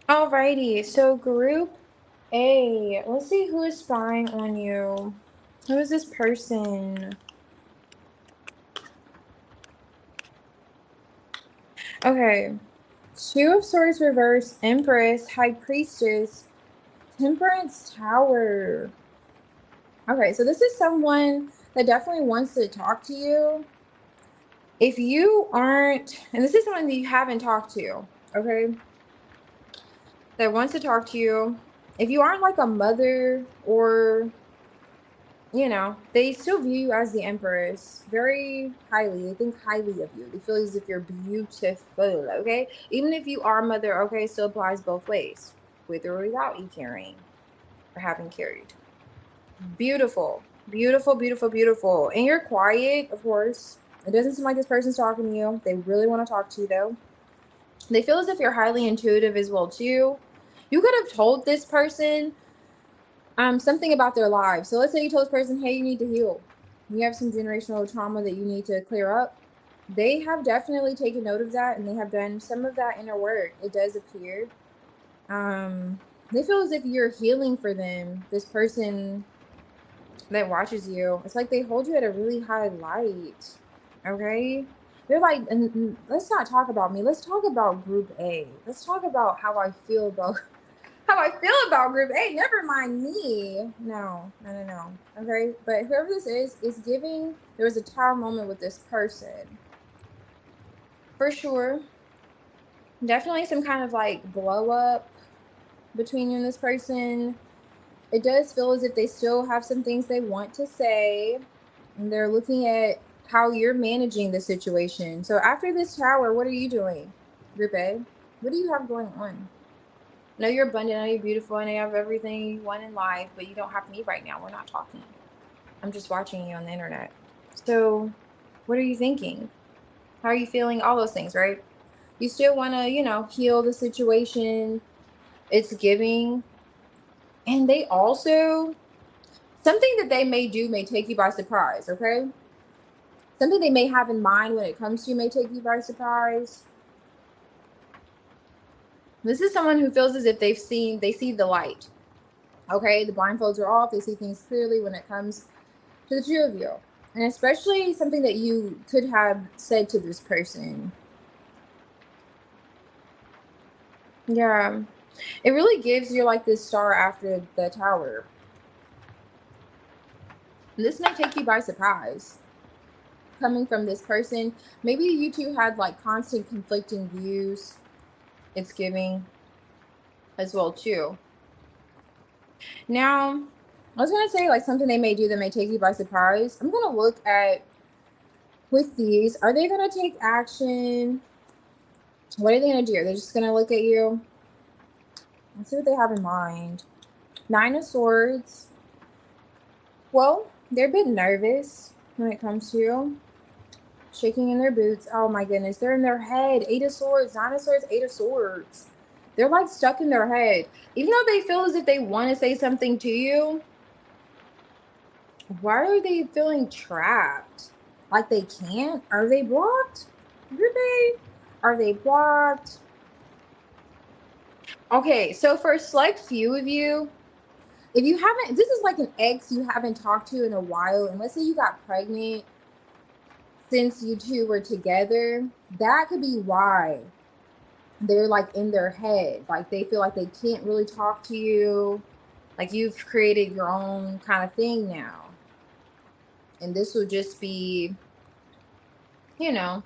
Alrighty, so group A. Let's see who is spying on you. Who is this person? Okay. Two of Swords reverse, Empress, High Priestess, Temperance Tower. Okay, so this is someone that definitely wants to talk to you. If you aren't, and this is someone that you haven't talked to, okay, that wants to talk to you. If you aren't like a mother or, you know, they still view you as the Empress very highly. They think highly of you. They feel as if you're beautiful, okay? Even if you are a mother, okay, it still applies both ways, with or without you carrying or having carried. Beautiful, beautiful, beautiful, beautiful. And you're quiet, of course. It doesn't seem like this person's talking to you. They really want to talk to you, though. They feel as if you're highly intuitive as well, too. You could have told this person something about their lives. So let's say you told this person, hey, you need to heal. You have some generational trauma that you need to clear up. They have definitely taken note of that, and they have done some of that inner work. It does appear. They feel as if you're healing for them. This person that watches you, it's like they hold you at a really high light. Okay, they're like, and let's not talk about me, let's talk about group A. Let's talk about how I feel about group A. Never mind me. No. Okay, but whoever this is giving, there was a tower moment with this person for sure. Definitely some kind of like blow up between you and this person. It does feel as if they still have some things they want to say, and they're looking at how you're managing the situation. So after this tower, what are you doing, group A? What do you have going on? I know you're abundant, I know you're beautiful, and you have everything you want in life, but you don't have me right now. We're not talking. I'm just watching you on the internet. So what are you thinking? How are you feeling? All those things, right? You still want to, you know, heal the situation. It's giving. And they also, something that they may do may take you by surprise, okay? Something they may have in mind when it comes to you may take you by surprise. This is someone who feels as if they see the light. Okay, the blindfolds are off. They see things clearly when it comes to the two of you. And especially something that you could have said to this person. Yeah. It really gives you like this star after the tower. And this may take you by surprise. Coming from this person. Maybe you two had like constant conflicting views. It's giving as well too. Now, I was gonna say like something they may do that may take you by surprise. I'm gonna look at with these. Are they gonna take action? What are they gonna do? They're just gonna look at you. Let's see what they have in mind. 9 of Swords. Well, they're a bit nervous when it comes to you. Shaking in their boots. Oh my goodness, they're in their head. 8 of Swords, 9 of Swords, 8 of Swords. They're like stuck in their head. Even though they feel as if they want to say something to you, why are they feeling trapped? Like they can't? Are they blocked? Are they blocked? Okay, so for a select few of you, if you haven't, this is like an ex you haven't talked to in a while, and let's say you got pregnant since you two were together, that could be why they're like in their head. Like they feel like they can't really talk to you. Like you've created your own kind of thing now. And this will just be, you know,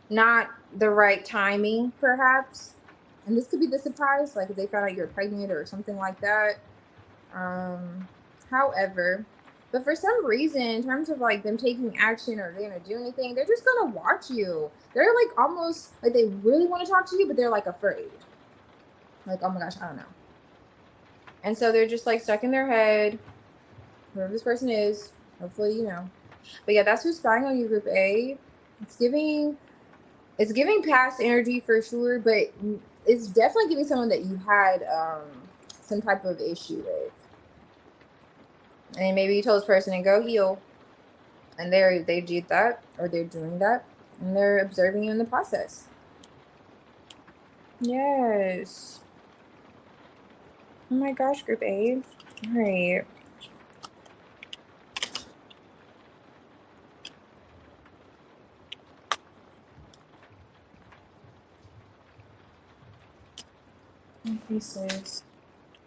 not the right timing, perhaps. And this could be the surprise, like if they found out you're pregnant or something like that. However, but for some reason, in terms of like them taking action or they're gonna do anything, they're just gonna watch you. They're like almost like they really want to talk to you, but they're like afraid. Like, oh my gosh, I don't know. And so they're just like stuck in their head. Whoever this person is, hopefully you know. But yeah, that's who's spying on you, Group A. It's giving past energy for sure, but it's definitely giving someone that you had some type of issue with. And maybe you told this person to go heal, and they did that, or they're doing that, and they're observing you in the process. Yes. Oh my gosh, Group A. All right. Pieces.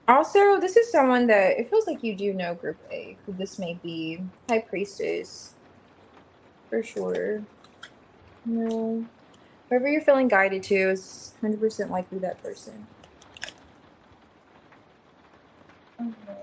Also, this is someone that it feels like you do know, Group A, who this may be. High Priestess. For sure. No. Whoever you're feeling guided to is 100% likely that person. Okay.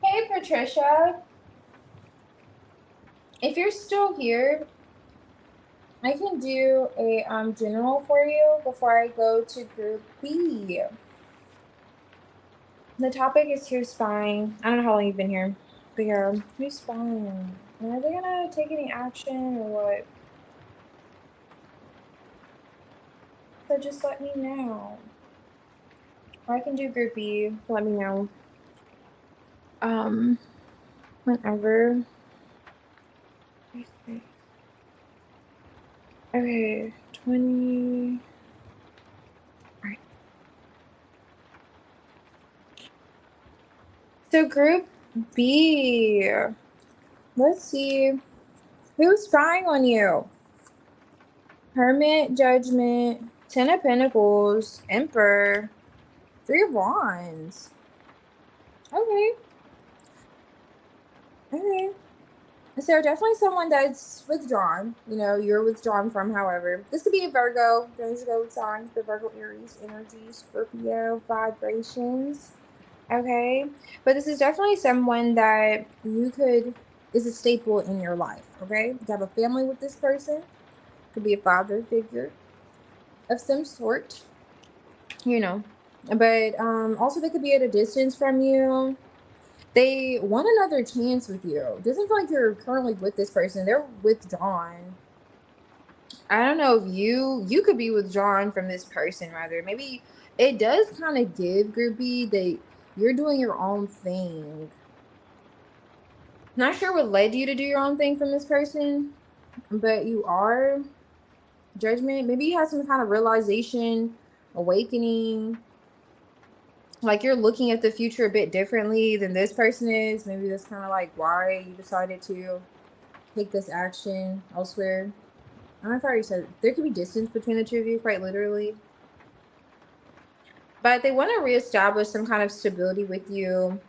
Hey, Patricia. If you're still here, I can do a general for you before I go to Group B. The topic is who's spying. I don't know how long you've been here, but yeah, who's spying? And are they gonna take any action or what? So just let me know. Or I can do Group B. Let me know. Whenever. Okay, 20. Alright. So Group B. Let's see. Who's spying on you? Hermit, Judgment, 10 of Pentacles, Emperor, 3 of Wands. Okay. Okay. So definitely someone that's withdrawn. You know, you're withdrawn from, however. This could be a Virgo. Those go signs, the Virgo, Aries, energy, Scorpio, vibrations. Okay. But this is definitely someone that is a staple in your life. Okay. You have a family with this person. Could be a father figure of some sort. You know. But also they could be at a distance from you. They want another chance with you. It doesn't feel like you're currently with this person. They're withdrawn. I don't know if you could be withdrawn from this person, rather. Maybe it does kind of give Group B You're doing your own thing. Not sure what led you to do your own thing from this person, but you are. Judgment. Maybe you had some kind of realization, awakening. Like you're looking at the future a bit differently than this person is. Maybe that's kind of like why you decided to take this action elsewhere. I don't know if I already said there could be distance between the two of you, quite literally. But they want to reestablish some kind of stability with you.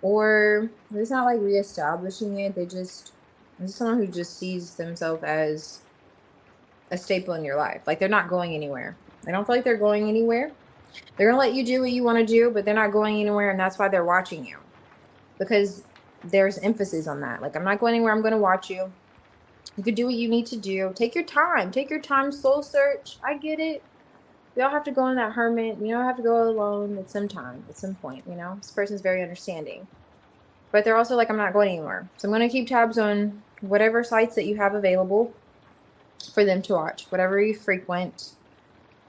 Or it's not like reestablishing it. This is someone who just sees themselves as a staple in your life. Like they're not going anywhere. They don't feel like they're going anywhere. They're going to let you do what you want to do, but they're not going anywhere. And that's why they're watching you. Because there's emphasis on that. Like, I'm not going anywhere. I'm going to watch you. You could do what you need to do. Take your time. Take your time. Soul search. I get it. We all have to go on that hermit. You don't have to go alone at some time, at some point, you know? This person's very understanding. But they're also like, I'm not going anywhere. So I'm going to keep tabs on whatever sites that you have available for them to watch, whatever you frequent.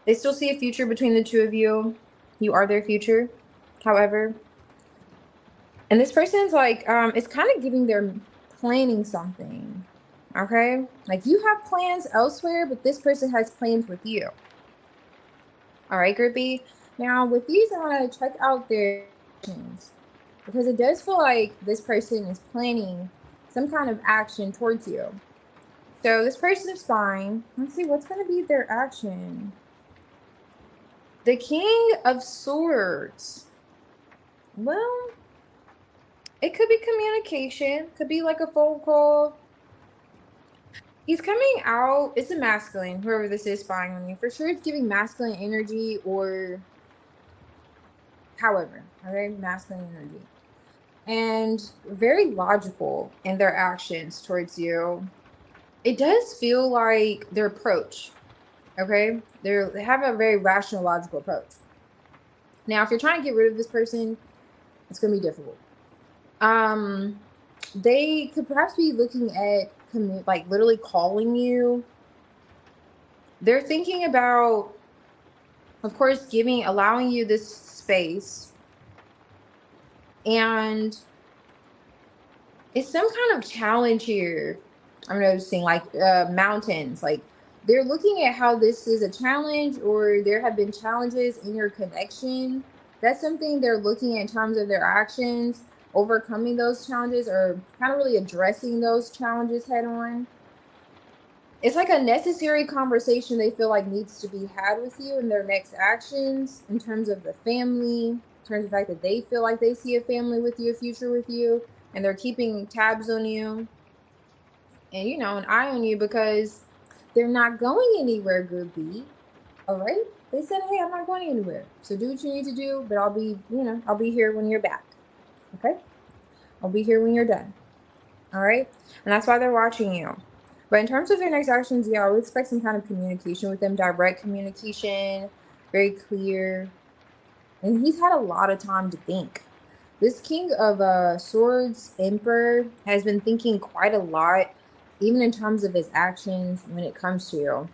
They still see a future between the two of you. You are their future, however. And this person's like, it's kind of giving they're planning something, okay? Like you have plans elsewhere, but this person has plans with you. All right, groupie. Now with these, I want to check out their actions because it does feel like this person is planning some kind of action towards you. So this person is fine. Let's see what's going to be their action. The King of Swords. Well, it could be communication. Could be like a phone call. He's coming out. It's a masculine, whoever this is spying on you. For sure it's giving masculine energy or however. Okay, masculine energy. And very logical in their actions towards you. It does feel like their approach. Okay? They have a very rational, logical approach. Now, if you're trying to get rid of this person, it's going to be difficult. They could perhaps be looking at like literally calling you. They're thinking about, of course, allowing you this space, and it's some kind of challenge here. I'm noticing like mountains, like they're looking at how this is a challenge, or there have been challenges in your connection. That's something they're looking at in terms of their actions, overcoming those challenges, or kind of really addressing those challenges head on. It's like a necessary conversation they feel like needs to be had with you in their next actions, in terms of the family, in terms of the fact that they feel like they see a family with you, a future with you, and they're keeping tabs on you and, you know, an eye on you because they're not going anywhere, Group B. All right? They said, hey, I'm not going anywhere. So do what you need to do, but I'll be here when you're back. Okay? I'll be here when you're done. All right? And that's why they're watching you. But in terms of their next actions, yeah, I would expect some kind of communication with them, direct communication, very clear. And he's had a lot of time to think. This King of Swords Emperor has been thinking quite a lot, even in terms of his actions when it comes to you.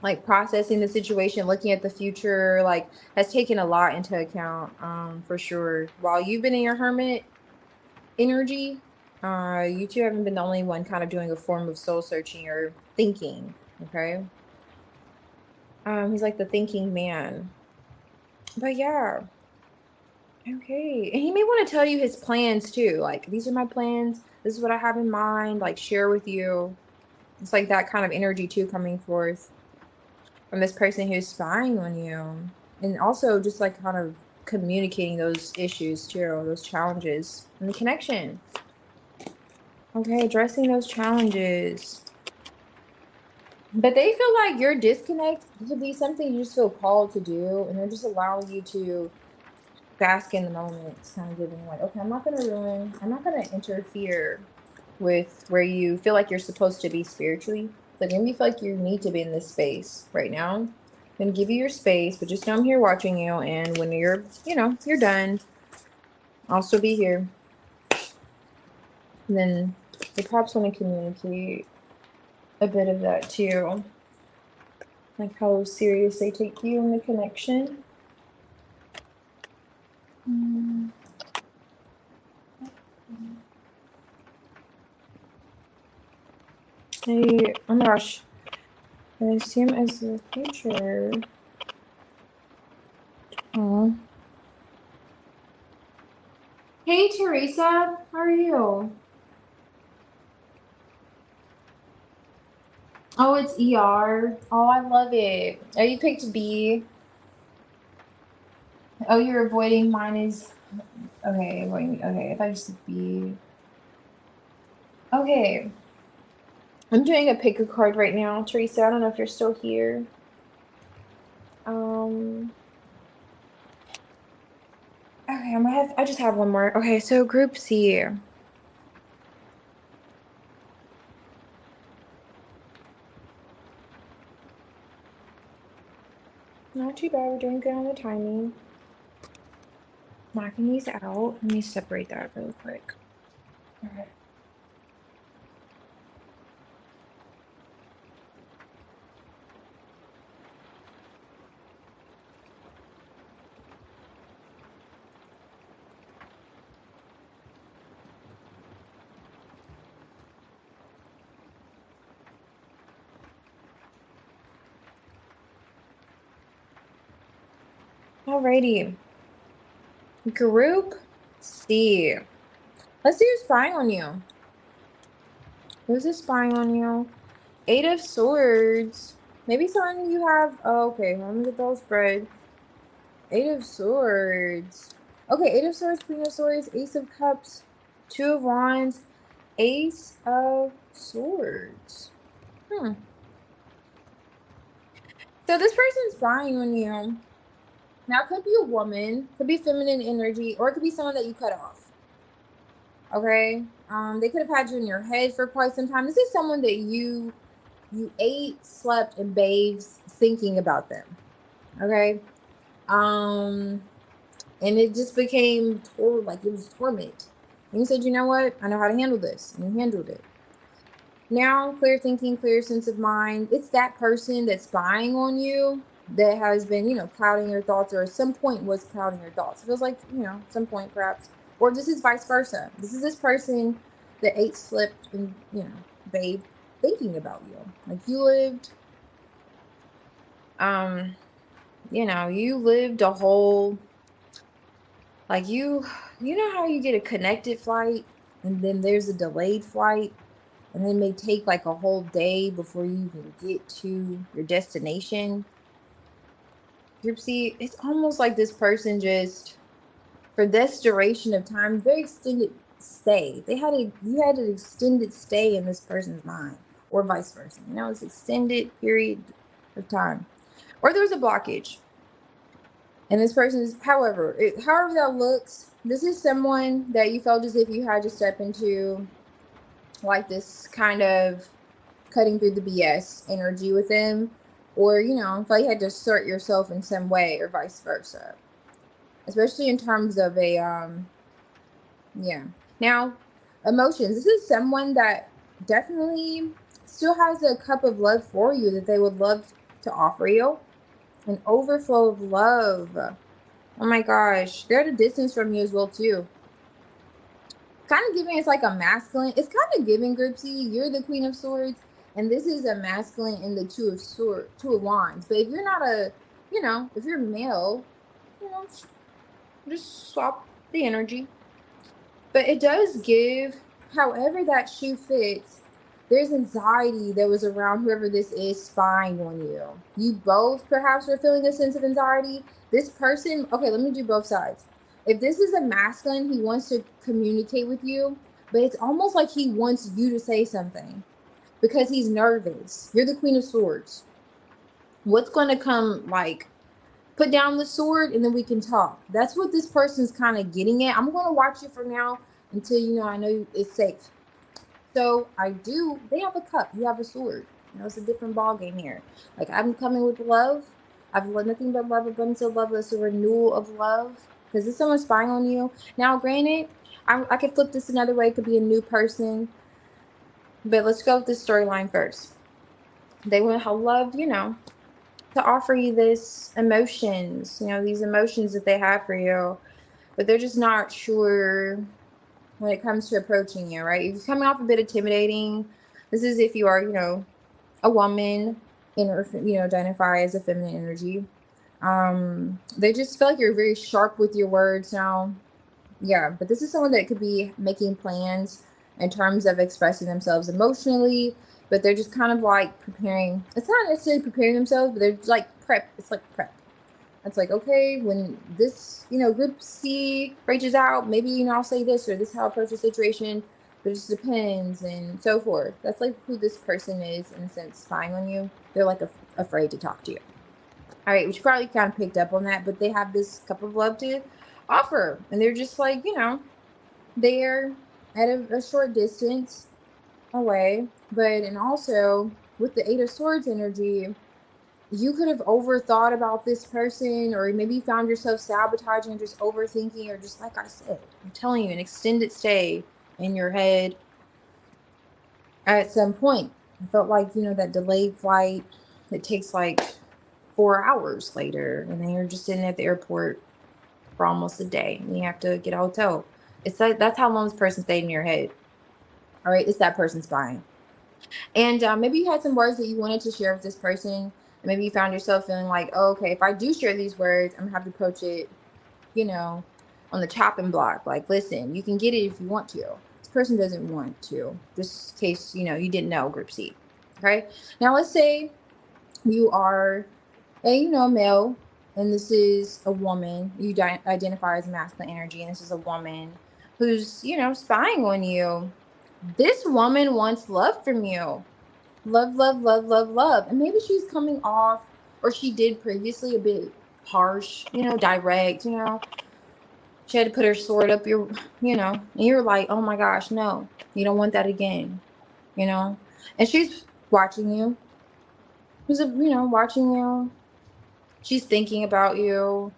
Like processing the situation, looking at the future, like has taken a lot into account, for sure. While you've been in your hermit energy, you two haven't been the only one kind of doing a form of soul searching or thinking, okay? He's like the thinking man. But yeah. Okay. And he may want to tell you his plans too. Like, these are my plans. This is what I have in mind. Like, share with you. It's like that kind of energy too coming forth from this person who's spying on you. And also just like kind of communicating those issues too, those challenges and the connection. Okay, addressing those challenges. But they feel like your disconnect could be something you just feel called to do, and they're just allowing you to bask in the moment. It's kind of giving like, okay, I'm not going to interfere with where you feel like you're supposed to be spiritually. Like maybe you feel like you need to be in this space right now. I'm going to give you your space, but just know I'm here watching you. And when you're done, I'll still be here. And then they perhaps want to communicate a bit of that too. Like how serious they take you in the connection. Oh my gosh. I see him as the future. Oh. Hey, Teresa. How are you? Oh, it's ER. Oh, I love it. Oh, you picked B. Oh, you're avoiding mine is... Okay, avoiding... Okay, if I just said B. Okay. I'm doing a pick a card right now. Teresa, I don't know if you're still here. Okay, I just have one more. Okay, so group C. Not too bad, we're doing good on the timing. Knocking these out. Let me separate that really quick. Okay. Alrighty. Group C. Let's see who's spying on you. Who's spying on you? 8 of Swords. Maybe someone you have... Oh, okay, let me get those spread. 8 of Swords. Okay, 8 of Swords, Queen of Swords, Ace of Cups, 2 of Wands, Ace of Swords. So this person's spying on you. Now, it could be a woman, could be feminine energy, or it could be someone that you cut off. Okay? They could have had you in your head for quite some time. This is someone that you ate, slept, and bathed thinking about them. Okay? And it just became like it was torment. And you said, you know what? I know how to handle this. And you handled it. Now, clear thinking, clear sense of mind. It's that person that's spying on you that has been, clouding your thoughts, or at some point was clouding your thoughts. It feels like, some point perhaps. Or this is vice versa. This is this person that ate, slept, and, babe, thinking about you. Like you lived, you lived a whole, like you know how you get a connected flight and then there's a delayed flight? And it may take like a whole day before you even get to your destination. Group C, it's almost like this person just, for this duration of time, very extended stay. You had an extended stay in this person's mind, or vice versa. It's extended period of time. Or there's a blockage. And this person is, however that looks, this is someone that you felt as if you had to step into like this kind of cutting through the BS energy with them, or felt like you had to assert yourself in some way, or vice versa, especially in terms of a now emotions. This is someone that definitely still has a cup of love for you that they would love to offer you, an overflow of love. Oh my gosh, they're at a distance from you as well too. Kind of giving, it's like a masculine. It's kind of giving, group C, you're the Queen of Swords, and this is a masculine in the Two of Wands. But if you're not if you're male, just swap the energy. But it does give, however that shoe fits, there's anxiety that was around whoever this is spying on you. You both perhaps are feeling a sense of anxiety. This person, okay, let me do both sides. If this is a masculine, he wants to communicate with you, but it's almost like he wants you to say something because he's nervous. You're the Queen of Swords. What's going to come, like, put down the sword and then we can talk. That's what this person's kind of getting at. I'm going to watch it from now until, I know it's safe. So they have a cup, you have a sword. It's a different ball game here. Like, I'm coming with love. I've learned nothing but love, abundance of love. It's a renewal of love. Because is someone spying on you? Now, granted, I could flip this another way. It could be a new person. But let's go with this storyline first. They would have love, to offer you this emotions, these emotions that they have for you. But they're just not sure when it comes to approaching you, right? You're coming off a bit intimidating. This is if you are, you know, a woman in, or, you know, identify as a feminine energy. They just feel like you're very sharp with your words now. Yeah, but this is someone that could be making plans in terms of expressing themselves emotionally, but they're just kind of like preparing. It's not necessarily preparing themselves, but they're like prep. It's like prep. It's like, okay, when this, you know, group C reaches out, maybe, you know, I'll say this, or this is how I approach the situation, but it just depends, and so forth. That's like who this person is, in a sense, spying on you. They're like afraid to talk to you. All right, which you probably kind of picked up on that, but they have this cup of love to offer, and they're just like, you know, they're at a short distance away, but, and also with the Eight of Swords energy, you could have overthought about this person, or maybe you found yourself sabotaging, just overthinking, or just like I said, I'm telling you, an extended stay in your head at some point. I felt like, you know, that delayed flight that takes like 4 hours later, and then you're just sitting at the airport for almost a day, and you have to get a hotel. It's like, that's how long this person stayed in your head. All right, it's that person spying. And maybe you had some words that you wanted to share with this person, and maybe you found yourself feeling like, oh, okay, if I do share these words, I'm gonna have to approach it, you know, on the chopping block. Like, listen, you can get it if you want to. This person doesn't want to, just in case, you know, you didn't know, group C. Okay, now let's say you are a, you know, male, and this is a woman. You identify as masculine energy, and this is a woman who's, you know, spying on you. This woman wants love from you. Love, love, love, love, love. And maybe she's coming off, or she did previously, a bit harsh, you know, direct, you know. She had to put her sword up your, you know, and you're like, oh my gosh, no, you don't want that again, you know. And she's watching you. She's, you know, watching you. She's thinking about you.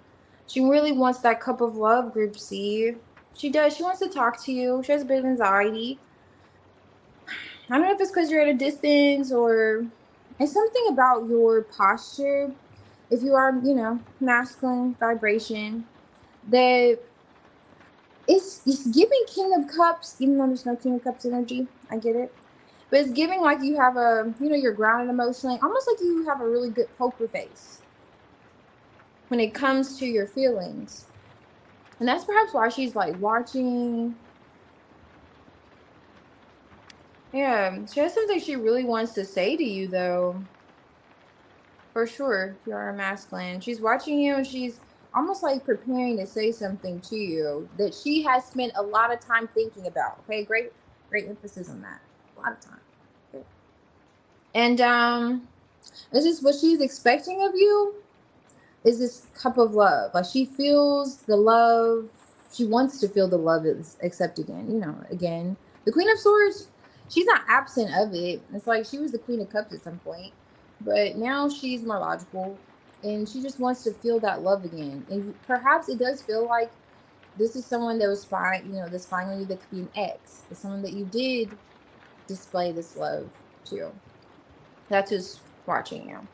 She really wants that cup of love, group C. She does. She wants to talk to you. She has a bit of anxiety. I don't know if it's because you're at a distance, or it's something about your posture. If you are, you know, masculine vibration, that it's giving King of Cups, even though there's no King of Cups energy. I get it. But it's giving like you have a, you know, you're grounded emotionally, almost like you have a really good poker face when it comes to your feelings. And that's perhaps why she's like watching. Yeah, she has something she really wants to say to you, though. For sure, if you are a masculine. She's watching you, and she's almost like preparing to say something to you that she has spent a lot of time thinking about. Okay, great emphasis on that. A lot of time. Okay. And this is what she's expecting of you, is this cup of love. Like, she feels the love. She wants to feel the love is accept again. You know, again, the Queen of Swords, she's not absent of it. It's like she was the Queen of Cups at some point, but now she's more logical, and she just wants to feel that love again. And perhaps it does feel like this is someone that was spying, you know, that's spying on you. That could be an ex. It's someone that you did display this love to. That's who's watching you.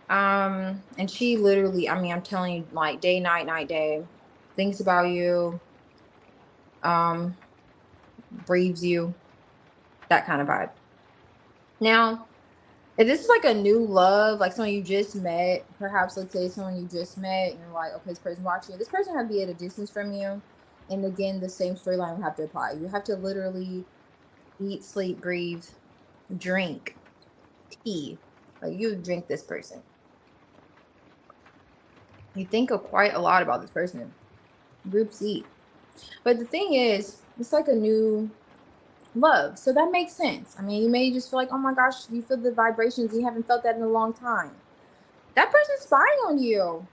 And she literally, I mean, I'm telling you, like, day, night, day, thinks about you, breathes you, that kind of vibe. Now, if this is like a new love, like someone you just met, perhaps, let's say someone you just met, and you're like, okay, this person watching you, this person have to be at a distance from you. And again, the same storyline will have to apply. You have to literally eat, sleep, breathe, drink tea. Like, you drink this person. You think quite a lot about this person. Group C. But the thing is, it's like a new love. So that makes sense. I mean, you may just feel like, oh my gosh, you feel the vibrations. You haven't felt that in a long time. That person's spying on you.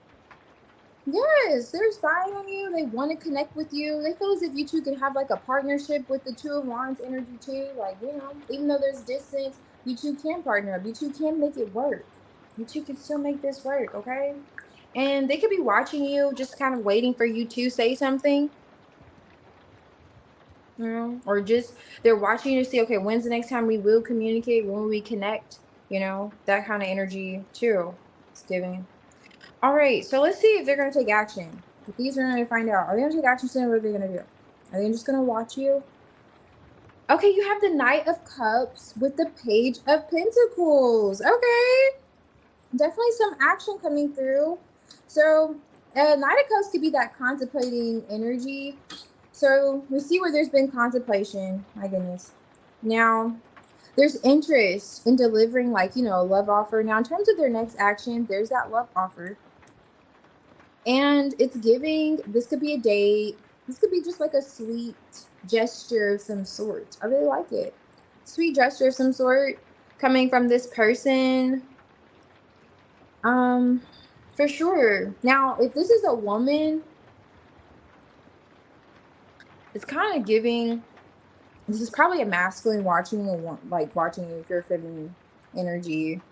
Yes, they're spying on you. They want to connect with you. They feel as if you two could have like a partnership with the Two of Wands energy too. Like, you know, even though there's distance, you two can partner up. You two can make it work. You two can still make this work, okay? And they could be watching you, just kind of waiting for you to say something. You know, or just they're watching you to see, okay, when's the next time we will communicate, when will we connect, you know, that kind of energy too. It's giving. All right, so let's see if they're going to take action. If these are going to find out, are they going to take action soon? What are they going to do? Are they just going to watch you? Okay, you have the Knight of Cups with the Page of Pentacles. Okay. Definitely some action coming through. So, Knight of Cups could be that contemplating energy. So, we see where there's been contemplation. My goodness. Now, there's interest in delivering, like, you know, a love offer. Now, in terms of their next action, there's that love offer. And it's giving, this could be a date. This could be just like a sweet gesture of some sort. I really like it. Sweet gesture of some sort coming from this person. For sure. Now, if this is a woman, it's kind of giving, this is probably a masculine watching watching you if you're feminine energy.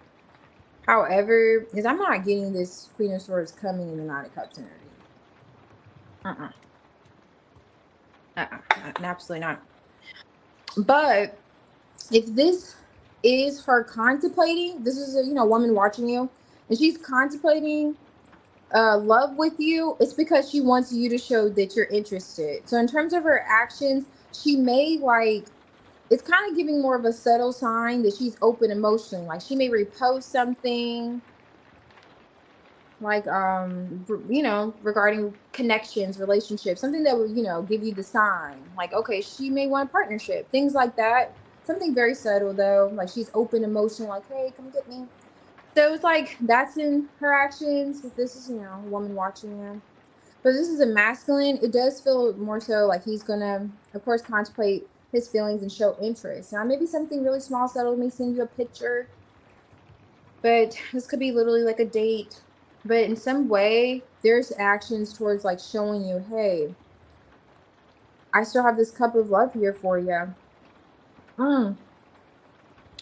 However, because I'm not getting this Queen of Swords coming in the Nine of Cups energy. Absolutely not. But if this is her contemplating, this is a, you know, woman watching you, and she's contemplating love with you, it's because she wants you to show that you're interested. So in terms of her actions, she may like, it's kind of giving more of a subtle sign that she's open emotionally. Like she may repost something like you know, regarding connections, relationships, something that will, you know, give you the sign like, okay, she may want a partnership, things like that. Something very subtle though, like she's open emotion, like, hey, come get me. So it's like that's in her actions. If this is, you know, a woman watching you, but this is a masculine, it does feel more so like he's gonna, of course, contemplate his feelings and show interest. Now, maybe something really small, subtle, may send you a picture, but this could be literally like a date. But in some way, there's actions towards like showing you, hey, I still have this cup of love here for you.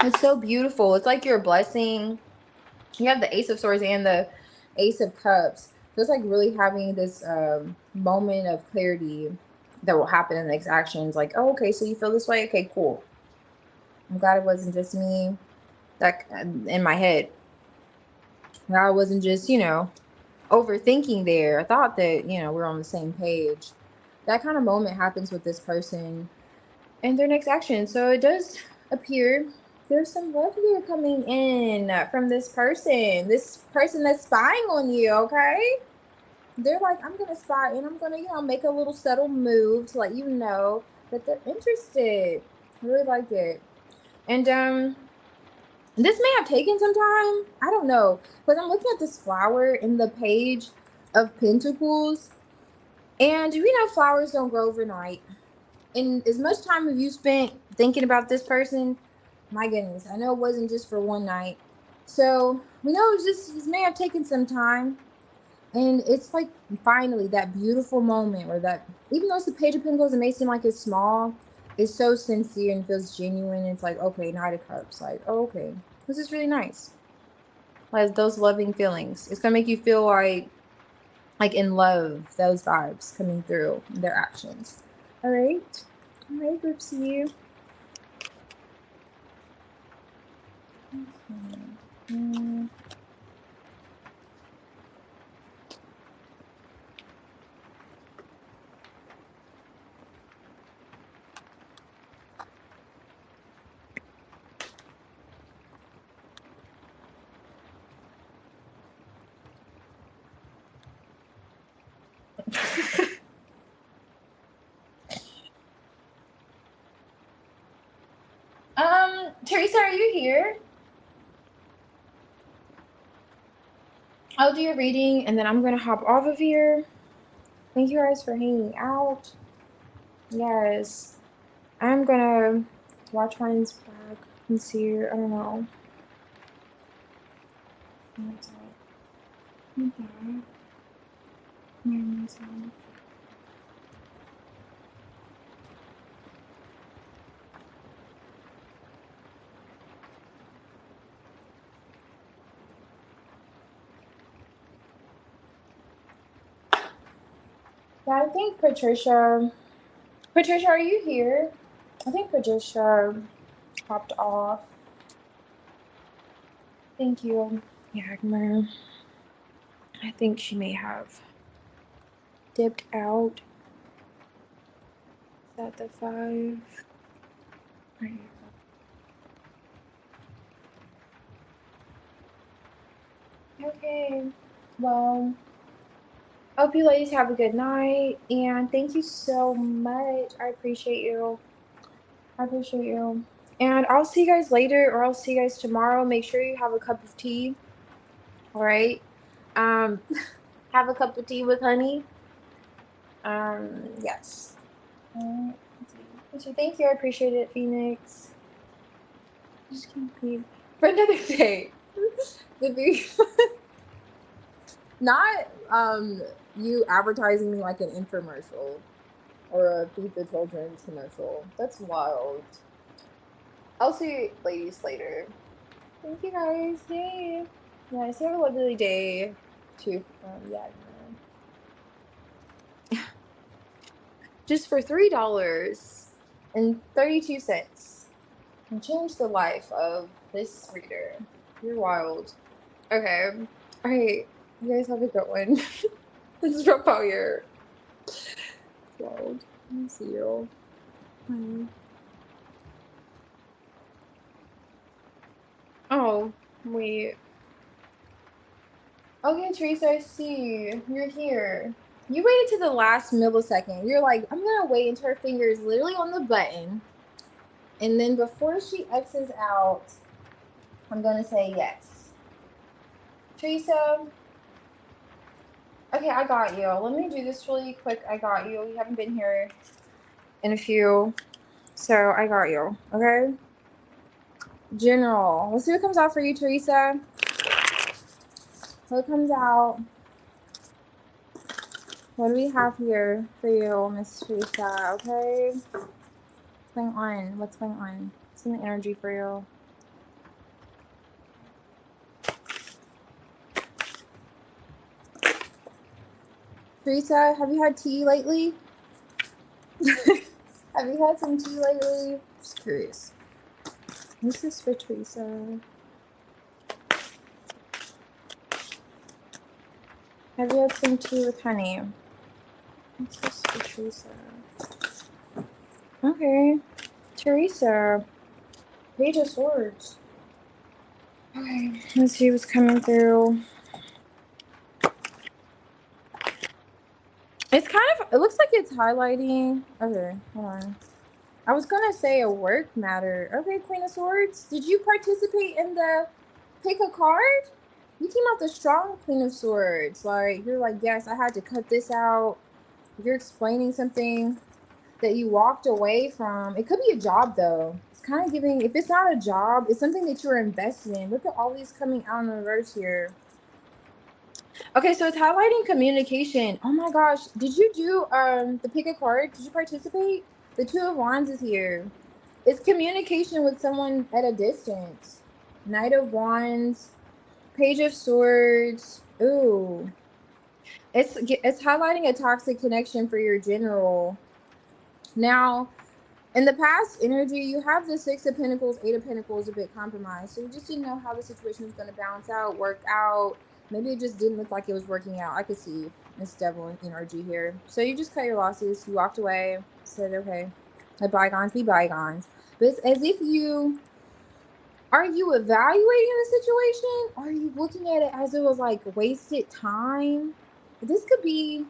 It's so beautiful. It's like you're a blessing. You have the Ace of Swords and the Ace of Cups. So it's like really having this moment of clarity that will happen in the next actions. Like, oh, okay, so you feel this way? Okay, cool. I'm glad it wasn't just me that in my head. I wasn't just, you know, overthinking there. I thought that, you know, we're on the same page. That kind of moment happens with this person and their next action. So it does appear there's some love here coming in from this person that's spying on you. Okay, they're like, I'm gonna spy and I'm gonna, you know, make a little subtle move to let you know that they're interested. I really like it. And this may have taken some time, I don't know, but I'm looking at this flower in the Page of Pentacles, and you know, flowers don't grow overnight. And as much time as you spent thinking about this person, my goodness, I know it wasn't just for one night. So we know it's just, this may have taken some time. And it's like finally that beautiful moment where that, even though it's the Page of Pentacles, it may seem like it's small, it's so sincere and feels genuine. It's like, okay, Knight of Cups, like, oh, okay, this is really nice. Like those loving feelings. It's gonna make you feel like in love, those vibes coming through in their actions. All right. All right, 𝚑𝚒𝚒𝚑. Teresa, are you here? I'll do your reading and then I'm gonna hop off of here. Thank you guys for hanging out. Yes, I'm gonna watch mine's back and see. I don't know. Yeah, I think Patricia. Patricia, are you here? I think Patricia popped off. Thank you, Yagmer. I think she may have dipped out. Is that the 5? Okay, well, I hope you ladies have a good night, and thank you so much. I appreciate you. I appreciate you. And I'll see you guys later, or I'll see you guys tomorrow. Make sure you have a cup of tea. All right. Um, have a cup of tea with honey. Yes. All right. Let's see. Thank you. I appreciate it, Phoenix. Just can't believe for another day. The big Not you advertising me like an infomercial or a Feed the Children's commercial. That's wild. I'll see you ladies later. Thank you guys. Yay. Yes, you have a lovely day too. Yeah. Just for $3.32 and change the life of this reader. You're wild. Okay. All right. You guys have a good one. This is rough out here. Wild. Let me see you. Oh, wait. Okay, Teresa, I see. You're here. You waited to the last millisecond. You're like, I'm gonna wait until her finger is literally on the button. And then before she X's out, I'm gonna say yes. Teresa. Okay, I got you. Let me do this really quick. I got you. You haven't been here in a few. So I got you. Okay? General. Let's see what comes out for you, Teresa. What comes out? What do we have here for you, Miss Teresa? Okay? What's going on? What's going on? What's in the energy for you? Teresa, have you had tea lately? Have you had some tea lately? Just curious. This is for Teresa. Have you had some tea with honey? What's this for Teresa? Okay. Teresa. Page of Swords. Okay. Let's see what's coming through. It's kind of, it looks like it's highlighting. Okay, hold on. I was gonna say a work matter. Okay, Queen of Swords. Did you participate in the pick a card? You came out the strong Queen of Swords. Like, you're like, yes, I had to cut this out. You're explaining something that you walked away from. It could be a job, though. It's kind of giving, if it's not a job, it's something that you're invested in. Look at all these coming out in reverse here. Okay, so it's highlighting communication. Oh my gosh, did you do the pick a card? Did you participate? The Two of Wands is here. It's communication with someone at a distance. Knight of Wands, Page of Swords. Ooh. It's highlighting a toxic connection for your general. Now, in the past energy, you have the Six of Pentacles, Eight of Pentacles a bit compromised. So you just didn't know how the situation was going to balance out, work out. Maybe it just didn't look like it was working out. I could see Miss Devil energy here. So you just cut your losses. You walked away. Said, okay, let bygones be bygones. But it's as if you... Are you evaluating the situation? Or are you looking at it as it was like wasted time? This could be...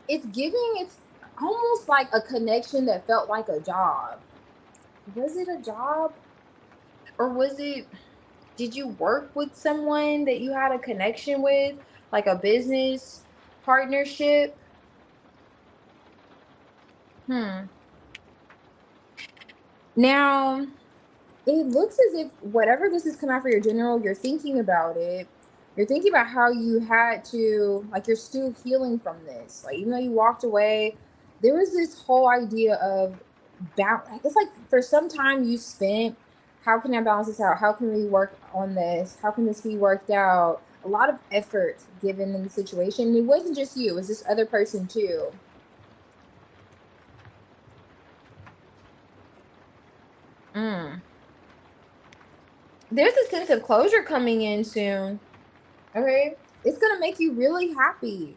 It's giving... It's almost like a connection that felt like a job. Was it a job? Or was it... Did you work with someone that you had a connection with? Like a business partnership? Now, it looks as if whatever this is coming out for your general, you're thinking about it. You're thinking about how you had to, like, you're still healing from this. Like, even though you walked away, there was this whole idea of balance. It's like for some time you spent, how can I balance this out? How can we work on this? How can this be worked out? A lot of effort given in the situation. And it wasn't just you, it was this other person too. There's a sense of closure coming in soon. Okay, it's gonna make you really happy.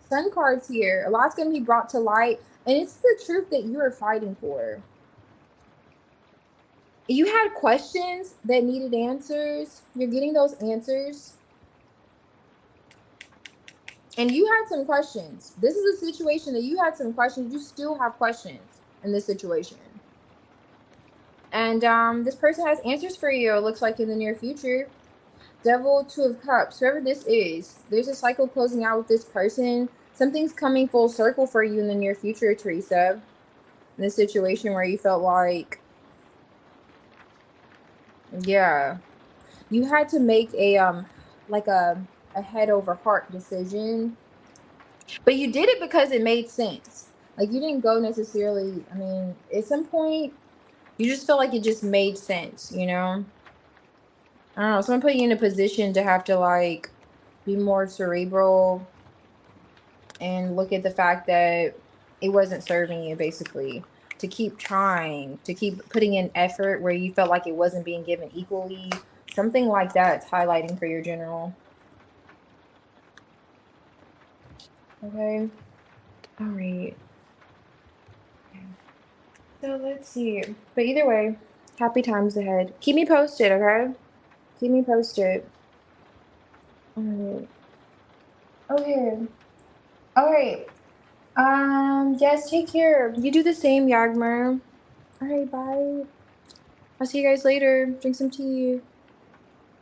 Sun cards here. A lot's gonna be brought to light, and it's the truth that you're fighting for. You had questions that needed answers. You're getting those answers. And you had some questions. This is a situation that you had some questions. You still have questions in this situation. And this person has answers for you, it looks like, in the near future. Devil, Two of Cups, whoever this is, there's a cycle closing out with this person. Something's coming full circle for you in the near future, Teresa. In this situation where you felt like, yeah, you had to make a like a head over heart decision, but you did it because it made sense. Like, you didn't go necessarily, I mean, at some point you just felt like it just made sense, you know. I don't know, someone put you in a position to have to like be more cerebral and look at the fact that it wasn't serving you, basically, to keep trying, to keep putting in effort where you felt like it wasn't being given equally. Something like that's highlighting for your general. Okay. All right. So let's see. But either way, happy times ahead. Keep me posted, okay? Keep me posted. All right. Okay. All right. Yes, take care. You do the same, Yagmer. All right, bye. I'll see you guys later. Drink some tea.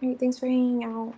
All right, thanks for hanging out.